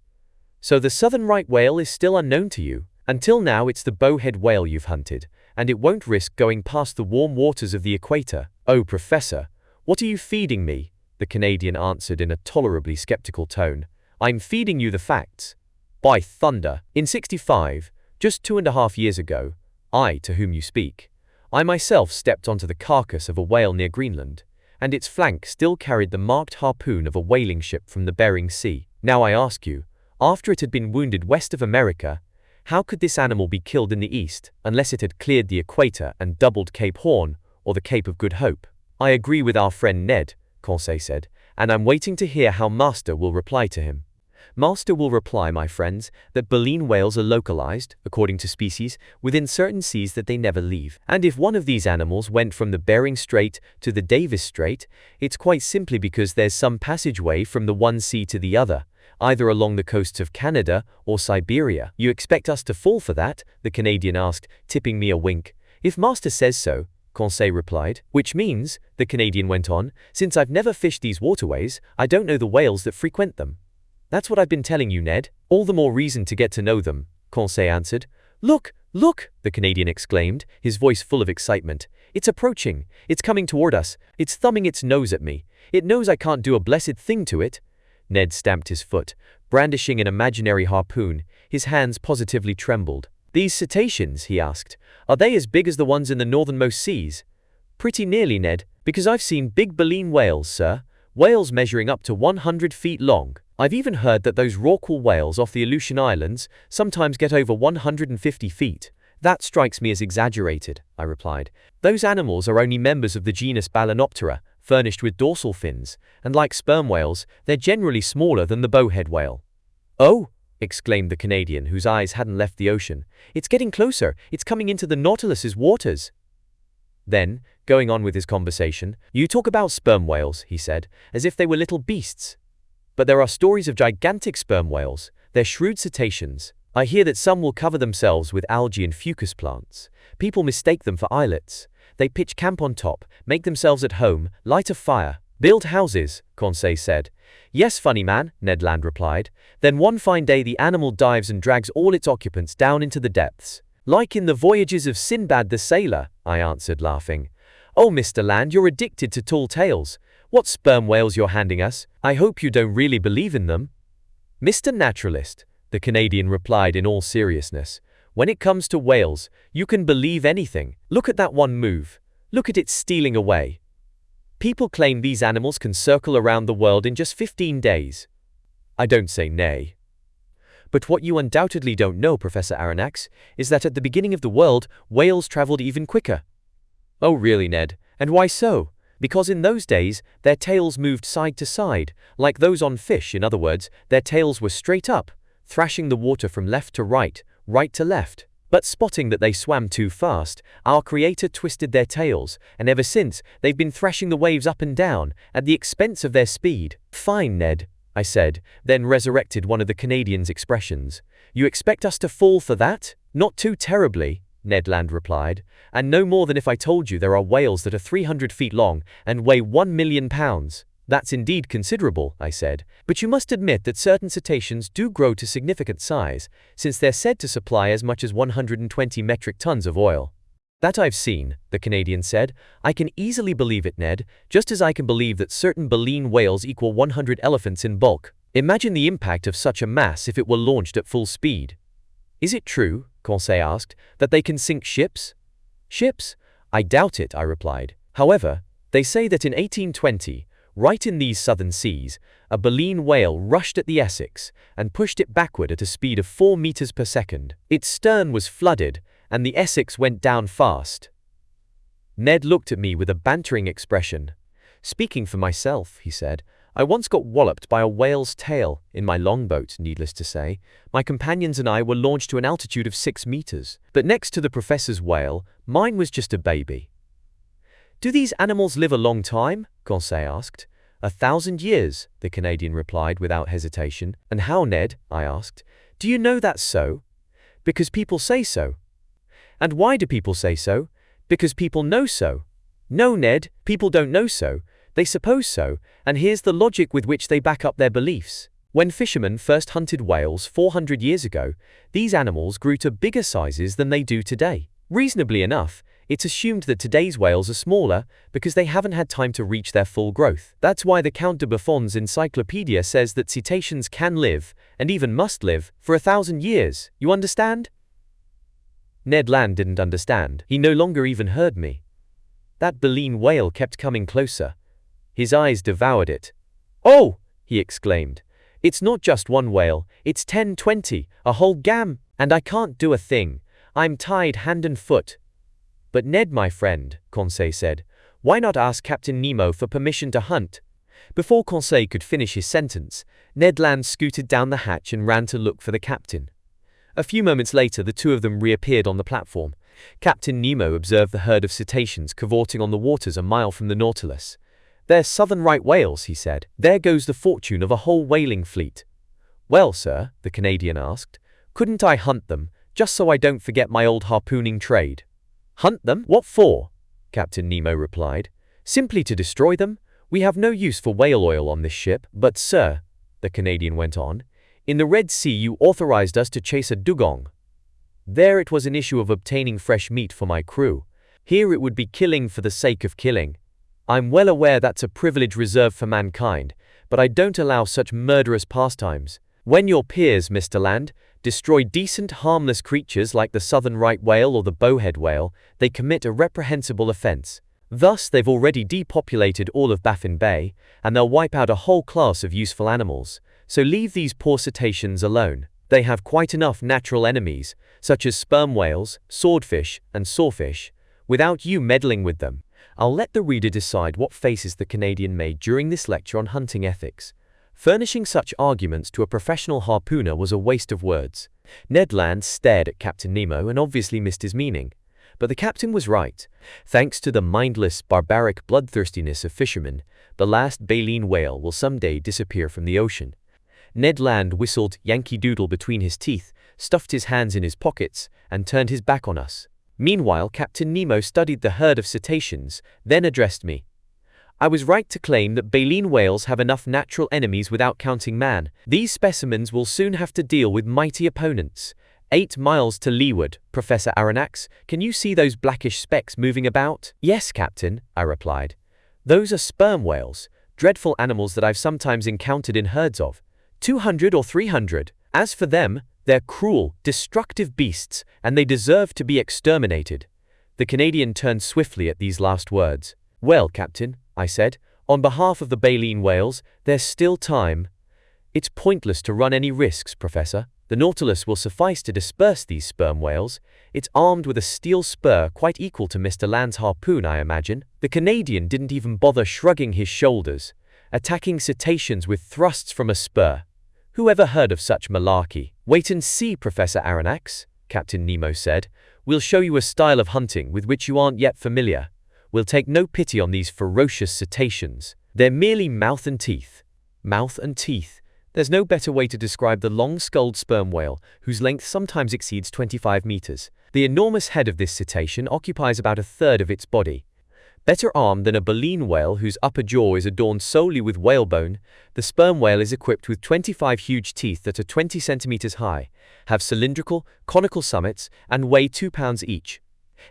"So the southern right whale is still unknown to you? Until now it's the bowhead whale you've hunted, and it won't risk going past the warm waters of the equator." "Oh, Professor, what are you feeding me?" the Canadian answered in a tolerably skeptical tone. "I'm feeding you the facts. By thunder, in '65, just 2.5 years ago, to whom you speak, I myself stepped onto the carcass of a whale near Greenland, and its flank still carried the marked harpoon of a whaling ship from the Bering Sea. Now I ask you, after it had been wounded west of America, how could this animal be killed in the east, unless it had cleared the equator and doubled Cape Horn, or the Cape of Good Hope?" "I agree with our friend Ned," Conseil said, "and I'm waiting to hear how Master will reply to him." "Master will reply, my friends, that baleen whales are localized, according to species, within certain seas that they never leave. And if one of these animals went from the Bering Strait to the Davis Strait, it's quite simply because there's some passageway from the one sea to the other, either along the coasts of Canada or Siberia." "You expect us to fall for that?" the Canadian asked, tipping me a wink. "If Master says so," Conseil replied. "Which means," the Canadian went on, "since I've never fished these waterways, I don't know the whales that frequent them." "That's what I've been telling you, Ned." "All the more reason to get to know them," Conseil answered. "Look, look!" the Canadian exclaimed, his voice full of excitement. "It's approaching. It's coming toward us. It's thumbing its nose at me. It knows I can't do a blessed thing to it." Ned stamped his foot, brandishing an imaginary harpoon. His hands positively trembled. "These cetaceans," he asked, "are they as big as the ones in the northernmost seas?" "Pretty nearly, Ned, because I've seen big baleen whales, sir, whales measuring up to 100 feet long. I've even heard that those rorqual whales off the Aleutian Islands sometimes get over 150 feet. "That strikes me as exaggerated," I replied. "Those animals are only members of the genus Balænoptera, furnished with dorsal fins, and like sperm whales, they're generally smaller than the bowhead whale." "Oh!" exclaimed the Canadian, whose eyes hadn't left the ocean. "It's getting closer. It's coming into the Nautilus's waters." Then, going on with his conversation, "You talk about sperm whales," he said, "as if they were little beasts. But there are stories of gigantic sperm whales. They're shrewd cetaceans. I hear that some will cover themselves with algae and fucus plants. People mistake them for islets. They pitch camp on top, make themselves at home, light a fire, build houses," Conseil said. "Yes, funny man," Ned Land replied. "Then one fine day the animal dives and drags all its occupants down into the depths. Like in the voyages of Sinbad the Sailor," I answered, laughing. "Oh, Mr. Land, you're addicted to tall tales. What sperm whales you're handing us? I hope you don't really believe in them." "Mr. Naturalist," the Canadian replied in all seriousness, "when it comes to whales, you can believe anything. Look at that one move. Look at it stealing away. People claim these animals can circle around the world in just 15 days. I don't say nay. But what you undoubtedly don't know, Professor Aronnax, is that at the beginning of the world, whales traveled even quicker." "Oh really, Ned? And why so?" "Because in those days, their tails moved side to side, like those on fish. In other words, their tails were straight up, thrashing the water from left to right, right to left. But spotting that they swam too fast, our creator twisted their tails, and ever since, they've been thrashing the waves up and down, at the expense of their speed." "Fine, Ned," I said, then resurrected one of the Canadian's expressions. "You expect us to fall for that?" "Not too terribly," Ned Land replied, "and no more than if I told you there are whales that are 300 feet long and weigh 1 million pounds. "That's indeed considerable," I said, "but you must admit that certain cetaceans do grow to significant size, since they're said to supply as much as 120 metric tons of oil." "That I've seen," the Canadian said. "I can easily believe it, Ned, just as I can believe that certain baleen whales equal 100 elephants in bulk. Imagine the impact of such a mass if it were launched at full speed." "Is it true," Conseil asked, "that they can sink ships?" "Ships? I doubt it," I replied. "However, They say that in 1820, right in these southern seas, a baleen whale rushed at the Essex and pushed it backward at a speed of 4 meters per second. Its stern was flooded, and the Essex went down fast. Ned looked at me with a bantering expression. "Speaking for myself," he said, "I once got walloped by a whale's tail in my longboat, needless to say. My companions and I were launched to an altitude of 6 meters. But next to the professor's whale, mine was just a baby." "Do these animals live a long time?" Conseil asked. "1,000 years," the Canadian replied without hesitation. "And how, Ned?" I asked. "Do you know that's so?" "Because people say so." "And why do people say so?" "Because people know so." "No, Ned, people don't know so. They suppose so, and here's the logic with which they back up their beliefs. When fishermen first hunted whales 400 years ago, these animals grew to bigger sizes than they do today. Reasonably enough, it's assumed that today's whales are smaller because they haven't had time to reach their full growth. That's why the Count de Buffon's encyclopedia says that cetaceans can live, and even must live, for 1,000 years. You understand? Ned Land didn't understand. He no longer even heard me. That baleen whale kept coming closer. His eyes devoured it. "Oh!" he exclaimed. "It's not just one whale, it's 10, 20, a whole gam, and I can't do a thing. I'm tied hand and foot." "But Ned, my friend," Conseil said, "why not ask Captain Nemo for permission to hunt?" Before Conseil could finish his sentence, Ned Land scooted down the hatch and ran to look for the captain. A few moments later, the two of them reappeared on the platform. Captain Nemo observed the herd of cetaceans cavorting on the waters a mile from the Nautilus. "They're southern right whales," he said. "There goes the fortune of a whole whaling fleet." "Well, sir," the Canadian asked, "couldn't I hunt them, just so I don't forget my old harpooning trade?" "Hunt them? What for?" Captain Nemo replied. "Simply to destroy them. We have no use for whale oil on this ship." "But, sir," the Canadian went on, "in the Red Sea you authorized us to chase a dugong. There it was an issue of obtaining fresh meat for my crew. Here it would be killing for the sake of killing. I'm well aware that's a privilege reserved for mankind, but I don't allow such murderous pastimes. When your peers, Mr. Land, destroy decent, harmless creatures like the southern right whale or the bowhead whale, they commit a reprehensible offense. Thus, they've already depopulated all of Baffin Bay, and they'll wipe out a whole class of useful animals. So leave these poor cetaceans alone. They have quite enough natural enemies, such as sperm whales, swordfish, and sawfish, without you meddling with them." I'll let the reader decide what faces the Canadian made during this lecture on hunting ethics. Furnishing such arguments to a professional harpooner was a waste of words. Ned Land stared at Captain Nemo and obviously missed his meaning. But the captain was right. Thanks to the mindless, barbaric bloodthirstiness of fishermen, the last baleen whale will someday disappear from the ocean. Ned Land whistled Yankee Doodle between his teeth, stuffed his hands in his pockets, and turned his back on us. Meanwhile, Captain Nemo studied the herd of cetaceans, then addressed me. "I was right to claim that baleen whales have enough natural enemies without counting man. These specimens will soon have to deal with mighty opponents. 8 miles to leeward, Professor Aronnax, can you see those blackish specks moving about?" "Yes, Captain," I replied. "Those are sperm whales, dreadful animals that I've sometimes encountered in herds of 200 or 300. As for them, they're cruel, destructive beasts, and they deserve to be exterminated." The Canadian turned swiftly at these last words. "Well, Captain," I said, "on behalf of the baleen whales, there's still time." "It's pointless to run any risks, Professor. The Nautilus will suffice to disperse these sperm whales. It's armed with a steel spur quite equal to Mr. Land's harpoon, I imagine." The Canadian didn't even bother shrugging his shoulders. Attacking cetaceans with thrusts from a spur. Who ever heard of such malarkey? "Wait and see, Professor Aronnax," Captain Nemo said. "We'll show you a style of hunting with which you aren't yet familiar. We'll take no pity on these ferocious cetaceans. They're merely mouth and teeth." Mouth and teeth. There's no better way to describe the long-skulled sperm whale, whose length sometimes exceeds 25 meters. The enormous head of this cetacean occupies about a third of its body. Better armed than a baleen whale whose upper jaw is adorned solely with whalebone, the sperm whale is equipped with 25 huge teeth that are 20 centimeters high, have cylindrical, conical summits, and weigh 2 pounds each.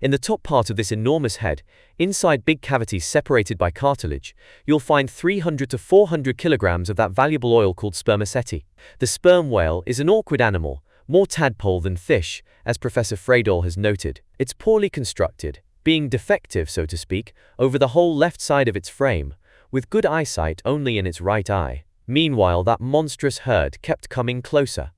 In the top part of this enormous head, inside big cavities separated by cartilage, you'll find 300 to 400 kilograms of that valuable oil called spermaceti. The sperm whale is an awkward animal, more tadpole than fish, as Professor Freydol has noted. It's poorly constructed. being defective, so to speak, over the whole left side of its frame, with good eyesight only in its right eye. Meanwhile, that monstrous herd kept coming closer.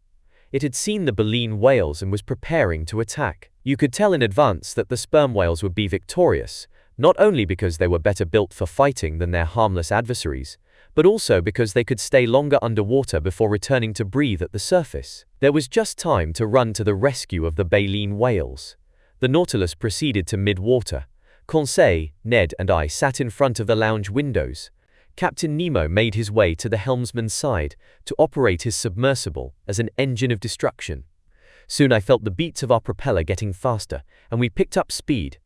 It had seen the baleen whales and was preparing to attack. You could tell in advance that the sperm whales would be victorious, not only because they were better built for fighting than their harmless adversaries, but also because they could stay longer underwater before returning to breathe at the surface. There was just time to run to the rescue of the baleen whales. The Nautilus proceeded to mid-water. Conseil, Ned, and I sat in front of the lounge windows. Captain Nemo made his way to the helmsman's side to operate his submersible as an engine of destruction. Soon I felt the beats of our propeller getting faster, and we picked up speed.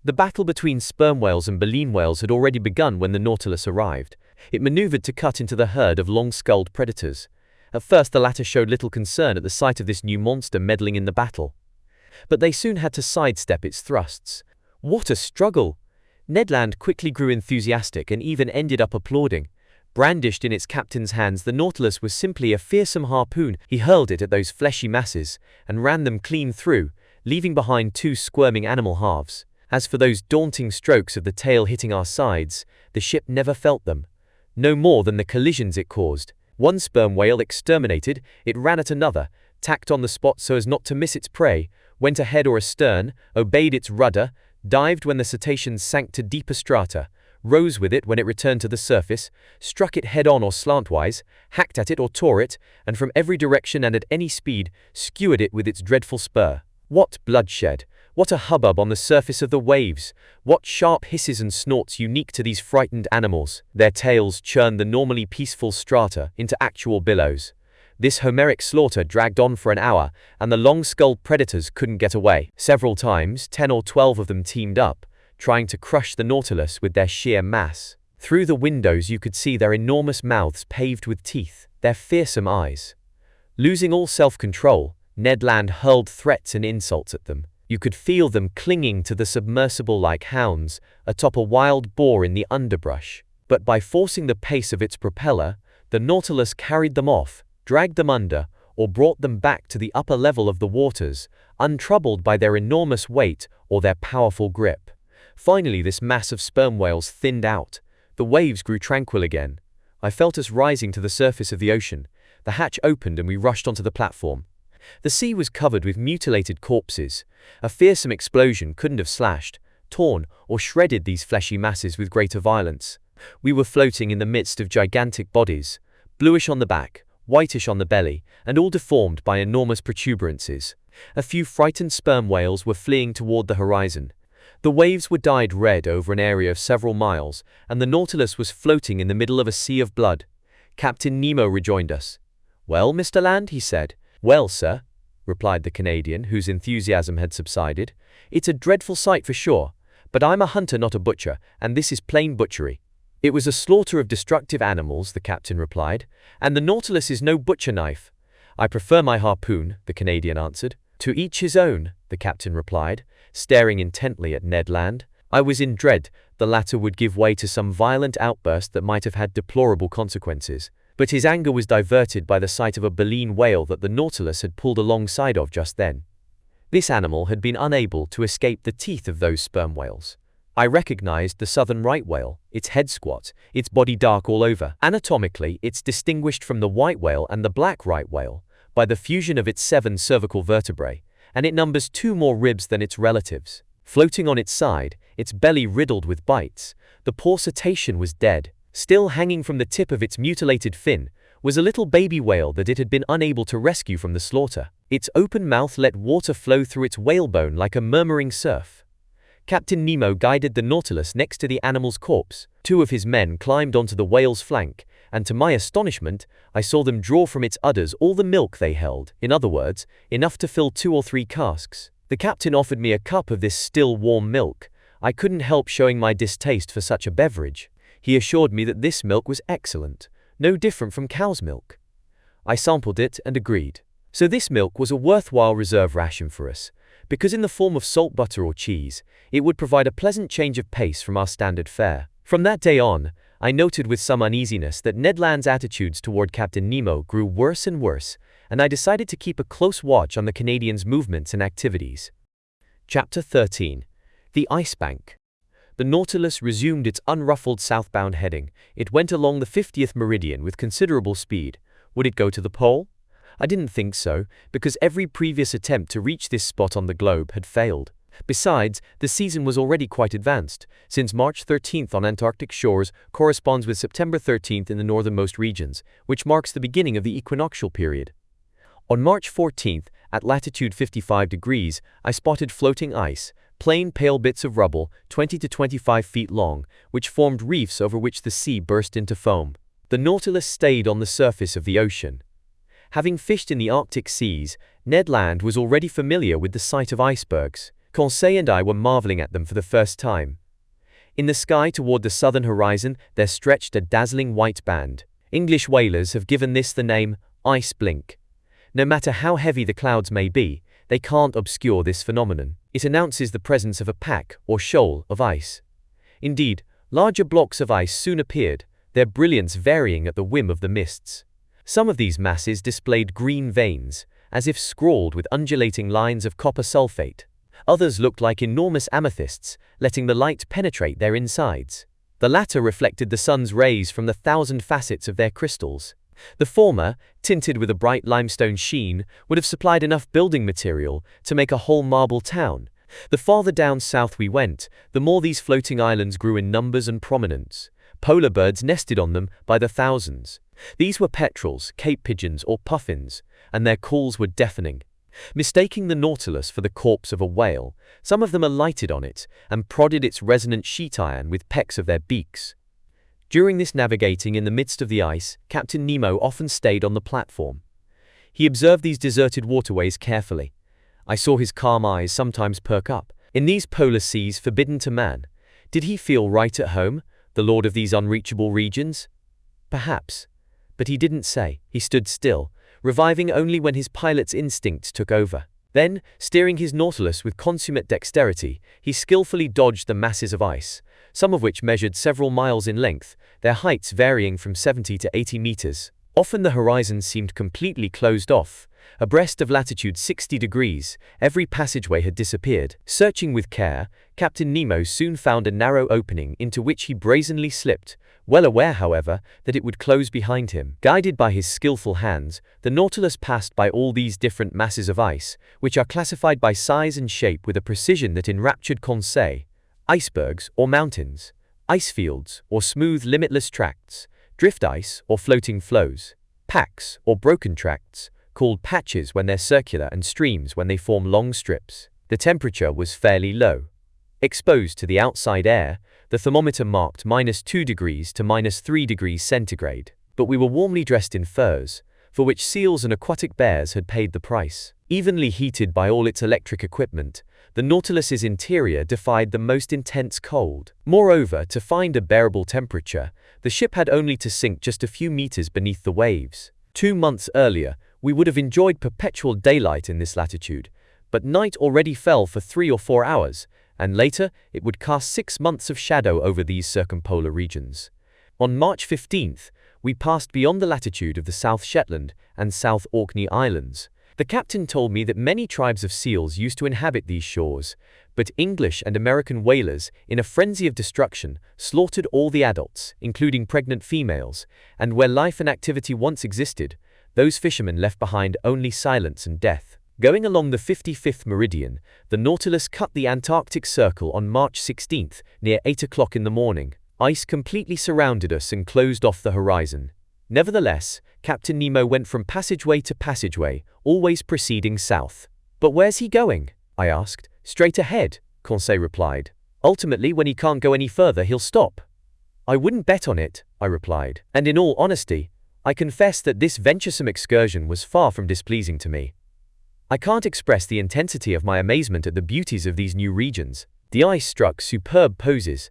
The battle between sperm whales and baleen whales had already begun when the Nautilus arrived. It maneuvered to cut into the herd of long-skulled predators. At first the latter showed little concern at the sight of this new monster meddling in the battle. But they soon had to sidestep its thrusts. What a struggle! Ned Land quickly grew enthusiastic and even ended up applauding. Brandished in its captain's hands, the Nautilus was simply a fearsome harpoon. He hurled it at those fleshy masses and ran them clean through, leaving behind two squirming animal halves. As for those daunting strokes of the tail hitting our sides, the ship never felt them. No more than the collisions it caused. One sperm whale exterminated, it ran at another, tacked on the spot so as not to miss its prey, went ahead or astern, obeyed its rudder, dived when the cetaceans sank to deeper strata, rose with it when it returned to the surface, struck it head-on or slantwise, hacked at it or tore it, and from every direction and at any speed, skewered it with its dreadful spur. What bloodshed! What a hubbub on the surface of the waves! What sharp hisses and snorts unique to these frightened animals! Their tails churned the normally peaceful strata into actual billows. This Homeric slaughter dragged on for an hour, and the long-skulled predators couldn't get away. Several times, 10 or 12 of them teamed up, trying to crush the Nautilus with their sheer mass. Through the windows you could see their enormous mouths paved with teeth, their fearsome eyes. Losing all self-control, Ned Land hurled threats and insults at them. You could feel them clinging to the submersible like hounds atop a wild boar in the underbrush. But by forcing the pace of its propeller, the Nautilus carried them off, dragged them under, or brought them back to the upper level of the waters, untroubled by their enormous weight or their powerful grip. Finally, this mass of sperm whales thinned out. The waves grew tranquil again. I felt us rising to the surface of the ocean. The hatch opened and we rushed onto the platform. The sea was covered with mutilated corpses. A fearsome explosion couldn't have slashed, torn, or shredded these fleshy masses with greater violence. We were floating in the midst of gigantic bodies, bluish on the back, whitish on the belly, and all deformed by enormous protuberances. A few frightened sperm whales were fleeing toward the horizon. The waves were dyed red over an area of several miles, and the Nautilus was floating in the middle of a sea of blood. Captain Nemo rejoined us. "Well, Mr. Land," he said. "Well, sir," replied the Canadian, whose enthusiasm had subsided. "It's a dreadful sight for sure, but I'm a hunter, not a butcher, and this is plain butchery." "It was a slaughter of destructive animals," the captain replied, "and the Nautilus is no butcher knife." "I prefer my harpoon," the Canadian answered. "To each his own," the captain replied, staring intently at Ned Land. I was in dread the latter would give way to some violent outburst that might have had deplorable consequences. But his anger was diverted by the sight of a baleen whale that the Nautilus had pulled alongside of just then. This animal had been unable to escape the teeth of those sperm whales. I recognized the southern right whale, its head squat, its body dark all over. Anatomically, it's distinguished from the white whale and the black right whale by the fusion of its 7 cervical vertebrae, and it numbers 2 more ribs than its relatives. Floating on its side, its belly riddled with bites, the poor cetacean was dead. Still hanging from the tip of its mutilated fin was a little baby whale that it had been unable to rescue from the slaughter. Its open mouth let water flow through its whalebone like a murmuring surf. Captain Nemo guided the Nautilus next to the animal's corpse. 2 of his men climbed onto the whale's flank, and to my astonishment, I saw them draw from its udders all the milk they held. In other words, enough to fill 2 or 3 casks. The captain offered me a cup of this still warm milk. I couldn't help showing my distaste for such a beverage. He assured me that this milk was excellent, no different from cow's milk. I sampled it and agreed. So this milk was a worthwhile reserve ration for us, because in the form of salt butter or cheese, it would provide a pleasant change of pace from our standard fare. From that day on, I noted with some uneasiness that Ned Land's attitudes toward Captain Nemo grew worse and worse, and I decided to keep a close watch on the Canadian's movements and activities. Chapter 13. The ice bank. The Nautilus resumed its unruffled southbound heading. It went along the 50th meridian with considerable speed. Would it go to the pole? I didn't think so, because every previous attempt to reach this spot on the globe had failed. Besides, the season was already quite advanced, since March 13th on Antarctic shores corresponds with September 13th in the northernmost regions, which marks the beginning of the equinoctial period. On March 14th, at latitude 55 degrees, I spotted floating ice, plain pale bits of rubble 20 to 25 feet long, which formed reefs over which the sea burst into foam. The Nautilus stayed on the surface of the ocean. Having fished in the Arctic seas, Ned Land was already familiar with the sight of icebergs. Conseil and I were marveling at them for the first time. In the sky toward the southern horizon there stretched a dazzling white band. English whalers have given this the name ice blink. No matter how heavy the clouds may be, they can't obscure this phenomenon. It announces the presence of a pack or shoal of ice. Indeed, larger blocks of ice soon appeared, their brilliance varying at the whim of the mists. Some of these masses displayed green veins, as if scrawled with undulating lines of copper sulfate. Others looked like enormous amethysts, letting the light penetrate their insides. The latter reflected the sun's rays from the 1,000 facets of their crystals. The former, tinted with a bright limestone sheen, would have supplied enough building material to make a whole marble town. The farther down south we went, the more these floating islands grew in numbers and prominence. Polar birds nested on them by the thousands. These were petrels, cape pigeons, or puffins, and their calls were deafening. Mistaking the Nautilus for the corpse of a whale, some of them alighted on it and prodded its resonant sheet iron with pecks of their beaks. During this navigating in the midst of the ice, Captain Nemo often stayed on the platform. He observed these deserted waterways carefully. I saw his calm eyes sometimes perk up. In these polar seas forbidden to man, did he feel right at home, the lord of these unreachable regions? Perhaps. But he didn't say. He stood still, reviving only when his pilot's instincts took over. Then, steering his Nautilus with consummate dexterity, he skillfully dodged the masses of ice, some of which measured several miles in length, their heights varying from 70 to 80 meters. Often the horizon seemed completely closed off. Abreast of latitude 60 degrees, every passageway had disappeared. Searching with care, Captain Nemo soon found a narrow opening into which he brazenly slipped, well aware, however, that it would close behind him. Guided by his skillful hands, the Nautilus passed by all these different masses of ice, which are classified by size and shape with a precision that enraptured Conseil. Icebergs or mountains, ice fields or smooth limitless tracts, drift ice or floating flows, packs or broken tracts, called patches when they're circular and streams when they form long strips. The temperature was fairly low. Exposed to the outside air, the thermometer marked -2 degrees to -3 degrees centigrade. But we were warmly dressed in furs, for which seals and aquatic bears had paid the price. Evenly heated by all its electric equipment, the Nautilus's interior defied the most intense cold. Moreover, to find a bearable temperature, the ship had only to sink just a few meters beneath the waves. 2 months earlier, we would have enjoyed perpetual daylight in this latitude, but night already fell for 3 or 4 hours, and later it would cast 6 months of shadow over these circumpolar regions. On March 15th, we passed beyond the latitude of the South Shetland and South Orkney Islands. The captain told me that many tribes of seals used to inhabit these shores, but English and American whalers, in a frenzy of destruction, slaughtered all the adults, including pregnant females, and where life and activity once existed, those fishermen left behind only silence and death. Going along the 55th meridian, the Nautilus cut the Antarctic Circle on March 16th, near 8 o'clock in the morning. Ice completely surrounded us and closed off the horizon. Nevertheless, Captain Nemo went from passageway to passageway, always proceeding south. "But where's he going?" I asked. "Straight ahead," Conseil replied. "Ultimately, when he can't go any further, he'll stop." "I wouldn't bet on it," I replied. And in all honesty, I confess that this venturesome excursion was far from displeasing to me. I can't express the intensity of my amazement at the beauties of these new regions. The ice struck superb poses.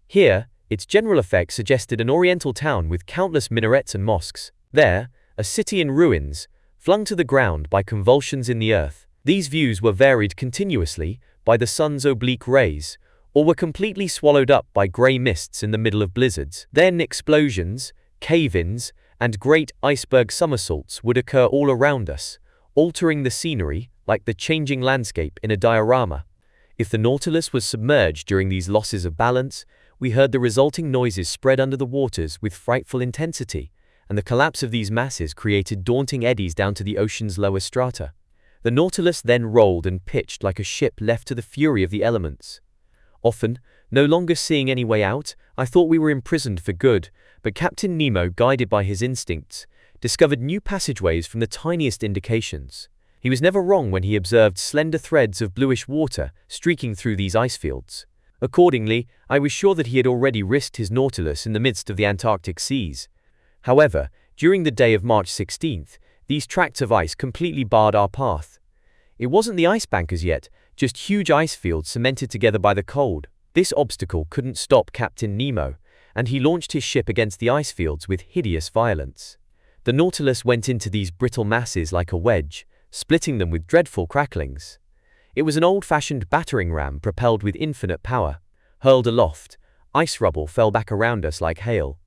Here, its general effect suggested an oriental town with countless minarets and mosques. There, a city in ruins, flung to the ground by convulsions in the earth. These views were varied continuously by the sun's oblique rays, or were completely swallowed up by grey mists in the middle of blizzards. Then explosions, cave-ins, and great iceberg somersaults would occur all around us, altering the scenery like the changing landscape in a diorama. If the Nautilus was submerged during these losses of balance, we heard the resulting noises spread under the waters with frightful intensity, and the collapse of these masses created daunting eddies down to the ocean's lower strata. The Nautilus then rolled and pitched like a ship left to the fury of the elements. Often, no longer seeing any way out, I thought we were imprisoned for good, but Captain Nemo, guided by his instincts, discovered new passageways from the tiniest indications. He was never wrong when he observed slender threads of bluish water streaking through these ice fields. Accordingly, I was sure that he had already risked his Nautilus in the midst of the Antarctic seas. However, during the day of March 16th, these tracts of ice completely barred our path. It wasn't the ice bank as yet, just huge ice fields cemented together by the cold. This obstacle couldn't stop Captain Nemo, and he launched his ship against the ice fields with hideous violence. The Nautilus went into these brittle masses like a wedge, splitting them with dreadful cracklings. It was an old-fashioned battering ram propelled with infinite power. Hurled aloft, ice rubble fell back around us like hail.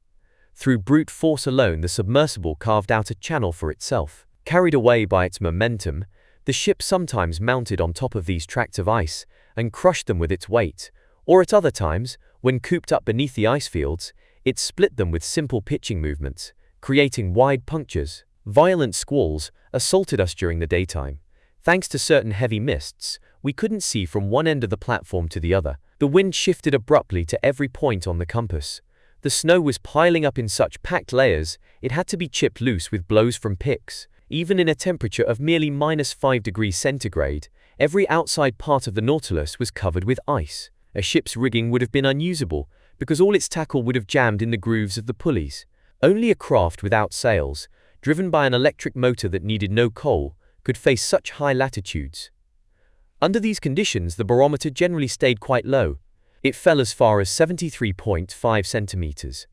Through brute force alone, the submersible carved out a channel for itself. Carried away by its momentum, the ship sometimes mounted on top of these tracts of ice and crushed them with its weight, or at other times, when cooped up beneath the ice fields, it split them with simple pitching movements, creating wide punctures. Violent squalls assaulted us during the daytime. Thanks to certain heavy mists, we couldn't see from one end of the platform to the other. The wind shifted abruptly to every point on the compass. The snow was piling up in such packed layers, it had to be chipped loose with blows from picks. Even in a temperature of merely -5 degrees centigrade, every outside part of the Nautilus was covered with ice. A ship's rigging would have been unusable, because all its tackle would have jammed in the grooves of the pulleys. Only a craft without sails, driven by an electric motor that needed no coal, could face such high latitudes. Under these conditions, the barometer generally stayed quite low. It fell as far as 73.5 centimeters.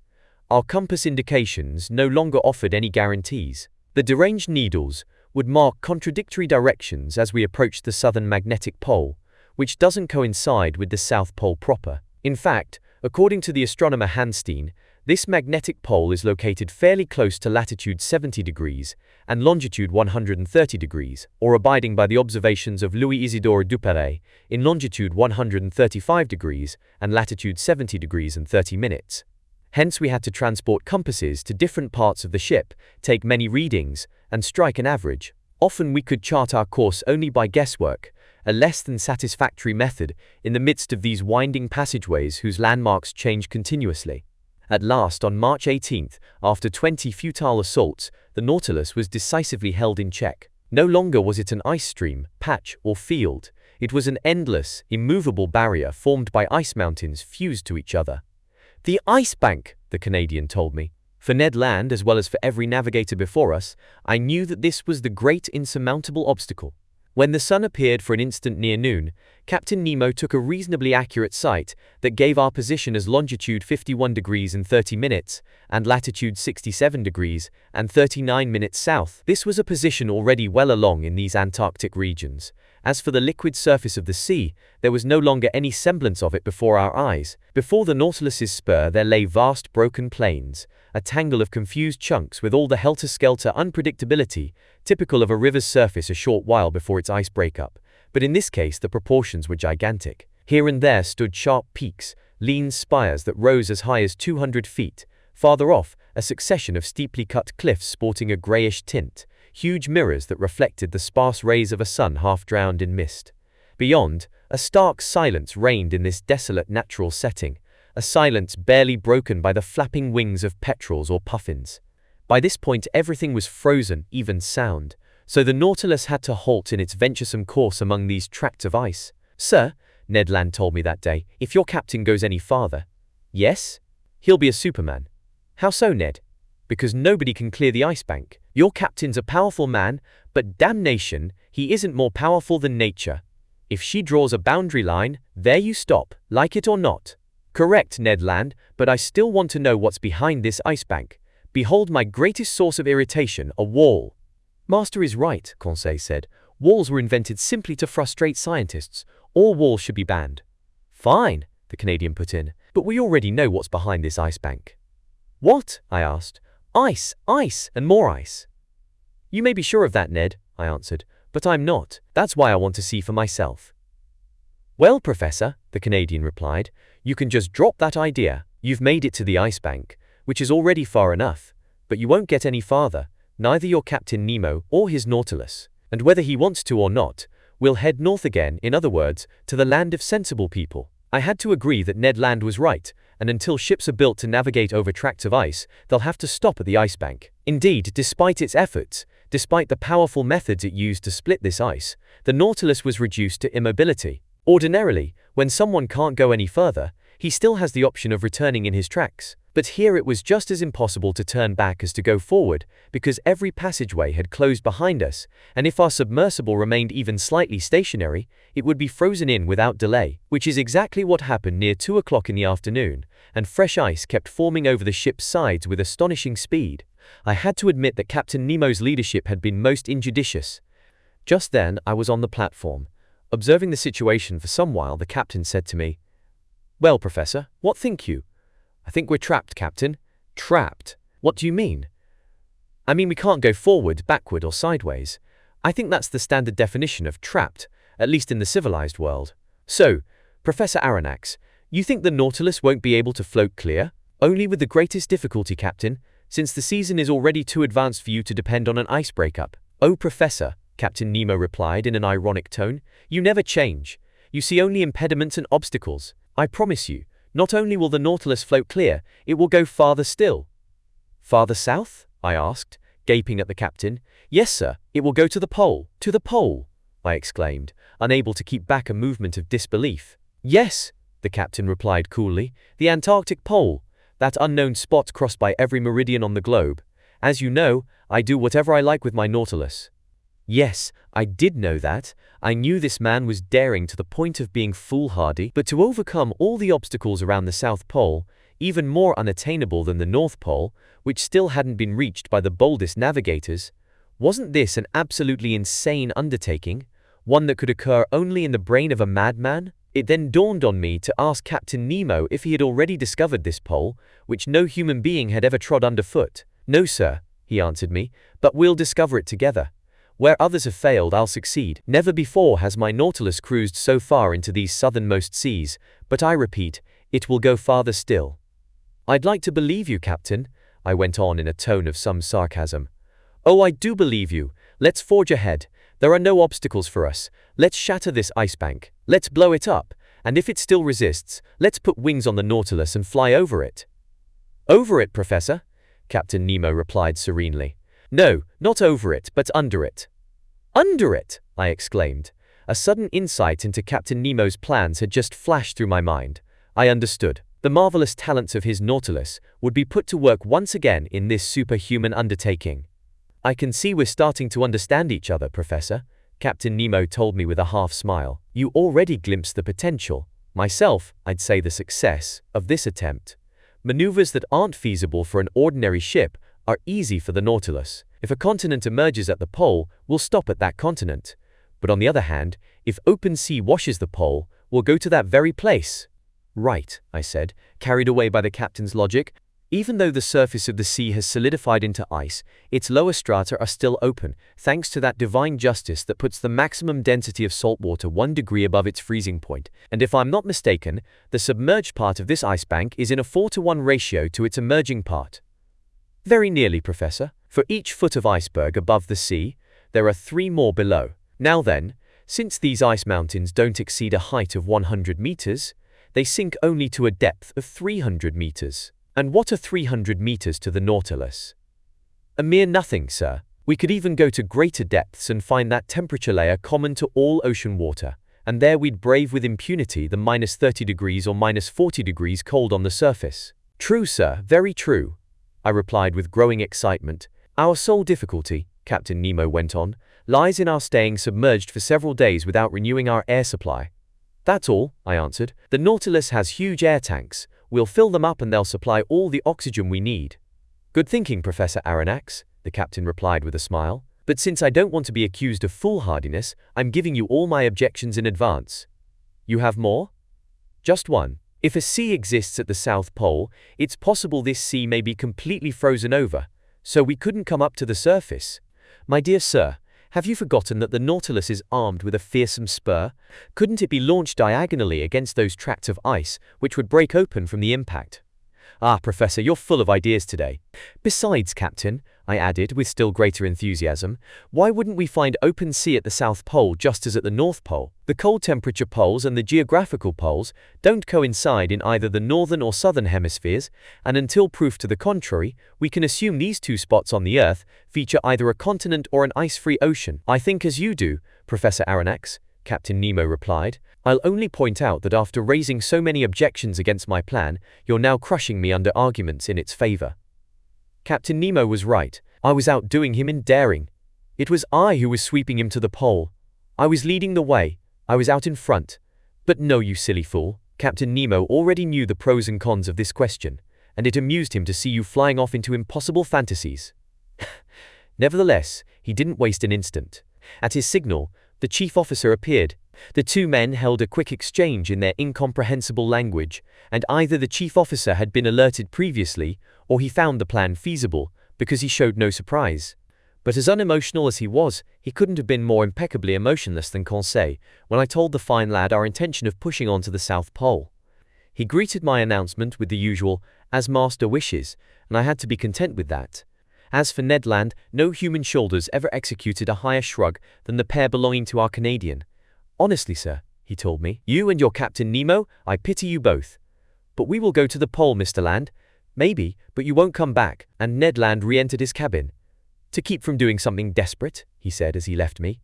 Our compass indications no longer offered any guarantees. The deranged needles would mark contradictory directions as we approached the southern magnetic pole, which doesn't coincide with the South Pole proper. In fact, according to the astronomer Hanstein, this magnetic pole is located fairly close to latitude 70 degrees and longitude 130 degrees, or abiding by the observations of Louis Isidore Duperrey, in longitude 135 degrees and latitude 70 degrees and 30 minutes. Hence we had to transport compasses to different parts of the ship, take many readings, and strike an average. Often we could chart our course only by guesswork, a less than satisfactory method in the midst of these winding passageways whose landmarks changed continuously. At last, on March 18th, after 20 futile assaults, the Nautilus was decisively held in check. No longer was it an ice stream, patch, or field. It was an endless, immovable barrier formed by ice mountains fused to each other. "The Ice Bank," the Canadian told me. For Ned Land, as well as for every navigator before us, I knew that this was the great insurmountable obstacle. When the sun appeared for an instant near noon, Captain Nemo took a reasonably accurate sight that gave our position as longitude 51 degrees and 30 minutes and latitude 67 degrees and 39 minutes south. This was a position already well along in these Antarctic regions. As for the liquid surface of the sea, there was no longer any semblance of it before our eyes. Before the Nautilus's spur there lay vast broken plains, a tangle of confused chunks with all the helter-skelter unpredictability typical of a river's surface a short while before its ice breakup. But in this case the proportions were gigantic. Here and there stood sharp peaks, lean spires that rose as high as 200 feet. Farther off, a succession of steeply cut cliffs sporting a greyish tint, huge mirrors that reflected the sparse rays of a sun half drowned in mist. Beyond, a stark silence reigned in this desolate natural setting, a silence barely broken by the flapping wings of petrels or puffins. By this point everything was frozen, even sound, so the Nautilus had to halt in its venturesome course among these tracts of ice. "Sir," Ned Land told me that day, "if your captain goes any farther—" "Yes? He'll be a superman." "How so, Ned?" "Because nobody can clear the ice bank. Your captain's a powerful man, but damnation, he isn't more powerful than nature. If she draws a boundary line, there you stop, like it or not." "Correct, Ned Land, but I still want to know what's behind this ice bank. Behold my greatest source of irritation, a wall." "Master is right," Conseil said. "Walls were invented simply to frustrate scientists. All walls should be banned." "Fine," the Canadian put in, "but we already know what's behind this ice bank." "What?" I asked. "Ice, ice, and more ice." "You may be sure of that, Ned," I answered, "but I'm not. That's why I want to see for myself." Well, Professor, the Canadian replied, you can just drop that idea. You've made it to the ice bank, which is already far enough, but you won't get any farther, neither your Captain Nemo or his Nautilus. And whether he wants to or not, we'll head north again, in other words, to the land of sensible people. I had to agree that Ned Land was right, and until ships are built to navigate over tracts of ice, they'll have to stop at the ice bank. Indeed, despite its efforts, despite the powerful methods it used to split this ice, the Nautilus was reduced to immobility. Ordinarily, when someone can't go any further, he still has the option of returning in his tracks. But here it was just as impossible to turn back as to go forward, because every passageway had closed behind us, and if our submersible remained even slightly stationary, it would be frozen in without delay, which is exactly what happened near 2 o'clock in the afternoon, and fresh ice kept forming over the ship's sides with astonishing speed. I had to admit that Captain Nemo's leadership had been most injudicious. Just then I was on the platform. Observing the situation for some while, the captain said to me, "Well, Professor, what think you?" "I think we're trapped, Captain." "Trapped? What do you mean?" "I mean we can't go forward, backward, or sideways. I think that's the standard definition of trapped, at least in the civilized world." "So, Professor Aronnax, you think the Nautilus won't be able to float clear?" "Only with the greatest difficulty, Captain, since the season is already too advanced for you to depend on an ice breakup." "Oh, Professor," Captain Nemo replied in an ironic tone, "you never change. You see only impediments and obstacles. I promise you, not only will the Nautilus float clear, it will go farther still." "Farther south?" I asked, gaping at the captain. "Yes, sir, it will go to the pole." "To the pole?" I exclaimed, unable to keep back a movement of disbelief. "Yes," the captain replied coolly, "the Antarctic pole, that unknown spot crossed by every meridian on the globe. As you know, I do whatever I like with my Nautilus." Yes, I did know that. I knew this man was daring to the point of being foolhardy, but to overcome all the obstacles around the South Pole, even more unattainable than the North Pole, which still hadn't been reached by the boldest navigators, wasn't this an absolutely insane undertaking, one that could occur only in the brain of a madman? It then dawned on me to ask Captain Nemo if he had already discovered this pole, which no human being had ever trod underfoot. "No, sir," he answered me, "but we'll discover it together. Where others have failed, I'll succeed. Never before has my Nautilus cruised so far into these southernmost seas, but I repeat, it will go farther still." "I'd like to believe you, Captain," I went on in a tone of some sarcasm. "Oh, I do believe you. Let's forge ahead. There are no obstacles for us. Let's shatter this ice bank. Let's blow it up, and if it still resists, let's put wings on the Nautilus and fly over it." "Over it, Professor?" Captain Nemo replied serenely. "No, not over it, but under it." "Under it!" I exclaimed. A sudden insight into Captain Nemo's plans had just flashed through my mind. I understood. The marvelous talents of his Nautilus would be put to work once again in this superhuman undertaking. "I can see we're starting to understand each other, Professor," Captain Nemo told me with a half smile. "You already glimpse the potential, myself, I'd say the success, of this attempt. Maneuvers that aren't feasible for an ordinary ship are easy for the Nautilus. If a continent emerges at the pole, we'll stop at that continent. But on the other hand, if open sea washes the pole, we'll go to that very place." "Right," I said, carried away by the captain's logic. "Even though the surface of the sea has solidified into ice, its lower strata are still open, thanks to that divine justice that puts the maximum density of salt water 1 degree above its freezing point. And if I'm not mistaken, the submerged part of this ice bank is in a 4-to-1 ratio to its emerging part." "Very nearly, Professor. For each foot of iceberg above the sea, there are 3 more below. Now then, since these ice mountains don't exceed a height of 100 meters, they sink only to a depth of 300 meters. And what are 300 meters to the Nautilus?" "A mere nothing, sir. We could even go to greater depths and find that temperature layer common to all ocean water, and there we'd brave with impunity the -30 degrees or -40 degrees cold on the surface." "True, sir, very true," I replied with growing excitement. "Our sole difficulty," Captain Nemo went on, "lies in our staying submerged for several days without renewing our air supply." "That's all," I answered. "The Nautilus has huge air tanks. We'll fill them up and they'll supply all the oxygen we need." "Good thinking, Professor Aronnax," the captain replied with a smile. "But since I don't want to be accused of foolhardiness, I'm giving you all my objections in advance." "You have more?" "Just one. If a sea exists at the South Pole, it's possible this sea may be completely frozen over, so we couldn't come up to the surface." "My dear sir, Have you forgotten that the Nautilus is armed with a fearsome spur? Couldn't it be launched diagonally against those tracts of ice, which would break open from the impact? Ah, Professor, you're full of ideas today. Besides, Captain, I added with still greater enthusiasm, why wouldn't we find open sea at the South Pole just as at the North Pole? The cold temperature poles and the geographical poles don't coincide in either the northern or southern hemispheres, and until proof to the contrary, we can assume these two spots on the Earth feature either a continent or an ice-free ocean. I think as you do, Professor Aronnax, Captain Nemo replied. I'll only point out that after raising so many objections against my plan, you're now crushing me under arguments in its favor. Captain Nemo was right. I was outdoing him in daring. It was I who was sweeping him to the pole. I was leading the way. I was out in front. But no, you silly fool. Captain Nemo already knew the pros and cons of this question, and it amused him to see you flying off into impossible fantasies. Nevertheless, he didn't waste an instant. At his signal, the chief officer appeared. The two men held a quick exchange in their incomprehensible language, and either the chief officer had been alerted previously, or he found the plan feasible, because he showed no surprise. But as unemotional as he was, he couldn't have been more impeccably emotionless than Conseil when I told the fine lad our intention of pushing on to the South Pole. He greeted my announcement with the usual, "As master wishes," and I had to be content with that. As for Ned Land, no human shoulders ever executed a higher shrug than the pair belonging to our Canadian. "Honestly, sir," he told me, "you and your Captain Nemo, I pity you both. But we will go to the pole, Mr. Land. Maybe, but you won't come back." And Ned Land re-entered his cabin. "To keep from doing something desperate," he said as he left me.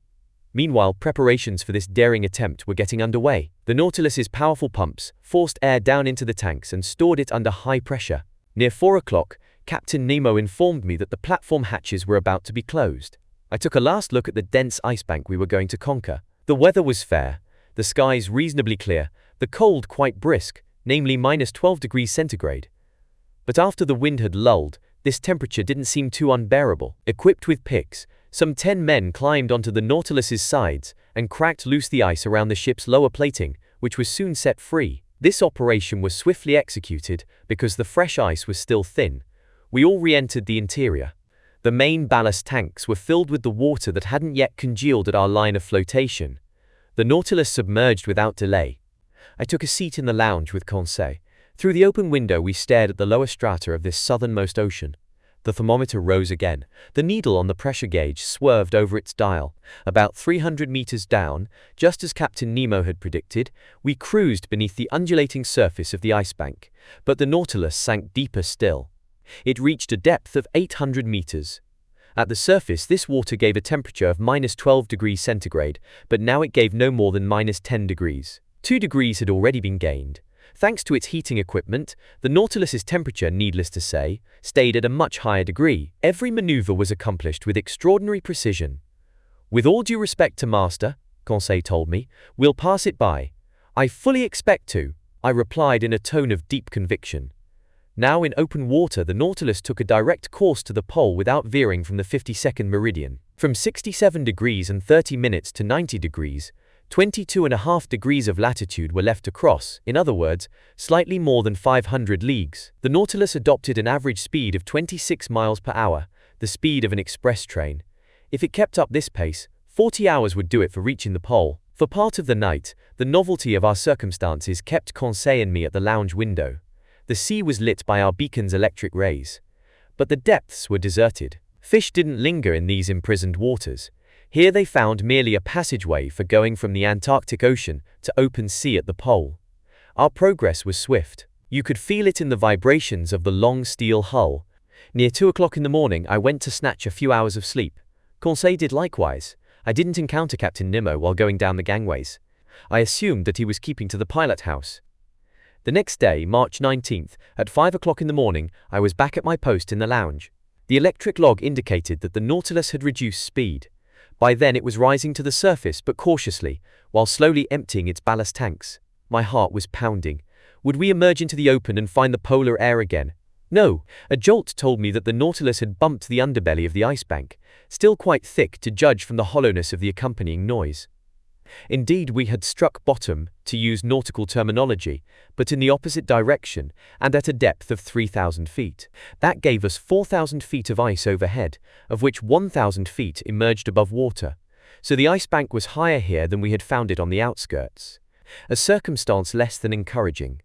Meanwhile, preparations for this daring attempt were getting underway. The Nautilus's powerful pumps forced air down into the tanks and stored it under high pressure. Near 4 o'clock, Captain Nemo informed me that the platform hatches were about to be closed. I took a last look at the dense ice bank we were going to conquer. The weather was fair, the skies reasonably clear, the cold quite brisk, namely -12°C. But after the wind had lulled, this temperature didn't seem too unbearable. Equipped with picks, some 10 men climbed onto the Nautilus's sides and cracked loose the ice around the ship's lower plating, which was soon set free. This operation was swiftly executed because the fresh ice was still thin. We all re-entered the interior. The main ballast tanks were filled with the water that hadn't yet congealed at our line of flotation. The Nautilus submerged without delay. I took a seat in the lounge with Conseil. Through the open window we stared at the lower strata of this southernmost ocean. The thermometer rose again. The needle on the pressure gauge swerved over its dial. About 300 meters down, just as Captain Nemo had predicted, we cruised beneath the undulating surface of the ice bank, but the Nautilus sank deeper still. It reached a depth of 800 meters. At the surface, this water gave a temperature of -12°C, but now it gave no more than -10 degrees. 2 degrees had already been gained. Thanks to its heating equipment, the Nautilus's temperature, needless to say, stayed at a much higher degree. Every maneuver was accomplished with extraordinary precision. "With all due respect to Master," Conseil told me, "we'll pass it by." "I fully expect to," I replied in a tone of deep conviction. Now in open water, the Nautilus took a direct course to the pole without veering from the 52nd meridian. From 67 degrees and 30 minutes to 90 degrees, 22.5 degrees of latitude were left to cross, in other words, slightly more than 500 leagues. The Nautilus adopted an average speed of 26 miles per hour, the speed of an express train. If it kept up this pace, 40 hours would do it for reaching the pole. For part of the night, the novelty of our circumstances kept Conseil and me at the lounge window. The sea was lit by our beacon's electric rays. But the depths were deserted. Fish didn't linger in these imprisoned waters. Here they found merely a passageway for going from the Antarctic Ocean to open sea at the pole. Our progress was swift. You could feel it in the vibrations of the long steel hull. Near 2 o'clock in the morning, I went to snatch a few hours of sleep. Conseil did likewise. I didn't encounter Captain Nemo while going down the gangways. I assumed that he was keeping to the pilot house. The next day, March 19th, at 5 o'clock in the morning, I was back at my post in the lounge. The electric log indicated that the Nautilus had reduced speed. By then it was rising to the surface, but cautiously, while slowly emptying its ballast tanks. My heart was pounding. Would we emerge into the open and find the polar air again? No, a jolt told me that the Nautilus had bumped the underbelly of the ice bank, still quite thick to judge from the hollowness of the accompanying noise. Indeed, we had struck bottom, to use nautical terminology, but in the opposite direction and at a depth of 3,000 feet. That gave us 4,000 feet of ice overhead, of which 1,000 feet emerged above water. So the ice bank was higher here than we had found it on the outskirts. A circumstance less than encouraging.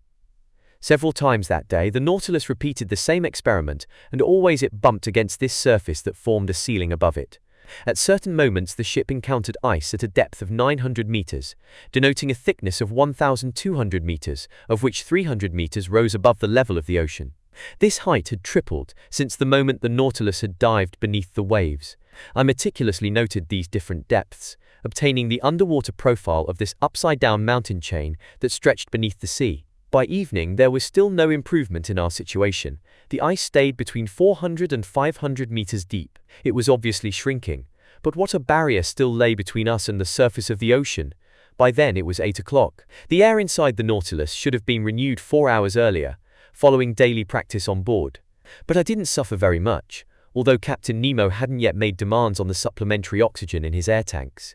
Several times that day, the Nautilus repeated the same experiment, and always it bumped against this surface that formed a ceiling above it. At certain moments the ship encountered ice at a depth of 900 meters, denoting a thickness of 1,200 meters, of which 300 meters rose above the level of the ocean. This height had tripled since the moment the Nautilus had dived beneath the waves. I meticulously noted these different depths, obtaining the underwater profile of this upside-down mountain chain that stretched beneath the sea. By evening there was still no improvement in our situation. The ice stayed between 400 and 500 meters deep. It was obviously shrinking, but what a barrier still lay between us and the surface of the ocean. By then it was 8 o'clock. The air inside the Nautilus should have been renewed 4 hours earlier, following daily practice on board. But I didn't suffer very much, although Captain Nemo hadn't yet made demands on the supplementary oxygen in his air tanks.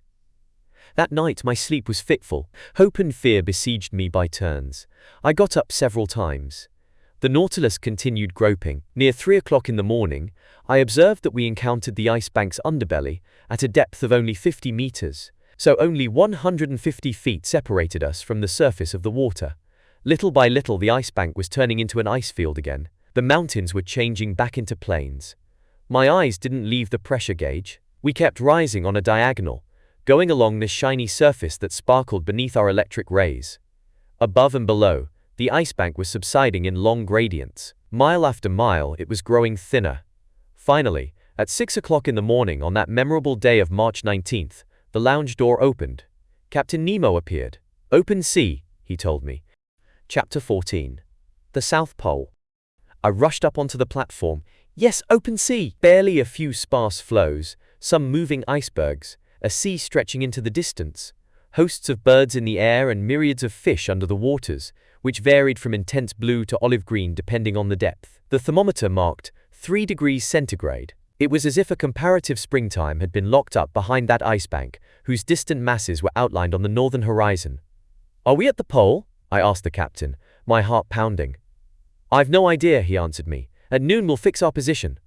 That night my sleep was fitful. Hope and fear besieged me by turns. I got up several times. The Nautilus continued groping. Near 3 o'clock in the morning, I observed that we encountered the ice bank's underbelly at a depth of only 50 meters, so only 150 feet separated us from the surface of the water. Little by little the ice bank was turning into an ice field again. The mountains were changing back into plains. My eyes didn't leave the pressure gauge. We kept rising on a diagonal, going along the shiny surface that sparkled beneath our electric rays. Above and below, the ice bank was subsiding in long gradients. Mile after mile, it was growing thinner. Finally, at 6 o'clock in the morning on that memorable day of March 19th, the lounge door opened. Captain Nemo appeared. "Open sea," he told me. Chapter 14. The South Pole. I rushed up onto the platform. Yes, open sea! Barely a few sparse floes, some moving icebergs, a sea stretching into the distance, hosts of birds in the air and myriads of fish under the waters, which varied from intense blue to olive green depending on the depth. The thermometer marked 3 degrees centigrade. It was as if a comparative springtime had been locked up behind that ice bank, whose distant masses were outlined on the northern horizon. "Are we at the pole?" I asked the captain, my heart pounding. "I've no idea," he answered me. "At noon we'll fix our position."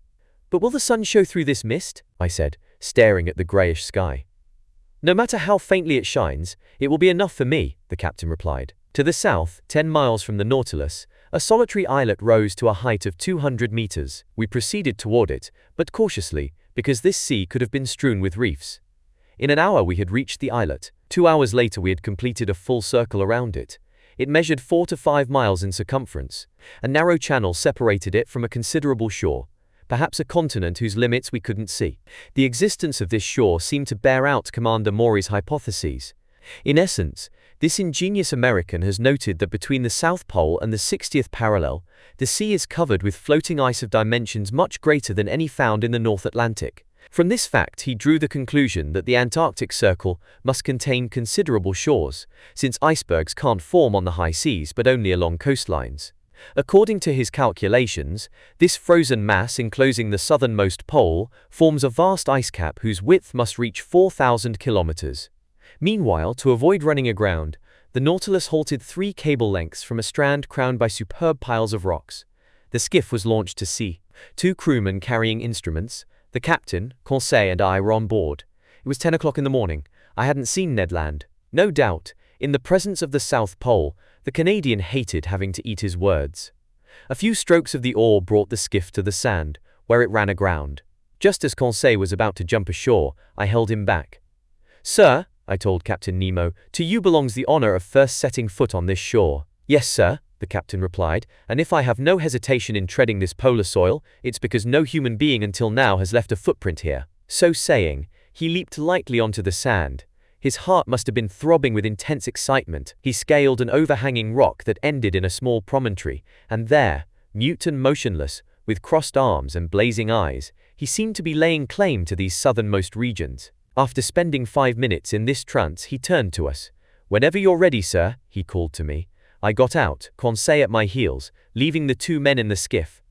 "But will the sun show through this mist?" I said, staring at the greyish sky. "No matter how faintly it shines, it will be enough for me," the captain replied. To the south, 10 miles from the Nautilus, a solitary islet rose to a height of 200 meters. We proceeded toward it, but cautiously, because this sea could have been strewn with reefs. In an hour we had reached the islet. 2 hours later we had completed a full circle around it. It measured 4 to 5 miles in circumference. A narrow channel separated it from a considerable shore, perhaps a continent whose limits we couldn't see. The existence of this shore seemed to bear out Commander Maury's hypotheses. In essence, this ingenious American has noted that between the South Pole and the 60th parallel, the sea is covered with floating ice of dimensions much greater than any found in the North Atlantic. From this fact he drew the conclusion that the Antarctic Circle must contain considerable shores, since icebergs can't form on the high seas but only along coastlines. According to his calculations, this frozen mass enclosing the southernmost pole forms a vast ice cap whose width must reach 4,000 kilometers. Meanwhile, to avoid running aground, the Nautilus halted 3 cable lengths from a strand crowned by superb piles of rocks. The skiff was launched to sea. 2 crewmen carrying instruments, the captain, Conseil, and I were on board. It was 10 o'clock in the morning. I hadn't seen Ned Land. No doubt, in the presence of the South Pole, the Canadian hated having to eat his words. A few strokes of the oar brought the skiff to the sand, where it ran aground. Just as Conseil was about to jump ashore, I held him back. "Sir," I told Captain Nemo, "to you belongs the honor of first setting foot on this shore." "Yes, sir," the captain replied, "and if I have no hesitation in treading this polar soil, it's because no human being until now has left a footprint here." So saying, he leaped lightly onto the sand. His heart must have been throbbing with intense excitement. He scaled an overhanging rock that ended in a small promontory, and there, mute and motionless, with crossed arms and blazing eyes, he seemed to be laying claim to these southernmost regions. After spending 5 minutes in this trance, he turned to us. "Whenever you're ready, sir," he called to me. I got out, Conseil at my heels, leaving the 2 men in the skiff.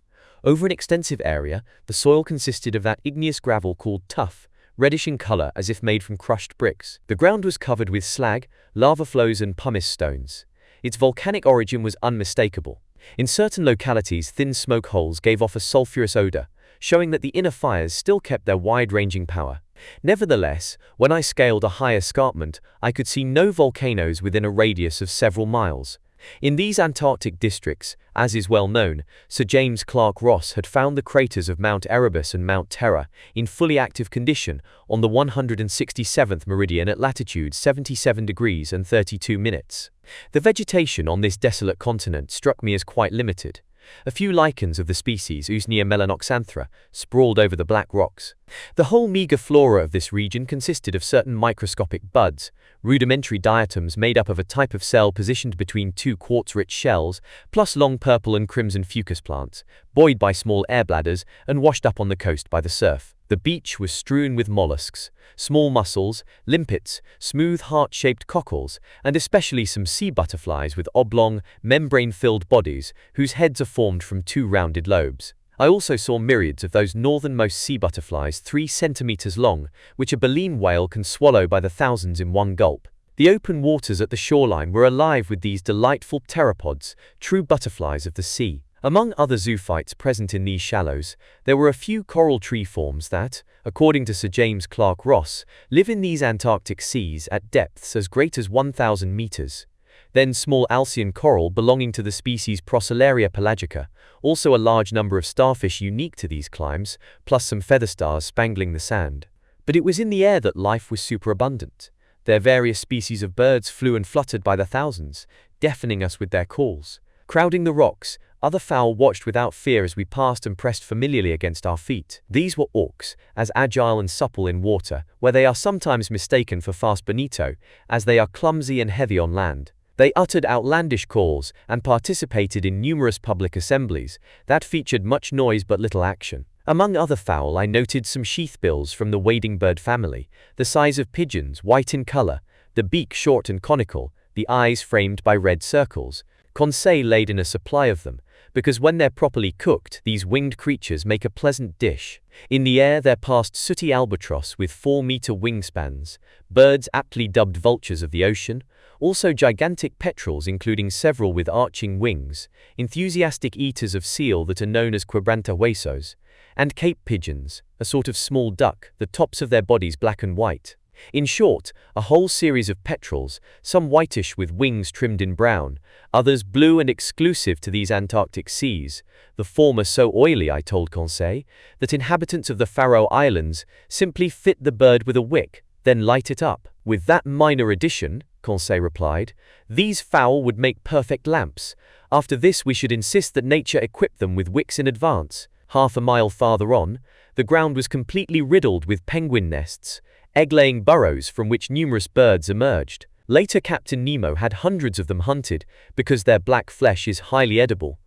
Over an extensive area, the soil consisted of that igneous gravel called tuff, reddish in color as if made from crushed bricks. The ground was covered with slag, lava flows and pumice stones. Its volcanic origin was unmistakable. In certain localities, thin smoke holes gave off a sulfurous odor, showing that the inner fires still kept their wide-ranging power. Nevertheless, when I scaled a high escarpment, I could see no volcanoes within a radius of several miles. In these Antarctic districts, as is well known, Sir James Clark Ross had found the craters of Mount Erebus and Mount Terror in fully active condition on the 167th meridian at latitude 77 degrees and 32 minutes. The vegetation on this desolate continent struck me as quite limited. A few lichens of the species Usnea melanoxanthera sprawled over the black rocks. The whole meager flora of this region consisted of certain microscopic buds, rudimentary diatoms made up of a type of cell positioned between two quartz-rich shells, plus long purple and crimson fucus plants, buoyed by small air bladders and washed up on the coast by the surf. The beach was strewn with mollusks, small mussels, limpets, smooth heart-shaped cockles, and especially some sea butterflies with oblong, membrane-filled bodies whose heads are formed from two rounded lobes. I also saw myriads of those northernmost sea butterflies 3 centimeters long, which a baleen whale can swallow by the thousands in one gulp. The open waters at the shoreline were alive with these delightful pteropods, true butterflies of the sea. Among other zoophytes present in these shallows, there were a few coral tree forms that, according to Sir James Clark Ross, live in these Antarctic seas at depths as great as 1,000 meters. Then small Alcyon coral belonging to the species Procellaria pelagica, also a large number of starfish unique to these climes, plus some feather stars spangling the sand. But it was in the air that life was superabundant. Their various species of birds flew and fluttered by the thousands, deafening us with their calls. Crowding the rocks, other fowl watched without fear as we passed and pressed familiarly against our feet. These were auks, as agile and supple in water, where they are sometimes mistaken for fast bonito, as they are clumsy and heavy on land. They uttered outlandish calls and participated in numerous public assemblies that featured much noise but little action. Among other fowl I noted some sheathbills from the wading bird family, the size of pigeons, white in color, the beak short and conical, the eyes framed by red circles. Conseil laid in a supply of them, because when they're properly cooked, these winged creatures make a pleasant dish. In the air there passed sooty albatross with 4-meter wingspans, birds aptly dubbed vultures of the ocean, also gigantic petrels including several with arching wings, enthusiastic eaters of seal that are known as quebranta huesos, and cape pigeons, a sort of small duck, the tops of their bodies black and white. In short, a whole series of petrels, some whitish with wings trimmed in brown, others blue and exclusive to these Antarctic seas, the former so oily, I told Conseil, that inhabitants of the Faroe Islands simply fit the bird with a wick, then light it up. With that minor addition, Conseil replied, these fowl would make perfect lamps. After this we should insist that nature equip them with wicks in advance. Half a mile farther on, the ground was completely riddled with penguin nests, egg-laying burrows from which numerous birds emerged. Later Captain Nemo had hundreds of them hunted because their black flesh is highly edible.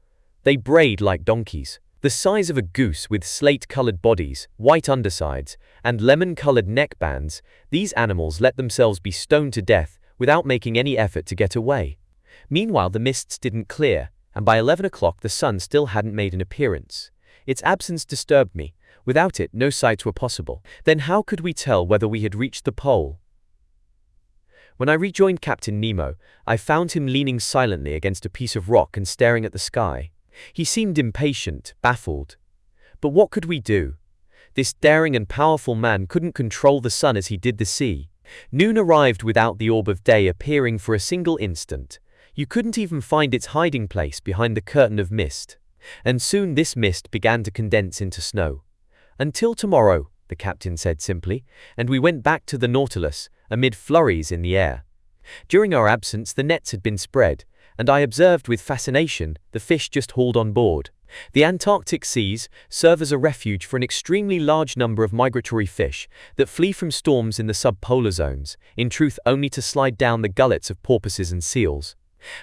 They brayed like donkeys. The size of a goose with slate-colored bodies, white undersides, and lemon-colored neck bands, these animals let themselves be stoned to death without making any effort to get away. Meanwhile the mists didn't clear, and by 11 o'clock the sun still hadn't made an appearance. Its absence disturbed me. Without it, no sights were possible. Then how could we tell whether we had reached the pole? When I rejoined Captain Nemo, I found him leaning silently against a piece of rock and staring at the sky. He seemed impatient, baffled. But what could we do? This daring and powerful man couldn't control the sun as he did the sea. Noon arrived without the orb of day appearing for a single instant. You couldn't even find its hiding place behind the curtain of mist. And soon this mist began to condense into snow. Until tomorrow, the captain said simply, and we went back to the Nautilus, amid flurries in the air. During our absence the nets had been spread, and I observed with fascination the fish just hauled on board. The Antarctic seas serve as a refuge for an extremely large number of migratory fish that flee from storms in the subpolar zones, in truth only to slide down the gullets of porpoises and seals.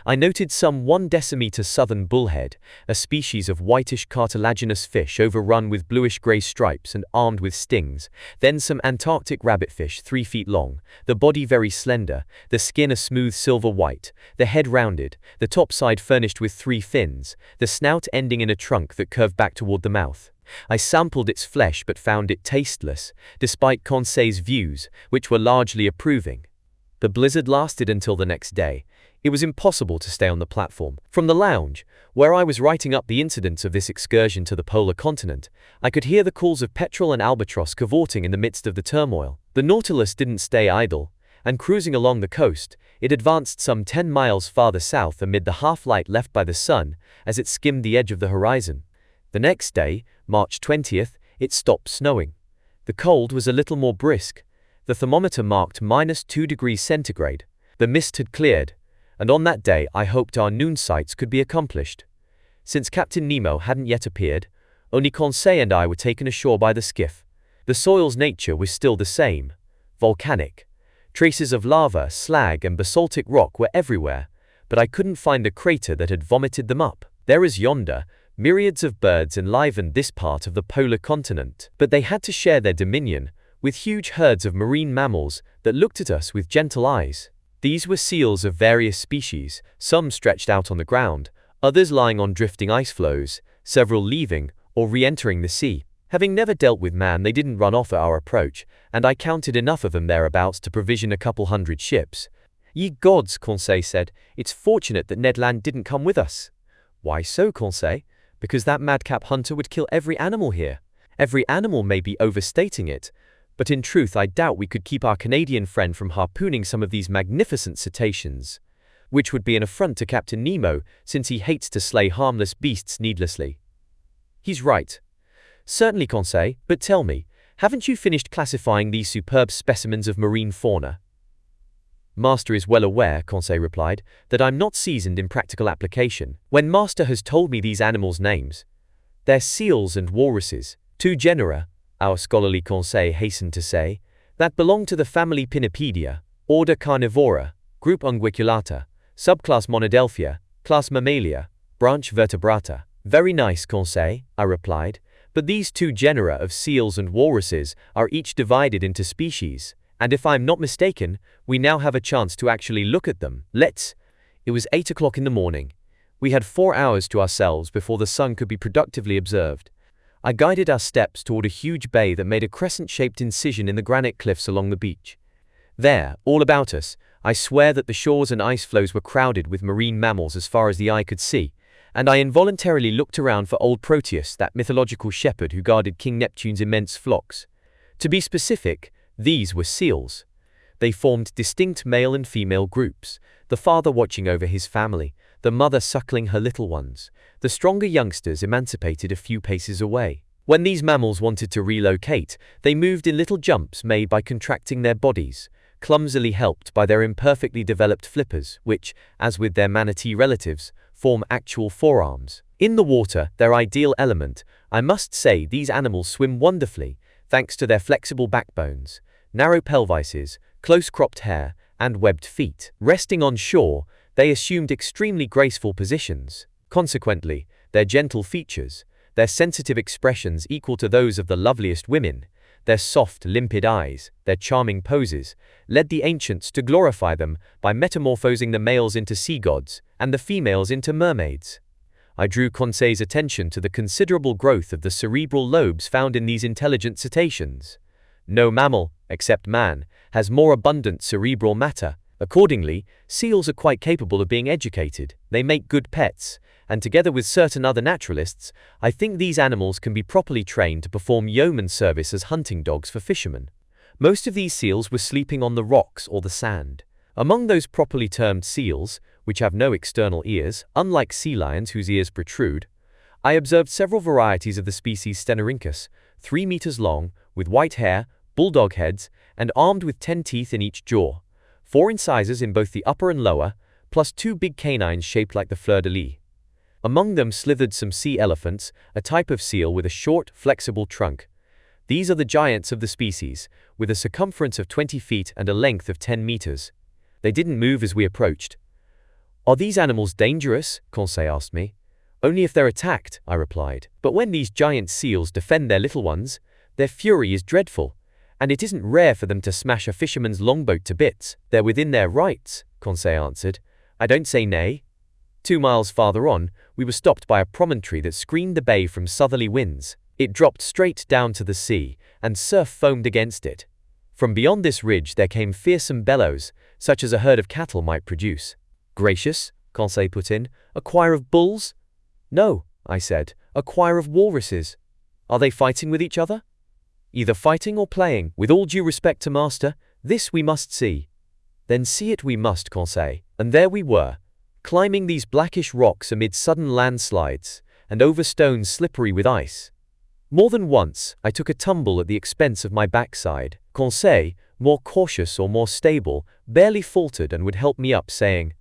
I noted some 1 decimeter southern bullhead, a species of whitish cartilaginous fish overrun with bluish-gray stripes and armed with stings, then some Antarctic rabbitfish 3 feet long, the body very slender, the skin a smooth silver white, the head rounded, the top side furnished with 3 fins, the snout ending in a trunk that curved back toward the mouth. I sampled its flesh but found it tasteless, despite Conseil's views, which were largely approving. The blizzard lasted until the next day. It was impossible to stay on the platform. From the lounge, where I was writing up the incidents of this excursion to the polar continent, I could hear the calls of petrel and albatross cavorting in the midst of the turmoil. The Nautilus didn't stay idle, and cruising along the coast, it advanced some 10 miles farther south amid the half-light left by the sun as it skimmed the edge of the horizon. The next day, March 20th, it stopped snowing. The cold was a little more brisk. The thermometer marked -2 degrees centigrade. The mist had cleared, and on that day I hoped our noon sights could be accomplished. Since Captain Nemo hadn't yet appeared, only Conseil and I were taken ashore by the skiff. The soil's nature was still the same, volcanic. Traces of lava, slag, and basaltic rock were everywhere, but I couldn't find a crater that had vomited them up. There is yonder, myriads of birds enlivened this part of the polar continent, but they had to share their dominion with huge herds of marine mammals that looked at us with gentle eyes. These were seals of various species, some stretched out on the ground, others lying on drifting ice floes, several leaving or re-entering the sea. Having never dealt with man, they didn't run off at our approach, and I counted enough of them thereabouts to provision a couple hundred ships. Ye gods, Conseil said, it's fortunate that Ned Land didn't come with us. Why so, Conseil? Because that madcap hunter would kill every animal here. Every animal may be overstating it, but in truth I doubt we could keep our Canadian friend from harpooning some of these magnificent cetaceans, which would be an affront to Captain Nemo since he hates to slay harmless beasts needlessly. He's right. Certainly, Conseil, but tell me, haven't you finished classifying these superb specimens of marine fauna? Master is well aware, Conseil replied, that I'm not seasoned in practical application. When Master has told me these animals' names, they're seals and walruses, two genera, our scholarly Conseil hastened to say, that belong to the family Pinnipedia, order Carnivora, group Unguiculata, subclass Monodelphia, class Mammalia, branch Vertebrata. Very nice, Conseil, I replied, but these two genera of seals and walruses are each divided into species, and if I'm not mistaken, we now have a chance to actually look at them. Let's. It was 8 o'clock in the morning. We had 4 hours to ourselves before the sun could be productively observed. I guided our steps toward a huge bay that made a crescent-shaped incision in the granite cliffs along the beach. There, all about us, I swear that the shores and ice floes were crowded with marine mammals as far as the eye could see, and I involuntarily looked around for old Proteus, that mythological shepherd who guarded King Neptune's immense flocks. To be specific, these were seals. They formed distinct male and female groups, the father watching over his family, the mother suckling her little ones, the stronger youngsters emancipated a few paces away. When these mammals wanted to relocate, they moved in little jumps made by contracting their bodies, clumsily helped by their imperfectly developed flippers, which, as with their manatee relatives, form actual forearms. In the water, their ideal element, I must say these animals swim wonderfully, thanks to their flexible backbones, narrow pelvises, close-cropped hair, and webbed feet. Resting on shore, they assumed extremely graceful positions. Consequently, their gentle features, their sensitive expressions equal to those of the loveliest women, their soft, limpid eyes, their charming poses, led the ancients to glorify them by metamorphosing the males into sea gods and the females into mermaids. I drew Conseil's attention to the considerable growth of the cerebral lobes found in these intelligent cetaceans. No mammal, except man, has more abundant cerebral matter. Accordingly, seals are quite capable of being educated. They make good pets, and together with certain other naturalists, I think these animals can be properly trained to perform yeoman service as hunting dogs for fishermen. Most of these seals were sleeping on the rocks or the sand. Among those properly termed seals, which have no external ears, unlike sea lions whose ears protrude, I observed several varieties of the species Stenorhynchus, 3 meters long, with white hair, bulldog heads, and armed with 10 teeth in each jaw, 4 incisors in both the upper and lower, plus 2 big canines shaped like the fleur-de-lis. Among them slithered some sea elephants, a type of seal with a short, flexible trunk. These are the giants of the species, with a circumference of 20 feet and a length of 10 meters. They didn't move as we approached. Are these animals dangerous? Conseil asked me. Only if they're attacked, I replied. But when these giant seals defend their little ones, their fury is dreadful, and it isn't rare for them to smash a fisherman's longboat to bits. They're within their rights, Conseil answered. I don't say nay. 2 miles farther on, we were stopped by a promontory that screened the bay from southerly winds. It dropped straight down to the sea, and surf foamed against it. From beyond this ridge there came fearsome bellows, such as a herd of cattle might produce. Gracious, Conseil put in, a choir of bulls? No, I said, a choir of walruses. Are they fighting with each other? Either fighting or playing. With all due respect to master, this we must see. Then see it we must, Conseil. And there we were, climbing these blackish rocks amid sudden landslides, and over stones slippery with ice. More than once, I took a tumble at the expense of my backside. Conseil, more cautious or more stable, barely faltered and would help me up, saying,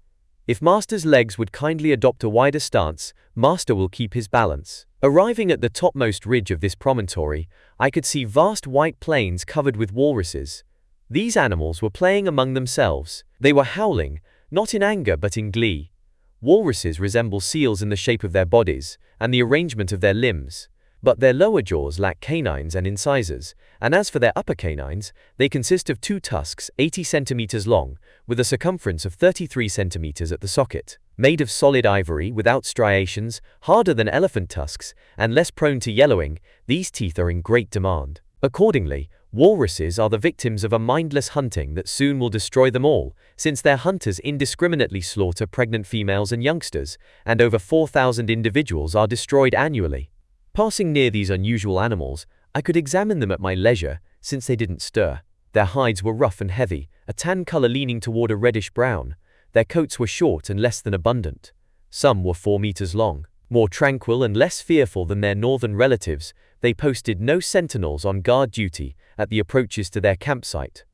"If master's legs would kindly adopt a wider stance, master will keep his balance." Arriving at the topmost ridge of this promontory, I could see vast white plains covered with walruses. These animals were playing among themselves. They were howling, not in anger but in glee. Walruses resemble seals in the shape of their bodies and the arrangement of their limbs, but their lower jaws lack canines and incisors, and as for their upper canines, they consist of two tusks 80 centimeters long, with a circumference of 33 centimeters at the socket. Made of solid ivory without striations, harder than elephant tusks, and less prone to yellowing, these teeth are in great demand. Accordingly, walruses are the victims of a mindless hunting that soon will destroy them all, since their hunters indiscriminately slaughter pregnant females and youngsters, and over 4,000 individuals are destroyed annually. Passing near these unusual animals, I could examine them at my leisure, since they didn't stir. Their hides were rough and heavy, a tan color leaning toward a reddish-brown. Their coats were short and less than abundant. Some were 4 meters long. More tranquil and less fearful than their northern relatives, they posted no sentinels on guard duty at the approaches to their campsite.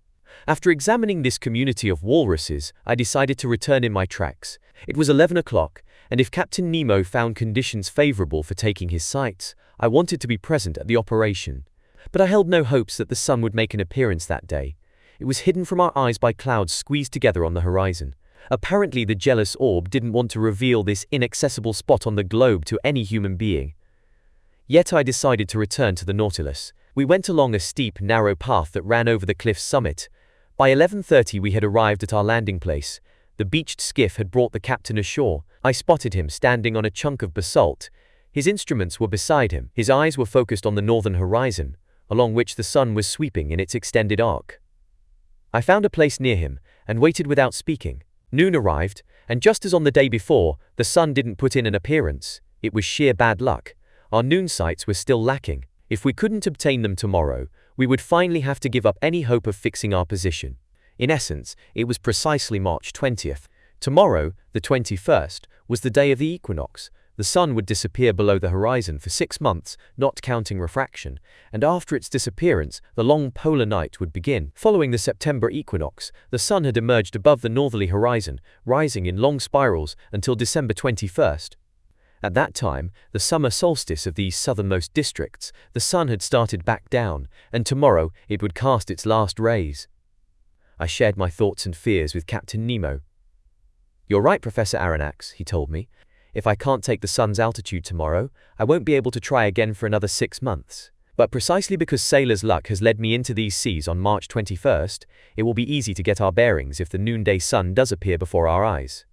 After examining this community of walruses, I decided to return in my tracks. It was 11 o'clock, and if Captain Nemo found conditions favorable for taking his sights, I wanted to be present at the operation. But I held no hopes that the sun would make an appearance that day. It was hidden from our eyes by clouds squeezed together on the horizon. Apparently the jealous orb didn't want to reveal this inaccessible spot on the globe to any human being. Yet I decided to return to the Nautilus. We went along a steep, narrow path that ran over the cliff's summit. By 11:30 we had arrived at our landing place. The beached skiff had brought the captain ashore. I spotted him standing on a chunk of basalt. His instruments were beside him. His eyes were focused on the northern horizon, along which the sun was sweeping in its extended arc. I found a place near him, and waited without speaking. Noon arrived, and just as on the day before, the sun didn't put in an appearance. It was sheer bad luck. Our noon sights were still lacking. If we couldn't obtain them tomorrow, we would finally have to give up any hope of fixing our position. In essence, it was precisely March 20th. Tomorrow, the 21st, was the day of the equinox. The sun would disappear below the horizon for 6 months, not counting refraction, and after its disappearance, the long polar night would begin. Following the September equinox, the sun had emerged above the northerly horizon, rising in long spirals until December 21st. At that time, the summer solstice of these southernmost districts, the sun had started back down, and tomorrow it would cast its last rays. I shared my thoughts and fears with Captain Nemo. "You're right, Professor Aronnax," he told me. "If I can't take the sun's altitude tomorrow, I won't be able to try again for another 6 months. But precisely because sailor's luck has led me into these seas on March 21st, it will be easy to get our bearings if the noonday sun does appear before our eyes."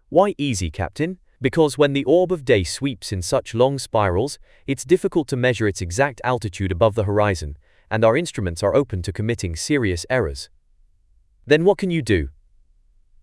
"Why easy, Captain?" "Because when the orb of day sweeps in such long spirals, it's difficult to measure its exact altitude above the horizon, and our instruments are open to committing serious errors." "Then what can you do?"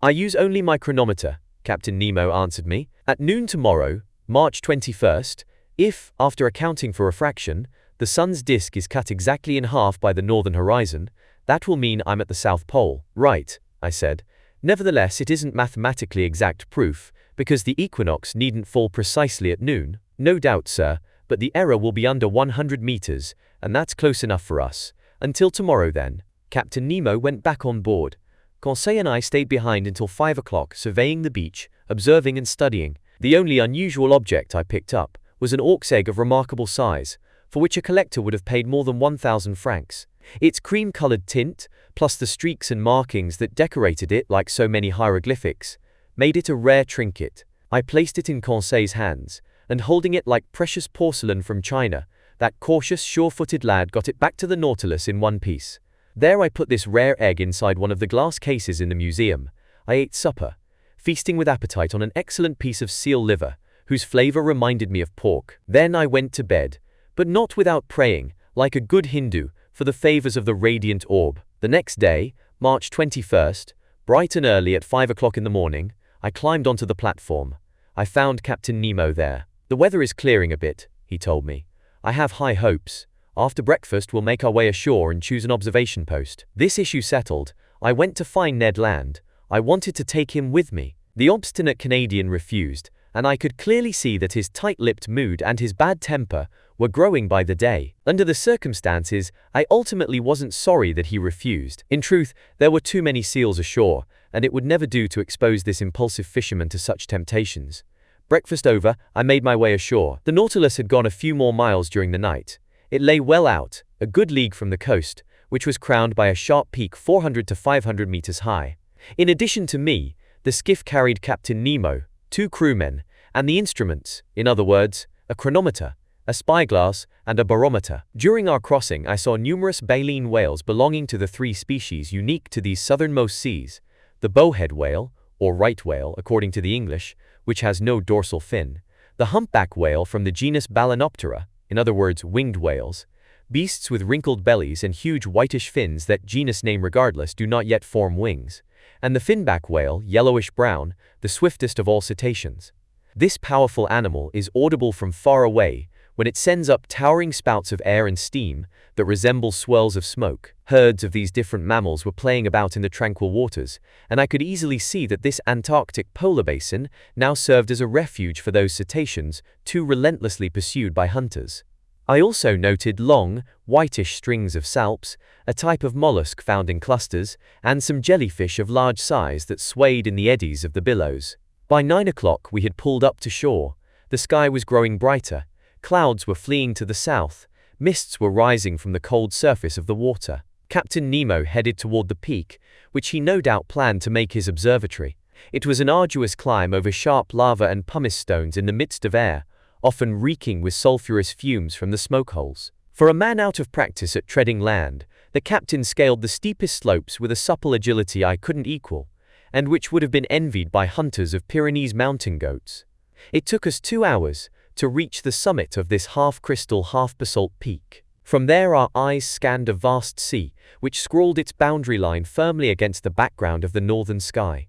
"I use only my chronometer," Captain Nemo answered me. "At noon tomorrow, March 21st, if, after accounting for refraction, the sun's disk is cut exactly in half by the northern horizon, that will mean I'm at the South Pole." "Right," I said. "Nevertheless, it isn't mathematically exact proof, because the equinox needn't fall precisely at noon." "No doubt, sir, but the error will be under 100 meters, and that's close enough for us. Until tomorrow then." Captain Nemo went back on board. Conseil and I stayed behind until 5 o'clock, surveying the beach, observing and studying. The only unusual object I picked up was an auk's egg of remarkable size, for which a collector would have paid more than 1,000 francs. Its cream-colored tint, plus the streaks and markings that decorated it like so many hieroglyphics, made it a rare trinket. I placed it in Conseil's hands, and holding it like precious porcelain from China, that cautious, sure-footed lad got it back to the Nautilus in one piece. There I put this rare egg inside one of the glass cases in the museum. I ate supper, feasting with appetite on an excellent piece of seal liver, whose flavor reminded me of pork. Then I went to bed, but not without praying, like a good Hindu, for the favors of the radiant orb. The next day, March 21st, bright and early at 5 o'clock in the morning, I climbed onto the platform. I found Captain Nemo there. "The weather is clearing a bit," he told me. "I have high hopes. After breakfast, we'll make our way ashore and choose an observation post." This issue settled, I went to find Ned Land. I wanted to take him with me. The obstinate Canadian refused, and I could clearly see that his tight-lipped mood and his bad temper were growing by the day. Under the circumstances, I ultimately wasn't sorry that he refused. In truth, there were too many seals ashore, and it would never do to expose this impulsive fisherman to such temptations. Breakfast over, I made my way ashore. The Nautilus had gone a few more miles during the night. It lay well out, a good league from the coast, which was crowned by a sharp peak 400 to 500 meters high. In addition to me, the skiff carried Captain Nemo, 2 crewmen, and the instruments, in other words, a chronometer, a spyglass, and a barometer. During our crossing, I saw numerous baleen whales belonging to the 3 species unique to these southernmost seas: the bowhead whale, or right whale according to the English, which has no dorsal fin; the humpback whale from the genus Balanoptera, in other words, winged whales, beasts with wrinkled bellies and huge whitish fins that, genus name regardless, do not yet form wings; and the finback whale, yellowish-brown, the swiftest of all cetaceans. This powerful animal is audible from far away when it sends up towering spouts of air and steam that resemble swirls of smoke. Herds of these different mammals were playing about in the tranquil waters, and I could easily see that this Antarctic polar basin now served as a refuge for those cetaceans too relentlessly pursued by hunters. I also noted long, whitish strings of salps, a type of mollusk found in clusters, and some jellyfish of large size that swayed in the eddies of the billows. By 9 o'clock we had pulled up to shore. The sky was growing brighter, clouds were fleeing to the south, mists were rising from the cold surface of the water. Captain Nemo headed toward the peak, which he no doubt planned to make his observatory. It was an arduous climb over sharp lava and pumice stones in the midst of air, often reeking with sulphurous fumes from the smoke holes. For a man out of practice at treading land, the captain scaled the steepest slopes with a supple agility I couldn't equal, and which would have been envied by hunters of Pyrenees mountain goats. It took us 2 hours to reach the summit of this half-crystal, half-basalt peak. From there our eyes scanned a vast sea, which scrawled its boundary line firmly against the background of the northern sky.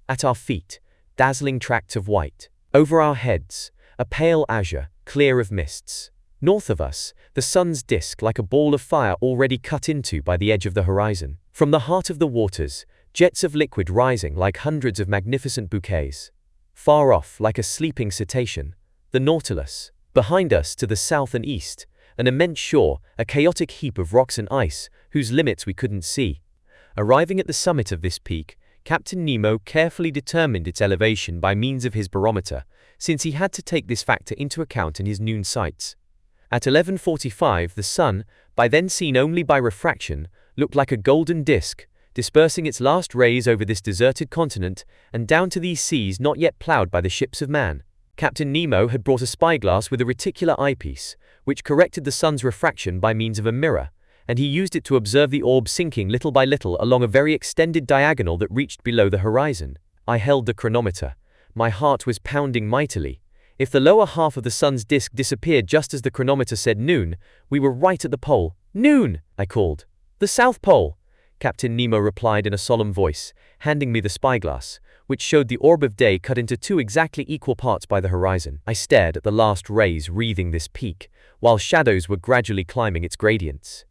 At our feet, dazzling tracts of white. Over our heads, a pale azure, clear of mists. North of us, the sun's disk like a ball of fire already cut into by the edge of the horizon. From the heart of the waters, jets of liquid rising like hundreds of magnificent bouquets. Far off, like a sleeping cetacean, the Nautilus. Behind us, to the south and east, an immense shore, a chaotic heap of rocks and ice, whose limits we couldn't see. Arriving at the summit of this peak, Captain Nemo carefully determined its elevation by means of his barometer, since he had to take this factor into account in his noon sights. At 11:45, the sun, by then seen only by refraction, looked like a golden disk, dispersing its last rays over this deserted continent and down to these seas not yet plowed by the ships of man. Captain Nemo had brought a spyglass with a reticular eyepiece, which corrected the sun's refraction by means of a mirror, and he used it to observe the orb sinking little by little along a very extended diagonal that reached below the horizon. I held the chronometer. My heart was pounding mightily. If the lower half of the sun's disk disappeared just as the chronometer said noon, we were right at the pole. "Noon!" I called. "The South Pole!" Captain Nemo replied in a solemn voice, handing me the spyglass, which showed the orb of day cut into 2 exactly equal parts by the horizon. I stared at the last rays wreathing this peak, while shadows were gradually climbing its gradients.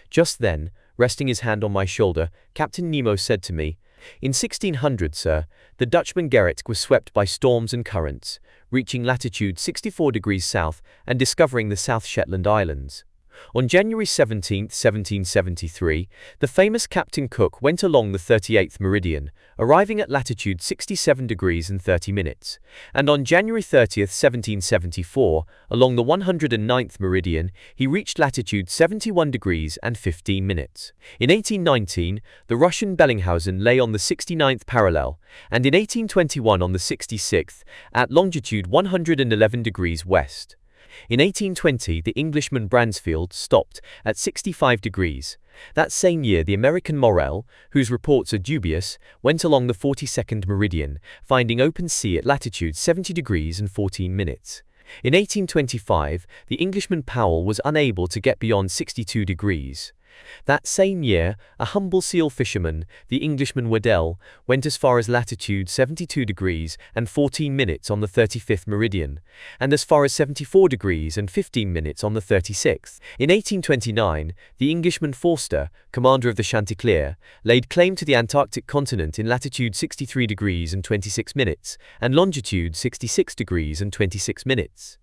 Just then, resting his hand on my shoulder, Captain Nemo said to me, "In 1600, sir, the Dutchman Gerrit was swept by storms and currents, reaching latitude 64 degrees south and discovering the South Shetland Islands. On January 17, 1773, the famous Captain Cook went along the 38th meridian, arriving at latitude 67 degrees and 30 minutes, and on January 30, 1774, along the 109th meridian, he reached latitude 71 degrees and 15 minutes. In 1819, the Russian Bellinghausen lay on the 69th parallel, and in 1821 on the 66th, at longitude 111 degrees west. In 1820, the Englishman Bransfield stopped at 65 degrees. That same year, the American Morrell, whose reports are dubious, went along the 42nd meridian, finding open sea at latitude 70 degrees and 14 minutes. In 1825, the Englishman Powell was unable to get beyond 62 degrees. That same year, a humble seal fisherman, the Englishman Waddell, went as far as latitude 72 degrees and 14 minutes on the 35th meridian, and as far as 74 degrees and 15 minutes on the 36th. In 1829, the Englishman Forster, commander of the Chanticleer, laid claim to the Antarctic continent in latitude 63 degrees and 26 minutes, and longitude 66 degrees and 26 minutes.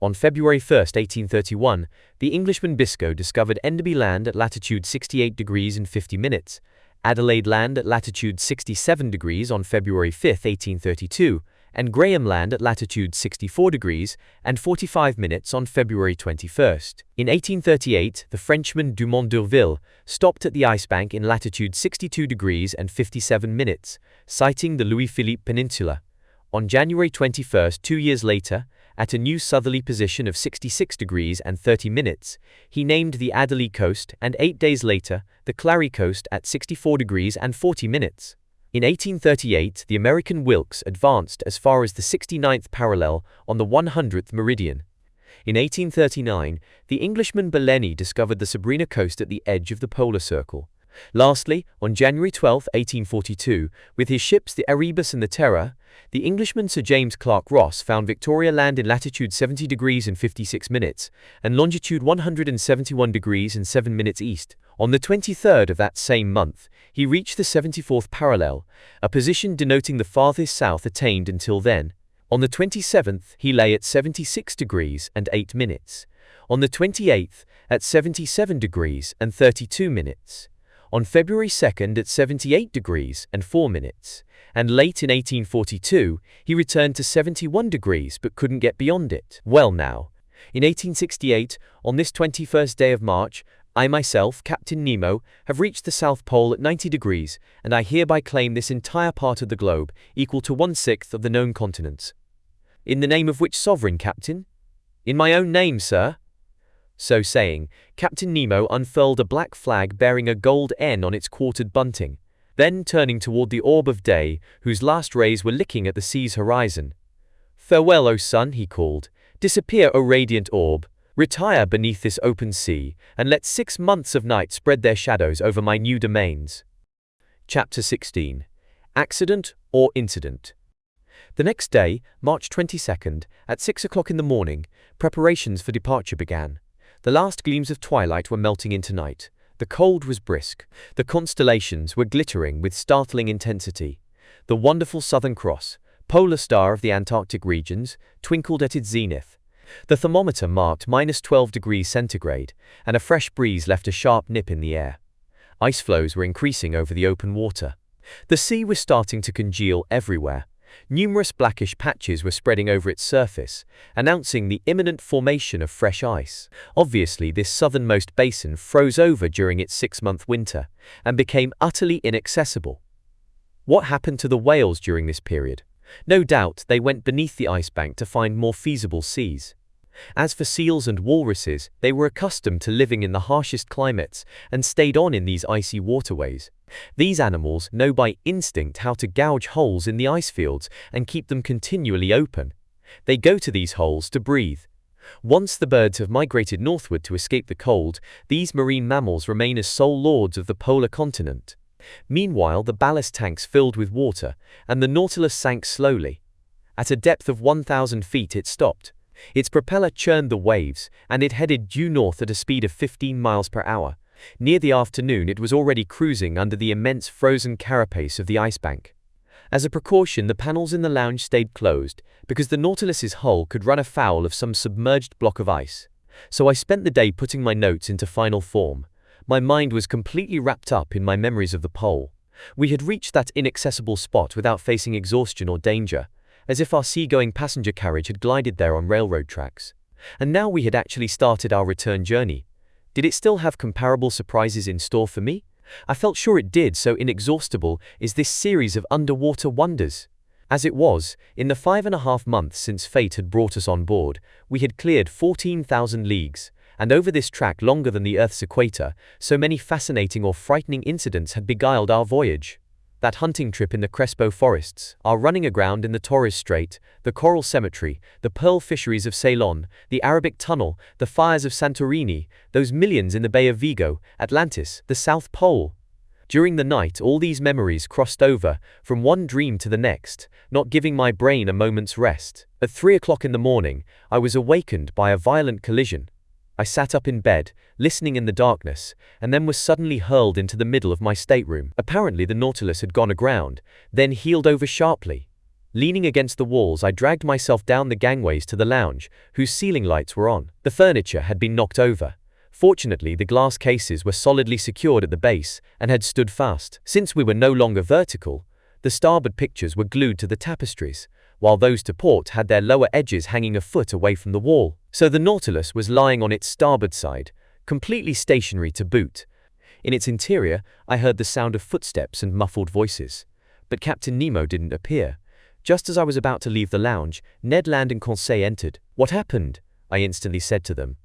On February 1, 1831, the Englishman Biscoe discovered Enderby Land at latitude 68 degrees and 50 minutes, Adelaide Land at latitude 67 degrees on February 5, 1832, and Graham Land at latitude 64 degrees and 45 minutes on February 21. In 1838, the Frenchman Dumont d'Urville stopped at the ice bank in latitude 62 degrees and 57 minutes, sighting the Louis-Philippe Peninsula. On January 21, 2 years later, at a new southerly position of 66 degrees and 30 minutes, he named the Adélie coast, and 8 days later, the Clary coast at 64 degrees and 40 minutes. In 1838, the American Wilkes advanced as far as the 69th parallel on the 100th meridian. In 1839, the Englishman Belleny discovered the Sabrina coast at the edge of the polar circle. Lastly, on January 12, 1842, with his ships the Erebus and the Terror, the Englishman Sir James Clark Ross found Victoria Land in latitude 70 degrees and 56 minutes, and longitude 171 degrees and 7 minutes east. On the 23rd of that same month, he reached the 74th parallel, a position denoting the farthest south attained until then. On the 27th, he lay at 76 degrees and 8 minutes. On the 28th, at 77 degrees and 32 minutes. On February 2nd at 78 degrees and 4 minutes, and late in 1842, he returned to 71 degrees but couldn't get beyond it. Well now, in 1868, on this 21st day of March, I myself, Captain Nemo, have reached the South Pole at 90 degrees, and I hereby claim this entire part of the globe, equal to 1/6 of the known continents. In the name of which sovereign, Captain? In my own name, sir. So saying, Captain Nemo unfurled a black flag bearing a gold N on its quartered bunting. Then turning toward the orb of day, whose last rays were licking at the sea's horizon. "Farewell, O sun," he called. "Disappear, O radiant orb. Retire beneath this open sea, and let 6 months of night spread their shadows over my new domains." Chapter 16. Accident or Incident. The next day, March 22nd, at 6 o'clock in the morning, preparations for departure began. The last gleams of twilight were melting into night. The cold was brisk. The constellations were glittering with startling intensity. The wonderful Southern Cross, polar star of the Antarctic regions, twinkled at its zenith. The thermometer marked -12 degrees centigrade, and a fresh breeze left a sharp nip in the air. Ice floes were increasing over the open water. The sea was starting to congeal everywhere. Numerous blackish patches were spreading over its surface, announcing the imminent formation of fresh ice. Obviously, this southernmost basin froze over during its 6-month winter, and became utterly inaccessible. What happened to the whales during this period? No doubt they went beneath the ice bank to find more feasible seas. As for seals and walruses, they were accustomed to living in the harshest climates and stayed on in these icy waterways. These animals know by instinct how to gouge holes in the ice fields and keep them continually open. They go to these holes to breathe. Once the birds have migrated northward to escape the cold, these marine mammals remain as sole lords of the polar continent. Meanwhile, the ballast tanks filled with water, and the Nautilus sank slowly. At a depth of 1,000 feet it stopped. Its propeller churned the waves, and it headed due north at a speed of 15 miles per hour. Near the afternoon it was already cruising under the immense frozen carapace of the ice bank. As a precaution, the panels in the lounge stayed closed, because the Nautilus's hull could run afoul of some submerged block of ice. So I spent the day putting my notes into final form. My mind was completely wrapped up in my memories of the pole. We had reached that inaccessible spot without facing exhaustion or danger, as if our seagoing passenger carriage had glided there on railroad tracks. And now we had actually started our return journey. Did it still have comparable surprises in store for me? I felt sure it did, so inexhaustible is this series of underwater wonders. As it was, in the 5.5 months since fate had brought us on board, we had cleared 14,000 leagues, and over this track longer than the Earth's equator, so many fascinating or frightening incidents had beguiled our voyage. that hunting trip in the Crespo forests, our running aground in the Torres Strait, the coral cemetery, the pearl fisheries of Ceylon, the Arabic tunnel, the fires of Santorini, those millions in the Bay of Vigo, Atlantis, the South Pole. During the night, all these memories crossed over, from one dream to the next, not giving my brain a moment's rest. At 3 o'clock in the morning, I was awakened by a violent collision. I sat up in bed, listening in the darkness, and then was suddenly hurled into the middle of my stateroom. Apparently the Nautilus had gone aground, then heeled over sharply. Leaning against the walls, I dragged myself down the gangways to the lounge, whose ceiling lights were on. The furniture had been knocked over. Fortunately, the glass cases were solidly secured at the base and had stood fast. Since we were no longer vertical, the starboard pictures were glued to the tapestries, while those to port had their lower edges hanging a foot away from the wall. So the Nautilus was lying on its starboard side, completely stationary to boot. In its interior, I heard the sound of footsteps and muffled voices. But Captain Nemo didn't appear. Just as I was about to leave the lounge, Ned Land and Conseil entered. "What happened?" I instantly said to them.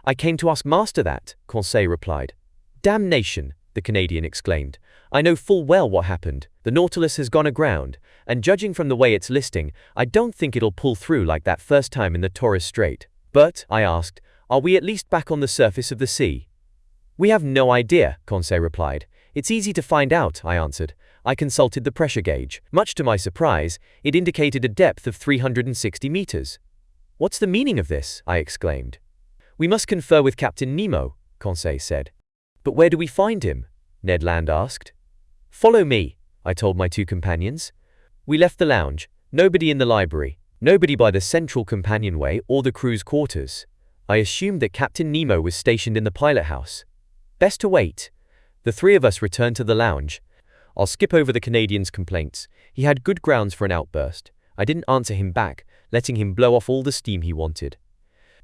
"I came to ask Master that," Conseil replied. "Damnation!" the Canadian exclaimed. "I know full well what happened. The Nautilus has gone aground, and judging from the way it's listing, I don't think it'll pull through like that first time in the Torres Strait." "But," I asked, "are we at least back on the surface of the sea?" "We have no idea," Conseil replied. "It's easy to find out," I answered. I consulted the pressure gauge. Much to my surprise, it indicated a depth of 360 meters. "What's the meaning of this?" I exclaimed. "We must confer with Captain Nemo," Conseil said. "But where do we find him?" Ned Land asked. "Follow me," I told my two companions. We left the lounge. Nobody in the library. Nobody by the central companionway or the crew's quarters. I assumed that Captain Nemo was stationed in the pilot house. Best to wait. The three of us returned to the lounge. I'll skip over the Canadian's complaints. He had good grounds for an outburst. I didn't answer him back, letting him blow off all the steam he wanted.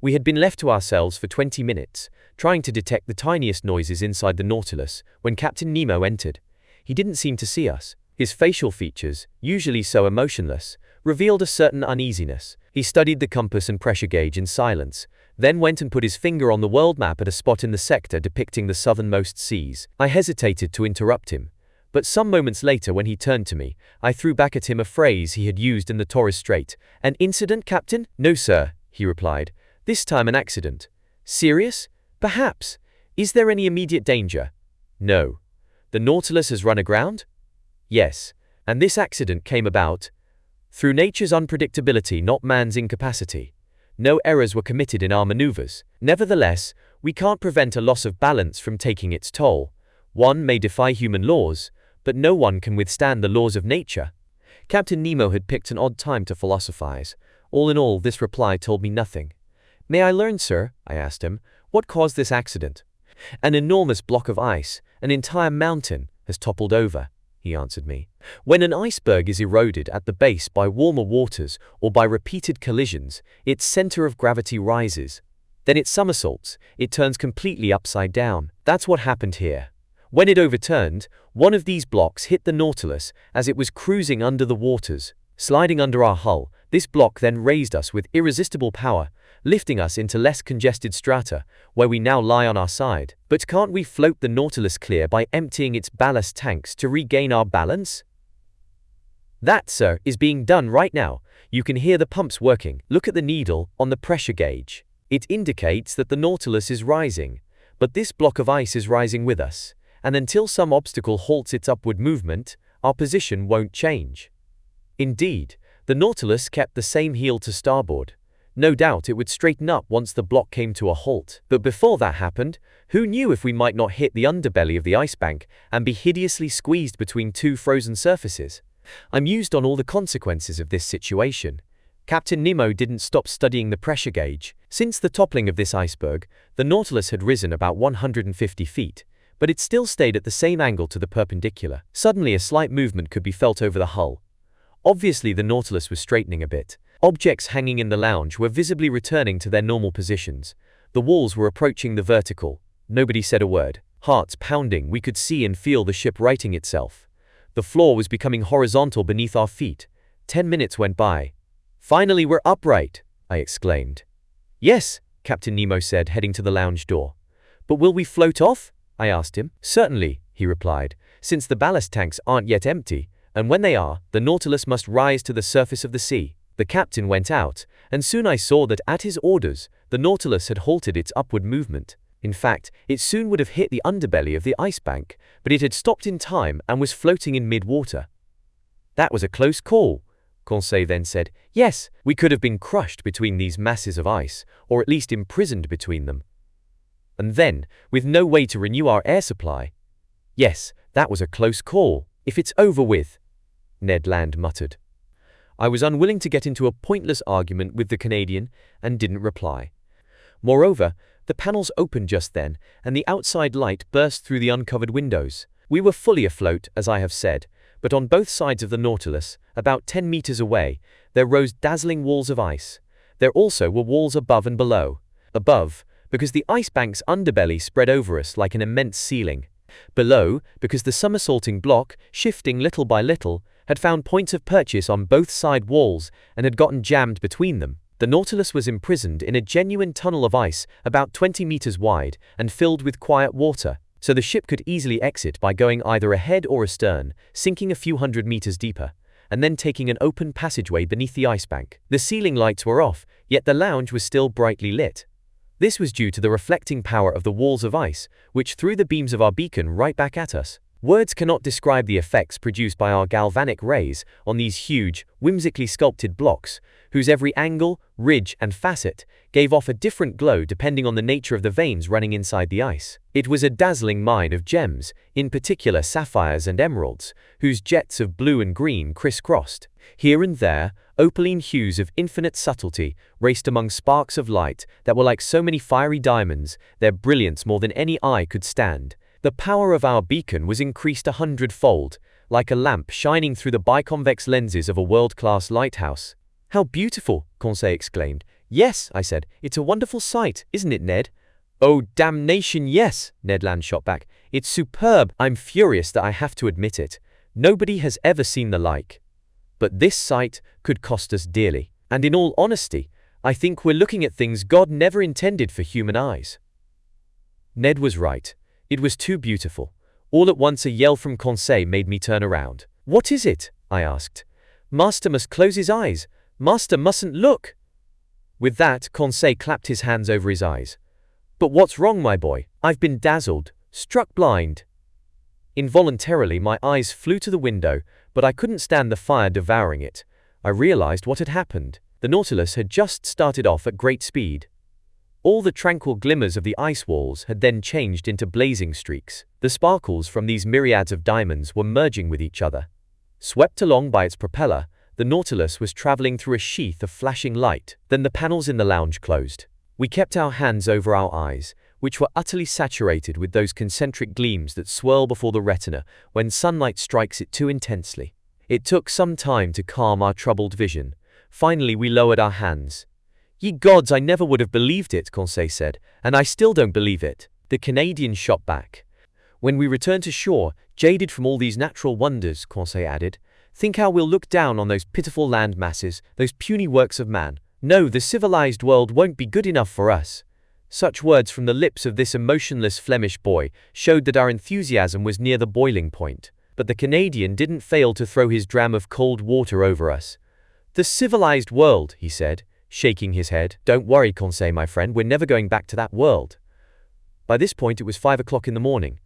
We had been left to ourselves for 20 minutes, trying to detect the tiniest noises inside the Nautilus, when Captain Nemo entered. He didn't seem to see us. His facial features, usually so emotionless, revealed a certain uneasiness. He studied the compass and pressure gauge in silence, then went and put his finger on the world map at a spot in the sector depicting the southernmost seas. I hesitated to interrupt him, but some moments later when he turned to me, I threw back at him a phrase he had used in the Torres Strait. "An incident, Captain?" "No, sir," he replied. "This time an accident." "Serious?" "Perhaps. Is there any immediate danger?" "No." "The Nautilus has run aground?" "Yes. And this accident came about through nature's unpredictability, not man's incapacity. No errors were committed in our maneuvers. Nevertheless, we can't prevent a loss of balance from taking its toll. One may defy human laws, but no one can withstand the laws of nature." Captain Nemo had picked an odd time to philosophize. All in all, this reply told me nothing. "May I learn, sir," I asked him, "what caused this accident?" "An enormous block of ice, an entire mountain, has toppled over," he answered me. "When an iceberg is eroded at the base by warmer waters or by repeated collisions, its center of gravity rises. Then it somersaults, it turns completely upside down. That's what happened here. When it overturned, one of these blocks hit the Nautilus as it was cruising under the waters. Sliding under our hull, this block then raised us with irresistible power, lifting us into less congested strata, where we now lie on our side. But can't we float the Nautilus clear by emptying its ballast tanks to regain our balance?" "That, sir, is being done right now. You can hear the pumps working. Look at the needle on the pressure gauge. It indicates that the Nautilus is rising, but this block of ice is rising with us, and until some obstacle halts its upward movement, our position won't change." Indeed, the Nautilus kept the same heel to starboard. No doubt it would straighten up once the block came to a halt. But before that happened, who knew if we might not hit the underbelly of the ice bank and be hideously squeezed between two frozen surfaces? I mused on all the consequences of this situation. Captain Nemo didn't stop studying the pressure gauge. Since the toppling of this iceberg, the Nautilus had risen about 150 feet, but it still stayed at the same angle to the perpendicular. Suddenly a slight movement could be felt over the hull. Obviously the Nautilus was straightening a bit. Objects hanging in the lounge were visibly returning to their normal positions. The walls were approaching the vertical. Nobody said a word. Hearts pounding, we could see and feel the ship righting itself. The floor was becoming horizontal beneath our feet. 10 minutes went by. "Finally we're upright," I exclaimed. "Yes," Captain Nemo said, heading to the lounge door. "But will we float off?" I asked him. "Certainly," he replied. since the ballast tanks aren't yet empty, and when they are, the Nautilus must rise to the surface of the sea. The captain went out, and soon I saw that at his orders, the Nautilus had halted its upward movement. In fact, it soon would have hit the underbelly of the ice bank, but it had stopped in time and was floating in mid-water. "That was a close call," Conseil then said. "Yes, we could have been crushed between these masses of ice, or at least imprisoned between them. And then, with no way to renew our air supply." "Yes, that was a close call. If it's over with," Ned Land muttered. I was unwilling to get into a pointless argument with the Canadian and didn't reply. Moreover, the panels opened just then, and the outside light burst through the uncovered windows. We were fully afloat, as I have said, but on both sides of the Nautilus, about 10 meters away, there rose dazzling walls of ice. There also were walls above and below. Above, because the ice bank's underbelly spread over us like an immense ceiling. Below, because the somersaulting block, shifting little by little, had found points of purchase on both side walls and had gotten jammed between them. The Nautilus was imprisoned in a genuine tunnel of ice about 20 meters wide and filled with quiet water, so the ship could easily exit by going either ahead or astern, sinking a few hundred meters deeper, and then taking an open passageway beneath the ice bank. The ceiling lights were off, yet the lounge was still brightly lit. This was due to the reflecting power of the walls of ice, which threw the beams of our beacon right back at us. Words cannot describe the effects produced by our galvanic rays on these huge, whimsically sculpted blocks, whose every angle, ridge, and facet gave off a different glow depending on the nature of the veins running inside the ice. It was a dazzling mine of gems, in particular sapphires and emeralds, whose jets of blue and green crisscrossed. Here and there, opaline hues of infinite subtlety raced among sparks of light that were like so many fiery diamonds, their brilliance more than any eye could stand. The power of our beacon was increased 100-fold, like a lamp shining through the biconvex lenses of a world-class lighthouse. "How beautiful!" Conseil exclaimed. "Yes," I said, "it's a wonderful sight, isn't it, Ned?" "Oh, damnation, yes," Ned Land shot back. "It's superb. I'm furious that I have to admit it. Nobody has ever seen the like. But this sight could cost us dearly. And in all honesty, I think we're looking at things God never intended for human eyes." Ned was right. It was too beautiful. All at once a yell from Conseil made me turn around. "What is it?" I asked. "Master must close his eyes. Master mustn't look." With that, Conseil clapped his hands over his eyes. "But what's wrong, my boy? I've been dazzled, struck blind." Involuntarily, my eyes flew to the window, but I couldn't stand the fire devouring it. I realized what had happened. The Nautilus had just started off at great speed. All the tranquil glimmers of the ice walls had then changed into blazing streaks. The sparkles from these myriads of diamonds were merging with each other. Swept along by its propeller, the Nautilus was traveling through a sheath of flashing light. Then the panels in the lounge closed. We kept our hands over our eyes, which were utterly saturated with those concentric gleams that swirl before the retina when sunlight strikes it too intensely. It took some time to calm our troubled vision. Finally, we lowered our hands. "Ye gods, I never would have believed it," Conseil said, "and I still don't believe it." The Canadian shot back. "When we return to shore, jaded from all these natural wonders," Conseil added, "think how we'll look down on those pitiful land masses, those puny works of man. No, the civilized world won't be good enough for us." Such words from the lips of this emotionless Flemish boy showed that our enthusiasm was near the boiling point. But the Canadian didn't fail to throw his dram of cold water over us. "The civilized world," he said, shaking his head. "Don't worry, Conseil, my friend, we're never going back to that world." By this point it was 5 o'clock in the morning.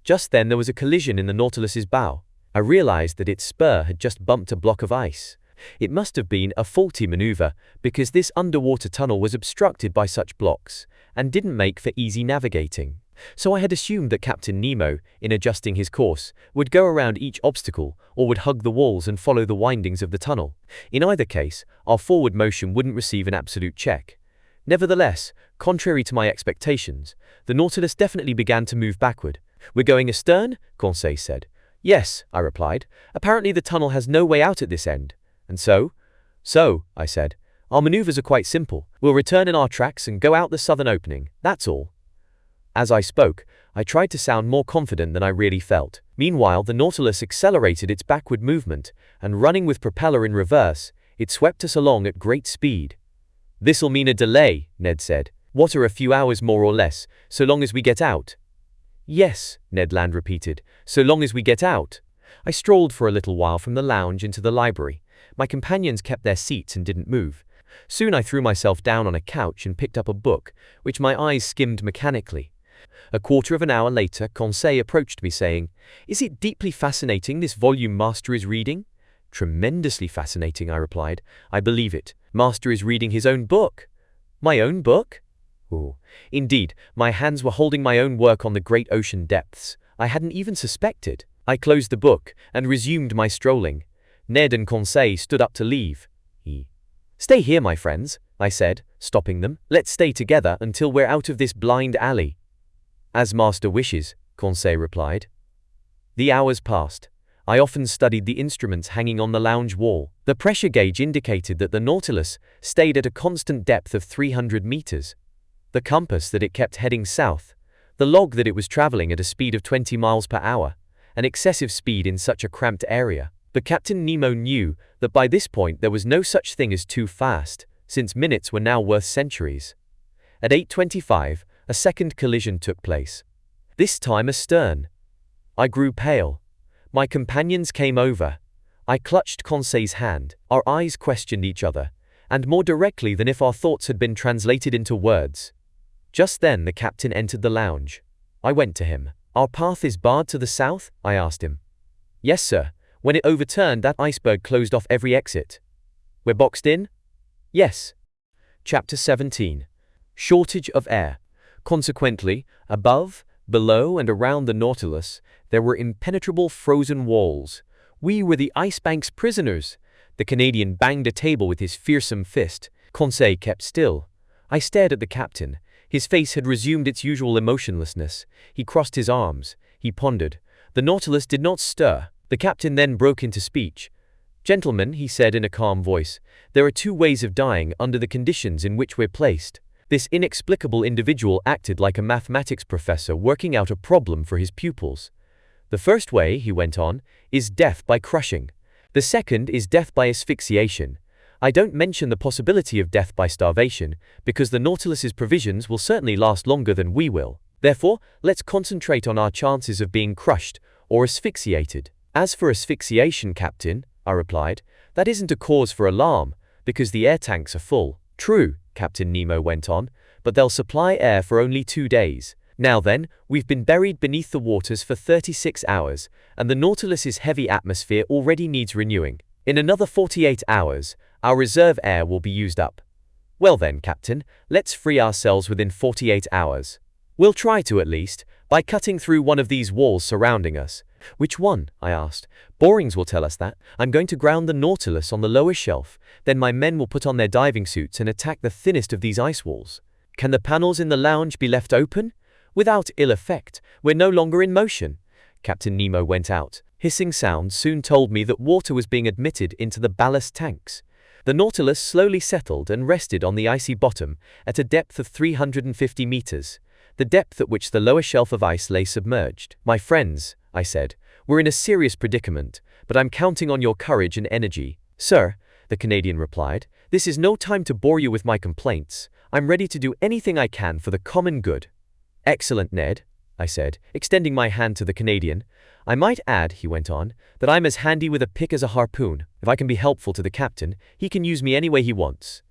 Just then there was a collision in the Nautilus's bow. I realized that its spur had just bumped a block of ice. It must have been a faulty maneuver, because this underwater tunnel was obstructed by such blocks, and didn't make for easy navigating. So I had assumed that Captain Nemo, in adjusting his course, would go around each obstacle, or would hug the walls and follow the windings of the tunnel. In either case, our forward motion wouldn't receive an absolute check. Nevertheless, contrary to my expectations, the Nautilus definitely began to move backward. "We're going astern?" Conseil said. "Yes," I replied. "Apparently the tunnel has no way out at this end." "And so?" "So," I said, "our maneuvers are quite simple. We'll return in our tracks and go out the southern opening, that's all." As I spoke, I tried to sound more confident than I really felt. Meanwhile, the Nautilus accelerated its backward movement, and running with propeller in reverse, it swept us along at great speed. "This'll mean a delay," Ned said. "What are a few hours more or less, so long as we get out?" Yes, Ned Land repeated, so long as we get out. I strolled for a little while from the lounge into the library. My companions kept their seats and didn't move. Soon I threw myself down on a couch and picked up a book, which my eyes skimmed mechanically. A quarter of an hour later, Conseil approached me saying, "Is it deeply fascinating, this volume Master is reading?" "Tremendously fascinating," I replied. "I believe it. Master is reading his own book." "My own book?" "Oh, indeed, my hands were holding my own work on the great ocean depths. I hadn't even suspected." I closed the book and resumed my strolling. Ned and Conseil stood up to leave. "Stay here, my friends," I said, stopping them. "Let's stay together until we're out of this blind alley." "As master wishes," Conseil replied. The hours passed. I often studied the instruments hanging on the lounge wall. The pressure gauge indicated that the Nautilus stayed at a constant depth of 300 meters. The compass that it kept heading south. The log that it was traveling at a speed of 20 miles per hour. An excessive speed in such a cramped area. But Captain Nemo knew that by this point there was no such thing as too fast, since minutes were now worth centuries. At 8:25, a second collision took place. This time astern. I grew pale. My companions came over. I clutched Conseil's hand. Our eyes questioned each other, and more directly than if our thoughts had been translated into words. Just then the captain entered the lounge. I went to him. "Our path is barred to the south?" I asked him. "Yes, sir. When it overturned, that iceberg closed off every exit." "We're boxed in?" "Yes." Chapter 17. Shortage of air. Consequently, above, below, and around the Nautilus, there were impenetrable frozen walls. We were the Ice Bank's prisoners. The Canadian banged a table with his fearsome fist. Conseil kept still. I stared at the captain. His face had resumed its usual emotionlessness. He crossed his arms. He pondered. The Nautilus did not stir. The captain then broke into speech. "Gentlemen," he said in a calm voice, "there are two ways of dying under the conditions in which we're placed." This inexplicable individual acted like a mathematics professor working out a problem for his pupils. "The first way," he went on, "is death by crushing. The second is death by asphyxiation. I don't mention the possibility of death by starvation, because the Nautilus's provisions will certainly last longer than we will. Therefore, let's concentrate on our chances of being crushed or asphyxiated." "As for asphyxiation, Captain," I replied, "that isn't a cause for alarm, because the air tanks are full." "True," Captain Nemo went on, "but they'll supply air for only 2 days. Now then, we've been buried beneath the waters for 36 hours, and the Nautilus's heavy atmosphere already needs renewing. In another 48 hours, our reserve air will be used up. Well then, Captain, let's free ourselves within 48 hours. We'll try to at least, by cutting through one of these walls surrounding us." "Which one?" I asked. "Borings will tell us that. I'm going to ground the Nautilus on the lower shelf, then my men will put on their diving suits and attack the thinnest of these ice walls." "Can the panels in the lounge be left open?" "Without ill effect. We're no longer in motion." Captain Nemo went out. Hissing sounds soon told me that water was being admitted into the ballast tanks. The Nautilus slowly settled and rested on the icy bottom at a depth of 350 meters, the depth at which the lower shelf of ice lay submerged. "My friends," I said, "we're in a serious predicament, but I'm counting on your courage and energy." "Sir," the Canadian replied, "this is no time to bore you with my complaints. I'm ready to do anything I can for the common good." "Excellent, Ned," I said, extending my hand to the Canadian. "I might add," he went on, "that I'm as handy with a pick as a harpoon. If I can be helpful to the captain, he can use me any way he wants."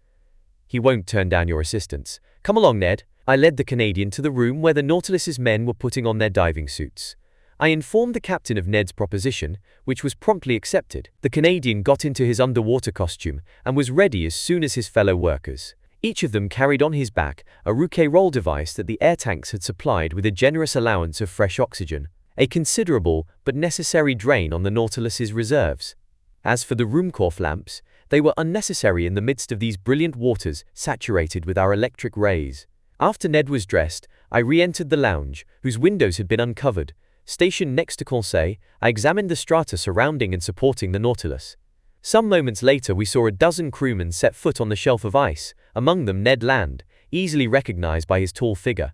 "He won't turn down your assistance. Come along, Ned." I led the Canadian to the room where the Nautilus's men were putting on their diving suits. I informed the captain of Ned's proposition, which was promptly accepted. The Canadian got into his underwater costume and was ready as soon as his fellow workers. Each of them carried on his back a roll device that the air tanks had supplied with a generous allowance of fresh oxygen, a considerable but necessary drain on the Nautilus's reserves. As for the Ruhmkorff lamps, they were unnecessary in the midst of these brilliant waters saturated with our electric rays. After Ned was dressed, I re-entered the lounge, whose windows had been uncovered. Stationed next to Conseil, I examined the strata surrounding and supporting the Nautilus. Some moments later we saw a dozen crewmen set foot on the shelf of ice, among them Ned Land, easily recognized by his tall figure.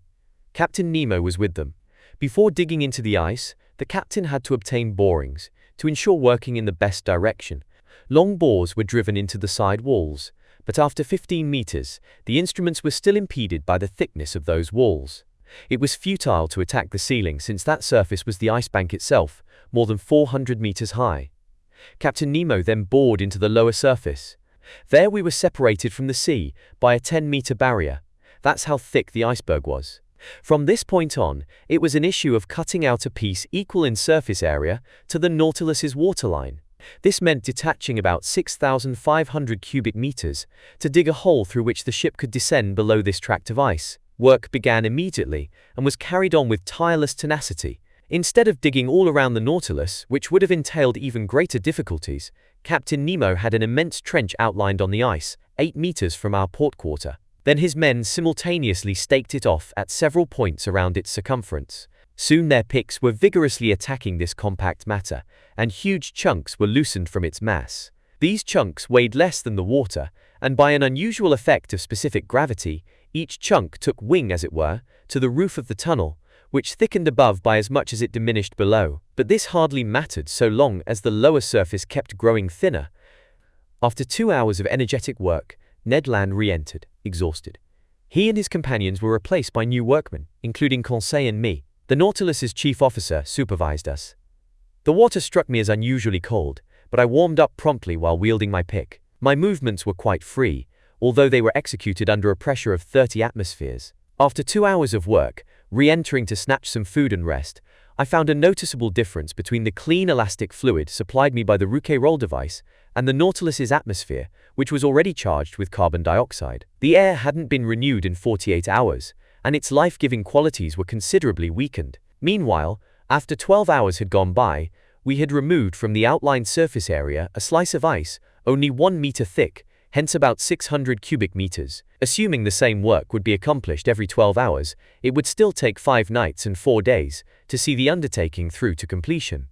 Captain Nemo was with them. Before digging into the ice, the captain had to obtain borings, to ensure working in the best direction. Long bores were driven into the side walls, but after 15 meters, the instruments were still impeded by the thickness of those walls. It was futile to attack the ceiling since that surface was the ice bank itself, more than 400 meters high. Captain Nemo then bored into the lower surface. There we were separated from the sea by a 10-meter barrier. That's how thick the iceberg was. From this point on, it was an issue of cutting out a piece equal in surface area to the Nautilus's waterline. This meant detaching about 6,500 cubic meters to dig a hole through which the ship could descend below this tract of ice. Work began immediately and was carried on with tireless tenacity. Instead of digging all around the Nautilus, which would have entailed even greater difficulties, Captain Nemo had an immense trench outlined on the ice, 8 meters from our port quarter. Then his men simultaneously staked it off at several points around its circumference. Soon their picks were vigorously attacking this compact matter, and huge chunks were loosened from its mass. These chunks weighed less than the water, and by an unusual effect of specific gravity, each chunk took wing, as it were, to the roof of the tunnel, which thickened above by as much as it diminished below. But this hardly mattered so long as the lower surface kept growing thinner. After 2 hours of energetic work, Ned Land re-entered, exhausted. He and his companions were replaced by new workmen, including Conseil and me. The Nautilus's chief officer supervised us. The water struck me as unusually cold, but I warmed up promptly while wielding my pick. My movements were quite free, although they were executed under a pressure of 30 atmospheres. After 2 hours of work, re-entering to snatch some food and rest, I found a noticeable difference between the clean elastic fluid supplied me by the Rouquayrol device and the Nautilus's atmosphere, which was already charged with carbon dioxide. The air hadn't been renewed in 48 hours, and its life-giving qualities were considerably weakened. Meanwhile, after 12 hours had gone by, we had removed from the outlined surface area a slice of ice only 1 meter thick, hence about 600 cubic meters. Assuming the same work would be accomplished every 12 hours, it would still take 5 nights and 4 days to see the undertaking through to completion.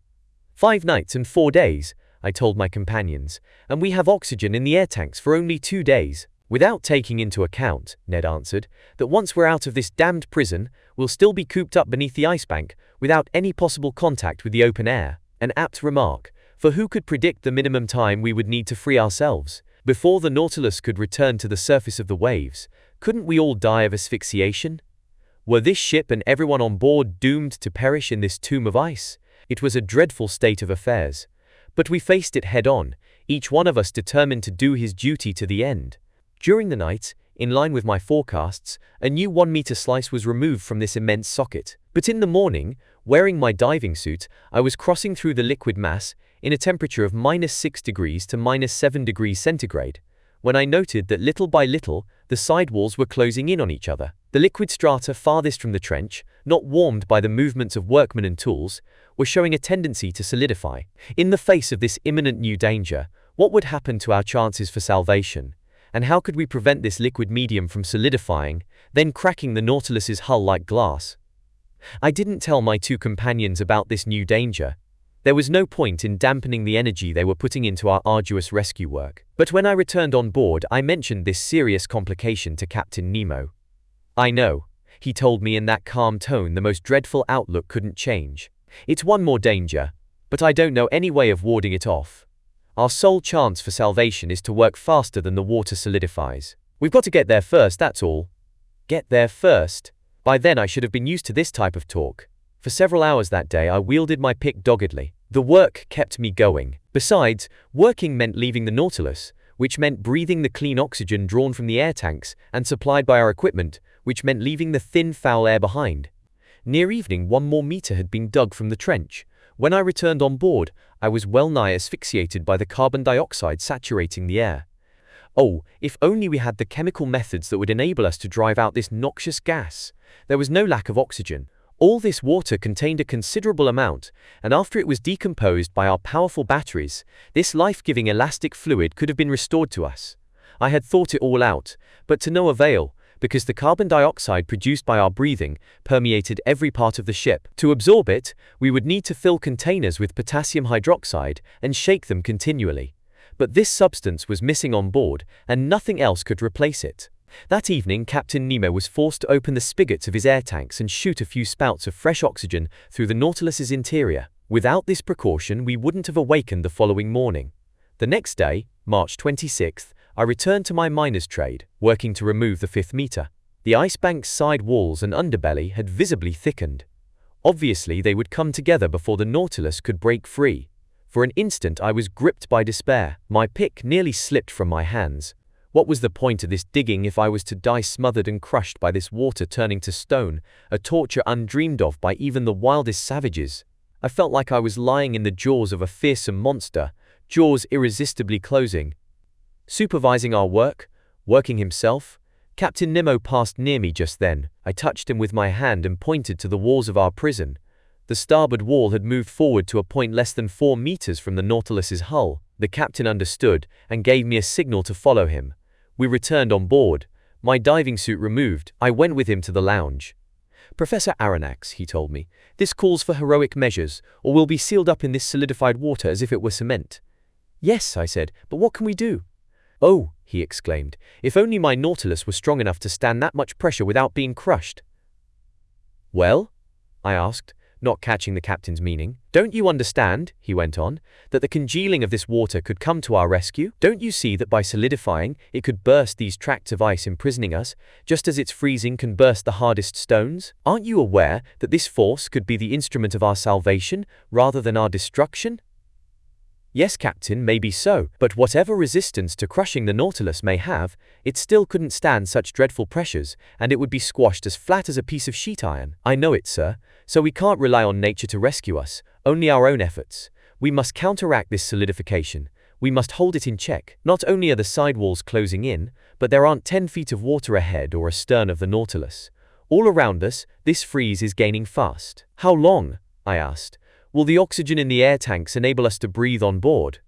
5 nights and 4 days, I told my companions, and we have oxygen in the air tanks for only 2 days. Without taking into account, Ned answered, that once we're out of this damned prison, we'll still be cooped up beneath the ice bank without any possible contact with the open air. An apt remark, for who could predict the minimum time we would need to free ourselves? Before the Nautilus could return to the surface of the waves, couldn't we all die of asphyxiation? Were this ship and everyone on board doomed to perish in this tomb of ice? It was a dreadful state of affairs. But we faced it head-on, each one of us determined to do his duty to the end. During the night, in line with my forecasts, a new 1-meter slice was removed from this immense socket. But in the morning, wearing my diving suit, I was crossing through the liquid mass in a temperature of -6 degrees to -7 degrees centigrade, when I noted that little by little, the sidewalls were closing in on each other. The liquid strata farthest from the trench, not warmed by the movements of workmen and tools, were showing a tendency to solidify. In the face of this imminent new danger, what would happen to our chances for salvation? And how could we prevent this liquid medium from solidifying, then cracking the Nautilus's hull like glass? I didn't tell my 2 companions about this new danger. There was no point in dampening the energy they were putting into our arduous rescue work. But when I returned on board, I mentioned this serious complication to Captain Nemo. "I know," he told me in that calm tone the most dreadful outlook couldn't change. "It's one more danger, but I don't know any way of warding it off. Our sole chance for salvation is to work faster than the water solidifies. We've got to get there first, that's all." Get there first? By then I should have been used to this type of talk. For several hours that day I wielded my pick doggedly. The work kept me going. Besides, working meant leaving the Nautilus, which meant breathing the clean oxygen drawn from the air tanks and supplied by our equipment, which meant leaving the thin, foul air behind. Near evening 1 more meter had been dug from the trench. When I returned on board, I was well nigh asphyxiated by the carbon dioxide saturating the air. Oh, if only we had the chemical methods that would enable us to drive out this noxious gas. There was no lack of oxygen. All this water contained a considerable amount, and after it was decomposed by our powerful batteries, this life-giving elastic fluid could have been restored to us. I had thought it all out, but to no avail, because the carbon dioxide produced by our breathing permeated every part of the ship. To absorb it, we would need to fill containers with potassium hydroxide and shake them continually. But this substance was missing on board, and nothing else could replace it. That evening, Captain Nemo was forced to open the spigots of his air tanks and shoot a few spouts of fresh oxygen through the Nautilus's interior. Without this precaution, we wouldn't have awakened the following morning. The next day, March 26th, I returned to my miner's trade, working to remove the 5th meter. The icebank's side walls and underbelly had visibly thickened. Obviously, they would come together before the Nautilus could break free. For an instant I was gripped by despair. My pick nearly slipped from my hands. What was the point of this digging if I was to die smothered and crushed by this water turning to stone, a torture undreamed of by even the wildest savages? I felt like I was lying in the jaws of a fearsome monster, jaws irresistibly closing. Supervising our work, working himself, Captain Nemo passed near me just then. I touched him with my hand and pointed to the walls of our prison. The starboard wall had moved forward to a point less than 4 meters from the Nautilus's hull. The captain understood and gave me a signal to follow him. We returned on board. My diving suit removed, I went with him to the lounge. "Professor Aronnax," he told me, "this calls for heroic measures, or we'll be sealed up in this solidified water as if it were cement." "Yes," I said, "but what can we do?" "Oh," he exclaimed, "if only my Nautilus were strong enough to stand that much pressure without being crushed." "Well?" I asked, not catching the captain's meaning. "Don't you understand," he went on, "that the congealing of this water could come to our rescue? Don't you see that by solidifying, it could burst these tracts of ice imprisoning us, just as its freezing can burst the hardest stones? Aren't you aware that this force could be the instrument of our salvation rather than our destruction?" "Yes, Captain, maybe so, but whatever resistance to crushing the Nautilus may have, it still couldn't stand such dreadful pressures, and it would be squashed as flat as a piece of sheet iron." "I know it, sir. So we can't rely on nature to rescue us, only our own efforts. We must counteract this solidification. We must hold it in check. Not only are the sidewalls closing in, but there aren't 10 feet of water ahead or astern of the Nautilus. All around us, this freeze is gaining fast." "How long?" I asked. "Will the oxygen in the air tanks enable us to breathe on board?"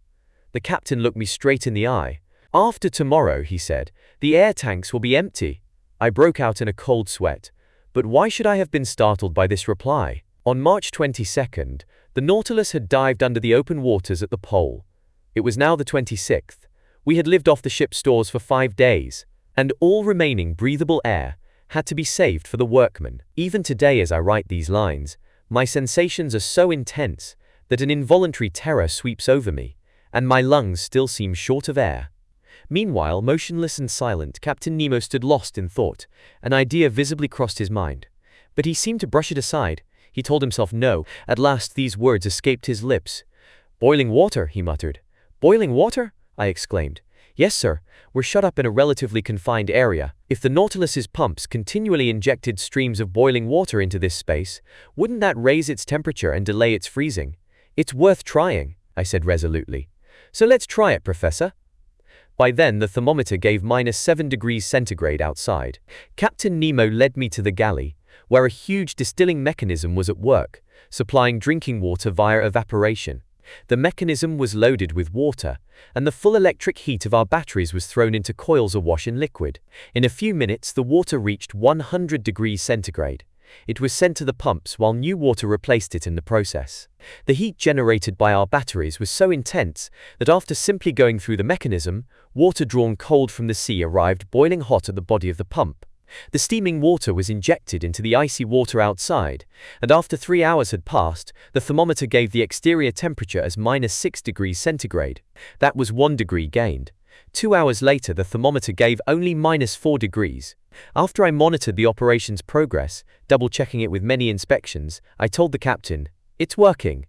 The captain looked me straight in the eye. "After tomorrow," he said, "the air tanks will be empty." I broke out in a cold sweat. But why should I have been startled by this reply? On March 22nd, the Nautilus had dived under the open waters at the pole. It was now the 26th. We had lived off the ship's stores for 5 days, and all remaining breathable air had to be saved for the workmen. Even today, as I write these lines, my sensations are so intense that an involuntary terror sweeps over me, and my lungs still seem short of air. Meanwhile, motionless and silent, Captain Nemo stood lost in thought. An idea visibly crossed his mind, but he seemed to brush it aside. He told himself no. At last these words escaped his lips. "Boiling water," he muttered. "Boiling water?" I exclaimed. "Yes, sir. We're shut up in a relatively confined area. If the Nautilus's pumps continually injected streams of boiling water into this space, wouldn't that raise its temperature and delay its freezing? It's worth trying," I said resolutely. "So let's try it, Professor." By then the thermometer gave -7 degrees centigrade outside. Captain Nemo led me to the galley, where a huge distilling mechanism was at work, supplying drinking water via evaporation. The mechanism was loaded with water, and the full electric heat of our batteries was thrown into coils awash in liquid. In a few minutes the water reached 100 degrees centigrade. It was sent to the pumps while new water replaced it in the process. The heat generated by our batteries was so intense that after simply going through the mechanism, water drawn cold from the sea arrived boiling hot at the body of the pump. The steaming water was injected into the icy water outside, and after 3 hours had passed, the thermometer gave the exterior temperature as -6 degrees centigrade. That was 1 degree gained. 2 hours later the thermometer gave only -4 degrees. After I monitored the operation's progress, double-checking it with many inspections, I told the captain, "It's working."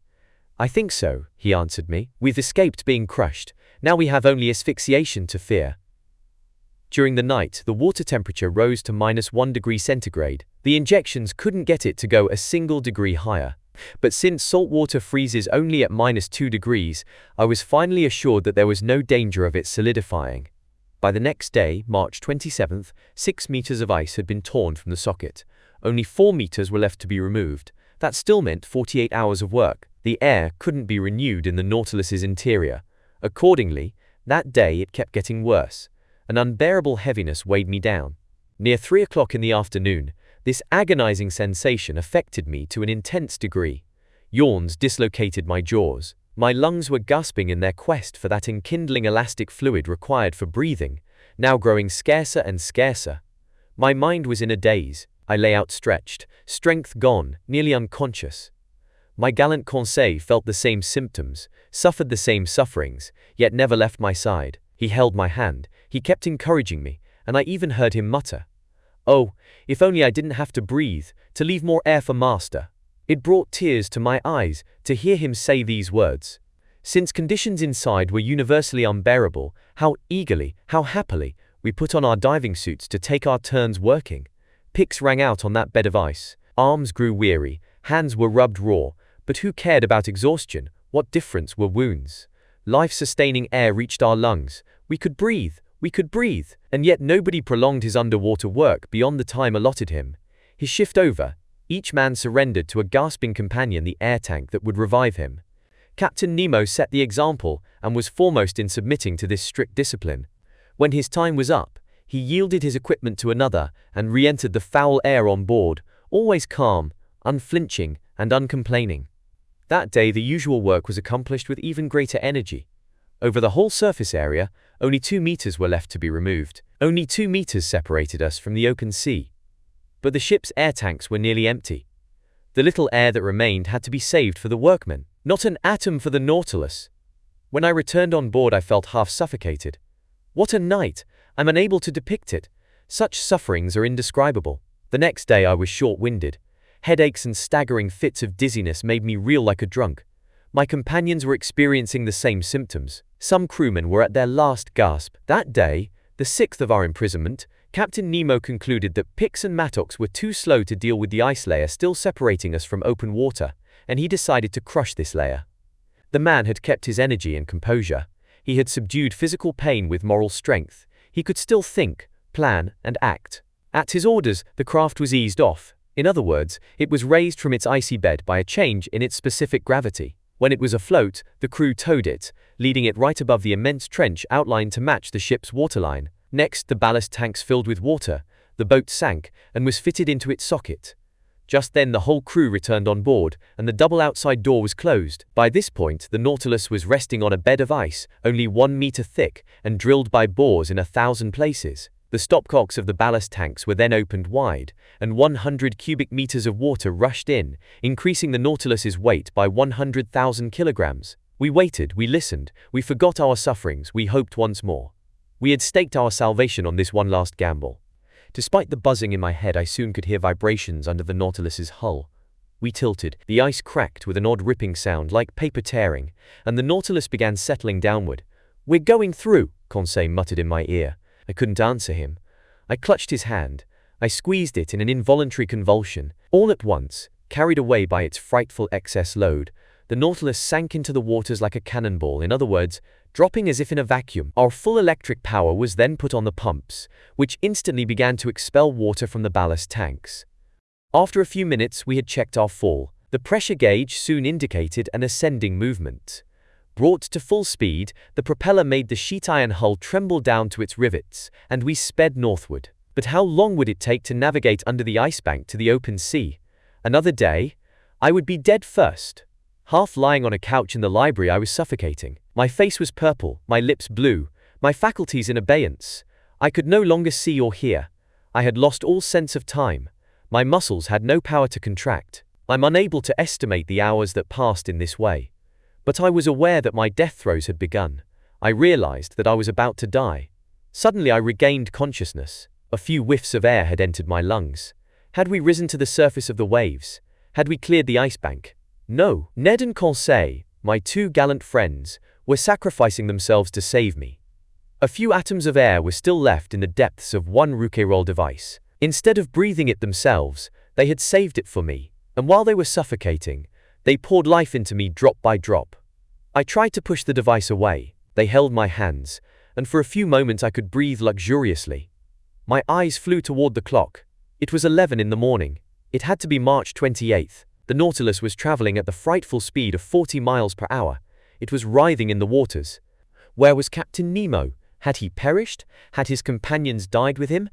"I think so," he answered me. "We've escaped being crushed. Now we have only asphyxiation to fear." During the night, the water temperature rose to -1 degree centigrade. The injections couldn't get it to go a single degree higher. But since salt water freezes only at -2 degrees, I was finally assured that there was no danger of it solidifying. By the next day, March 27th, 6 meters of ice had been torn from the socket. Only 4 meters were left to be removed. That still meant 48 hours of work. The air couldn't be renewed in the Nautilus's interior. Accordingly, that day it kept getting worse. An unbearable heaviness weighed me down. Near 3 o'clock in the afternoon, this agonizing sensation affected me to an intense degree. Yawns dislocated my jaws. My lungs were gasping in their quest for that enkindling elastic fluid required for breathing, now growing scarcer and scarcer. My mind was in a daze. I lay outstretched, strength gone, nearly unconscious. My gallant Conseil felt the same symptoms, suffered the same sufferings, yet never left my side. He held my hand, he kept encouraging me, and I even heard him mutter, Oh, if only I didn't have to breathe, to leave more air for master. It brought tears to my eyes to hear him say these words. Since conditions inside were universally unbearable, how eagerly, how happily, we put on our diving suits to take our turns working. Picks rang out on that bed of ice, arms grew weary, hands were rubbed raw, but who cared about exhaustion? What difference were wounds? Life-sustaining air reached our lungs. We could breathe, and yet nobody prolonged his underwater work beyond the time allotted him. His shift over, each man surrendered to a gasping companion the air tank that would revive him. Captain Nemo set the example and was foremost in submitting to this strict discipline. When his time was up, he yielded his equipment to another and re-entered the foul air on board, always calm, unflinching, and uncomplaining. That day the usual work was accomplished with even greater energy. Over the whole surface area, only 2 meters were left to be removed. Only 2 meters separated us from the open sea. But the ship's air tanks were nearly empty. The little air that remained had to be saved for the workmen. Not an atom for the Nautilus. When I returned on board I felt half suffocated. What a night! I'm unable to depict it. Such sufferings are indescribable. The next day I was short-winded. Headaches and staggering fits of dizziness made me reel like a drunk. My companions were experiencing the same symptoms. Some crewmen were at their last gasp. That day, the 6th of our imprisonment, Captain Nemo concluded that picks and mattocks were too slow to deal with the ice layer still separating us from open water, and he decided to crush this layer. The man had kept his energy and composure. He had subdued physical pain with moral strength. He could still think, plan, and act. At his orders, the craft was eased off. In other words, it was raised from its icy bed by a change in its specific gravity. When it was afloat, the crew towed it, leading it right above the immense trench outlined to match the ship's waterline. Next, the ballast tanks filled with water. The boat sank and was fitted into its socket. Just then the whole crew returned on board, and the double outside door was closed. By this point, the Nautilus was resting on a bed of ice, only 1 meter thick, and drilled by bores in 1,000 places. The stopcocks of the ballast tanks were then opened wide, and 100 cubic meters of water rushed in, increasing the Nautilus's weight by 100,000 kilograms. We waited, we listened, we forgot our sufferings, we hoped once more. We had staked our salvation on this one last gamble. Despite the buzzing in my head, I soon could hear vibrations under the Nautilus's hull. We tilted, the ice cracked with an odd ripping sound like paper tearing, and the Nautilus began settling downward. "We're going through," Conseil muttered in my ear. I couldn't answer him. I clutched his hand. I squeezed it in an involuntary convulsion. All at once, carried away by its frightful excess load, the Nautilus sank into the waters like a cannonball, in other words, dropping as if in a vacuum. Our full electric power was then put on the pumps, which instantly began to expel water from the ballast tanks. After a few minutes we had checked our fall. The pressure gauge soon indicated an ascending movement. Brought to full speed, the propeller made the sheet iron hull tremble down to its rivets, and we sped northward. But how long would it take to navigate under the ice bank to the open sea? Another day? I would be dead first. Half lying on a couch in the library, I was suffocating. My face was purple, my lips blue, my faculties in abeyance. I could no longer see or hear. I had lost all sense of time. My muscles had no power to contract. I'm unable to estimate the hours that passed in this way. But I was aware that my death throes had begun. I realized that I was about to die. Suddenly I regained consciousness. A few whiffs of air had entered my lungs. Had we risen to the surface of the waves? Had we cleared the ice bank? No. Ned and Conseil, my 2 gallant friends, were sacrificing themselves to save me. A few atoms of air were still left in the depths of one Rouquayrol device. Instead of breathing it themselves, they had saved it for me, and while they were suffocating, they poured life into me drop by drop. I tried to push the device away. They held my hands, and for a few moments I could breathe luxuriously. My eyes flew toward the clock. It was 11 in the morning. It had to be March 28th. The Nautilus was traveling at the frightful speed of 40 miles per hour. It was writhing in the waters. Where was Captain Nemo? Had he perished? Had his companions died with him?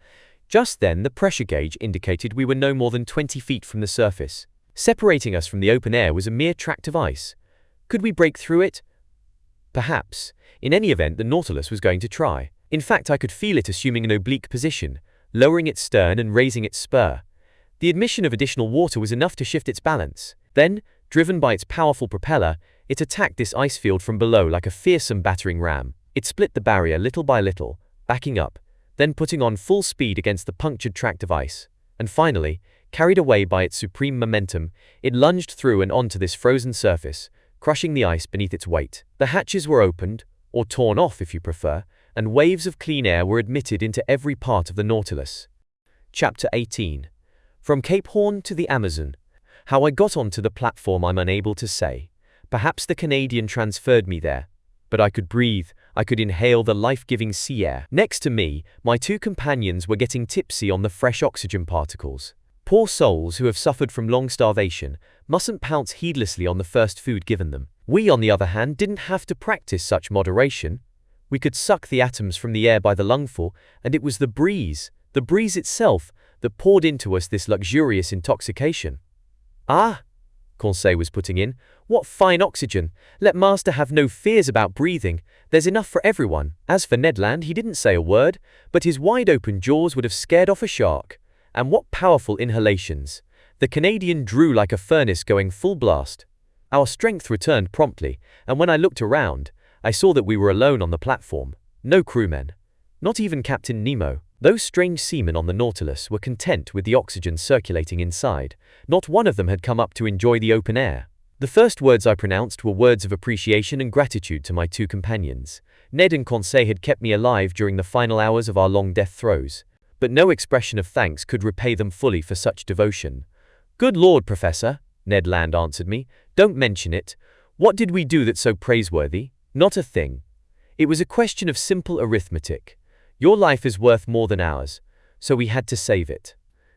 Just then the pressure gauge indicated we were no more than 20 feet from the surface. Separating us from the open air was a mere tract of ice. Could we break through it? Perhaps. In any event, the Nautilus was going to try. In fact, I could feel it assuming an oblique position, lowering its stern and raising its spur. The admission of additional water was enough to shift its balance. Then, driven by its powerful propeller, it attacked this ice field from below like a fearsome battering ram. It split the barrier little by little, backing up. then putting on full speed against the punctured tract of ice, and finally, carried away by its supreme momentum, it lunged through and onto this frozen surface, crushing the ice beneath its weight. The hatches were opened, or torn off if you prefer, and waves of clean air were admitted into every part of the Nautilus. Chapter 18. From Cape Horn to the Amazon. How I got onto the platform I'm unable to say. Perhaps the Canadian transferred me there. But I could breathe, I could inhale the life-giving sea air. Next to me, my two companions were getting tipsy on the fresh oxygen particles. Poor souls who have suffered from long starvation mustn't pounce heedlessly on the first food given them. We, on the other hand, didn't have to practice such moderation. We could suck the atoms from the air by the lungful, and it was the breeze itself, that poured into us this luxurious intoxication. Ah, Conseil was putting in, what fine oxygen! Let master have no fears about breathing, there's enough for everyone. As for Ned Land, he didn't say a word, but his wide-open jaws would have scared off a shark. And what powerful inhalations! The Canadian drew like a furnace going full blast. Our strength returned promptly, and when I looked around, I saw that we were alone on the platform. No crewmen. Not even Captain Nemo. Those strange seamen on the Nautilus were content with the oxygen circulating inside. Not one of them had come up to enjoy the open air. The first words I pronounced were words of appreciation and gratitude to my two companions. Ned and Conseil had kept me alive during the final hours of our long death throes, but no expression of thanks could repay them fully for such devotion. "Good Lord, Professor," Ned Land answered me, "don't mention it. What did we do that's so praiseworthy? Not a thing. It was a question of simple arithmetic. Your life is worth more than ours, so we had to save it."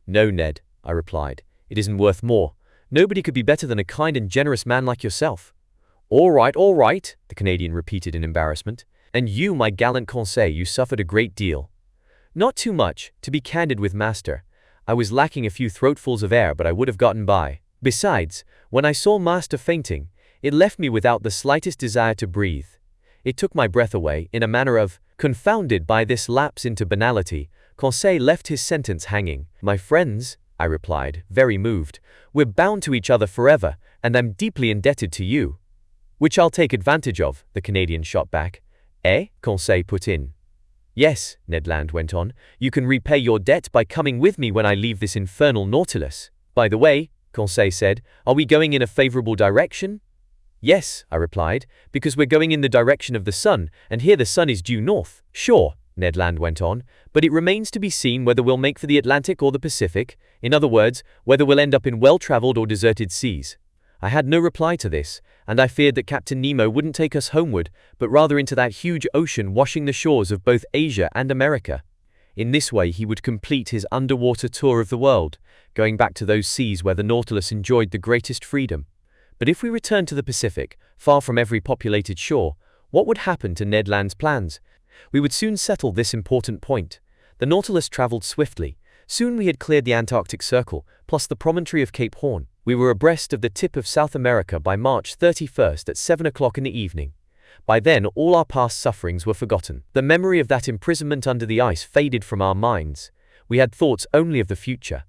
"No, Ned," I replied, "it isn't worth more. Nobody could be better than a kind and generous man like yourself." All right, the Canadian repeated in embarrassment. "And you, my gallant Conseil, you suffered a great deal." "Not too much, to be candid with master. I was lacking a few throatfuls of air, but I would have gotten by. Besides, when I saw master fainting, it left me without the slightest desire to breathe. It took my breath away, in a manner of..." Confounded by this lapse into banality, Conseil left his sentence hanging. "My friends," I replied, very moved, "we're bound to each other forever, and I'm deeply indebted to you." "Which I'll take advantage of," the Canadian shot back. "Eh?" Conseil put in. "Yes," Ned Land went on, "you can repay your debt by coming with me when I leave this infernal Nautilus." "By the way," Conseil said, "are we going in a favorable direction?" "Yes," I replied, "because we're going in the direction of the sun, and here the sun is due north." "Sure," Ned Land went on, "but it remains to be seen whether we'll make for the Atlantic or the Pacific. In other words, whether we'll end up in well-traveled or deserted seas." I had no reply to this, and I feared that Captain Nemo wouldn't take us homeward, but rather into that huge ocean washing the shores of both Asia and America. In this way he would complete his underwater tour of the world, going back to those seas where the Nautilus enjoyed the greatest freedom. But if we returned to the Pacific, far from every populated shore, what would happen to Ned Land's plans? We would soon settle this important point. The Nautilus traveled swiftly. Soon we had cleared the Antarctic Circle, plus the promontory of Cape Horn. We were abreast of the tip of South America by March 31st at 7 o'clock in the evening. By then, all our past sufferings were forgotten. The memory of that imprisonment under the ice faded from our minds. We had thoughts only of the future.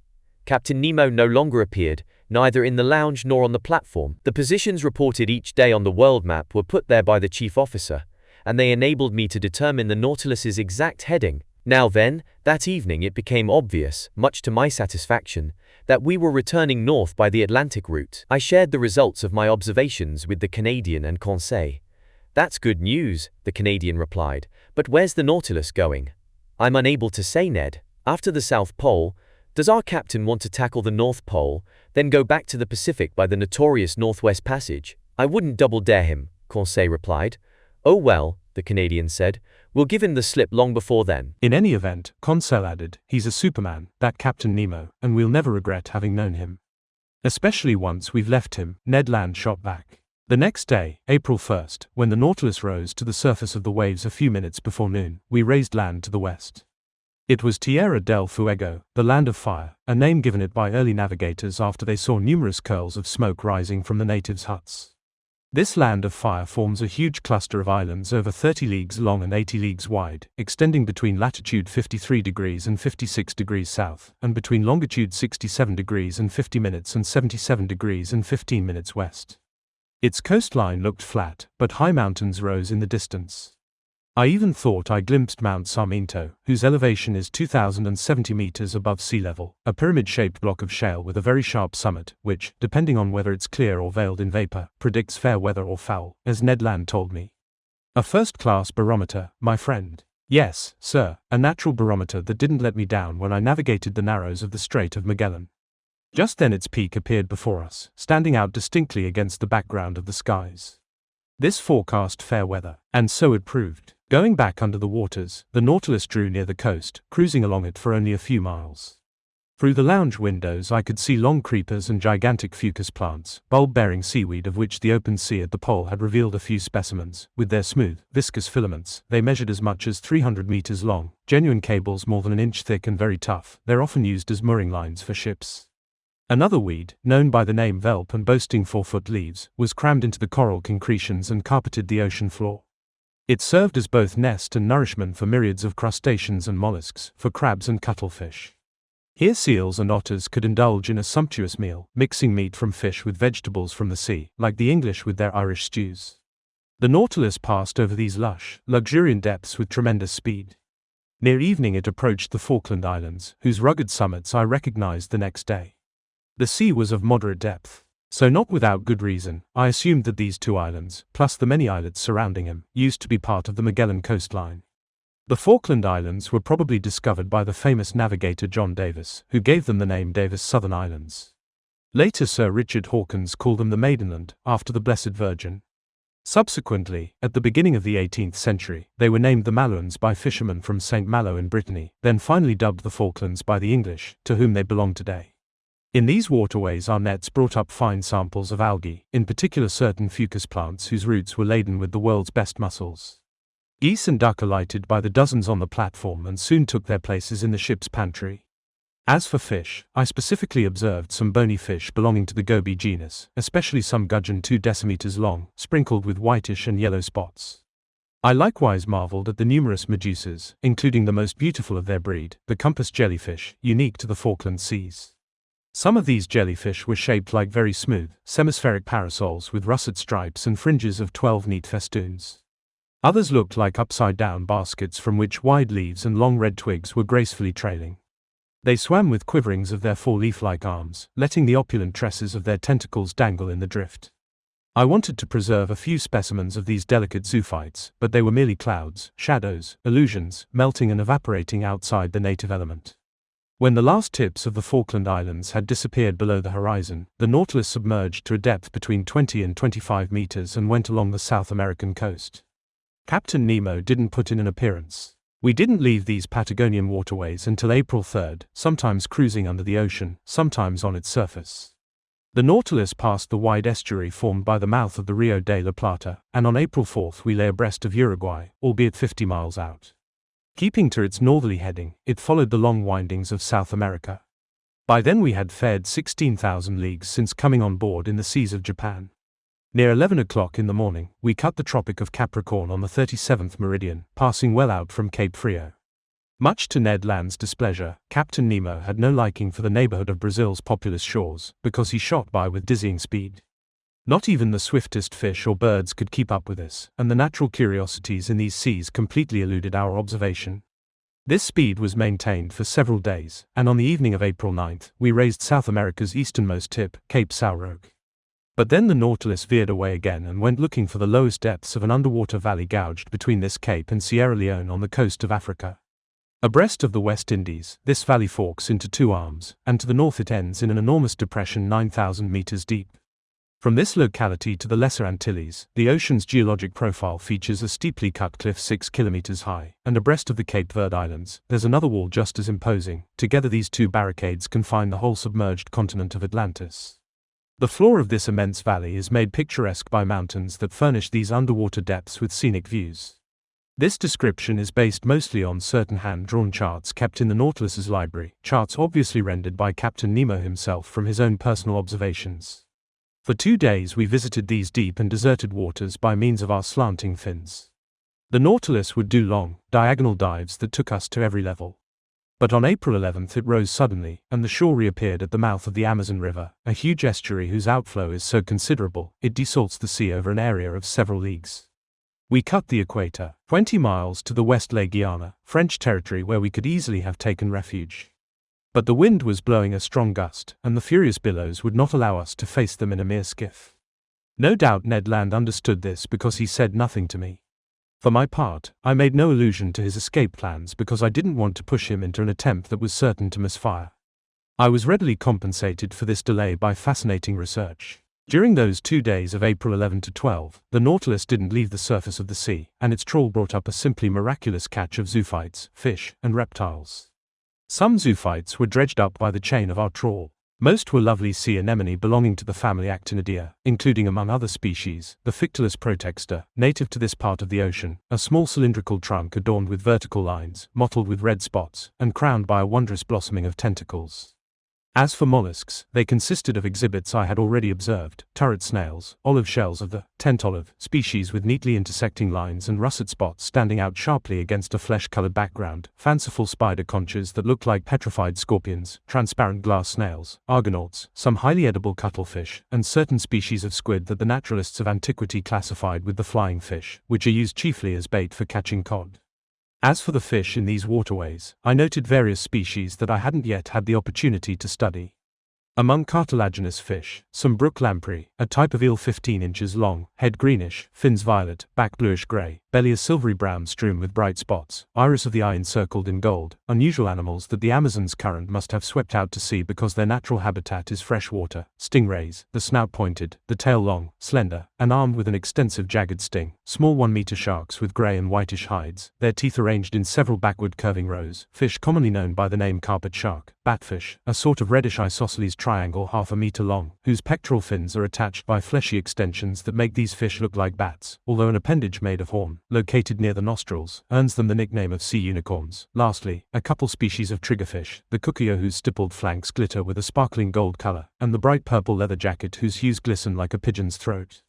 Captain Nemo no longer appeared, neither in the lounge nor on the platform. The positions reported each day on the world map were put there by the chief officer, and they enabled me to determine the Nautilus's exact heading. Now then, that evening it became obvious, much to my satisfaction, that we were returning north by the Atlantic route. I shared the results of my observations with the Canadian and Conseil. "That's good news," the Canadian replied, "but where's the Nautilus going?" "I'm unable to say, Ned. After the South Pole, does our captain want to tackle the North Pole, then go back to the Pacific by the notorious Northwest Passage?" "I wouldn't double dare him," Conseil replied. "Oh well," the Canadian said, "we'll give him the slip long before then." In any event, Conseil added, "he's a Superman, that Captain Nemo, and we'll never regret having known him. Especially once we've left him," Ned Land shot back. The next day, April 1st, when the Nautilus rose to the surface of the waves a few minutes before noon, we raised land to the west. It was Tierra del Fuego, the Land of Fire, a name given it by early navigators after they saw numerous curls of smoke rising from the natives' huts. This Land of Fire forms a huge cluster of islands over 30 leagues long and 80 leagues wide, extending between latitude 53 degrees and 56 degrees south, and between longitude 67 degrees and 50 minutes and 77 degrees and 15 minutes west. Its coastline looked flat, but high mountains rose in the distance. I even thought I glimpsed Mount Sarmiento, whose elevation is 2,070 meters above sea level, a pyramid-shaped block of shale with a very sharp summit, which, depending on whether it's clear or veiled in vapor, predicts fair weather or foul, as Ned Land told me. A first-class barometer, my friend. Yes, sir, a natural barometer that didn't let me down when I navigated the narrows of the Strait of Magellan. Just then its peak appeared before us, standing out distinctly against the background of the skies. This forecast fair weather, and so it proved. Going back under the waters, the Nautilus drew near the coast, cruising along it for only a few miles. Through the lounge windows I could see long creepers and gigantic fucus plants, bulb-bearing seaweed of which the open sea at the pole had revealed a few specimens. With their smooth, viscous filaments, they measured as much as 300 meters long, genuine cables more than an inch thick and very tough. They're often used as mooring lines for ships. Another weed, known by the name velp and boasting 4-foot leaves, was crammed into the coral concretions and carpeted the ocean floor. It served as both nest and nourishment for myriads of crustaceans and mollusks, for crabs and cuttlefish. Here seals and otters could indulge in a sumptuous meal, mixing meat from fish with vegetables from the sea, like the English with their Irish stews. The Nautilus passed over these lush, luxuriant depths with tremendous speed. Near evening it approached the Falkland Islands, whose rugged summits I recognized the next day. The sea was of moderate depth. So not without good reason, I assumed that these two islands, plus the many islets surrounding him, used to be part of the Magellan coastline. The Falkland Islands were probably discovered by the famous navigator John Davis, who gave them the name Davis Southern Islands. Later Sir Richard Hawkins called them the Maidenland, after the Blessed Virgin. Subsequently, at the beginning of the 18th century, they were named the Malouins by fishermen from St. Malo in Brittany, then finally dubbed the Falklands by the English, to whom they belong today. In these waterways our nets brought up fine samples of algae, in particular certain fucus plants whose roots were laden with the world's best mussels. Geese and duck alighted by the dozens on the platform and soon took their places in the ship's pantry. As for fish, I specifically observed some bony fish belonging to the goby genus, especially some gudgeon 2 decimeters long, sprinkled with whitish and yellow spots. I likewise marveled at the numerous medusas, including the most beautiful of their breed, the compass jellyfish, unique to the Falkland Seas. Some of these jellyfish were shaped like very smooth, semispheric parasols with russet stripes and fringes of 12 neat festoons. Others looked like upside-down baskets from which wide leaves and long red twigs were gracefully trailing. They swam with quiverings of their 4 leaf-like arms, letting the opulent tresses of their tentacles dangle in the drift. I wanted to preserve a few specimens of these delicate zoophytes, but they were merely clouds, shadows, illusions, melting and evaporating outside the native element. When the last tips of the Falkland Islands had disappeared below the horizon, the Nautilus submerged to a depth between 20 and 25 meters and went along the South American coast. Captain Nemo didn't put in an appearance. We didn't leave these Patagonian waterways until April 3rd, sometimes cruising under the ocean, sometimes on its surface. The Nautilus passed the wide estuary formed by the mouth of the Rio de la Plata, and on April 4th we lay abreast of Uruguay, albeit 50 miles out. Keeping to its northerly heading, it followed the long windings of South America. By then we had fared 16,000 leagues since coming on board in the seas of Japan. Near 11 o'clock in the morning, we cut the Tropic of Capricorn on the 37th meridian, passing well out from Cape Frio. Much to Ned Land's displeasure, Captain Nemo had no liking for the neighborhood of Brazil's populous shores, because he shot by with dizzying speed. Not even the swiftest fish or birds could keep up with us, and the natural curiosities in these seas completely eluded our observation. This speed was maintained for several days, and on the evening of April 9th, we raised South America's easternmost tip, Cape São Roque. But then the Nautilus veered away again and went looking for the lowest depths of an underwater valley gouged between this cape and Sierra Leone on the coast of Africa. Abreast of the West Indies, this valley forks into 2 arms, and to the north it ends in an enormous depression 9,000 meters deep. From this locality to the Lesser Antilles, the ocean's geologic profile features a steeply cut cliff 6 kilometers high, and abreast of the Cape Verde Islands, there's another wall just as imposing. Together these 2 barricades confine the whole submerged continent of Atlantis. The floor of this immense valley is made picturesque by mountains that furnish these underwater depths with scenic views. This description is based mostly on certain hand-drawn charts kept in the Nautilus's library, charts obviously rendered by Captain Nemo himself from his own personal observations. For 2 days we visited these deep and deserted waters by means of our slanting fins. The Nautilus would do long, diagonal dives that took us to every level. But on April 11th it rose suddenly, and the shore reappeared at the mouth of the Amazon River, a huge estuary whose outflow is so considerable, it desalts the sea over an area of several leagues. We cut the equator, 20 miles to the west lay Guiana, French territory where we could easily have taken refuge. But the wind was blowing a strong gust, and the furious billows would not allow us to face them in a mere skiff. No doubt Ned Land understood this because he said nothing to me. For my part, I made no allusion to his escape plans because I didn't want to push him into an attempt that was certain to misfire. I was readily compensated for this delay by fascinating research. During those 2 days of April 11 to 12, the Nautilus didn't leave the surface of the sea, and its trawl brought up a simply miraculous catch of zoophytes, fish, and reptiles. Some zoophytes were dredged up by the chain of our trawl. Most were lovely sea anemone belonging to the family Actinidae, including among other species, the Fictulus protexta, native to this part of the ocean, a small cylindrical trunk adorned with vertical lines, mottled with red spots, and crowned by a wondrous blossoming of tentacles. As for mollusks, they consisted of exhibits I had already observed: turret snails, olive shells of the tent olive species with neatly intersecting lines and russet spots standing out sharply against a flesh-colored background, fanciful spider conches that looked like petrified scorpions, transparent glass snails, argonauts, some highly edible cuttlefish, and certain species of squid that the naturalists of antiquity classified with the flying fish, which are used chiefly as bait for catching cod. As for the fish in these waterways, I noted various species that I hadn't yet had the opportunity to study. Among cartilaginous fish, some brook lamprey, a type of eel 15 inches long, head greenish, fins violet, back bluish-gray, belly a silvery brown strewn with bright spots, iris of the eye encircled in gold, unusual animals that the Amazon's current must have swept out to sea because their natural habitat is fresh water, stingrays, the snout pointed, the tail long, slender, and armed with an extensive jagged sting, small 1-meter sharks with grey and whitish hides, their teeth arranged in several backward curving rows, fish commonly known by the name carpet shark, batfish, a sort of reddish isosceles triangle half a meter long, whose pectoral fins are attached by fleshy extensions that make these fish look like bats, although an appendage made of horn, located near the nostrils, earns them the nickname of sea unicorns. Lastly, a couple species of triggerfish, the cucayo whose stippled flanks glitter with a sparkling gold color, and the bright purple leather jacket whose hues glisten like a pigeon's throat.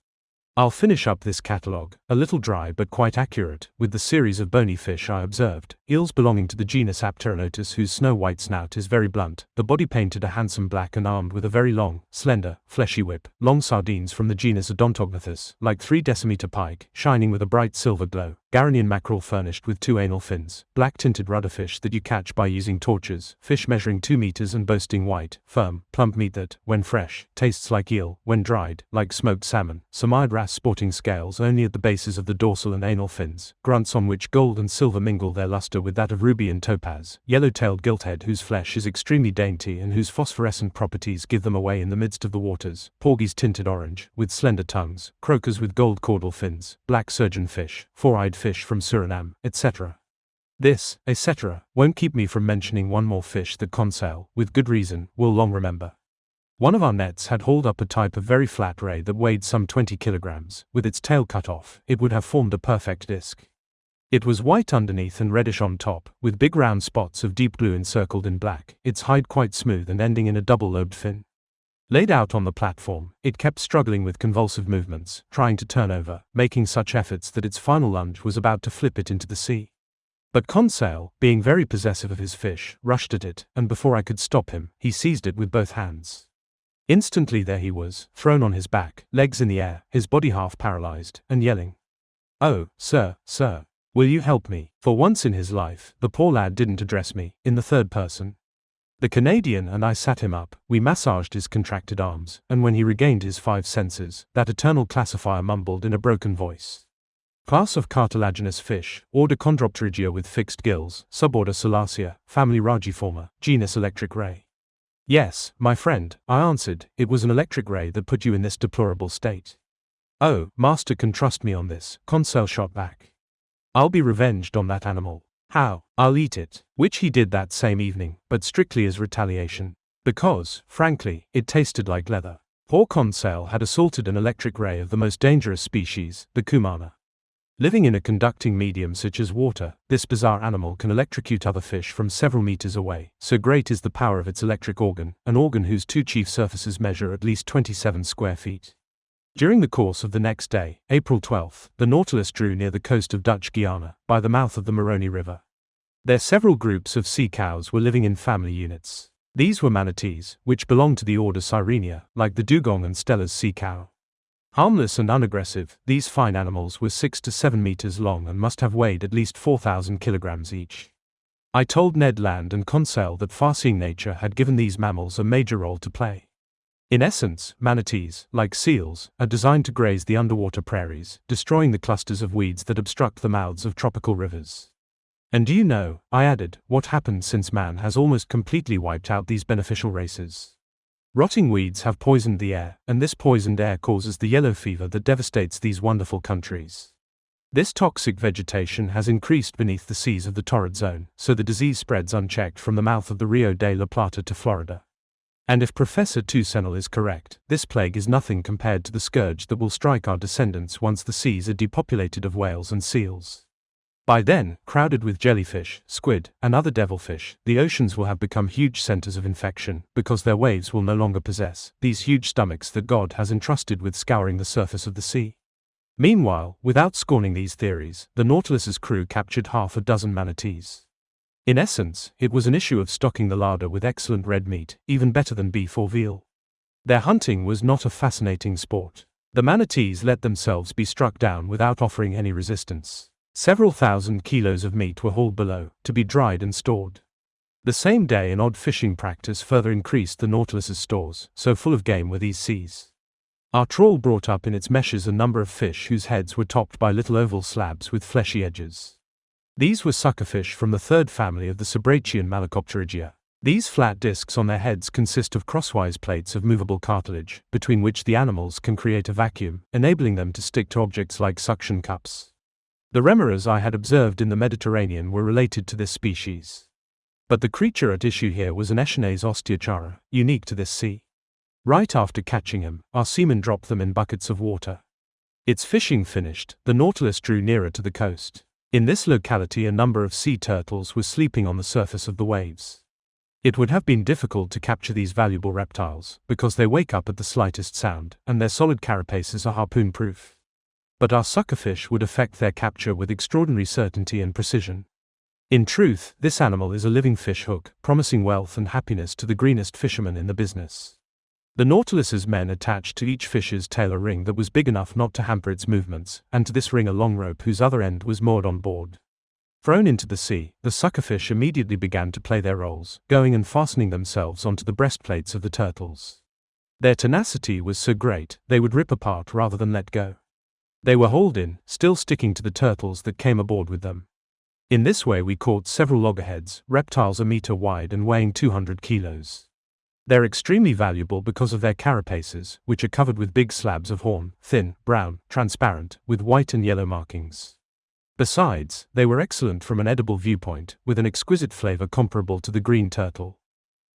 I'll finish up this catalogue, a little dry but quite accurate, with the series of bony fish I observed: eels belonging to the genus Apteronotus whose snow-white snout is very blunt, the body painted a handsome black and armed with a very long, slender, fleshy whip; long sardines from the genus Odontognathus, like 3-decimeter pike, shining with a bright silver glow; Garanian mackerel furnished with 2 anal fins; black-tinted rudderfish that you catch by using torches; fish measuring 2 meters and boasting white, firm, plump meat that, when fresh, tastes like eel, when dried, like smoked salmon; some eyed wrasse sporting scales only at the bases of the dorsal and anal fins; grunts on which gold and silver mingle their luster with that of ruby and topaz; yellow-tailed gilthead whose flesh is extremely dainty and whose phosphorescent properties give them away in the midst of the waters; porgies tinted orange, with slender tongues; croakers with gold caudal fins; black surgeonfish, 4-eyed fish from Suriname, etc. This, etc., won't keep me from mentioning one more fish that Conseil, with good reason, will long remember. One of our nets had hauled up a type of very flat ray that weighed some 20 kilograms. With its tail cut off, it would have formed a perfect disc. It was white underneath and reddish on top, with big round spots of deep blue encircled in black, its hide quite smooth and ending in a double-lobed fin. Laid out on the platform, it kept struggling with convulsive movements, trying to turn over, making such efforts that its final lunge was about to flip it into the sea. But Conseil, being very possessive of his fish, rushed at it, and before I could stop him, he seized it with both hands. Instantly there he was, thrown on his back, legs in the air, his body half paralyzed, and yelling, "Oh, sir, sir, will you help me?" For once in his life, the poor lad didn't address me, in the third person. The Canadian and I sat him up, we massaged his contracted arms, and when he regained his 5 senses, that eternal classifier mumbled in a broken voice: "Class of cartilaginous fish, order Chondropterygia with fixed gills, suborder Solacea, family Rajiforma, genus electric ray." "Yes, my friend," I answered, "it was an electric ray that put you in this deplorable state." "Oh, master can trust me on this," Conseil shot back. "I'll be revenged on that animal." "How?" "I'll eat it," which he did that same evening, but strictly as retaliation. Because, frankly, it tasted like leather. Poor Conseil had assaulted an electric ray of the most dangerous species, the cumana. Living in a conducting medium such as water, this bizarre animal can electrocute other fish from several meters away, so great is the power of its electric organ, an organ whose 2 chief surfaces measure at least 27 square feet. During the course of the next day, April 12, the Nautilus drew near the coast of Dutch Guiana, by the mouth of the Moroni River. There several groups of sea cows were living in family units. These were manatees, which belonged to the order Sirenia, like the dugong and Steller's sea cow. Harmless and unaggressive, these fine animals were 6 to 7 meters long and must have weighed at least 4,000 kilograms each. I told Ned Land and Conseil that far-seeing nature had given these mammals a major role to play. In essence, manatees, like seals, are designed to graze the underwater prairies, destroying the clusters of weeds that obstruct the mouths of tropical rivers. And do you know, I added, what happened since man has almost completely wiped out these beneficial races? Rotting weeds have poisoned the air, and this poisoned air causes the yellow fever that devastates these wonderful countries. This toxic vegetation has increased beneath the seas of the torrid zone, so the disease spreads unchecked from the mouth of the Rio de la Plata to Florida. And if Professor Toussaint is correct, this plague is nothing compared to the scourge that will strike our descendants once the seas are depopulated of whales and seals. By then, crowded with jellyfish, squid, and other devilfish, the oceans will have become huge centers of infection, because their waves will no longer possess these huge stomachs that God has entrusted with scouring the surface of the sea. Meanwhile, without scorning these theories, the Nautilus's crew captured half a dozen manatees. In essence, it was an issue of stocking the larder with excellent red meat, even better than beef or veal. Their hunting was not a fascinating sport. The manatees let themselves be struck down without offering any resistance. Several thousand kilos of meat were hauled below, to be dried and stored. The same day an odd fishing practice further increased the Nautilus's stores, so full of game were these seas. Our trawl brought up in its meshes a number of fish whose heads were topped by little oval slabs with fleshy edges. These were suckerfish from the third family of the Sabrachian Malacopterygia. These flat discs on their heads consist of crosswise plates of movable cartilage, between which the animals can create a vacuum, enabling them to stick to objects like suction cups. The remoras I had observed in the Mediterranean were related to this species. But the creature at issue here was an Echinus osteochara, unique to this sea. Right after catching him, our seamen dropped them in buckets of water. Its fishing finished, the Nautilus drew nearer to the coast. In this locality a number of sea turtles were sleeping on the surface of the waves. It would have been difficult to capture these valuable reptiles, because they wake up at the slightest sound, and their solid carapaces are harpoon-proof. But our suckerfish would effect their capture with extraordinary certainty and precision. In truth, this animal is a living fish hook, promising wealth and happiness to the greenest fisherman in the business. The Nautilus's men attached to each fish's tail a ring that was big enough not to hamper its movements, and to this ring a long rope whose other end was moored on board. Thrown into the sea, the suckerfish immediately began to play their roles, going and fastening themselves onto the breastplates of the turtles. Their tenacity was so great, they would rip apart rather than let go. They were hauled in, still sticking to the turtles that came aboard with them. In this way we caught several loggerheads, reptiles a meter wide and weighing 200 kilos. They're extremely valuable because of their carapaces, which are covered with big slabs of horn, thin, brown, transparent, with white and yellow markings. Besides, they were excellent from an edible viewpoint, with an exquisite flavor comparable to the green turtle.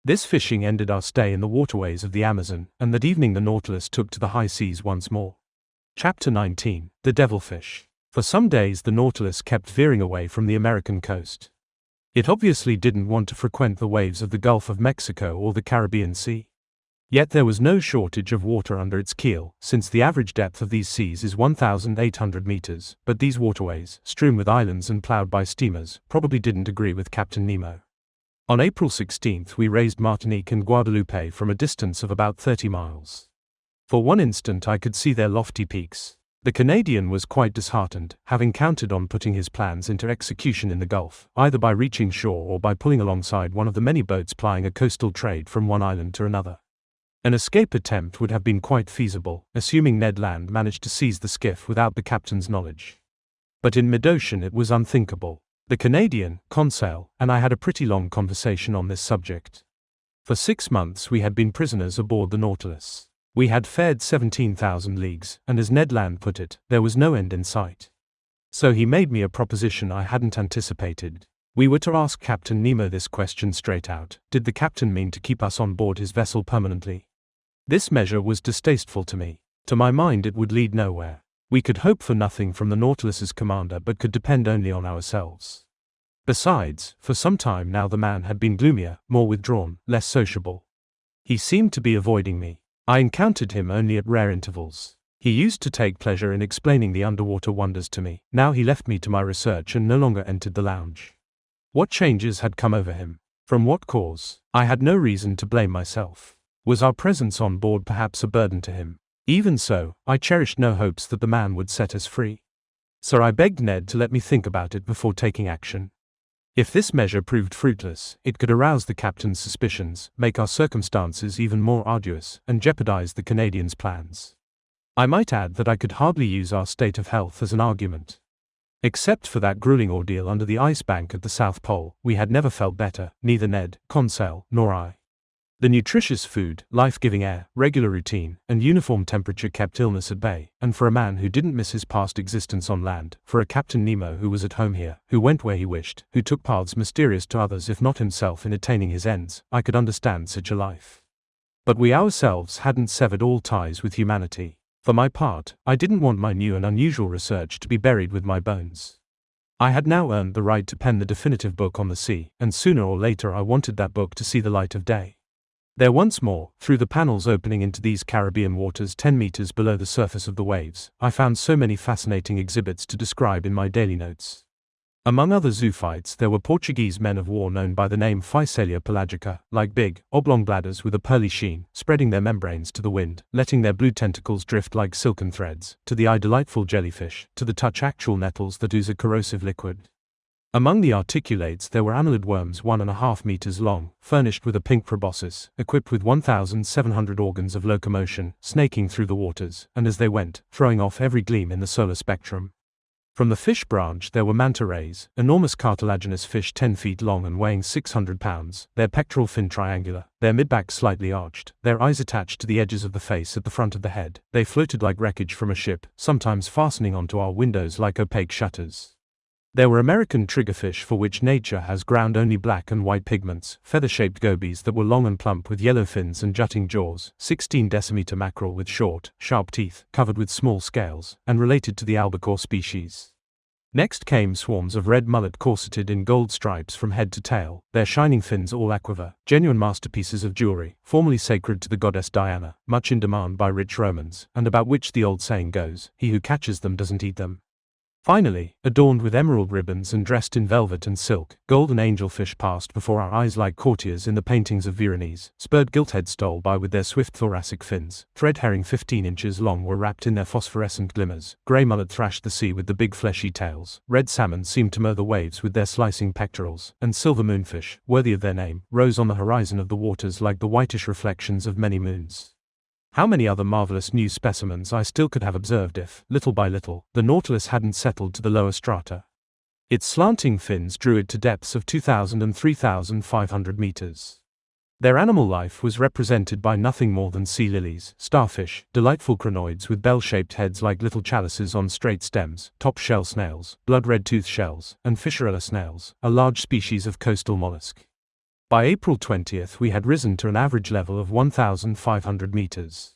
This fishing ended our stay in the waterways of the Amazon, and that evening the Nautilus took to the high seas once more. Chapter 19, The Devilfish. For some days the Nautilus kept veering away from the American coast. It obviously didn't want to frequent the waves of the Gulf of Mexico or the Caribbean Sea. Yet there was no shortage of water under its keel, since the average depth of these seas is 1,800 meters, but these waterways, strewn with islands and plowed by steamers, probably didn't agree with Captain Nemo. On April 16 we raised Martinique and Guadeloupe from a distance of about 30 miles. For one instant I could see their lofty peaks. The Canadian was quite disheartened, having counted on putting his plans into execution in the Gulf, either by reaching shore or by pulling alongside one of the many boats plying a coastal trade from one island to another. An escape attempt would have been quite feasible, assuming Ned Land managed to seize the skiff without the captain's knowledge. But in mid-ocean it was unthinkable. The Canadian, Conseil, and I had a pretty long conversation on this subject. For 6 months we had been prisoners aboard the Nautilus. We had fared 17,000 leagues, and as Ned Land put it, there was no end in sight. So he made me a proposition I hadn't anticipated. We were to ask Captain Nemo this question straight out: did the captain mean to keep us on board his vessel permanently? This measure was distasteful to me. To my mind it would lead nowhere. We could hope for nothing from the Nautilus's commander but could depend only on ourselves. Besides, for some time now the man had been gloomier, more withdrawn, less sociable. He seemed to be avoiding me. I encountered him only at rare intervals. He used to take pleasure in explaining the underwater wonders to me. Now he left me to my research and no longer entered the lounge. What changes had come over him? From what cause? I had no reason to blame myself. Was our presence on board perhaps a burden to him? Even so, I cherished no hopes that the man would set us free. So I begged Ned to let me think about it before taking action. If this measure proved fruitless, it could arouse the captain's suspicions, make our circumstances even more arduous, and jeopardize the Canadians' plans. I might add that I could hardly use our state of health as an argument. Except for that grueling ordeal under the ice bank at the South Pole, we had never felt better, neither Ned, Conseil, nor I. The nutritious food, life-giving air, regular routine, and uniform temperature kept illness at bay, and for a man who didn't miss his past existence on land, for a Captain Nemo who was at home here, who went where he wished, who took paths mysterious to others if not himself in attaining his ends, I could understand such a life. But we ourselves hadn't severed all ties with humanity. For my part, I didn't want my new and unusual research to be buried with my bones. I had now earned the right to pen the definitive book on the sea, and sooner or later I wanted that book to see the light of day. There once more, through the panels opening into these Caribbean waters 10 meters below the surface of the waves, I found so many fascinating exhibits to describe in my daily notes. Among other zoophytes there were Portuguese men of war known by the name Physalia pelagica, like big, oblong bladders with a pearly sheen, spreading their membranes to the wind, letting their blue tentacles drift like silken threads, to the eye delightful jellyfish, to the touch actual nettles that ooze a corrosive liquid. Among the articulates there were annelid worms 1.5 meters long, furnished with a pink proboscis, equipped with 1,700 organs of locomotion, snaking through the waters, and as they went, throwing off every gleam in the solar spectrum. From the fish branch there were manta rays, enormous cartilaginous fish 10 feet long and weighing 600 pounds, their pectoral fin triangular, their midback slightly arched, their eyes attached to the edges of the face at the front of the head. They floated like wreckage from a ship, sometimes fastening onto our windows like opaque shutters. There were American triggerfish for which nature has ground only black and white pigments, feather-shaped gobies that were long and plump with yellow fins and jutting jaws, 16-decimeter mackerel with short, sharp teeth, covered with small scales, and related to the albacore species. Next came swarms of red mullet corseted in gold stripes from head to tail, their shining fins all aquiver, genuine masterpieces of jewelry, formerly sacred to the goddess Diana, much in demand by rich Romans, and about which the old saying goes, "He who catches them doesn't eat them." Finally, adorned with emerald ribbons and dressed in velvet and silk, golden angelfish passed before our eyes like courtiers in the paintings of Veronese. Spurred gilthead stole by with their swift thoracic fins. Thread herring 15 inches long were wrapped in their phosphorescent glimmers. Grey mullet thrashed the sea with the big fleshy tails. Red salmon seemed to mow the waves with their slicing pectorals, and silver moonfish, worthy of their name, rose on the horizon of the waters like the whitish reflections of many moons. How many other marvelous new specimens I still could have observed if, little by little, the Nautilus hadn't settled to the lower strata. Its slanting fins drew it to depths of 2,000 and 3,500 meters. Their animal life was represented by nothing more than sea lilies, starfish, delightful crinoids with bell-shaped heads like little chalices on straight stems, top-shell snails, blood-red tooth shells, and fissurella snails, a large species of coastal mollusk. By April 20th we had risen to an average level of 1,500 meters.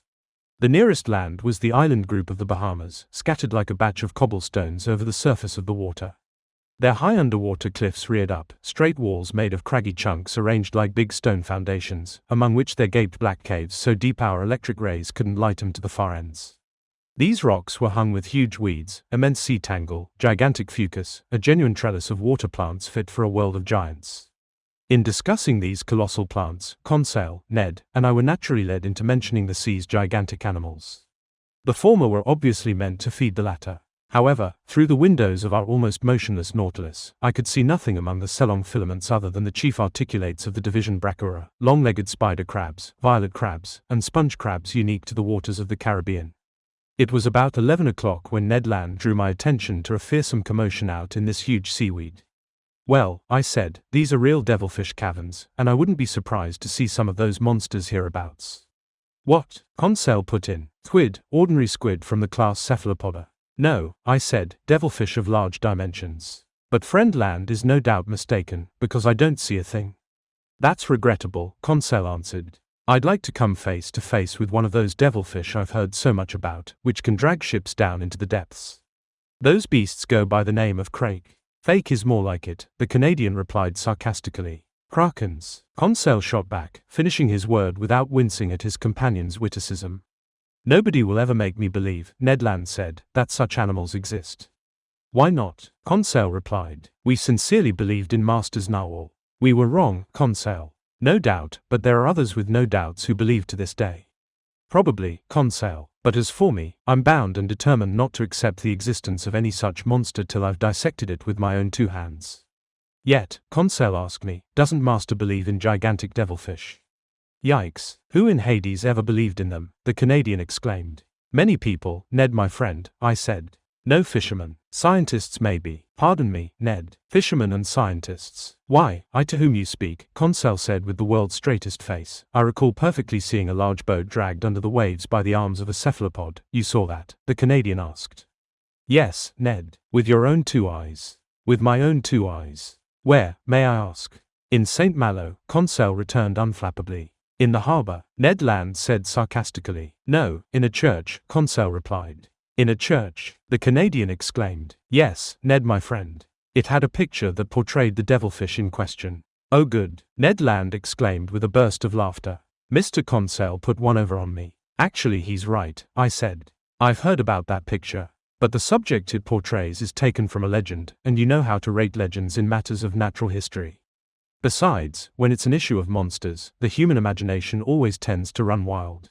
The nearest land was the island group of the Bahamas, scattered like a batch of cobblestones over the surface of the water. Their high underwater cliffs reared up, straight walls made of craggy chunks arranged like big stone foundations, among which there gaped black caves so deep our electric rays couldn't light them to the far ends. These rocks were hung with huge weeds, immense sea tangle, gigantic fucus, a genuine trellis of water plants fit for a world of giants. In discussing these colossal plants, Conseil, Ned, and I were naturally led into mentioning the sea's gigantic animals. The former were obviously meant to feed the latter. However, through the windows of our almost motionless Nautilus, I could see nothing among the celong filaments other than the chief articulates of the division Brachyura, long-legged spider crabs, violet crabs, and sponge crabs unique to the waters of the Caribbean. It was about 11 o'clock when Ned Land drew my attention to a fearsome commotion out in this huge seaweed. "Well," I said, "these are real devilfish caverns, and I wouldn't be surprised to see some of those monsters hereabouts." "What?" Conseil put in. "Squid, ordinary squid from the class Cephalopoda." "No," I said, "devilfish of large dimensions. But friend Land is no doubt mistaken, because I don't see a thing." "That's regrettable," Conseil answered. "I'd like to come face to face with one of those devilfish I've heard so much about, which can drag ships down into the depths. Those beasts go by the name of crake." "Fake is more like it," the Canadian replied sarcastically. "Krakens," Conseil shot back, finishing his word without wincing at his companion's witticism. "Nobody will ever make me believe," Ned Land said, "that such animals exist." "Why not?" Conseil replied. "We sincerely believed in Master's narwhal." "We were wrong, Conseil." "No doubt, but there are others with no doubts who believe to this day." "Probably, Conseil. But as for me, I'm bound and determined not to accept the existence of any such monster till I've dissected it with my own 2 hands. Yet, Conseil asked me, doesn't Master believe in gigantic devilfish? Yikes, who in Hades ever believed in them? The Canadian exclaimed. Many people, Ned my friend, I said. No fishermen. Scientists maybe. Pardon me, Ned. Fishermen and scientists. Why, I to whom you speak, Conseil said with the world's straightest face. I recall perfectly seeing a large boat dragged under the waves by the arms of a cephalopod. You saw that? The Canadian asked. Yes, Ned. With your own 2 eyes. With my own 2 eyes. Where, may I ask? In St. Malo, Conseil returned unflappably. In the harbor, Ned Land said sarcastically. No, in a church, Conseil replied. In a church, the Canadian exclaimed. Yes, Ned my friend. It had a picture that portrayed the devilfish in question. Oh good, Ned Land exclaimed with a burst of laughter. Mr. Conseil put one over on me. Actually he's right, I said. I've heard about that picture. But the subject it portrays is taken from a legend, and you know how to rate legends in matters of natural history. Besides, when it's an issue of monsters, the human imagination always tends to run wild.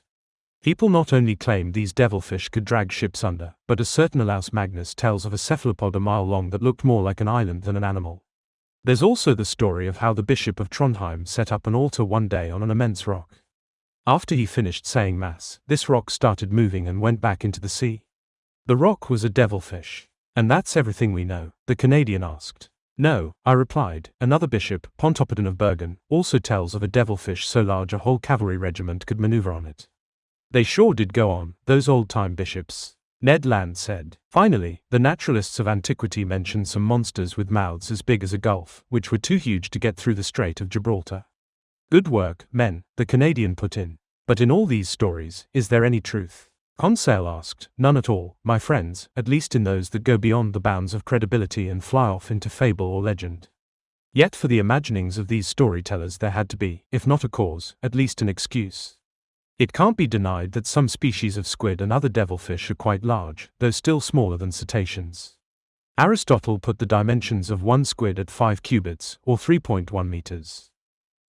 People not only claim these devilfish could drag ships under, but a certain Olaus Magnus tells of a cephalopod a mile long that looked more like an island than an animal. There's also the story of how the Bishop of Trondheim set up an altar one day on an immense rock. After he finished saying Mass, this rock started moving and went back into the sea. The rock was a devilfish. And that's everything we know, the Canadian asked. No, I replied, another bishop, Pontoppidan of Bergen, also tells of a devilfish so large a whole cavalry regiment could maneuver on it. They sure did go on, those old-time bishops. Ned Land said. Finally, the naturalists of antiquity mentioned some monsters with mouths as big as a gulf, which were too huge to get through the Strait of Gibraltar. Good work, men, the Canadian put in. But in all these stories, is there any truth? Conseil asked. None at all, my friends, at least in those that go beyond the bounds of credibility and fly off into fable or legend. Yet for the imaginings of these storytellers there had to be, if not a cause, at least an excuse. It can't be denied that some species of squid and other devilfish are quite large, though still smaller than cetaceans. Aristotle put the dimensions of one squid at 5 cubits, or 3.1 meters.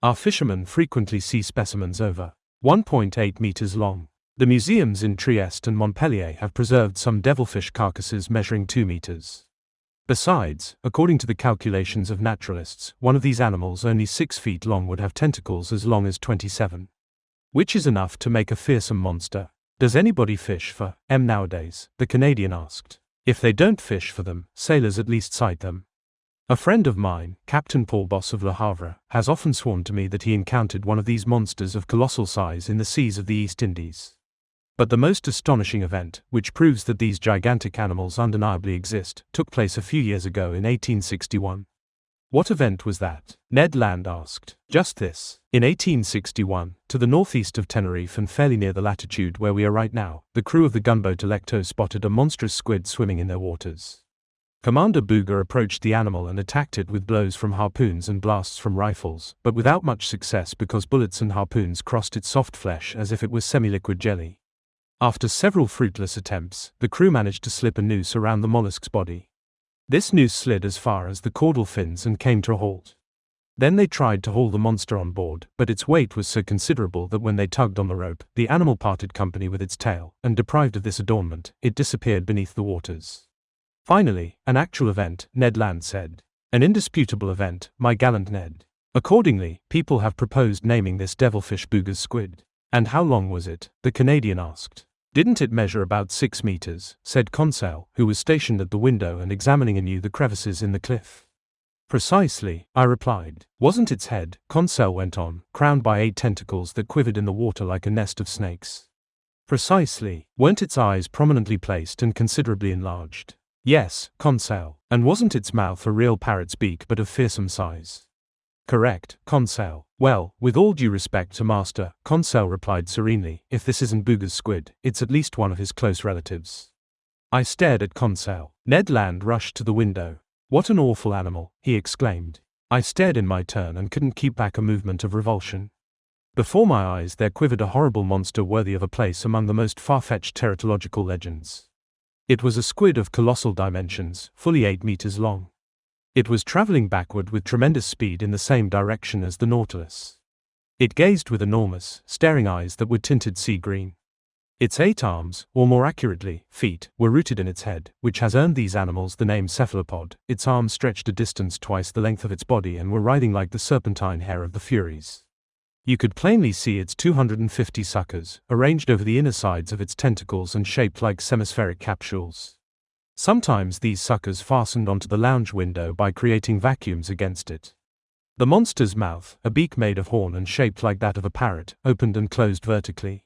Our fishermen frequently see specimens over 1.8 meters long. The museums in Trieste and Montpellier have preserved some devilfish carcasses measuring 2 meters. Besides, according to the calculations of naturalists, one of these animals only 6 feet long would have tentacles as long as 27. Which is enough to make a fearsome monster. Does anybody fish for them nowadays? The Canadian asked. If they don't fish for them, sailors at least sight them. A friend of mine, Captain Paul Boss of Le Havre, has often sworn to me that he encountered one of these monsters of colossal size in the seas of the East Indies. But the most astonishing event, which proves that these gigantic animals undeniably exist, took place a few years ago in 1861. What event was that? Ned Land asked. Just this. In 1861, to the northeast of Tenerife and fairly near the latitude where we are right now, the crew of the gunboat Electo spotted a monstrous squid swimming in their waters. Commander Booger approached the animal and attacked it with blows from harpoons and blasts from rifles, but without much success because bullets and harpoons crossed its soft flesh as if it was semi-liquid jelly. After several fruitless attempts, the crew managed to slip a noose around the mollusk's body. This noose slid as far as the caudal fins and came to a halt. Then they tried to haul the monster on board, but its weight was so considerable that when they tugged on the rope, the animal parted company with its tail, and deprived of this adornment, it disappeared beneath the waters. Finally, an actual event, Ned Land said. An indisputable event, my gallant Ned. Accordingly, people have proposed naming this devilfish Booger's squid. And how long was it? The Canadian asked. Didn't it measure about 6 meters, said Conseil, who was stationed at the window and examining anew the crevices in the cliff. Precisely, I replied. Wasn't its head, Conseil went on, crowned by 8 tentacles that quivered in the water like a nest of snakes? Precisely. Weren't its eyes prominently placed and considerably enlarged? Yes, Conseil. And wasn't its mouth a real parrot's beak but of fearsome size? Correct, Conseil. Well, with all due respect to Master, Conseil replied serenely, if this isn't Booger's squid, it's at least one of his close relatives. I stared at Conseil. Ned Land rushed to the window. What an awful animal, he exclaimed. I stared in my turn and couldn't keep back a movement of revulsion. Before my eyes there quivered a horrible monster worthy of a place among the most far-fetched teratological legends. It was a squid of colossal dimensions, fully 8 meters long. It was traveling backward with tremendous speed in the same direction as the nautilus. It gazed with enormous, staring eyes that were tinted sea green. Its 8 arms, or more accurately, feet, were rooted in its head, which has earned these animals the name cephalopod. Its arms stretched a distance twice the length of its body and were writhing like the serpentine hair of the Furies. You could plainly see its 250 suckers, arranged over the inner sides of its tentacles and shaped like semispheric capsules. Sometimes these suckers fastened onto the lounge window by creating vacuums against it. The monster's mouth, a beak made of horn and shaped like that of a parrot, opened and closed vertically.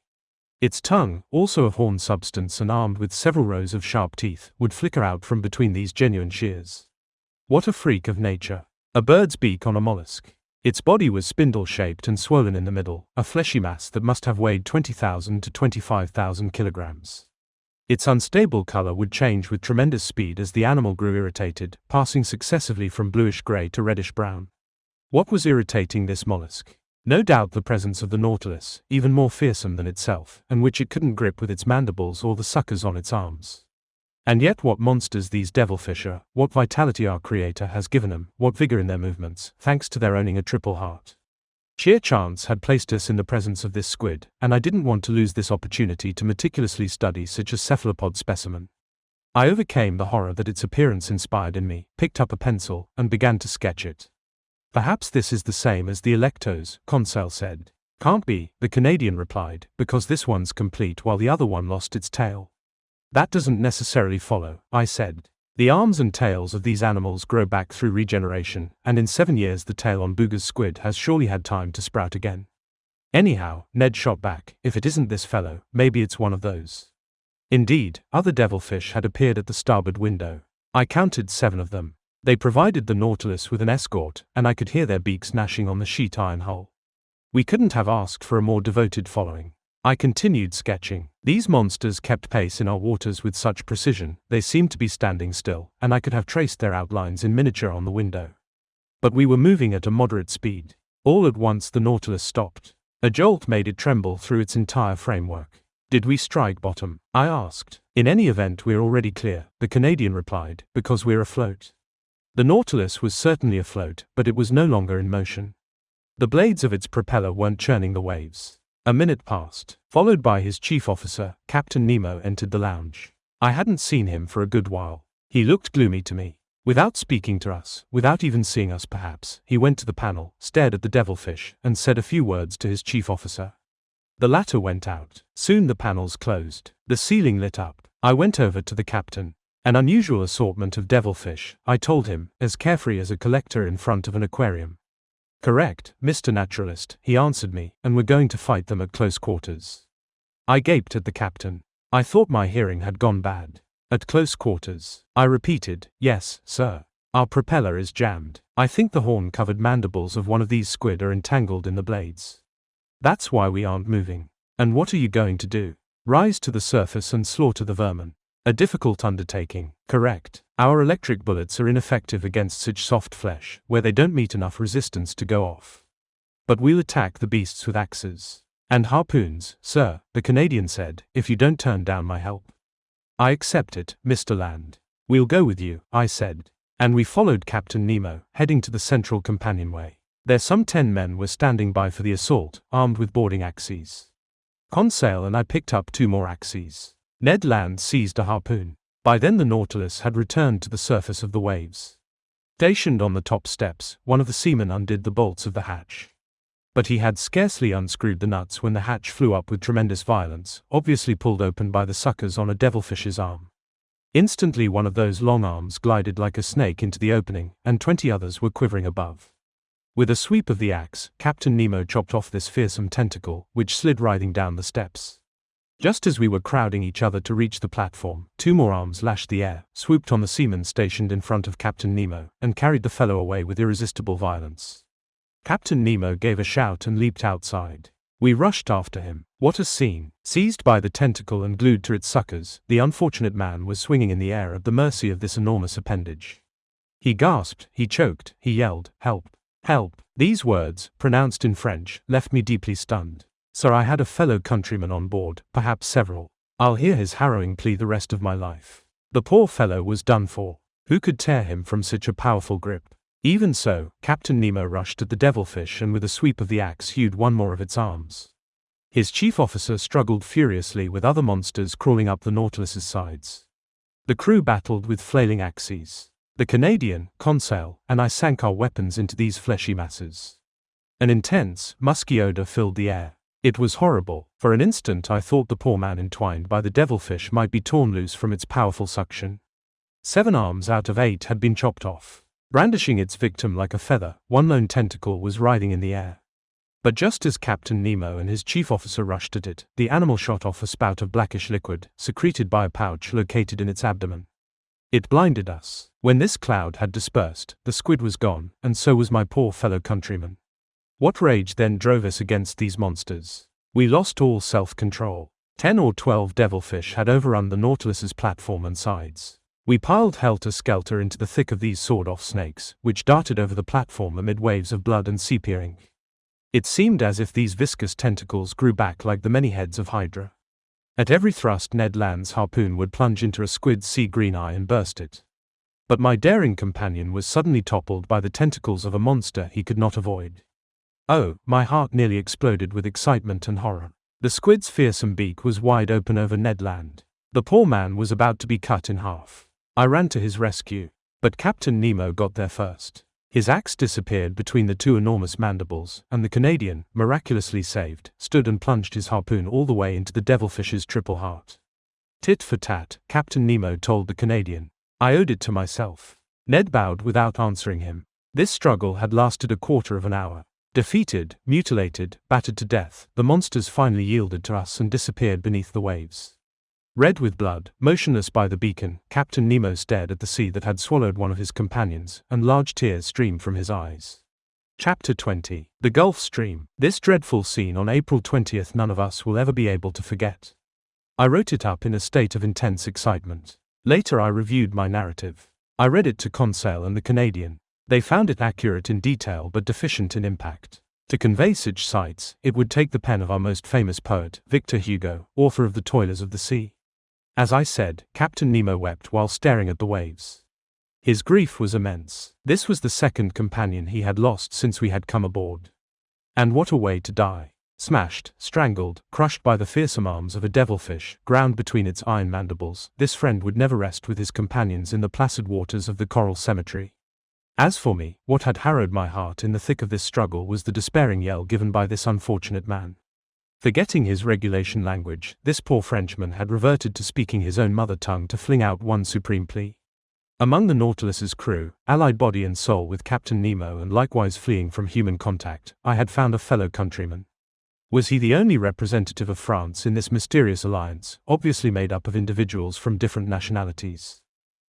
Its tongue, also of horn substance and armed with several rows of sharp teeth, would flicker out from between these genuine shears. What a freak of nature! A bird's beak on a mollusk. Its body was spindle-shaped and swollen in the middle, a fleshy mass that must have weighed 20,000 to 25,000 kilograms. Its unstable color would change with tremendous speed as the animal grew irritated, passing successively from bluish-gray to reddish-brown. What was irritating this mollusk? No doubt the presence of the nautilus, even more fearsome than itself, and which it couldn't grip with its mandibles or the suckers on its arms. And yet what monsters these devilfish are, what vitality our Creator has given them, what vigor in their movements, thanks to their owning a triple heart. Sheer chance had placed us in the presence of this squid, and I didn't want to lose this opportunity to meticulously study such a cephalopod specimen. I overcame the horror that its appearance inspired in me, picked up a pencil, and began to sketch it. Perhaps this is the same as the Electos, Conseil said. Can't be, the Canadian replied, because this one's complete while the other one lost its tail. That doesn't necessarily follow, I said. The arms and tails of these animals grow back through regeneration, and in 7 years the tail on Booger's squid has surely had time to sprout again. Anyhow, Ned shot back, if it isn't this fellow, maybe it's one of those. Indeed, other devilfish had appeared at the starboard window. I counted 7 of them. They provided the Nautilus with an escort, and I could hear their beaks gnashing on the sheet iron hull. We couldn't have asked for a more devoted following. I continued sketching. These monsters kept pace in our waters with such precision, they seemed to be standing still, and I could have traced their outlines in miniature on the window. But we were moving at a moderate speed. All at once the Nautilus stopped. A jolt made it tremble through its entire framework. Did we strike bottom? I asked. In any event we're already clear, the Canadian replied, because we're afloat. The Nautilus was certainly afloat, but it was no longer in motion. The blades of its propeller weren't churning the waves. A minute passed. Followed by his chief officer, Captain Nemo entered the lounge. I hadn't seen him for a good while. He looked gloomy to me. Without speaking to us, without even seeing us perhaps, he went to the panel, stared at the devilfish, and said a few words to his chief officer. The latter went out. Soon the panels closed. The ceiling lit up. I went over to the captain. An unusual assortment of devilfish, I told him, as carefree as a collector in front of an aquarium. Correct, Mr. Naturalist, he answered me, and we're going to fight them at close quarters. I gaped at the captain. I thought my hearing had gone bad. At close quarters. I repeated, yes, sir. Our propeller is jammed. I think the horn-covered mandibles of one of these squid are entangled in the blades. That's why we aren't moving. And what are you going to do? Rise to the surface and slaughter the vermin. A difficult undertaking, correct. Our electric bullets are ineffective against such soft flesh, where they don't meet enough resistance to go off. But we'll attack the beasts with axes. And harpoons, sir, the Canadian said, if you don't turn down my help. I accept it, Mr. Land. We'll go with you, I said. And we followed Captain Nemo, heading to the central companionway. There some 10 men were standing by for the assault, armed with boarding axes. Conseil and I picked up 2 more axes. Ned Land seized a harpoon. By then the Nautilus had returned to the surface of the waves. Stationed on the top steps, one of the seamen undid the bolts of the hatch. But he had scarcely unscrewed the nuts when the hatch flew up with tremendous violence, obviously pulled open by the suckers on a devilfish's arm. Instantly one of those long arms glided like a snake into the opening, and 20 others were quivering above. With a sweep of the axe, Captain Nemo chopped off this fearsome tentacle, which slid writhing down the steps. Just as we were crowding each other to reach the platform, 2 more arms lashed the air, swooped on the seaman stationed in front of Captain Nemo, and carried the fellow away with irresistible violence. Captain Nemo gave a shout and leaped outside. We rushed after him. What a scene! Seized by the tentacle and glued to its suckers, the unfortunate man was swinging in the air at the mercy of this enormous appendage. He gasped, he choked, he yelled, "Help! Help!" These words, pronounced in French, left me deeply stunned. Sir, I had a fellow countryman on board, perhaps several. I'll hear his harrowing plea the rest of my life. The poor fellow was done for. Who could tear him from such a powerful grip? Even so, Captain Nemo rushed at the devilfish and with a sweep of the axe hewed 1 more of its arms. His chief officer struggled furiously with other monsters crawling up the Nautilus's sides. The crew battled with flailing axes. The Canadian, Conseil, and I sank our weapons into these fleshy masses. An intense, musky odor filled the air. It was horrible. For an instant I thought the poor man entwined by the devilfish might be torn loose from its powerful suction. 7 arms out of 8 had been chopped off. Brandishing its victim like a feather, one lone tentacle was writhing in the air. But just as Captain Nemo and his chief officer rushed at it, the animal shot off a spout of blackish liquid, secreted by a pouch located in its abdomen. It blinded us. When this cloud had dispersed, the squid was gone, and so was my poor fellow countryman. What rage then drove us against these monsters? We lost all self-control. 10 or 12 devilfish had overrun the Nautilus's platform and sides. We piled helter-skelter into the thick of these sawed-off snakes, which darted over the platform amid waves of blood and sepia ink. It seemed as if these viscous tentacles grew back like the many heads of Hydra. At every thrust Ned Land's harpoon would plunge into a squid's sea-green eye and burst it. But my daring companion was suddenly toppled by the tentacles of a monster he could not avoid. Oh, my heart nearly exploded with excitement and horror. The squid's fearsome beak was wide open over Ned Land. The poor man was about to be cut in half. I ran to his rescue. But Captain Nemo got there first. His axe disappeared between the 2 enormous mandibles, and the Canadian, miraculously saved, stood and plunged his harpoon all the way into the devilfish's triple heart. Tit for tat, Captain Nemo told the Canadian. I owed it to myself. Ned bowed without answering him. This struggle had lasted a quarter of an hour. Defeated, mutilated, battered to death, the monsters finally yielded to us and disappeared beneath the waves. Red with blood, motionless by the beacon, Captain Nemo stared at the sea that had swallowed one of his companions, and large tears streamed from his eyes. Chapter 20. The Gulf Stream. This dreadful scene on April 20th none of us will ever be able to forget. I wrote it up in a state of intense excitement. Later I reviewed my narrative. I read it to Conseil and the Canadian. They found it accurate in detail but deficient in impact. To convey such sights, it would take the pen of our most famous poet, Victor Hugo, author of The Toilers of the Sea. As I said, Captain Nemo wept while staring at the waves. His grief was immense. This was the second companion he had lost since we had come aboard. And what a way to die. Smashed, strangled, crushed by the fearsome arms of a devilfish, ground between its iron mandibles, this friend would never rest with his companions in the placid waters of the coral cemetery. As for me, what had harrowed my heart in the thick of this struggle was the despairing yell given by this unfortunate man. Forgetting his regulation language, this poor Frenchman had reverted to speaking his own mother tongue to fling out one supreme plea. Among the Nautilus's crew, allied body and soul with Captain Nemo and likewise fleeing from human contact, I had found a fellow countryman. Was he the only representative of France in this mysterious alliance, obviously made up of individuals from different nationalities?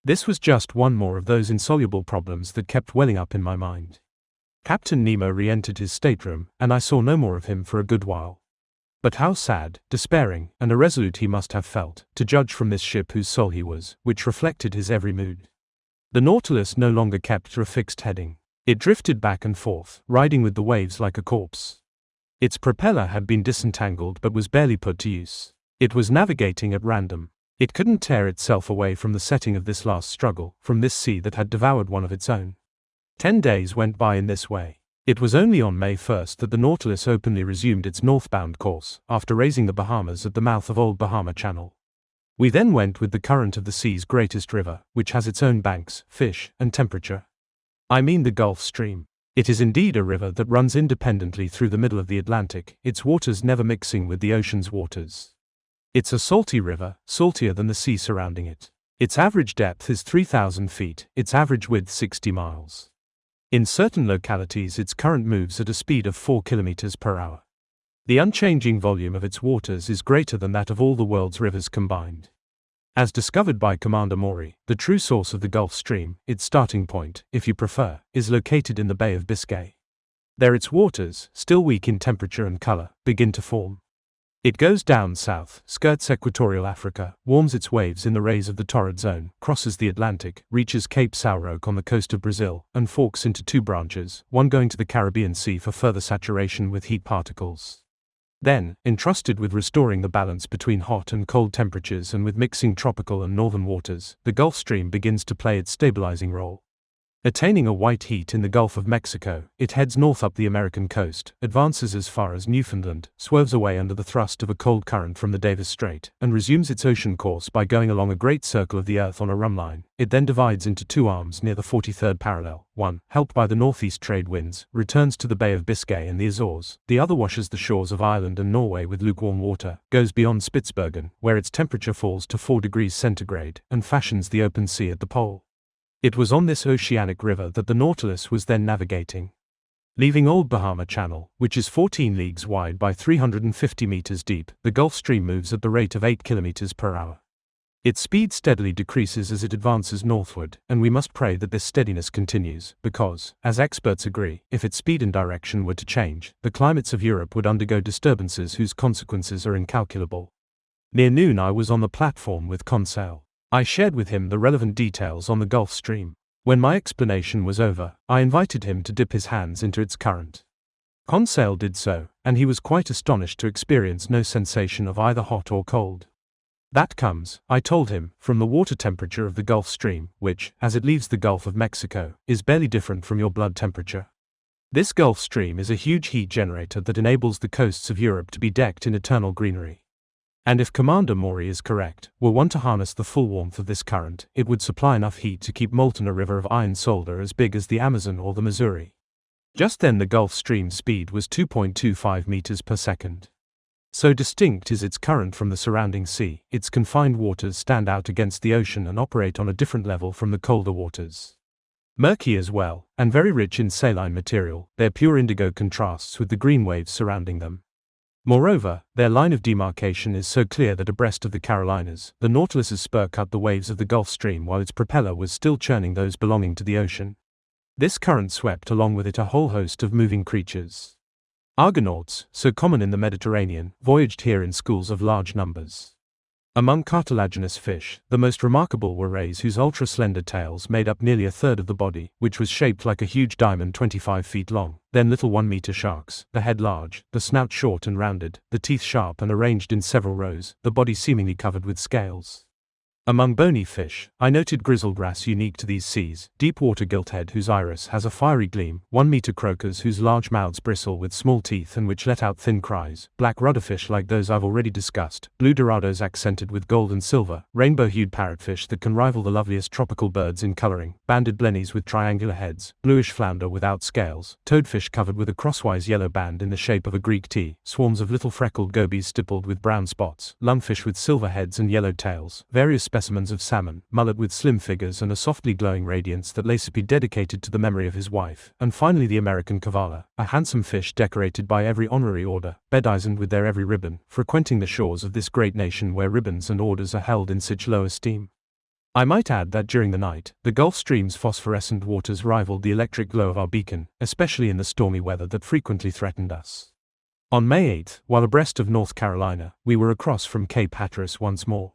This was just one more of those insoluble problems that kept welling up in my mind. Captain Nemo re-entered his stateroom, and I saw no more of him for a good while. But how sad, despairing, and irresolute he must have felt, to judge from this ship whose soul he was, which reflected his every mood. The Nautilus no longer kept to a fixed heading. It drifted back and forth, riding with the waves like a corpse. Its propeller had been disentangled but was barely put to use. It was navigating at random. It couldn't tear itself away from the setting of this last struggle, from this sea that had devoured one of its own. 10 days went by in this way. It was only on May 1st that the Nautilus openly resumed its northbound course, after raising the Bahamas at the mouth of Old Bahama Channel. We then went with the current of the sea's greatest river, which has its own banks, fish, and temperature. I mean the Gulf Stream. It is indeed a river that runs independently through the middle of the Atlantic, its waters never mixing with the ocean's waters. It's a salty river, saltier than the sea surrounding it. Its average depth is 3,000 feet, its average width 60 miles. In certain localities its current moves at a speed of 4 kilometers per hour. The unchanging volume of its waters is greater than that of all the world's rivers combined. As discovered by Commander Maury, the true source of the Gulf Stream, its starting point, if you prefer, is located in the Bay of Biscay. There its waters, still weak in temperature and color, begin to form. It goes down south, skirts equatorial Africa, warms its waves in the rays of the torrid zone, crosses the Atlantic, reaches Cape São Roque on the coast of Brazil, and forks into 2 branches, one going to the Caribbean Sea for further saturation with heat particles. Then, entrusted with restoring the balance between hot and cold temperatures and with mixing tropical and northern waters, the Gulf Stream begins to play its stabilizing role. Attaining a white heat in the Gulf of Mexico, it heads north up the American coast, advances as far as Newfoundland, swerves away under the thrust of a cold current from the Davis Strait, and resumes its ocean course by going along a great circle of the Earth on a rhumb line. It then divides into two arms near the 43rd parallel. One, helped by the northeast trade winds, returns to the Bay of Biscay and the Azores. The other washes the shores of Ireland and Norway with lukewarm water, goes beyond Spitsbergen, where its temperature falls to 4 degrees centigrade, and fashions the open sea at the pole. It was on this oceanic river that the Nautilus was then navigating. Leaving Old Bahama Channel, which is 14 leagues wide by 350 meters deep, the Gulf Stream moves at the rate of 8 kilometers per hour. Its speed steadily decreases as it advances northward, and we must pray that this steadiness continues, because, as experts agree, if its speed and direction were to change, the climates of Europe would undergo disturbances whose consequences are incalculable. Near noon I was on the platform with Conseil. I shared with him the relevant details on the Gulf Stream. When my explanation was over, I invited him to dip his hands into its current. Conseil did so, and he was quite astonished to experience no sensation of either hot or cold. That comes, I told him, from the water temperature of the Gulf Stream, which, as it leaves the Gulf of Mexico, is barely different from your blood temperature. This Gulf Stream is a huge heat generator that enables the coasts of Europe to be decked in eternal greenery. And if Commander Maury is correct, were one to harness the full warmth of this current, it would supply enough heat to keep molten a river of iron solder as big as the Amazon or the Missouri. Just then the Gulf Stream's speed was 2.25 meters per second. So distinct is its current from the surrounding sea, its confined waters stand out against the ocean and operate on a different level from the colder waters. Murky as well, and very rich in saline material, their pure indigo contrasts with the green waves surrounding them. Moreover, their line of demarcation is so clear that abreast of the Carolinas, the Nautilus's spur cut the waves of the Gulf Stream while its propeller was still churning those belonging to the ocean. This current swept along with it a whole host of moving creatures. Argonauts, so common in the Mediterranean, voyaged here in schools of large numbers. Among cartilaginous fish, the most remarkable were rays whose ultra-slender tails made up nearly a third of the body, which was shaped like a huge diamond 25 feet long. Then little 1-meter sharks, the head large, the snout short and rounded, the teeth sharp and arranged in several rows, the body seemingly covered with scales. Among bony fish, I noted grizzlegrass unique to these seas, deep-water gilthead whose iris has a fiery gleam, 1-meter croakers whose large mouths bristle with small teeth and which let out thin cries, black rudderfish like those I've already discussed, blue dorados accented with gold and silver, rainbow-hued parrotfish that can rival the loveliest tropical birds in coloring, banded blennies with triangular heads, bluish flounder without scales, toadfish covered with a crosswise yellow band in the shape of a Greek T, swarms of little freckled gobies stippled with brown spots, lungfish with silver heads and yellow tails, various specimens of salmon, mullet with slim figures and a softly glowing radiance that Lacipede dedicated to the memory of his wife, and finally the American cavala, a handsome fish decorated by every honorary order, bedizened with their every ribbon, frequenting the shores of this great nation where ribbons and orders are held in such low esteem. I might add that during the night, the Gulf Stream's phosphorescent waters rivaled the electric glow of our beacon, especially in the stormy weather that frequently threatened us. On May 8, while abreast of North Carolina, we were across from Cape Hatteras once more.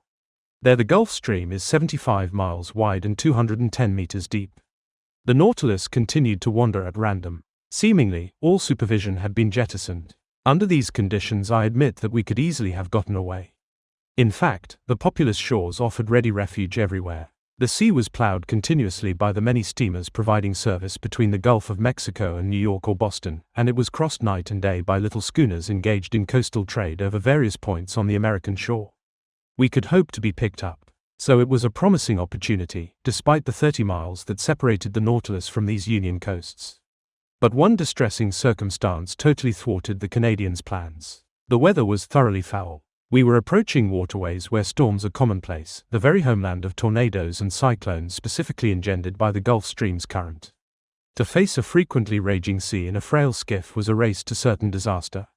There the Gulf Stream is 75 miles wide and 210 meters deep. The Nautilus continued to wander at random. Seemingly, all supervision had been jettisoned. Under these conditions I admit that we could easily have gotten away. In fact, the populous shores offered ready refuge everywhere. The sea was plowed continuously by the many steamers providing service between the Gulf of Mexico and New York or Boston, and it was crossed night and day by little schooners engaged in coastal trade over various points on the American shore. We could hope to be picked up. So it was a promising opportunity, despite the 30 miles that separated the Nautilus from these Union coasts. But one distressing circumstance totally thwarted the Canadians' plans. The weather was thoroughly foul. We were approaching waterways where storms are commonplace, the very homeland of tornadoes and cyclones specifically engendered by the Gulf Stream's current. To face a frequently raging sea in a frail skiff was a race to certain disaster.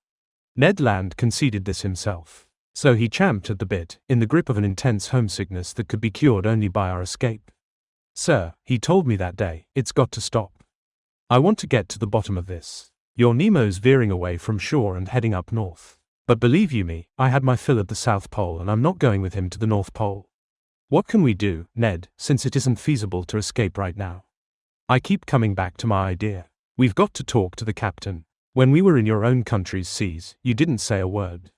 Ned Land conceded this himself. So he champed at the bit, in the grip of an intense homesickness that could be cured only by our escape. "Sir," he told me that day, "it's got to stop. I want to get to the bottom of this. Your Nemo's veering away from shore and heading up north. But believe you me, I had my fill at the South Pole and I'm not going with him to the North Pole. What can we do, Ned, since it isn't feasible to escape right now? I keep coming back to my idea. We've got to talk to the captain. When we were in your own country's seas, you didn't say a word.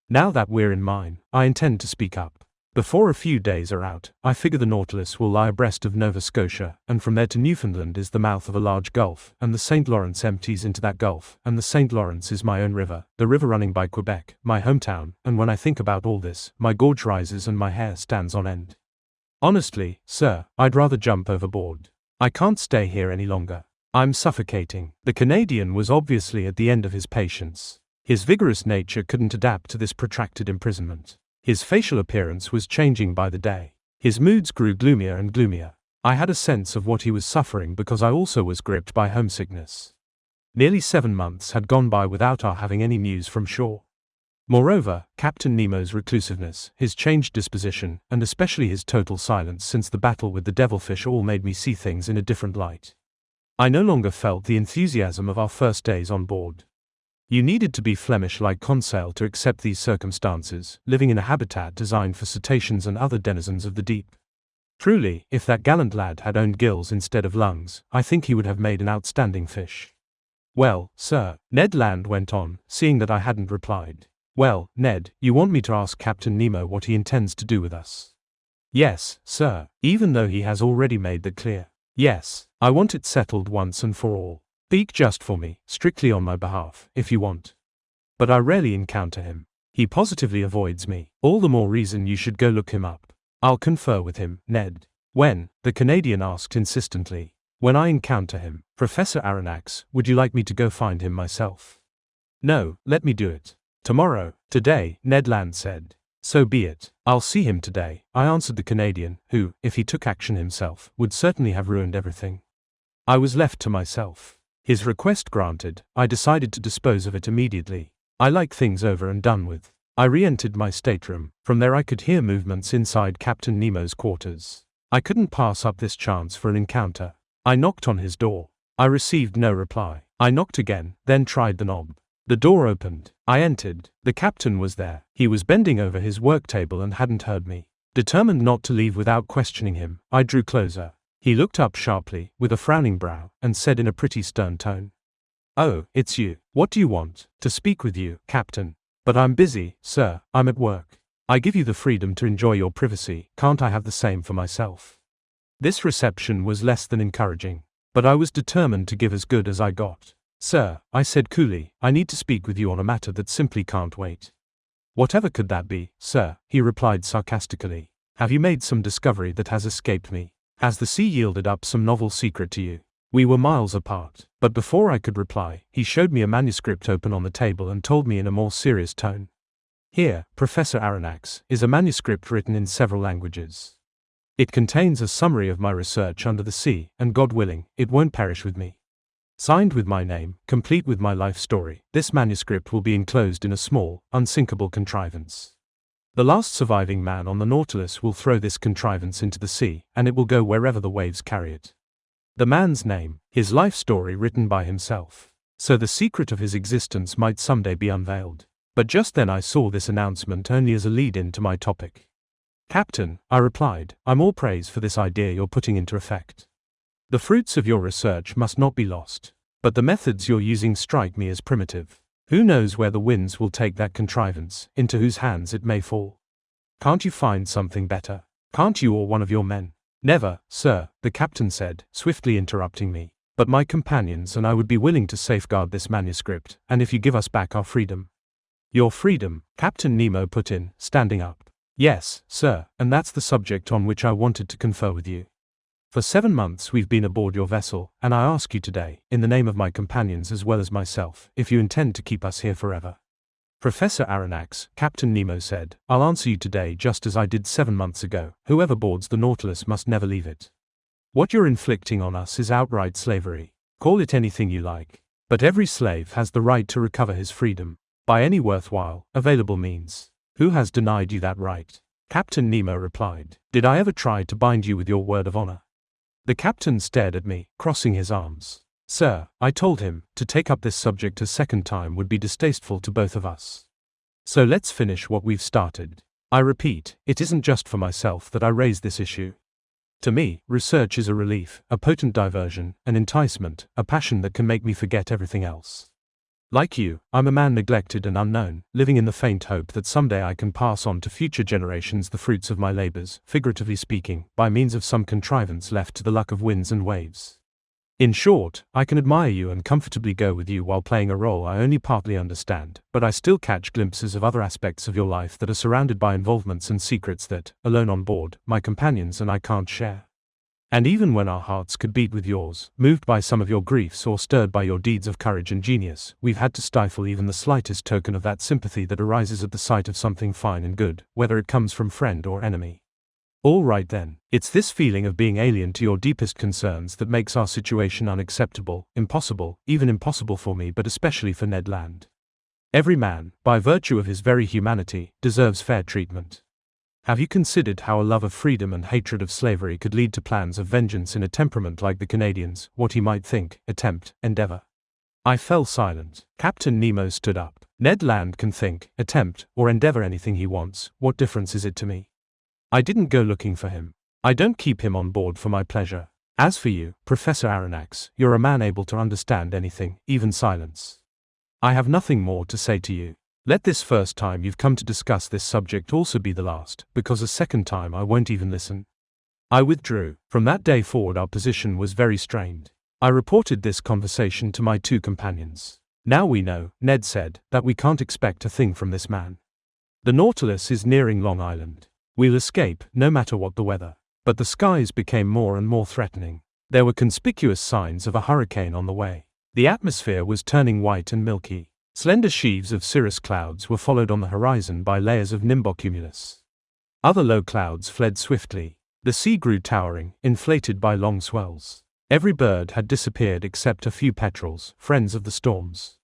Now that we're in mine, I intend to speak up. Before a few days are out, I figure the Nautilus will lie abreast of Nova Scotia, and from there to Newfoundland is the mouth of a large gulf, and the St. Lawrence empties into that gulf, and the St. Lawrence is my own river, the river running by Quebec, my hometown, and when I think about all this, my gorge rises and my hair stands on end. Honestly, sir, I'd rather jump overboard. I can't stay here any longer. I'm suffocating. The Canadian was obviously at the end of his patience. His vigorous nature couldn't adapt to this protracted imprisonment. His facial appearance was changing by the day. His moods grew gloomier and gloomier. I had a sense of what he was suffering because I also was gripped by homesickness. Nearly 7 months had gone by without our having any news from shore. Moreover, Captain Nemo's reclusiveness, his changed disposition, and especially his total silence since the battle with the devilfish all made me see things in a different light. I no longer felt the enthusiasm of our first days on board. You needed to be Flemish like Conseil to accept these circumstances, living in a habitat designed for cetaceans and other denizens of the deep. Truly, if that gallant lad had owned gills instead of lungs, I think he would have made an outstanding fish. Well, sir, Ned Land went on, seeing that I hadn't replied. Well, Ned, you want me to ask Captain Nemo what he intends to do with us? Yes, sir, even though he has already made that clear. Yes, I want it settled once and for all. Speak just for me, strictly on my behalf, if you want. But I rarely encounter him. He positively avoids me. All the more reason you should go look him up. I'll confer with him, Ned. When? The Canadian asked insistently. When I encounter him. Professor Aronnax, would you like me to go find him myself? No, let me do it. Tomorrow. Today, Ned Land said. So be it. I'll see him today, I answered the Canadian, who, if he took action himself, would certainly have ruined everything. I was left to myself. His request granted, I decided to dispose of it immediately. I like things over and done with. I re-entered my stateroom. From there I could hear movements inside Captain Nemo's quarters. I couldn't pass up this chance for an encounter. I knocked on his door. I received no reply. I knocked again, then tried the knob. The door opened. I entered. The captain was there. He was bending over his work table and hadn't heard me. Determined not to leave without questioning him, I drew closer. He looked up sharply, with a frowning brow, and said in a pretty stern tone. Oh, it's you. What do you want? To speak with you, Captain. But I'm busy, sir, I'm at work. I give you the freedom to enjoy your privacy, can't I have the same for myself? This reception was less than encouraging. But I was determined to give as good as I got. Sir, I said coolly, I need to speak with you on a matter that simply can't wait. Whatever could that be, sir? He replied sarcastically. Have you made some discovery that has escaped me? Has the sea yielded up some novel secret to you? We were miles apart, but before I could reply, he showed me a manuscript open on the table and told me in a more serious tone. Here, Professor Aronnax, is a manuscript written in several languages. It contains a summary of my research under the sea, and God willing, it won't perish with me. Signed with my name, complete with my life story, this manuscript will be enclosed in a small, unsinkable contrivance. The last surviving man on the Nautilus will throw this contrivance into the sea, and it will go wherever the waves carry it. The man's name, his life story written by himself. So the secret of his existence might someday be unveiled. But just then I saw this announcement only as a lead-in to my topic. Captain, I replied, I'm all praise for this idea you're putting into effect. The fruits of your research must not be lost. But the methods you're using strike me as primitive. Who knows where the winds will take that contrivance, into whose hands it may fall? Can't you find something better? Can't you or one of your men? Never, sir, the captain said, swiftly interrupting me. But my companions and I would be willing to safeguard this manuscript, and if you give us back our freedom. Your freedom, Captain Nemo put in, standing up. Yes, sir, and that's the subject on which I wanted to confer with you. For 7 months we've been aboard your vessel, and I ask you today, in the name of my companions as well as myself, if you intend to keep us here forever. Professor Aronnax, Captain Nemo said, I'll answer you today just as I did 7 months ago. Whoever boards the Nautilus must never leave it. What you're inflicting on us is outright slavery. Call it anything you like. But every slave has the right to recover his freedom, by any worthwhile, available means. Who has denied you that right? Captain Nemo replied. Did I ever try to bind you with your word of honor? The captain stared at me, crossing his arms. Sir, I told him, to take up this subject a second time would be distasteful to both of us. So let's finish what we've started. I repeat, it isn't just for myself that I raise this issue. To me, research is a relief, a potent diversion, an enticement, a passion that can make me forget everything else. Like you, I'm a man neglected and unknown, living in the faint hope that someday I can pass on to future generations the fruits of my labors, figuratively speaking, by means of some contrivance left to the luck of winds and waves. In short, I can admire you and comfortably go with you while playing a role I only partly understand, but I still catch glimpses of other aspects of your life that are surrounded by involvements and secrets that, alone on board, my companions and I can't share. And even when our hearts could beat with yours, moved by some of your griefs or stirred by your deeds of courage and genius, we've had to stifle even the slightest token of that sympathy that arises at the sight of something fine and good, whether it comes from friend or enemy. All right then, it's this feeling of being alien to your deepest concerns that makes our situation unacceptable, impossible, even impossible for me, but especially for Ned Land. Every man, by virtue of his very humanity, deserves fair treatment. Have you considered how a love of freedom and hatred of slavery could lead to plans of vengeance in a temperament like the Canadian's, what he might think, attempt, endeavor? I fell silent. Captain Nemo stood up. Ned Land can think, attempt, or endeavor anything he wants, what difference is it to me? I didn't go looking for him. I don't keep him on board for my pleasure. As for you, Professor Aronnax, you're a man able to understand anything, even silence. I have nothing more to say to you. Let this first time you've come to discuss this subject also be the last, because a second time I won't even listen. I withdrew. From that day forward our position was very strained. I reported this conversation to my two companions. Now we know, Ned said, that we can't expect a thing from this man. The Nautilus is nearing Long Island. We'll escape, no matter what the weather. But the skies became more and more threatening. There were conspicuous signs of a hurricane on the way. The atmosphere was turning white and milky. Slender sheaves of cirrus clouds were followed on the horizon by layers of nimbocumulus. Other low clouds fled swiftly. The sea grew towering, inflated by long swells. Every bird had disappeared except a few petrels, friends of the storms.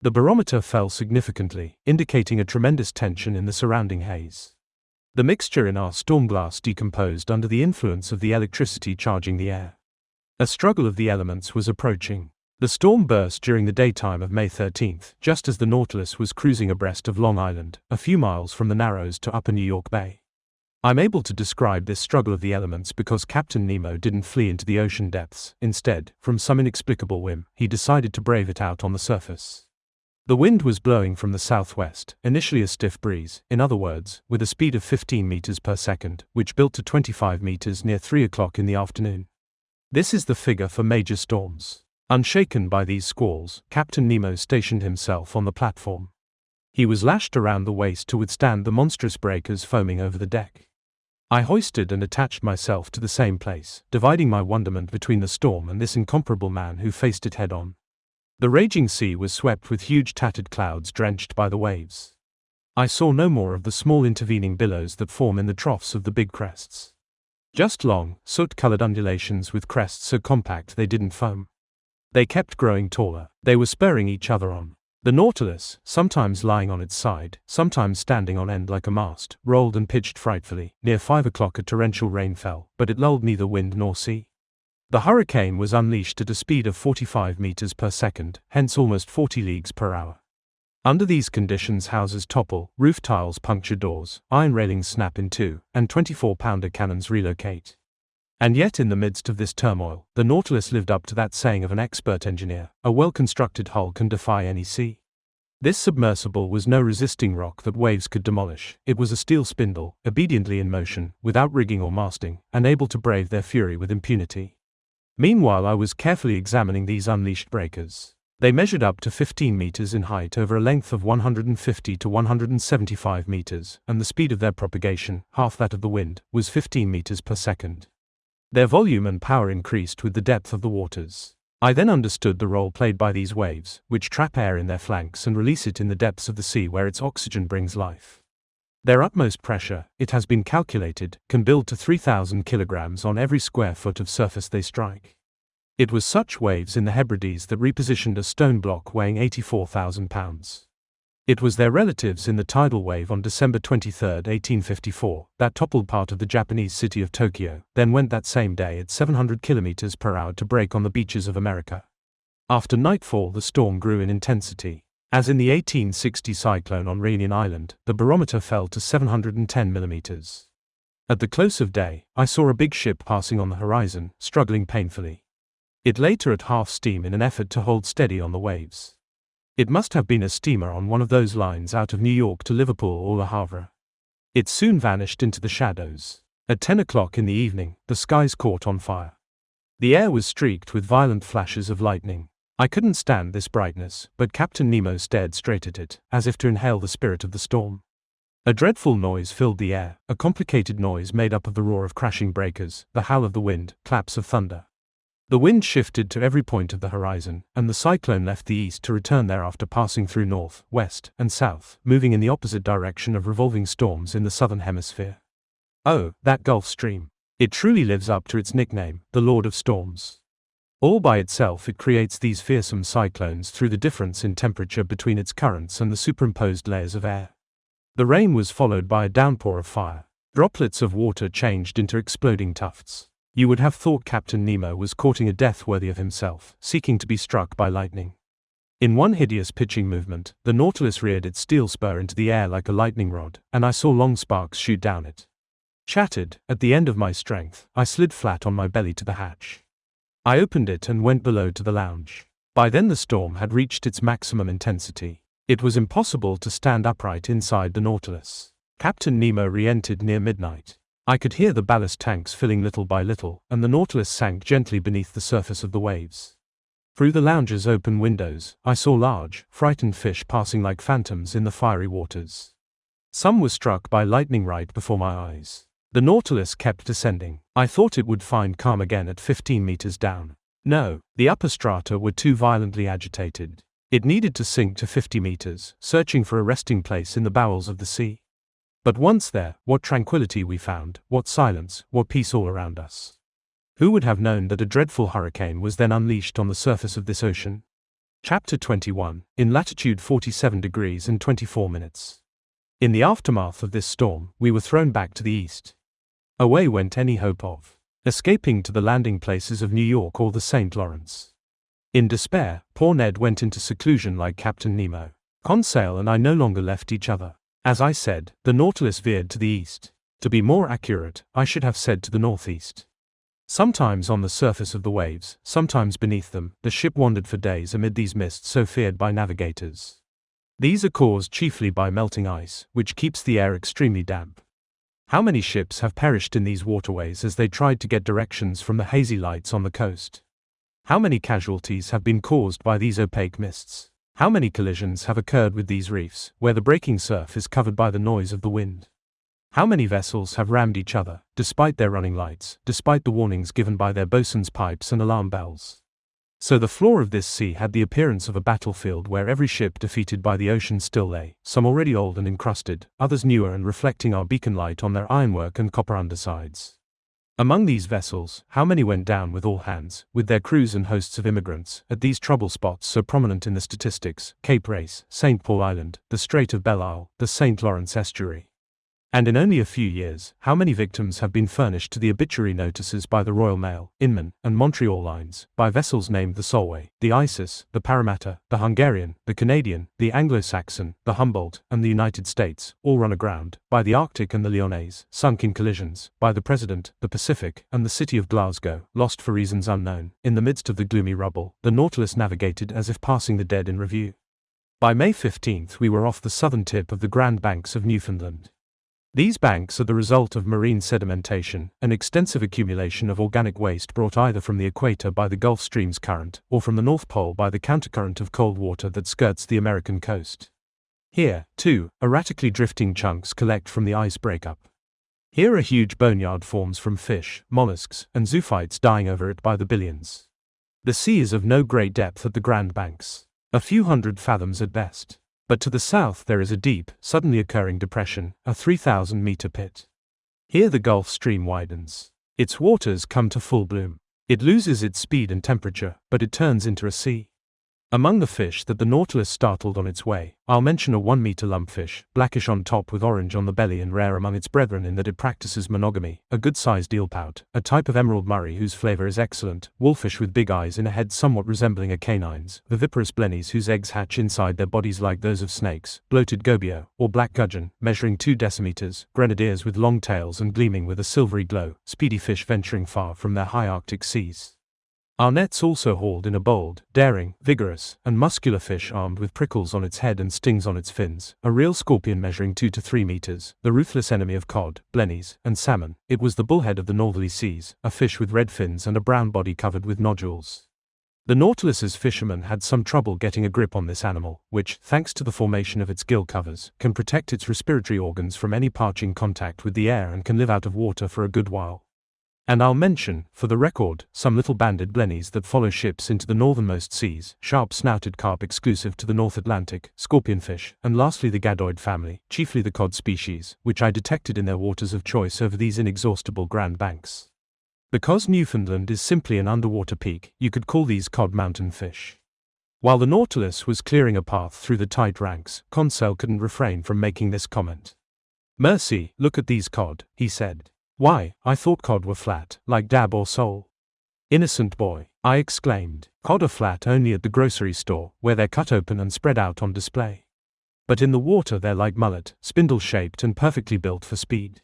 The barometer fell significantly, indicating a tremendous tension in the surrounding haze. The mixture in our storm glass decomposed under the influence of the electricity charging the air. A struggle of the elements was approaching. The storm burst during the daytime of May 13th, just as the Nautilus was cruising abreast of Long Island, a few miles from the Narrows to Upper New York Bay. I'm able to describe this struggle of the elements because Captain Nemo didn't flee into the ocean depths. Instead, from some inexplicable whim, he decided to brave it out on the surface. The wind was blowing from the southwest, initially a stiff breeze, in other words, with a speed of 15 meters per second, which built to 25 meters near 3 o'clock in the afternoon. This is the figure for major storms. Unshaken by these squalls, Captain Nemo stationed himself on the platform. He was lashed around the waist to withstand the monstrous breakers foaming over the deck. I hoisted and attached myself to the same place, dividing my wonderment between the storm and this incomparable man who faced it head-on. The raging sea was swept with huge tattered clouds drenched by the waves. I saw no more of the small intervening billows that form in the troughs of the big crests. Just long, soot-colored undulations with crests so compact they didn't foam. They kept growing taller. They were spurring each other on. The Nautilus, sometimes lying on its side, sometimes standing on end like a mast, rolled and pitched frightfully. Near 5 o'clock a torrential rain fell, but it lulled neither wind nor sea. The hurricane was unleashed at a speed of 45 meters per second, hence almost 40 leagues per hour. Under these conditions houses topple, roof tiles puncture doors, iron railings snap in two, and 24-pounder cannons relocate. And yet in the midst of this turmoil, the Nautilus lived up to that saying of an expert engineer, a well-constructed hull can defy any sea. This submersible was no resisting rock that waves could demolish. It was a steel spindle, obediently in motion, without rigging or masting, and able to brave their fury with impunity. Meanwhile I was carefully examining these unleashed breakers. They measured up to 15 meters in height over a length of 150 to 175 meters, and the speed of their propagation, half that of the wind, was 15 meters per second. Their volume and power increased with the depth of the waters. I then understood the role played by these waves, which trap air in their flanks and release it in the depths of the sea where its oxygen brings life. Their utmost pressure, it has been calculated, can build to 3,000 kilograms on every square foot of surface they strike. It was such waves in the Hebrides that repositioned a stone block weighing 84,000 pounds. It was their relatives in the tidal wave on December 23, 1854, that toppled part of the Japanese city of Tokyo, then went that same day at 700 kilometers per hour to break on the beaches of America. After nightfall the storm grew in intensity. As in the 1860 cyclone on Reunion Island, the barometer fell to 710 millimeters. At the close of day, I saw a big ship passing on the horizon, struggling painfully. It later at half steam in an effort to hold steady on the waves. It must have been a steamer on one of those lines out of New York to Liverpool or Le Havre. It soon vanished into the shadows. At 10 o'clock in the evening, the skies caught on fire. The air was streaked with violent flashes of lightning. I couldn't stand this brightness, but Captain Nemo stared straight at it, as if to inhale the spirit of the storm. A dreadful noise filled the air, a complicated noise made up of the roar of crashing breakers, the howl of the wind, claps of thunder. The wind shifted to every point of the horizon, and the cyclone left the east to return there after passing through north, west, and south, moving in the opposite direction of revolving storms in the southern hemisphere. Oh, that Gulf Stream! It truly lives up to its nickname, the Lord of Storms. All by itself it creates these fearsome cyclones through the difference in temperature between its currents and the superimposed layers of air. The rain was followed by a downpour of fire. Droplets of water changed into exploding tufts. You would have thought Captain Nemo was courting a death worthy of himself, seeking to be struck by lightning. In one hideous pitching movement, the Nautilus reared its steel spur into the air like a lightning rod, and I saw long sparks shoot down it. Shattered, at the end of my strength, I slid flat on my belly to the hatch. I opened it and went below to the lounge. By then the storm had reached its maximum intensity. It was impossible to stand upright inside the Nautilus. Captain Nemo re-entered near midnight. I could hear the ballast tanks filling little by little, and the Nautilus sank gently beneath the surface of the waves. Through the lounge's open windows, I saw large, frightened fish passing like phantoms in the fiery waters. Some were struck by lightning right before my eyes. The Nautilus kept descending. I thought it would find calm again at 15 meters down. No, the upper strata were too violently agitated. It needed to sink to 50 meters, searching for a resting place in the bowels of the sea. But once there, what tranquility we found, what silence, what peace all around us. Who would have known that a dreadful hurricane was then unleashed on the surface of this ocean? Chapter 21, in latitude 47 degrees and 24 minutes. In the aftermath of this storm, we were thrown back to the east. Away went any hope of escaping to the landing places of New York or the St. Lawrence. In despair, poor Ned went into seclusion like Captain Nemo. Conseil and I no longer left each other. As I said, the Nautilus veered to the east. To be more accurate, I should have said to the northeast. Sometimes on the surface of the waves, sometimes beneath them, the ship wandered for days amid these mists so feared by navigators. These are caused chiefly by melting ice, which keeps the air extremely damp. How many ships have perished in these waterways as they tried to get directions from the hazy lights on the coast? How many casualties have been caused by these opaque mists? How many collisions have occurred with these reefs, where the breaking surf is covered by the noise of the wind? How many vessels have rammed each other, despite their running lights, despite the warnings given by their bosun's pipes and alarm bells? So the floor of this sea had the appearance of a battlefield where every ship defeated by the ocean still lay, some already old and encrusted, others newer and reflecting our beacon light on their ironwork and copper undersides. Among these vessels, how many went down with all hands, with their crews and hosts of immigrants, at these trouble spots so prominent in the statistics, Cape Race, St. Paul Island, the Strait of Belle Isle, the St. Lawrence Estuary? And in only a few years, how many victims have been furnished to the obituary notices by the Royal Mail, Inman, and Montreal lines, by vessels named the Solway, the Isis, the Parramatta, the Hungarian, the Canadian, the Anglo-Saxon, the Humboldt, and the United States, all run aground, by the Arctic and the Lyonnaise, sunk in collisions, by the President, the Pacific, and the city of Glasgow, lost for reasons unknown. In the midst of the gloomy rubble, the Nautilus navigated as if passing the dead in review. By May 15th we were off the southern tip of the Grand Banks of Newfoundland. These banks are the result of marine sedimentation, an extensive accumulation of organic waste brought either from the equator by the Gulf Stream's current, or from the North Pole by the countercurrent of cold water that skirts the American coast. Here, too, erratically drifting chunks collect from the ice breakup. Here a huge boneyard forms from fish, mollusks, and zoophytes dying over it by the billions. The sea is of no great depth at the Grand Banks, a few hundred fathoms at best. But to the south there is a deep, suddenly occurring depression, a 3,000-meter pit. Here the Gulf Stream widens. Its waters come to full bloom. It loses its speed and temperature, but it turns into a sea. Among the fish that the Nautilus startled on its way, I'll mention a 1-meter lumpfish, blackish on top with orange on the belly and rare among its brethren in that it practices monogamy, a good-sized eelpout, a type of emerald Murray whose flavor is excellent, wolfish with big eyes in a head somewhat resembling a canine's, viviparous blennies whose eggs hatch inside their bodies like those of snakes, bloated gobio, or black gudgeon, measuring 2 decimeters, grenadiers with long tails and gleaming with a silvery glow, speedy fish venturing far from their high Arctic seas. Our nets also hauled in a bold, daring, vigorous, and muscular fish armed with prickles on its head and stings on its fins, a real scorpion measuring 2 to 3 meters, the ruthless enemy of cod, blennies, and salmon. It was the bullhead of the northerly seas, a fish with red fins and a brown body covered with nodules. The Nautilus's fishermen had some trouble getting a grip on this animal, which, thanks to the formation of its gill covers, can protect its respiratory organs from any parching contact with the air and can live out of water for a good while. And I'll mention, for the record, some little banded blennies that follow ships into the northernmost seas, sharp-snouted carp exclusive to the North Atlantic, scorpionfish, and lastly the gadoid family, chiefly the cod species, which I detected in their waters of choice over these inexhaustible Grand Banks. Because Newfoundland is simply an underwater peak, you could call these cod mountain fish. While the Nautilus was clearing a path through the tight ranks, Conseil couldn't refrain from making this comment. "Mercy, look at these cod," he said. "Why, I thought cod were flat, like dab or sole." "Innocent boy," I exclaimed. "Cod are flat only at the grocery store, where they're cut open and spread out on display. But in the water they're like mullet, spindle-shaped and perfectly built for speed."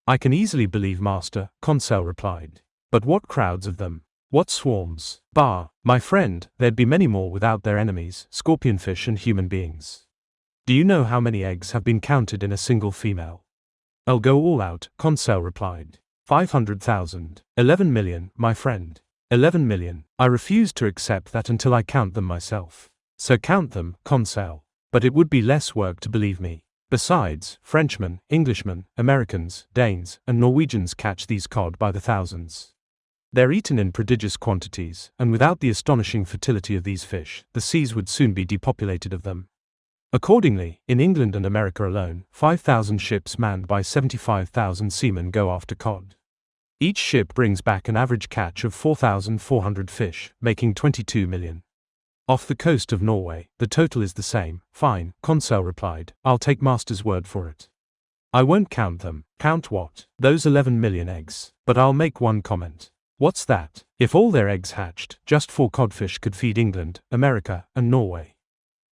"I can easily believe, master," Conseil replied. "But what crowds of them! What swarms! Bah, my friend, there'd be many more without their enemies, scorpionfish and human beings. Do you know how many eggs have been counted in a single female?" "I'll go all out," Conseil replied. 500,000. 11 million, my friend. 11 million. I refuse to accept that until I count them myself. So count them, Conseil. But it would be less work to believe me. Besides, Frenchmen, Englishmen, Americans, Danes, and Norwegians catch these cod by the thousands. They're eaten in prodigious quantities, and without the astonishing fertility of these fish, the seas would soon be depopulated of them. Accordingly, in England and America alone, 5,000 ships manned by 75,000 seamen go after cod. Each ship brings back an average catch of 4,400 fish, making 22 million. Off the coast of Norway, the total is the same. "Fine," Conseil replied, "I'll take master's word for it. I won't count them." "Count what?" "Those 11 million eggs. But I'll make one comment." "What's that?" "If all their eggs hatched, just 4 codfish could feed England, America, and Norway."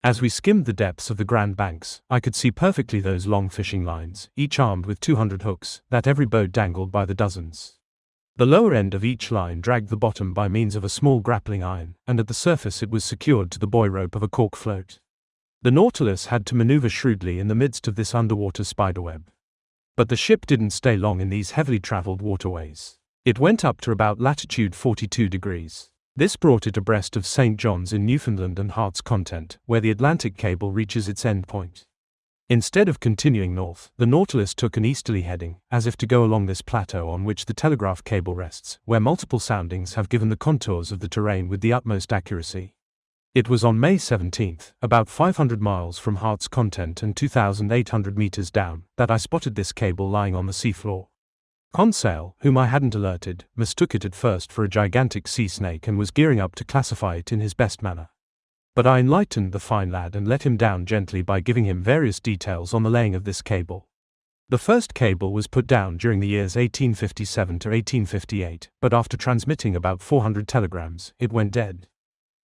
As we skimmed the depths of the Grand Banks, I could see perfectly those long fishing lines, each armed with 200 hooks, that every boat dangled by the dozens. The lower end of each line dragged the bottom by means of a small grappling iron, and at the surface it was secured to the buoy rope of a cork float. The Nautilus had to maneuver shrewdly in the midst of this underwater spiderweb. But the ship didn't stay long in these heavily traveled waterways. It went up to about latitude 42 degrees. This brought it abreast of St. John's in Newfoundland and Heart's Content, where the Atlantic cable reaches its end point. Instead of continuing north, the Nautilus took an easterly heading, as if to go along this plateau on which the telegraph cable rests, where multiple soundings have given the contours of the terrain with the utmost accuracy. It was on May 17, about 500 miles from Heart's Content and 2,800 meters down, that I spotted this cable lying on the seafloor. Conseil, whom I hadn't alerted, mistook it at first for a gigantic sea snake and was gearing up to classify it in his best manner. But I enlightened the fine lad and let him down gently by giving him various details on the laying of this cable. The first cable was put down during the years 1857 to 1858, but after transmitting about 400 telegrams, it went dead.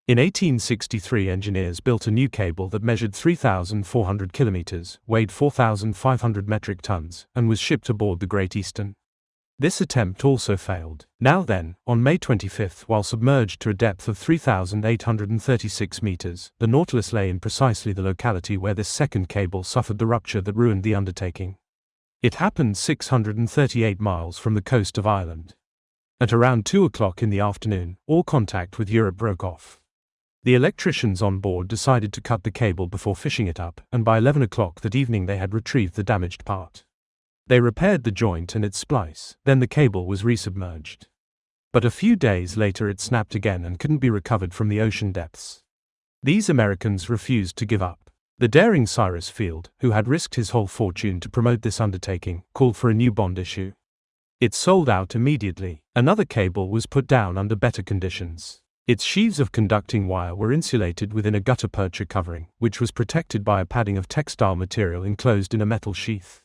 In 1863, engineers built a new cable that measured 3,400 kilometers, weighed 4,500 metric tons, and was shipped aboard the Great Eastern. This attempt also failed. Now then, on May 25, while submerged to a depth of 3,836 meters, the Nautilus lay in precisely the locality where this second cable suffered the rupture that ruined the undertaking. It happened 638 miles from the coast of Ireland. At around 2 o'clock in the afternoon, all contact with Europe broke off. The electricians on board decided to cut the cable before fishing it up, and by 11 o'clock that evening they had retrieved the damaged part. They repaired the joint and its splice, then the cable was resubmerged. But a few days later it snapped again and couldn't be recovered from the ocean depths. These Americans refused to give up. The daring Cyrus Field, who had risked his whole fortune to promote this undertaking, called for a new bond issue. It sold out immediately. Another cable was put down under better conditions. Its sheaves of conducting wire were insulated within a gutta-percha covering, which was protected by a padding of textile material enclosed in a metal sheath.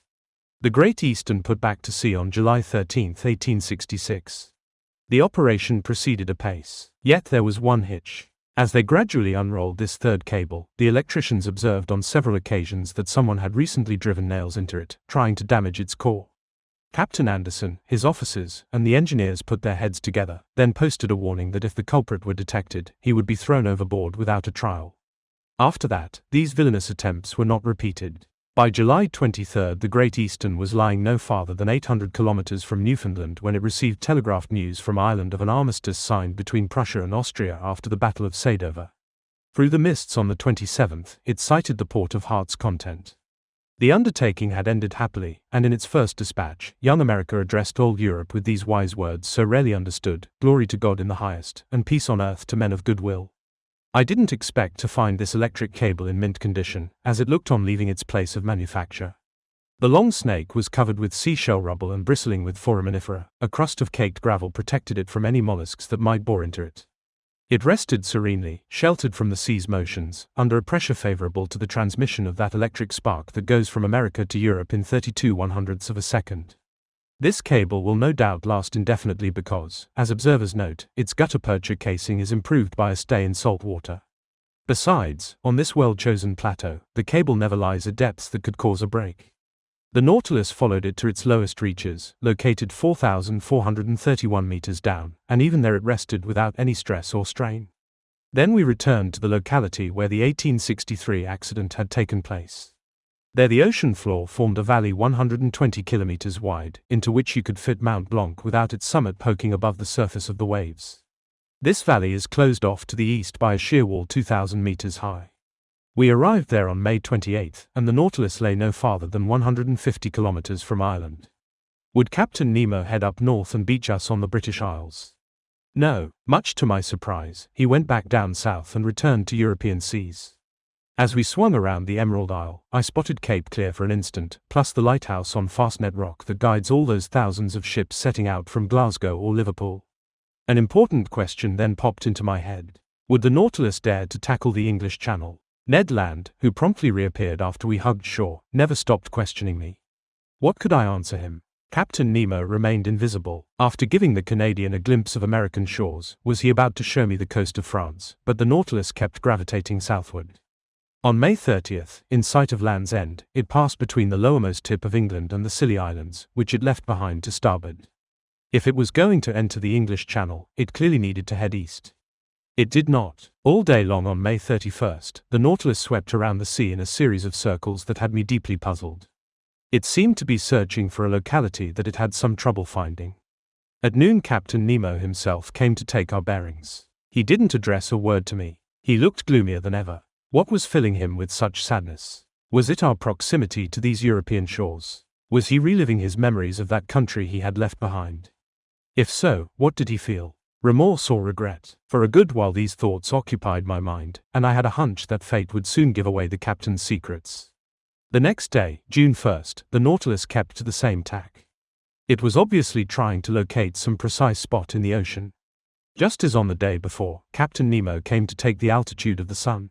The Great Eastern put back to sea on July 13, 1866. The operation proceeded apace. Yet there was one hitch. As they gradually unrolled this third cable, the electricians observed on several occasions that someone had recently driven nails into it, trying to damage its core. Captain Anderson, his officers, and the engineers put their heads together, then posted a warning that if the culprit were detected, he would be thrown overboard without a trial. After that, these villainous attempts were not repeated. By July 23, the Great Eastern was lying no farther than 800 kilometers from Newfoundland when it received telegraphed news from Ireland of an armistice signed between Prussia and Austria after the Battle of Sadowa. Through the mists on the 27th, it sighted the port of Heart's Content. The undertaking had ended happily, and in its first dispatch, young America addressed all Europe with these wise words so rarely understood: "Glory to God in the highest, and peace on earth to men of good will." I didn't expect to find this electric cable in mint condition, as it looked on leaving its place of manufacture. The long snake was covered with seashell rubble and bristling with foraminifera. A crust of caked gravel protected it from any mollusks that might bore into it. It rested serenely, sheltered from the sea's motions, under a pressure favorable to the transmission of that electric spark that goes from America to Europe in 32/100ths of a second. This cable will no doubt last indefinitely because, as observers note, its gutta-percha casing is improved by a stay in salt water. Besides, on this well-chosen plateau, the cable never lies at depths that could cause a break. The Nautilus followed it to its lowest reaches, located 4,431 meters down, and even there it rested without any stress or strain. Then we returned to the locality where the 1863 accident had taken place. There the ocean floor formed a valley 120 kilometers wide, into which you could fit Mount Blanc without its summit poking above the surface of the waves. This valley is closed off to the east by a sheer wall 2,000 meters high. We arrived there on May 28, and the Nautilus lay no farther than 150 kilometers from Ireland. Would Captain Nemo head up north and beach us on the British Isles? No, much to my surprise, he went back down south and returned to European seas. As we swung around the Emerald Isle, I spotted Cape Clear for an instant, plus the lighthouse on Fastnet Rock that guides all those thousands of ships setting out from Glasgow or Liverpool. An important question then popped into my head. Would the Nautilus dare to tackle the English Channel? Ned Land, who promptly reappeared after we hugged shore, never stopped questioning me. What could I answer him? Captain Nemo remained invisible. After giving the Canadian a glimpse of American shores, was he about to show me the coast of France, but the Nautilus kept gravitating southward. On May 30th, in sight of Land's End, it passed between the lowermost tip of England and the Scilly Islands, which it left behind to starboard. If it was going to enter the English Channel, it clearly needed to head east. It did not. All day long on May 31st, the Nautilus swept around the sea in a series of circles that had me deeply puzzled. It seemed to be searching for a locality that it had some trouble finding. At noon Captain Nemo himself came to take our bearings. He didn't address a word to me. He looked gloomier than ever. What was filling him with such sadness? Was it our proximity to these European shores? Was he reliving his memories of that country he had left behind? If so, what did he feel? Remorse or regret? For a good while these thoughts occupied my mind, and I had a hunch that fate would soon give away the captain's secrets. The next day, June 1st, the Nautilus kept to the same tack. It was obviously trying to locate some precise spot in the ocean. Just as on the day before, Captain Nemo came to take the altitude of the sun.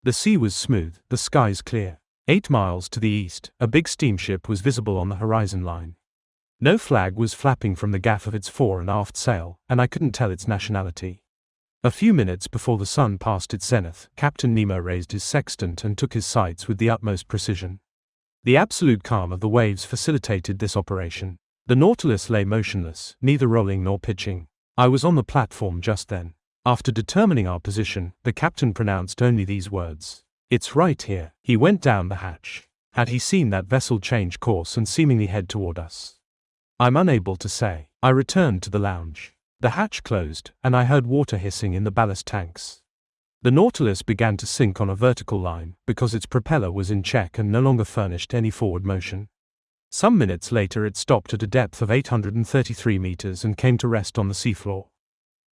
The sea was smooth, the skies clear. 8 miles to the east, a big steamship was visible on the horizon line. No flag was flapping from the gaff of its fore and aft sail, and I couldn't tell its nationality. A few minutes before the sun passed its zenith, Captain Nemo raised his sextant and took his sights with the utmost precision. The absolute calm of the waves facilitated this operation. The Nautilus lay motionless, neither rolling nor pitching. I was on the platform just then. After determining our position, the captain pronounced only these words. "It's right here." He went down the hatch. Had he seen that vessel change course and seemingly head toward us? I'm unable to say. I returned to the lounge. The hatch closed, and I heard water hissing in the ballast tanks. The Nautilus began to sink on a vertical line, because its propeller was in check and no longer furnished any forward motion. Some minutes later it stopped at a depth of 833 meters and came to rest on the seafloor.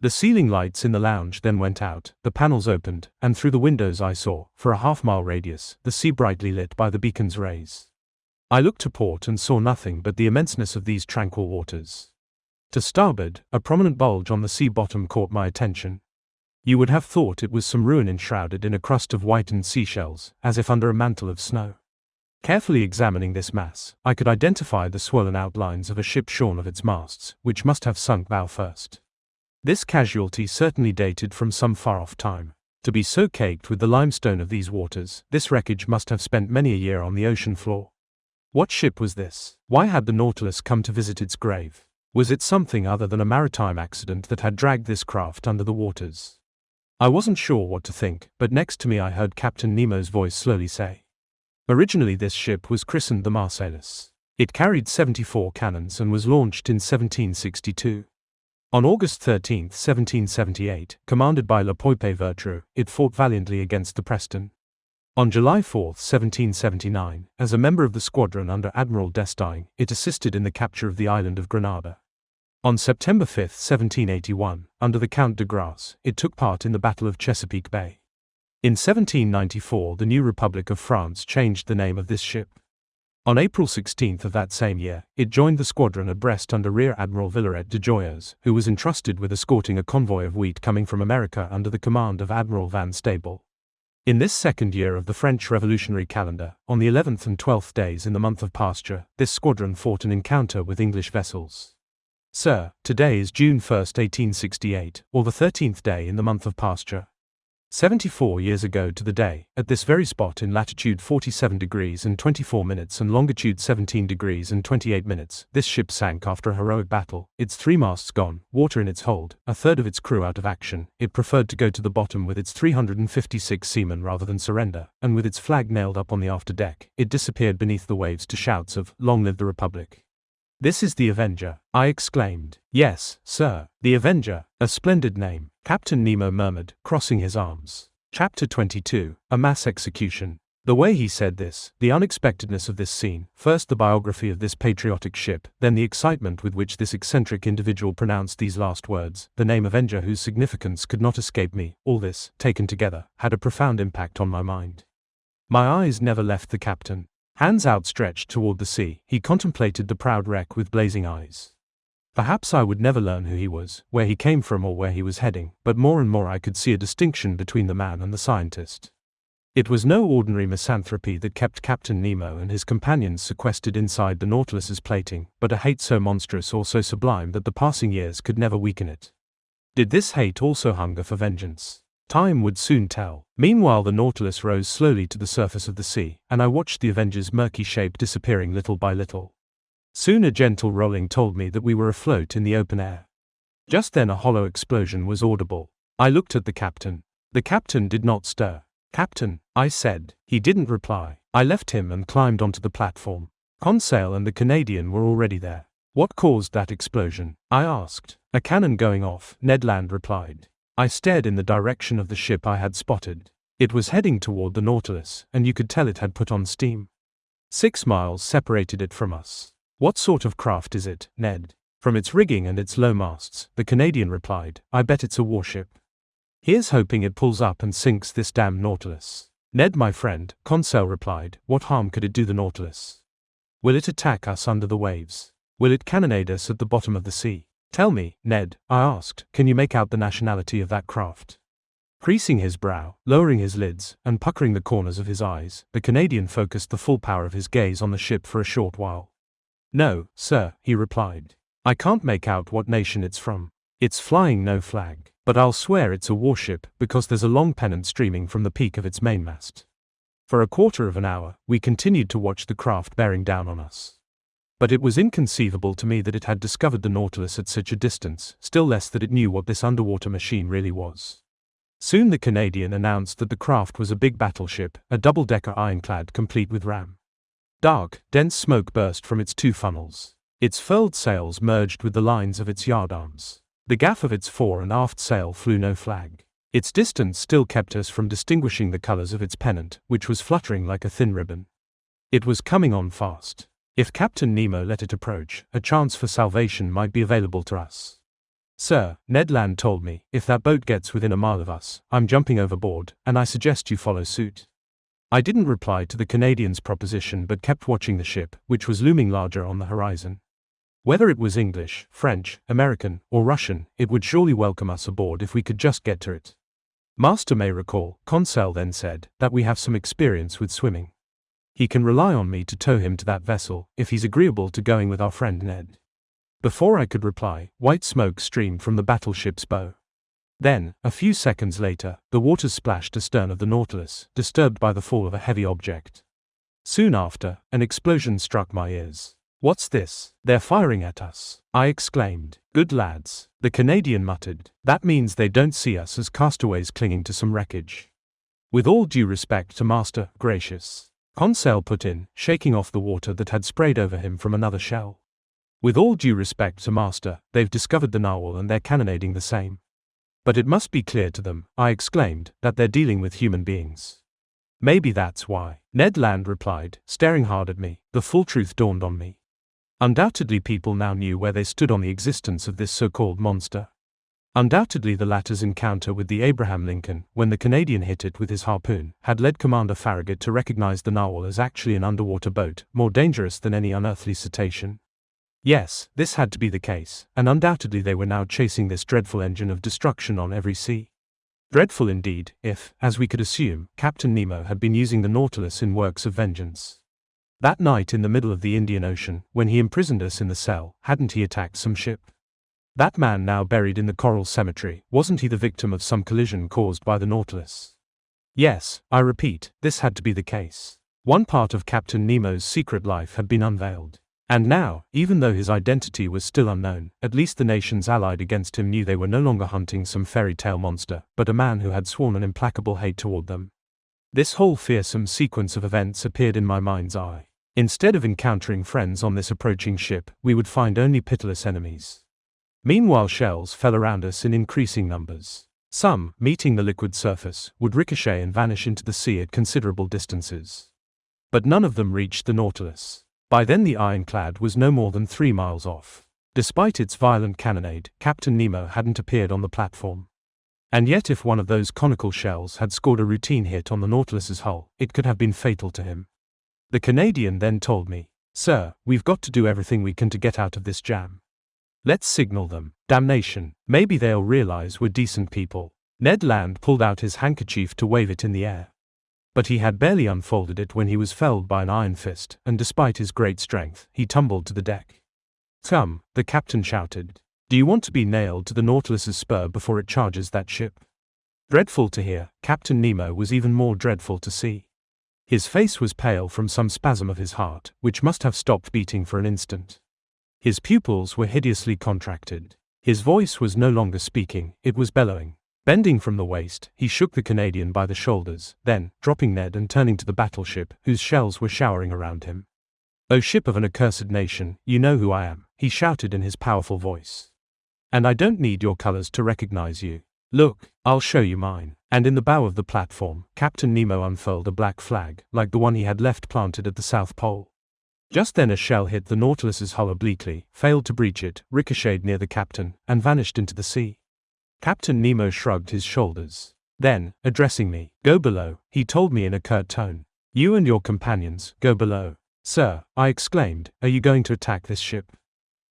The ceiling lights in the lounge then went out, the panels opened, and through the windows I saw, for a half-mile radius, the sea brightly lit by the beacon's rays. I looked to port and saw nothing but the immenseness of these tranquil waters. To starboard, a prominent bulge on the sea bottom caught my attention. You would have thought it was some ruin enshrouded in a crust of whitened seashells, as if under a mantle of snow. Carefully examining this mass, I could identify the swollen outlines of a ship shorn of its masts, which must have sunk bow first. This casualty certainly dated from some far-off time. To be so caked with the limestone of these waters, this wreckage must have spent many a year on the ocean floor. What ship was this? Why had the Nautilus come to visit its grave? Was it something other than a maritime accident that had dragged this craft under the waters? I wasn't sure what to think, but next to me I heard Captain Nemo's voice slowly say. Originally this ship was christened the Marcellus. It carried 74 cannons and was launched in 1762. On August 13, 1778, commanded by Le Poipe Vertreux, it fought valiantly against the Preston. On July 4, 1779, as a member of the squadron under Admiral d'Estaing, it assisted in the capture of the island of Grenada. On September 5, 1781, under the Count de Grasse, it took part in the Battle of Chesapeake Bay. In 1794, the new Republic of France changed the name of this ship. On April 16 of that same year, it joined the squadron at Brest under Rear Admiral Villaret de Joyeuse, who was entrusted with escorting a convoy of wheat coming from America under the command of Admiral Van Stabel. In this second year of the French Revolutionary calendar, on the 11th and 12th days in the month of pasture, this squadron fought an encounter with English vessels. Sir, today is June 1, 1868, or the 13th day in the month of pasture. 74 years ago to the day, at this very spot in latitude 47 degrees and 24 minutes and longitude 17 degrees and 28 minutes, this ship sank after a heroic battle, its 3 masts gone, water in its hold, a third of its crew out of action. It preferred to go to the bottom with its 356 seamen rather than surrender, and with its flag nailed up on the after deck, it disappeared beneath the waves to shouts of, "Long live the Republic." "This is the Avenger," I exclaimed. "Yes, sir, the Avenger, a splendid name," Captain Nemo murmured, crossing his arms. Chapter 22, A Mass Execution. The way he said this, the unexpectedness of this scene, first the biography of this patriotic ship, then the excitement with which this eccentric individual pronounced these last words, the name Avenger whose significance could not escape me, all this, taken together, had a profound impact on my mind. My eyes never left the captain. Hands outstretched toward the sea, he contemplated the proud wreck with blazing eyes. Perhaps I would never learn who he was, where he came from or where he was heading, but more and more I could see a distinction between the man and the scientist. It was no ordinary misanthropy that kept Captain Nemo and his companions sequestered inside the Nautilus's plating, but a hate so monstrous or so sublime that the passing years could never weaken it. Did this hate also hunger for vengeance? Time would soon tell. Meanwhile the Nautilus rose slowly to the surface of the sea, and I watched the Avenger's murky shape disappearing little by little. Soon a gentle rolling told me that we were afloat in the open air. Just then a hollow explosion was audible. I looked at the captain. The captain did not stir. "Captain," I said. He didn't reply. I left him and climbed onto the platform. Conseil and the Canadian were already there. "What caused that explosion?" I asked. "A cannon going off," Ned Land replied. I stared in the direction of the ship I had spotted. It was heading toward the Nautilus, and you could tell it had put on steam. 6 miles separated it from us. "What sort of craft is it, Ned?" "From its rigging and its low masts," the Canadian replied, "I bet it's a warship. Here's hoping it pulls up and sinks this damn Nautilus." "Ned, my friend," Conseil replied, "what harm could it do the Nautilus? Will it attack us under the waves? Will it cannonade us at the bottom of the sea? Tell me, Ned," I asked, "can you make out the nationality of that craft?" Creasing his brow, lowering his lids, and puckering the corners of his eyes, the Canadian focused the full power of his gaze on the ship for a short while. "No, sir," he replied. "I can't make out what nation it's from. It's flying no flag, but I'll swear it's a warship because there's a long pennant streaming from the peak of its mainmast." For a quarter of an hour, we continued to watch the craft bearing down on us. But it was inconceivable to me that it had discovered the Nautilus at such a distance, still less that it knew what this underwater machine really was. Soon the Canadian announced that the craft was a big battleship, a double-decker ironclad complete with ram. Dark, dense smoke burst from its 2 funnels. Its furled sails merged with the lines of its yardarms. The gaff of its fore and aft sail flew no flag. Its distance still kept us from distinguishing the colors of its pennant, which was fluttering like a thin ribbon. It was coming on fast. If Captain Nemo let it approach, a chance for salvation might be available to us. "Sir," Ned Land told me, "if that boat gets within a mile of us, I'm jumping overboard, and I suggest you follow suit." I didn't reply to the Canadian's proposition but kept watching the ship, which was looming larger on the horizon. Whether it was English, French, American, or Russian, it would surely welcome us aboard if we could just get to it. "Master may recall," Conseil then said, "that we have some experience with swimming. He can rely on me to tow him to that vessel, if he's agreeable to going with our friend Ned." Before I could reply, white smoke streamed from the battleship's bow. Then, a few seconds later, the waters splashed astern of the Nautilus, disturbed by the fall of a heavy object. Soon after, an explosion struck my ears. "What's this? They're firing at us," I exclaimed. "Good lads," the Canadian muttered. "That means they don't see us as castaways clinging to some wreckage." "With all due respect to Master Gracious," Conseil put in, shaking off the water that had sprayed over him from another shell. "With all due respect to Master, they've discovered the narwhal and they're cannonading the same." "But it must be clear to them," I exclaimed, "that they're dealing with human beings." "Maybe that's why," Ned Land replied, staring hard at me. The full truth dawned on me. Undoubtedly people now knew where they stood on the existence of this so-called monster. Undoubtedly the latter's encounter with the Abraham Lincoln, when the Canadian hit it with his harpoon, had led Commander Farragut to recognize the narwhal as actually an underwater boat, more dangerous than any unearthly cetacean. Yes, this had to be the case, and undoubtedly they were now chasing this dreadful engine of destruction on every sea. Dreadful indeed, if, as we could assume, Captain Nemo had been using the Nautilus in works of vengeance. That night in the middle of the Indian Ocean, when he imprisoned us in the cell, hadn't he attacked some ship? That man now buried in the coral cemetery, wasn't he the victim of some collision caused by the Nautilus? Yes, I repeat, this had to be the case. One part of Captain Nemo's secret life had been unveiled. And now, even though his identity was still unknown, at least the nations allied against him knew they were no longer hunting some fairy tale monster, but a man who had sworn an implacable hate toward them. This whole fearsome sequence of events appeared in my mind's eye. Instead of encountering friends on this approaching ship, we would find only pitiless enemies. Meanwhile shells fell around us in increasing numbers. Some, meeting the liquid surface, would ricochet and vanish into the sea at considerable distances. But none of them reached the Nautilus. By then the ironclad was no more than 3 miles off. Despite its violent cannonade, Captain Nemo hadn't appeared on the platform. And yet if one of those conical shells had scored a routine hit on the Nautilus's hull, it could have been fatal to him. The Canadian then told me, "Sir, we've got to do everything we can to get out of this jam. Let's signal them. Damnation, maybe they'll realize we're decent people." Ned Land pulled out his handkerchief to wave it in the air. But he had barely unfolded it when he was felled by an iron fist, and despite his great strength, he tumbled to the deck. "Come," the captain shouted. "Do you want to be nailed to the Nautilus's spur before it charges that ship?" Dreadful to hear, Captain Nemo was even more dreadful to see. His face was pale from some spasm of his heart, which must have stopped beating for an instant. His pupils were hideously contracted. His voice was no longer speaking, it was bellowing. Bending from the waist, he shook the Canadian by the shoulders, then, dropping Ned and turning to the battleship, whose shells were showering around him. "O ship of an accursed nation, you know who I am," he shouted in his powerful voice. "And I don't need your colors to recognize you. Look, I'll show you mine." And in the bow of the platform, Captain Nemo unfurled a black flag, like the one he had left planted at the South Pole. Just then a shell hit the Nautilus's hull obliquely, failed to breach it, ricocheted near the captain, and vanished into the sea. Captain Nemo shrugged his shoulders. Then, addressing me, "Go below," he told me in a curt tone. "You and your companions, go below." "Sir," I exclaimed, "are you going to attack this ship?"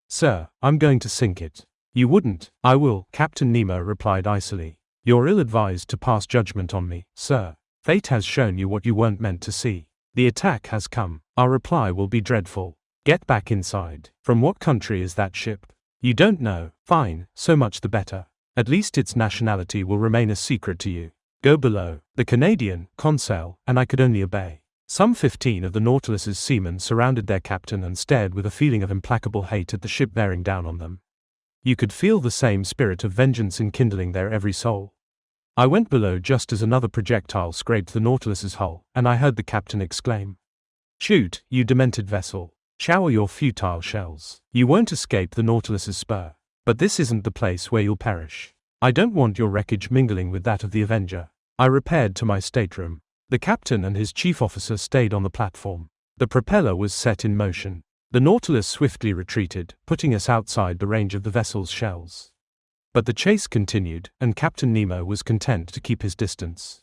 "Sir, I'm going to sink it." "You wouldn't." "I will," Captain Nemo replied icily. "You're ill-advised to pass judgment on me, sir. Fate has shown you what you weren't meant to see. The attack has come. Our reply will be dreadful. Get back inside." "From what country is that ship?" "You don't know. Fine, so much the better. At least its nationality will remain a secret to you. Go below." The Canadian, Conseil, and I could only obey. Some 15 of the Nautilus's seamen surrounded their captain and stared with a feeling of implacable hate at the ship bearing down on them. You could feel the same spirit of vengeance enkindling their every soul. I went below just as another projectile scraped the Nautilus's hull, and I heard the captain exclaim, "Shoot, you demented vessel. Shower your futile shells. You won't escape the Nautilus's spur. But this isn't the place where you'll perish. I don't want your wreckage mingling with that of the Avenger." I repaired to my stateroom. The captain and his chief officer stayed on the platform. The propeller was set in motion. The Nautilus swiftly retreated, putting us outside the range of the vessel's shells. But the chase continued, and Captain Nemo was content to keep his distance.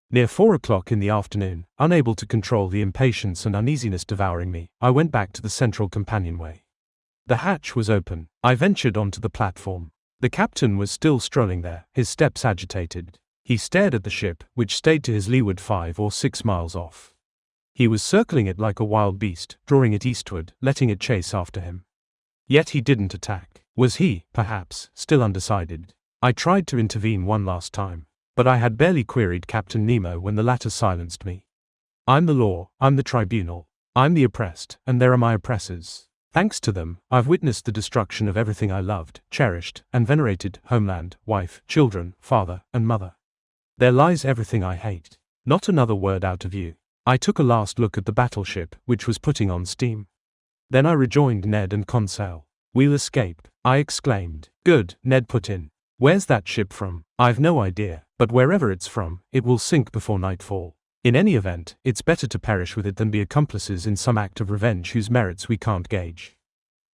Near 4 o'clock in the afternoon, unable to control the impatience and uneasiness devouring me, I went back to the central companionway. The hatch was open. I ventured onto the platform. The captain was still strolling there, his steps agitated. He stared at the ship, which stayed to his leeward 5 or 6 miles off. He was circling it like a wild beast, drawing it eastward, letting it chase after him. Yet he didn't attack. Was he, perhaps, still undecided? I tried to intervene one last time, but I had barely queried Captain Nemo when the latter silenced me. I'm the law, I'm the tribunal. I'm the oppressed, and there are my oppressors. Thanks to them, I've witnessed the destruction of everything I loved, cherished, and venerated: homeland, wife, children, father, and mother. There lies everything I hate. Not another word out of you. I took a last look at the battleship, which was putting on steam. Then I rejoined Ned and Conseil. We'll escape, I exclaimed. Good, Ned put in. Where's that ship from? I've no idea, but wherever it's from, it will sink before nightfall. In any event, it's better to perish with it than be accomplices in some act of revenge whose merits we can't gauge.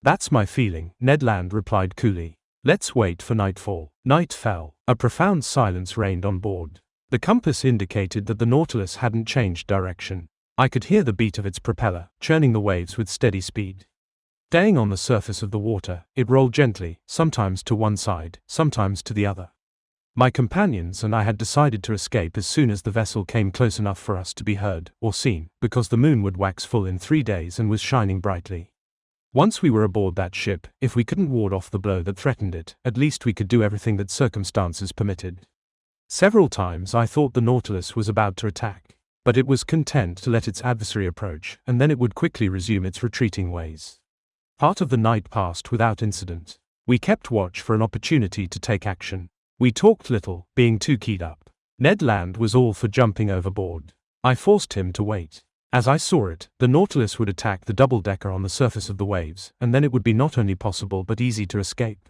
That's my feeling, Ned Land replied coolly. Let's wait for nightfall. Night fell. A profound silence reigned on board. The compass indicated that the Nautilus hadn't changed direction. I could hear the beat of its propeller, churning the waves with steady speed. Staying on the surface of the water, it rolled gently, sometimes to one side, sometimes to the other. My companions and I had decided to escape as soon as the vessel came close enough for us to be heard, or seen, because the moon would wax full in 3 days and was shining brightly. Once we were aboard that ship, if we couldn't ward off the blow that threatened it, at least we could do everything that circumstances permitted. Several times I thought the Nautilus was about to attack, but it was content to let its adversary approach, and then it would quickly resume its retreating ways. Part of the night passed without incident. We kept watch for an opportunity to take action. We talked little, being too keyed up. Ned Land was all for jumping overboard. I forced him to wait. As I saw it, the Nautilus would attack the double-decker on the surface of the waves, and then it would be not only possible but easy to escape.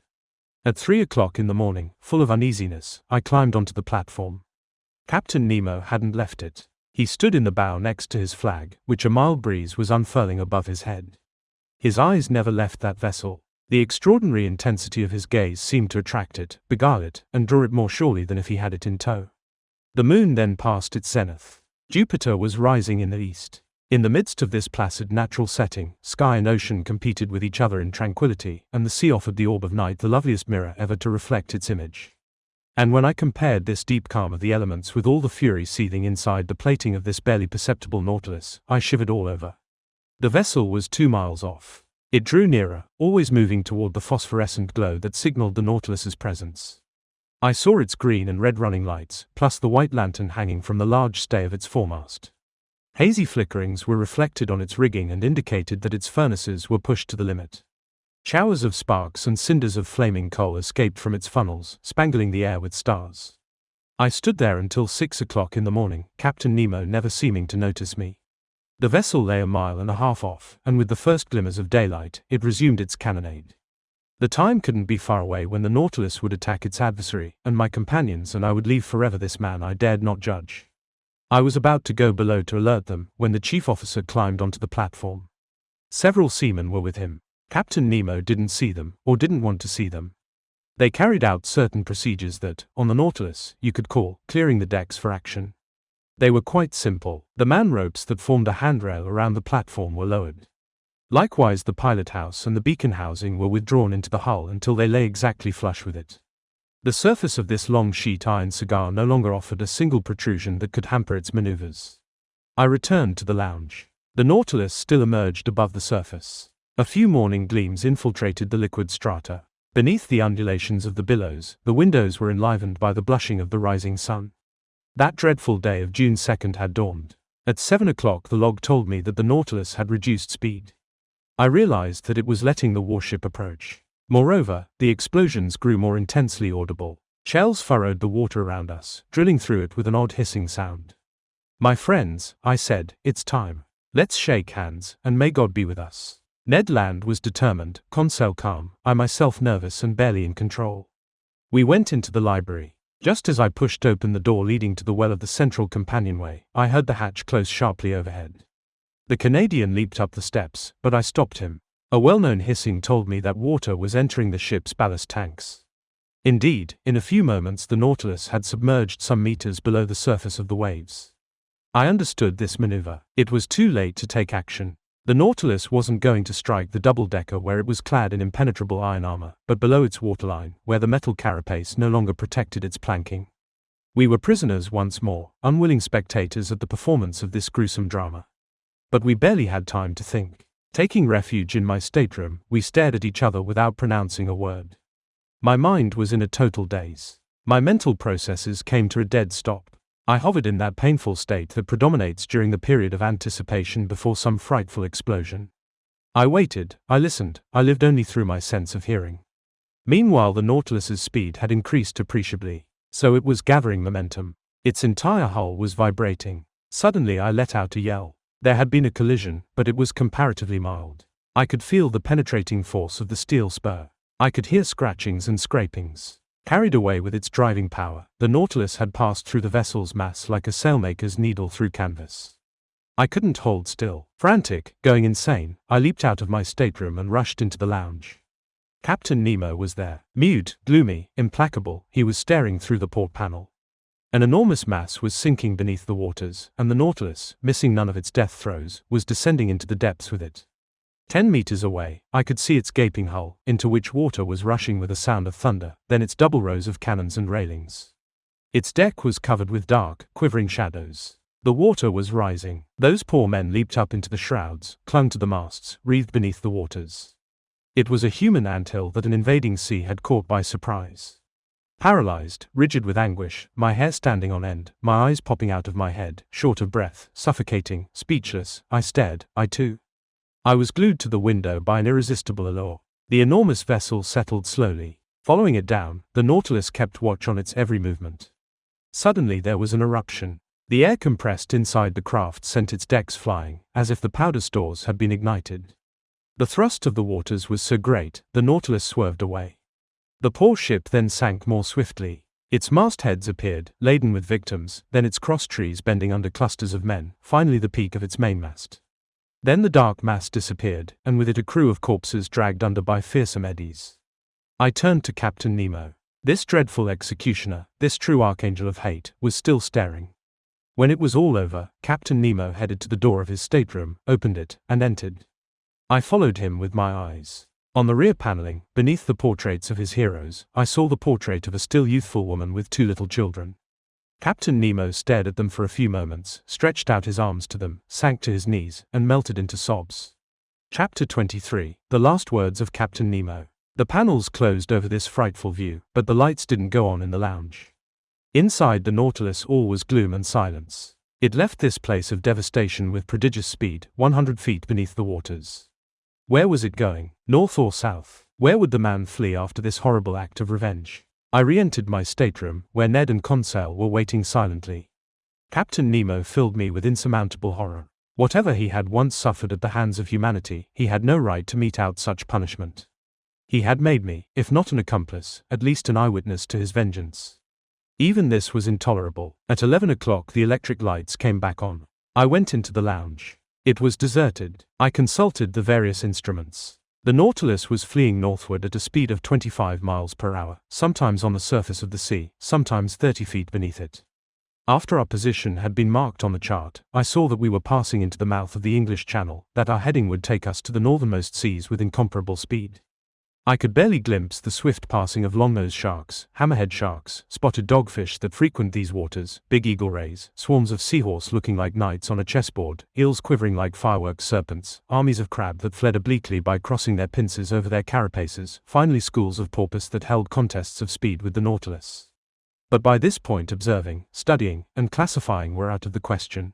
At 3 o'clock in the morning, full of uneasiness, I climbed onto the platform. Captain Nemo hadn't left it. He stood in the bow next to his flag, which a mild breeze was unfurling above his head. His eyes never left that vessel. The extraordinary intensity of his gaze seemed to attract it, beguile it, and draw it more surely than if he had it in tow. The moon then passed its zenith. Jupiter was rising in the east. In the midst of this placid natural setting, sky and ocean competed with each other in tranquility, and the sea offered the orb of night the loveliest mirror ever to reflect its image. And when I compared this deep calm of the elements with all the fury seething inside the plating of this barely perceptible Nautilus, I shivered all over. The vessel was 2 miles off. It drew nearer, always moving toward the phosphorescent glow that signaled the Nautilus's presence. I saw its green and red running lights, plus the white lantern hanging from the large stay of its foremast. Hazy flickerings were reflected on its rigging and indicated that its furnaces were pushed to the limit. Showers of sparks and cinders of flaming coal escaped from its funnels, spangling the air with stars. I stood there until 6 o'clock in the morning, Captain Nemo never seeming to notice me. The vessel lay 1.5 miles off, and with the first glimmers of daylight, it resumed its cannonade. The time couldn't be far away when the Nautilus would attack its adversary, and my companions and I would leave forever this man I dared not judge. I was about to go below to alert them, when the chief officer climbed onto the platform. Several seamen were with him. Captain Nemo didn't see them, or didn't want to see them. They carried out certain procedures that, on the Nautilus, you could call clearing the decks for action. They were quite simple. The man ropes that formed a handrail around the platform were lowered. Likewise, the pilot house and the beacon housing were withdrawn into the hull until they lay exactly flush with it. The surface of this long sheet iron cigar no longer offered a single protrusion that could hamper its maneuvers. I returned to the lounge. The Nautilus still emerged above the surface. A few morning gleams infiltrated the liquid strata. Beneath the undulations of the billows, the windows were enlivened by the blushing of the rising sun. That dreadful day of June 2nd had dawned. At 7 o'clock the log told me that the Nautilus had reduced speed. I realized that it was letting the warship approach. Moreover, the explosions grew more intensely audible. Shells furrowed the water around us, drilling through it with an odd hissing sound. My friends, I said, it's time. Let's shake hands, and may God be with us. Ned Land was determined, Conseil calm, I myself nervous and barely in control. We went into the library. Just as I pushed open the door leading to the well of the central companionway, I heard the hatch close sharply overhead. The Canadian leaped up the steps, but I stopped him. A well-known hissing told me that water was entering the ship's ballast tanks. Indeed, in a few moments the Nautilus had submerged some meters below the surface of the waves. I understood this maneuver. It was too late to take action. The Nautilus wasn't going to strike the double-decker where it was clad in impenetrable iron armor, but below its waterline, where the metal carapace no longer protected its planking. We were prisoners once more, unwilling spectators at the performance of this gruesome drama. But we barely had time to think. Taking refuge in my stateroom, we stared at each other without pronouncing a word. My mind was in a total daze. My mental processes came to a dead stop. I hovered in that painful state that predominates during the period of anticipation before some frightful explosion. I waited, I listened, I lived only through my sense of hearing. Meanwhile, the Nautilus's speed had increased appreciably, so it was gathering momentum. Its entire hull was vibrating. Suddenly I let out a yell. There had been a collision, but it was comparatively mild. I could feel the penetrating force of the steel spur. I could hear scratchings and scrapings. Carried away with its driving power, the Nautilus had passed through the vessel's mass like a sailmaker's needle through canvas. I couldn't hold still. Frantic, going insane, I leaped out of my stateroom and rushed into the lounge. Captain Nemo was there. Mute, gloomy, implacable, he was staring through the port panel. An enormous mass was sinking beneath the waters, and the Nautilus, missing none of its death throes, was descending into the depths with it. 10 meters away, I could see its gaping hull, into which water was rushing with a sound of thunder, then its double rows of cannons and railings. Its deck was covered with dark, quivering shadows. The water was rising. Those poor men leaped up into the shrouds, clung to the masts, wreathed beneath the waters. It was a human anthill that an invading sea had caught by surprise. Paralyzed, rigid with anguish, my hair standing on end, my eyes popping out of my head, short of breath, suffocating, speechless, I stared, I too. I was glued to the window by an irresistible allure. The enormous vessel settled slowly. Following it down, the Nautilus kept watch on its every movement. Suddenly there was an eruption. The air compressed inside the craft sent its decks flying, as if the powder stores had been ignited. The thrust of the waters was so great, the Nautilus swerved away. The poor ship then sank more swiftly. Its mastheads appeared, laden with victims, then its crosstrees bending under clusters of men, finally the peak of its mainmast. Then the dark mass disappeared, and with it a crew of corpses dragged under by fearsome eddies. I turned to Captain Nemo. This dreadful executioner, this true archangel of hate, was still staring. When it was all over, Captain Nemo headed to the door of his stateroom, opened it, and entered. I followed him with my eyes. On the rear paneling, beneath the portraits of his heroes, I saw the portrait of a still youthful woman with 2 little children. Captain Nemo stared at them for a few moments, stretched out his arms to them, sank to his knees, and melted into sobs. Chapter 23, The Last Words of Captain Nemo. The panels closed over this frightful view, but the lights didn't go on in the lounge. Inside the Nautilus all was gloom and silence. It left this place of devastation with prodigious speed, 100 feet beneath the waters. Where was it going? North or south? Where would the man flee after this horrible act of revenge? I re-entered my stateroom, where Ned and Conseil were waiting silently. Captain Nemo filled me with insurmountable horror. Whatever he had once suffered at the hands of humanity, he had no right to mete out such punishment. He had made me, if not an accomplice, at least an eyewitness to his vengeance. Even this was intolerable. At 11 o'clock the electric lights came back on. I went into the lounge. It was deserted. I consulted the various instruments. The Nautilus was fleeing northward at a speed of 25 miles per hour, sometimes on the surface of the sea, sometimes 30 feet beneath it. After our position had been marked on the chart, I saw that we were passing into the mouth of the English Channel, that our heading would take us to the northernmost seas with incomparable speed. I could barely glimpse the swift passing of longnose sharks, hammerhead sharks, spotted dogfish that frequent these waters, big eagle rays, swarms of seahorse looking like knights on a chessboard, eels quivering like fireworks serpents, armies of crab that fled obliquely by crossing their pincers over their carapaces, finally schools of porpoise that held contests of speed with the Nautilus. But by this point observing, studying, and classifying were out of the question.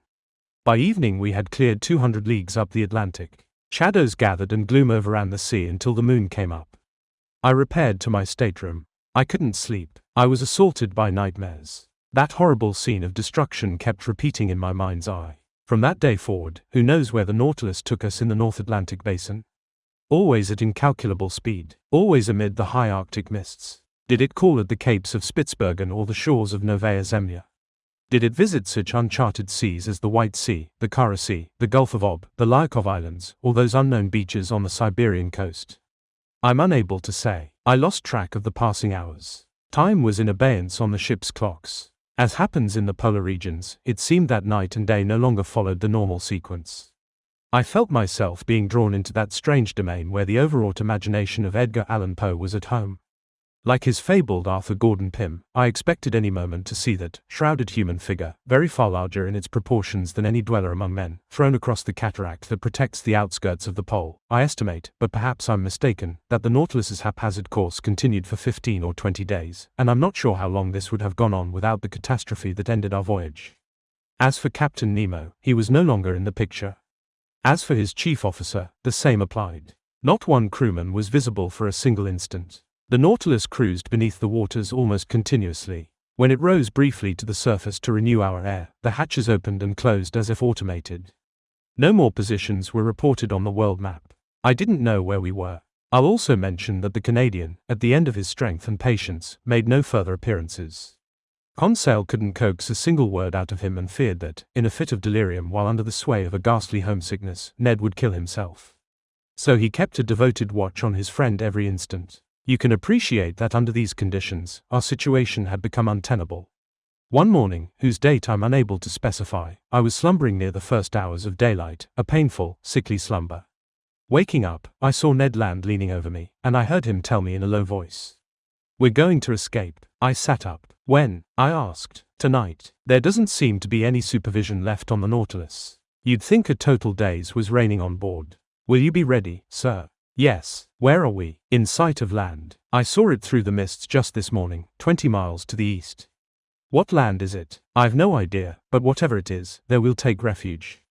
By evening we had cleared 200 leagues up the Atlantic. Shadows gathered and gloom overran the sea until the moon came up. I repaired to my stateroom. I couldn't sleep. I was assaulted by nightmares. That horrible scene of destruction kept repeating in my mind's eye. From that day forward, who knows where the Nautilus took us in the North Atlantic basin? Always at incalculable speed, always amid the high Arctic mists. Did it call at the capes of Spitzbergen or the shores of Novaya Zemlya? Did it visit such uncharted seas as the White Sea, the Kara Sea, the Gulf of Ob, the Lyakov Islands, or those unknown beaches on the Siberian coast? I'm unable to say. I lost track of the passing hours. Time was in abeyance on the ship's clocks. As happens in the polar regions, it seemed that night and day no longer followed the normal sequence. I felt myself being drawn into that strange domain where the overwrought imagination of Edgar Allan Poe was at home. Like his fabled Arthur Gordon Pym, I expected any moment to see that shrouded human figure, very far larger in its proportions than any dweller among men, thrown across the cataract that protects the outskirts of the pole. I estimate, but perhaps I'm mistaken, that the Nautilus's haphazard course continued for 15 or 20 days, and I'm not sure how long this would have gone on without the catastrophe that ended our voyage. As for Captain Nemo, he was no longer in the picture. As for his chief officer, the same applied. Not one crewman was visible for a single instant. The Nautilus cruised beneath the waters almost continuously. When it rose briefly to the surface to renew our air, the hatches opened and closed as if automated. No more positions were reported on the world map. I didn't know where we were. I'll also mention that the Canadian, at the end of his strength and patience, made no further appearances. Conseil couldn't coax a single word out of him and feared that, in a fit of delirium while under the sway of a ghastly homesickness, Ned would kill himself. So he kept a devoted watch on his friend every instant. You can appreciate that under these conditions, our situation had become untenable. One morning, whose date I'm unable to specify, I was slumbering near the first hours of daylight, a painful, sickly slumber. Waking up, I saw Ned Land leaning over me, and I heard him tell me in a low voice. "We're going to escape." I sat up. "When?" I asked. "Tonight. There doesn't seem to be any supervision left on the Nautilus. You'd think a total daze was reigning on board. Will you be ready, sir?" "Yes." "Where are we?" "In sight of land. I saw it through the mists just this morning, 20 miles to the east." "What land is it?" "I've no idea, but whatever it is, there we'll take refuge."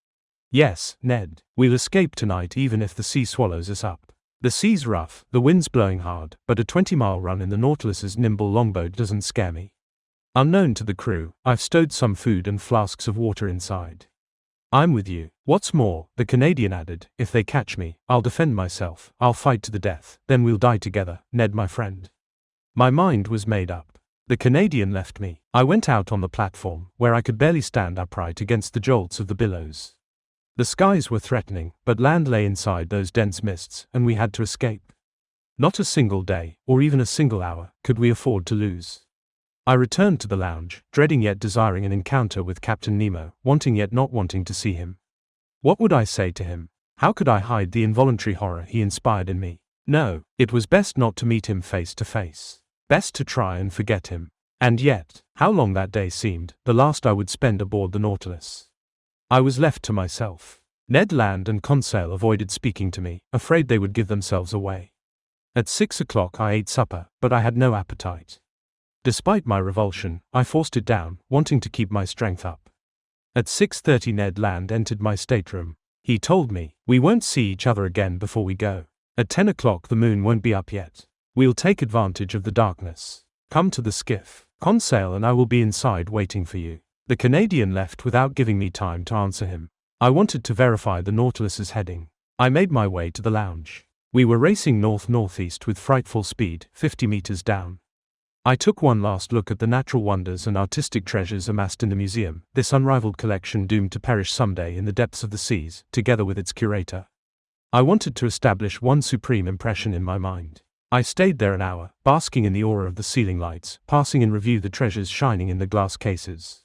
"Yes, Ned. We'll escape tonight even if the sea swallows us up. The sea's rough, the wind's blowing hard, but a 20-mile run in the Nautilus's nimble longboat doesn't scare me. Unknown to the crew, I've stowed some food and flasks of water inside. I'm with you. What's more," the Canadian added, "if they catch me, I'll defend myself, I'll fight to the death, then we'll die together, Ned my friend." My mind was made up. The Canadian left me. I went out on the platform, where I could barely stand upright against the jolts of the billows. The skies were threatening, but land lay inside those dense mists, and we had to escape. Not a single day, or even a single hour, could we afford to lose. I returned to the lounge, dreading yet desiring an encounter with Captain Nemo, wanting yet not wanting to see him. What would I say to him? How could I hide the involuntary horror he inspired in me? No, it was best not to meet him face to face. Best to try and forget him. And yet, how long that day seemed, the last I would spend aboard the Nautilus. I was left to myself. Ned Land and Conseil avoided speaking to me, afraid they would give themselves away. At 6 o'clock I ate supper, but I had no appetite. Despite my revulsion, I forced it down, wanting to keep my strength up. At 6:30 Ned Land entered my stateroom. He told me, "We won't see each other again before we go. At 10 o'clock the moon won't be up yet. We'll take advantage of the darkness. Come to the skiff. Conseil and I will be inside waiting for you." The Canadian left without giving me time to answer him. I wanted to verify the Nautilus's heading. I made my way to the lounge. We were racing north-northeast with frightful speed, 50 meters down. I took one last look at the natural wonders and artistic treasures amassed in the museum, this unrivaled collection doomed to perish someday in the depths of the seas, together with its curator. I wanted to establish one supreme impression in my mind. I stayed there an hour, basking in the aura of the ceiling lights, passing in review the treasures shining in the glass cases.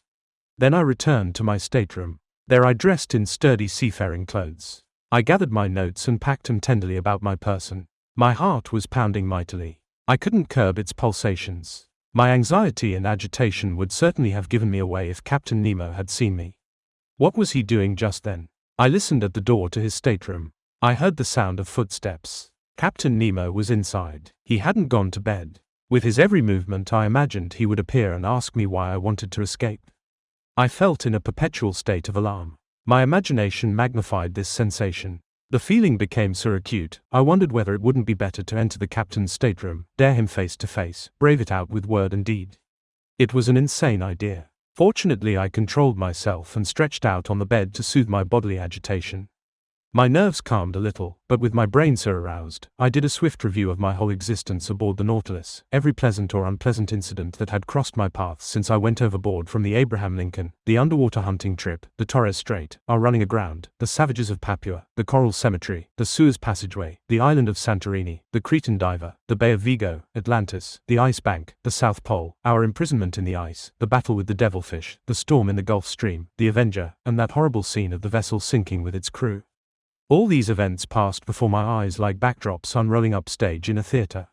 Then I returned to my stateroom. There I dressed in sturdy seafaring clothes. I gathered my notes and packed them tenderly about my person. My heart was pounding mightily. I couldn't curb its pulsations. My anxiety and agitation would certainly have given me away if Captain Nemo had seen me. What was he doing just then? I listened at the door to his stateroom. I heard the sound of footsteps. Captain Nemo was inside. He hadn't gone to bed. With his every movement I imagined he would appear and ask me why I wanted to escape. I felt in a perpetual state of alarm. My imagination magnified this sensation. The feeling became so acute, I wondered whether it wouldn't be better to enter the captain's stateroom, dare him face to face, brave it out with word and deed. It was an insane idea. Fortunately I controlled myself and stretched out on the bed to soothe my bodily agitation. My nerves calmed a little, but with my brain so aroused, I did a swift review of my whole existence aboard the Nautilus, every pleasant or unpleasant incident that had crossed my path since I went overboard, from the Abraham Lincoln, the underwater hunting trip, the Torres Strait, our running aground, the savages of Papua, the Coral Cemetery, the Suez Passageway, the island of Santorini, the Cretan diver, the Bay of Vigo, Atlantis, the Ice Bank, the South Pole, our imprisonment in the ice, the battle with the devilfish, the storm in the Gulf Stream, the Avenger, and that horrible scene of the vessel sinking with its crew. All these events passed before my eyes like backdrops unrolling upstage in a theater.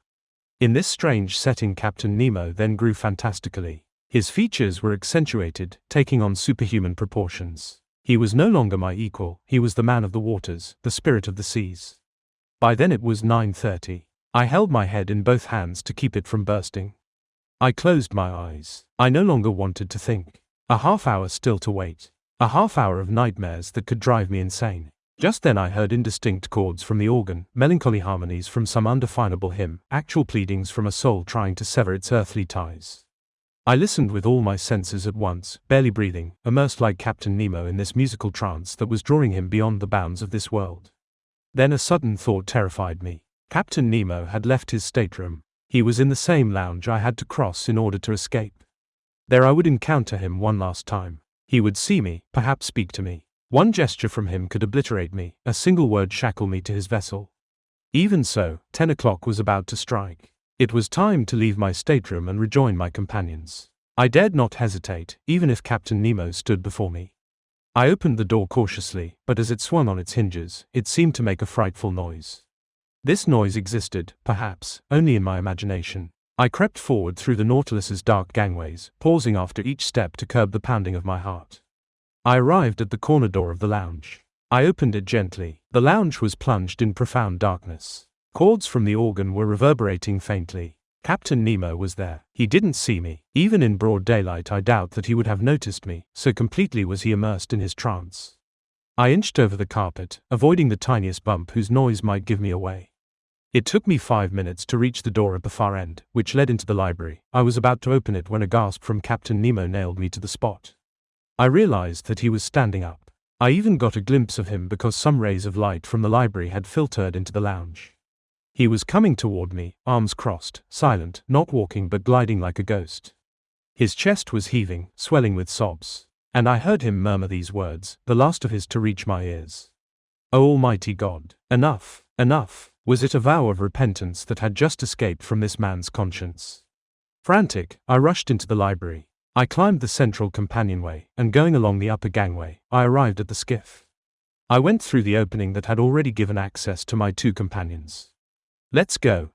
In this strange setting, Captain Nemo then grew fantastically. His features were accentuated, taking on superhuman proportions. He was no longer my equal, he was the man of the waters, the spirit of the seas. By then it was 9:30. I held my head in both hands to keep it from bursting. I closed my eyes. I no longer wanted to think. A half hour still to wait. A half hour of nightmares that could drive me insane. Just then I heard indistinct chords from the organ, melancholy harmonies from some undefinable hymn, actual pleadings from a soul trying to sever its earthly ties. I listened with all my senses at once, barely breathing, immersed like Captain Nemo in this musical trance that was drawing him beyond the bounds of this world. Then a sudden thought terrified me. Captain Nemo had left his stateroom. He was in the same lounge I had to cross in order to escape. There I would encounter him one last time. He would see me, perhaps speak to me. One gesture from him could obliterate me, a single word shackle me to his vessel. Even so, 10 o'clock was about to strike. It was time to leave my stateroom and rejoin my companions. I dared not hesitate, even if Captain Nemo stood before me. I opened the door cautiously, but as it swung on its hinges, it seemed to make a frightful noise. This noise existed, perhaps, only in my imagination. I crept forward through the Nautilus's dark gangways, pausing after each step to curb the pounding of my heart. I arrived at the corner door of the lounge. I opened it gently. The lounge was plunged in profound darkness. Chords from the organ were reverberating faintly. Captain Nemo was there. He didn't see me. Even in broad daylight I doubt that he would have noticed me, so completely was he immersed in his trance. I inched over the carpet, avoiding the tiniest bump whose noise might give me away. It took me 5 minutes to reach the door at the far end, which led into the library. I was about to open it when a gasp from Captain Nemo nailed me to the spot. I realized that he was standing up. I even got a glimpse of him because some rays of light from the library had filtered into the lounge. He was coming toward me, arms crossed, silent, not walking but gliding like a ghost. His chest was heaving, swelling with sobs. And I heard him murmur these words, the last of his to reach my ears. "O Almighty God, enough, enough." Was it a vow of repentance that had just escaped from this man's conscience? Frantic, I rushed into the library. I climbed the central companionway, and going along the upper gangway, I arrived at the skiff. I went through the opening that had already given access to my two companions. Let's go,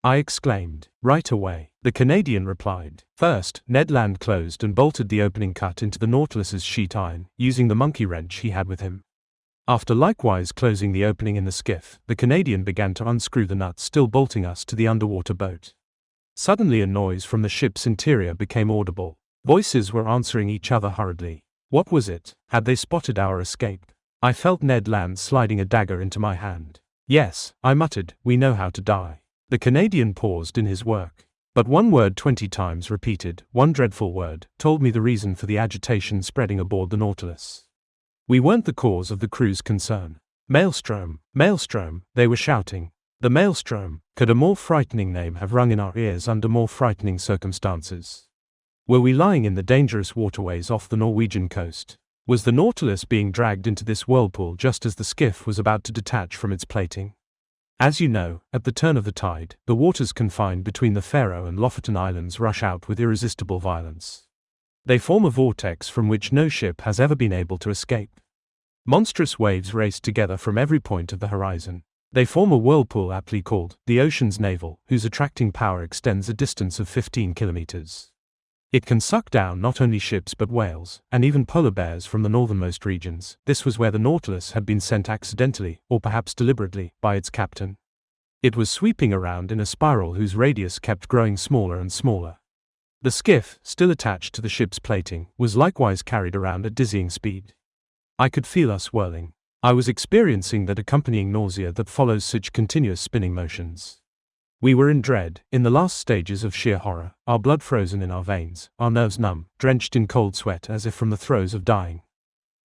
I exclaimed. Right away, the Canadian replied. First, Ned Land closed and bolted the opening cut into the Nautilus's sheet iron, using the monkey wrench he had with him. After likewise closing the opening in the skiff, the Canadian began to unscrew the nuts still bolting us to the underwater boat. Suddenly a noise from the ship's interior became audible. Voices were answering each other hurriedly. What was it? Had they spotted our escape? I felt Ned Land sliding a dagger into my hand. Yes, I muttered, we know how to die. The Canadian paused in his work. But one word 20 times repeated, one dreadful word, told me the reason for the agitation spreading aboard the Nautilus. We weren't the cause of the crew's concern. Maelstrom, Maelstrom, they were shouting. The Maelstrom, could a more frightening name have rung in our ears under more frightening circumstances? Were we lying in the dangerous waterways off the Norwegian coast? Was the Nautilus being dragged into this whirlpool just as the skiff was about to detach from its plating? As you know, at the turn of the tide, the waters confined between the Faroe and Lofoten Islands rush out with irresistible violence. They form a vortex from which no ship has ever been able to escape. Monstrous waves race together from every point of the horizon. They form a whirlpool aptly called the ocean's navel, whose attracting power extends a distance of 15 kilometers. It can suck down not only ships but whales, and even polar bears from the northernmost regions. This was where the Nautilus had been sent accidentally, or perhaps deliberately, by its captain. It was sweeping around in a spiral whose radius kept growing smaller and smaller. The skiff, still attached to the ship's plating, was likewise carried around at dizzying speed. I could feel us whirling. I was experiencing that accompanying nausea that follows such continuous spinning motions. We were in dread, in the last stages of sheer horror, our blood frozen in our veins, our nerves numb, drenched in cold sweat as if from the throes of dying.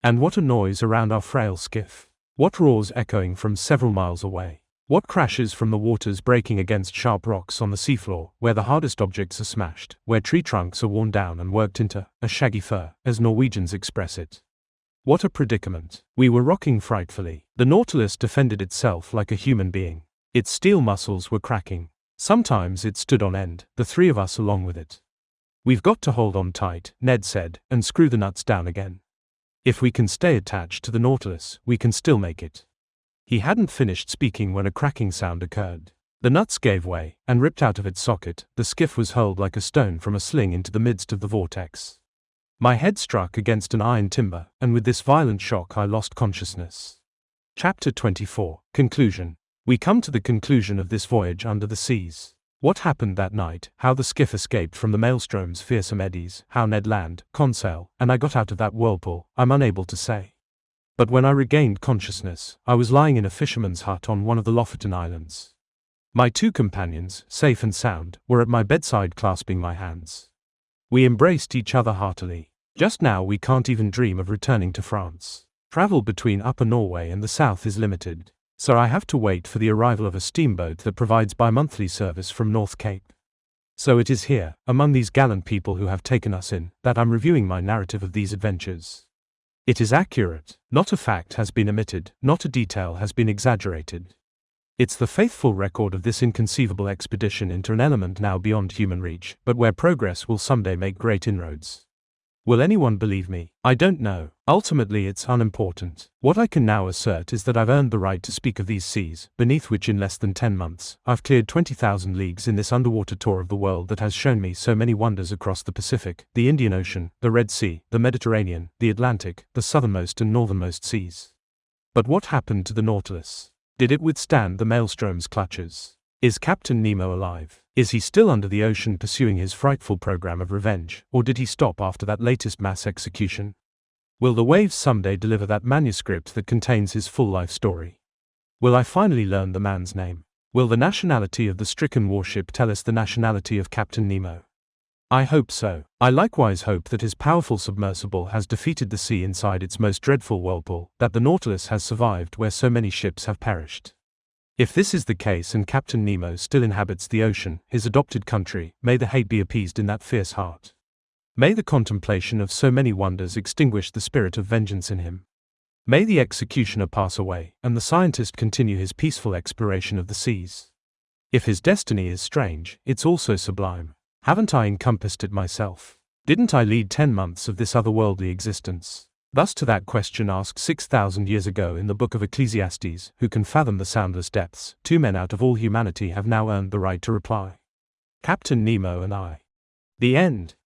And what a noise around our frail skiff! What roars echoing from several miles away! What crashes from the waters breaking against sharp rocks on the seafloor, where the hardest objects are smashed, where tree trunks are worn down and worked into a shaggy fur, as Norwegians express it. What a predicament. We were rocking frightfully. The Nautilus defended itself like a human being. Its steel muscles were cracking. Sometimes it stood on end, the three of us along with it. We've got to hold on tight, Ned said, and screw the nuts down again. If we can stay attached to the Nautilus, we can still make it. He hadn't finished speaking when a cracking sound occurred. The nuts gave way, and ripped out of its socket, the skiff was hurled like a stone from a sling into the midst of the vortex. My head struck against an iron timber, and with this violent shock I lost consciousness. Chapter 24. Conclusion. We come to the conclusion of this voyage under the seas. What happened that night, how the skiff escaped from the maelstrom's fearsome eddies, how Ned Land, Conseil, and I got out of that whirlpool, I'm unable to say. But when I regained consciousness, I was lying in a fisherman's hut on one of the Lofoten Islands. My two companions, safe and sound, were at my bedside clasping my hands. We embraced each other heartily. Just now we can't even dream of returning to France. Travel between Upper Norway and the south is limited, so I have to wait for the arrival of a steamboat that provides bi-monthly service from North Cape. So it is here, among these gallant people who have taken us in, that I'm reviewing my narrative of these adventures. It is accurate, not a fact has been omitted, not a detail has been exaggerated. It's the faithful record of this inconceivable expedition into an element now beyond human reach, but where progress will someday make great inroads. Will anyone believe me? I don't know. Ultimately it's unimportant. What I can now assert is that I've earned the right to speak of these seas, beneath which in less than 10 months, I've cleared 20,000 leagues in this underwater tour of the world that has shown me so many wonders across the Pacific, the Indian Ocean, the Red Sea, the Mediterranean, the Atlantic, the southernmost and northernmost seas. But what happened to the Nautilus? Did it withstand the maelstrom's clutches? Is Captain Nemo alive? Is he still under the ocean pursuing his frightful program of revenge, or did he stop after that latest mass execution? Will the waves someday deliver that manuscript that contains his full life story? Will I finally learn the man's name? Will the nationality of the stricken warship tell us the nationality of Captain Nemo? I hope so. I likewise hope that his powerful submersible has defeated the sea inside its most dreadful whirlpool, that the Nautilus has survived where so many ships have perished. If this is the case and Captain Nemo still inhabits the ocean, his adopted country, may the hate be appeased in that fierce heart. May the contemplation of so many wonders extinguish the spirit of vengeance in him. May the executioner pass away, and the scientist continue his peaceful exploration of the seas. If his destiny is strange, it's also sublime. Haven't I encompassed it myself? Didn't I lead 10 months of this otherworldly existence? Thus to that question asked 6,000 years ago in the book of Ecclesiastes, who can fathom the soundless depths, 2 men out of all humanity have now earned the right to reply. Captain Nemo and I. The end.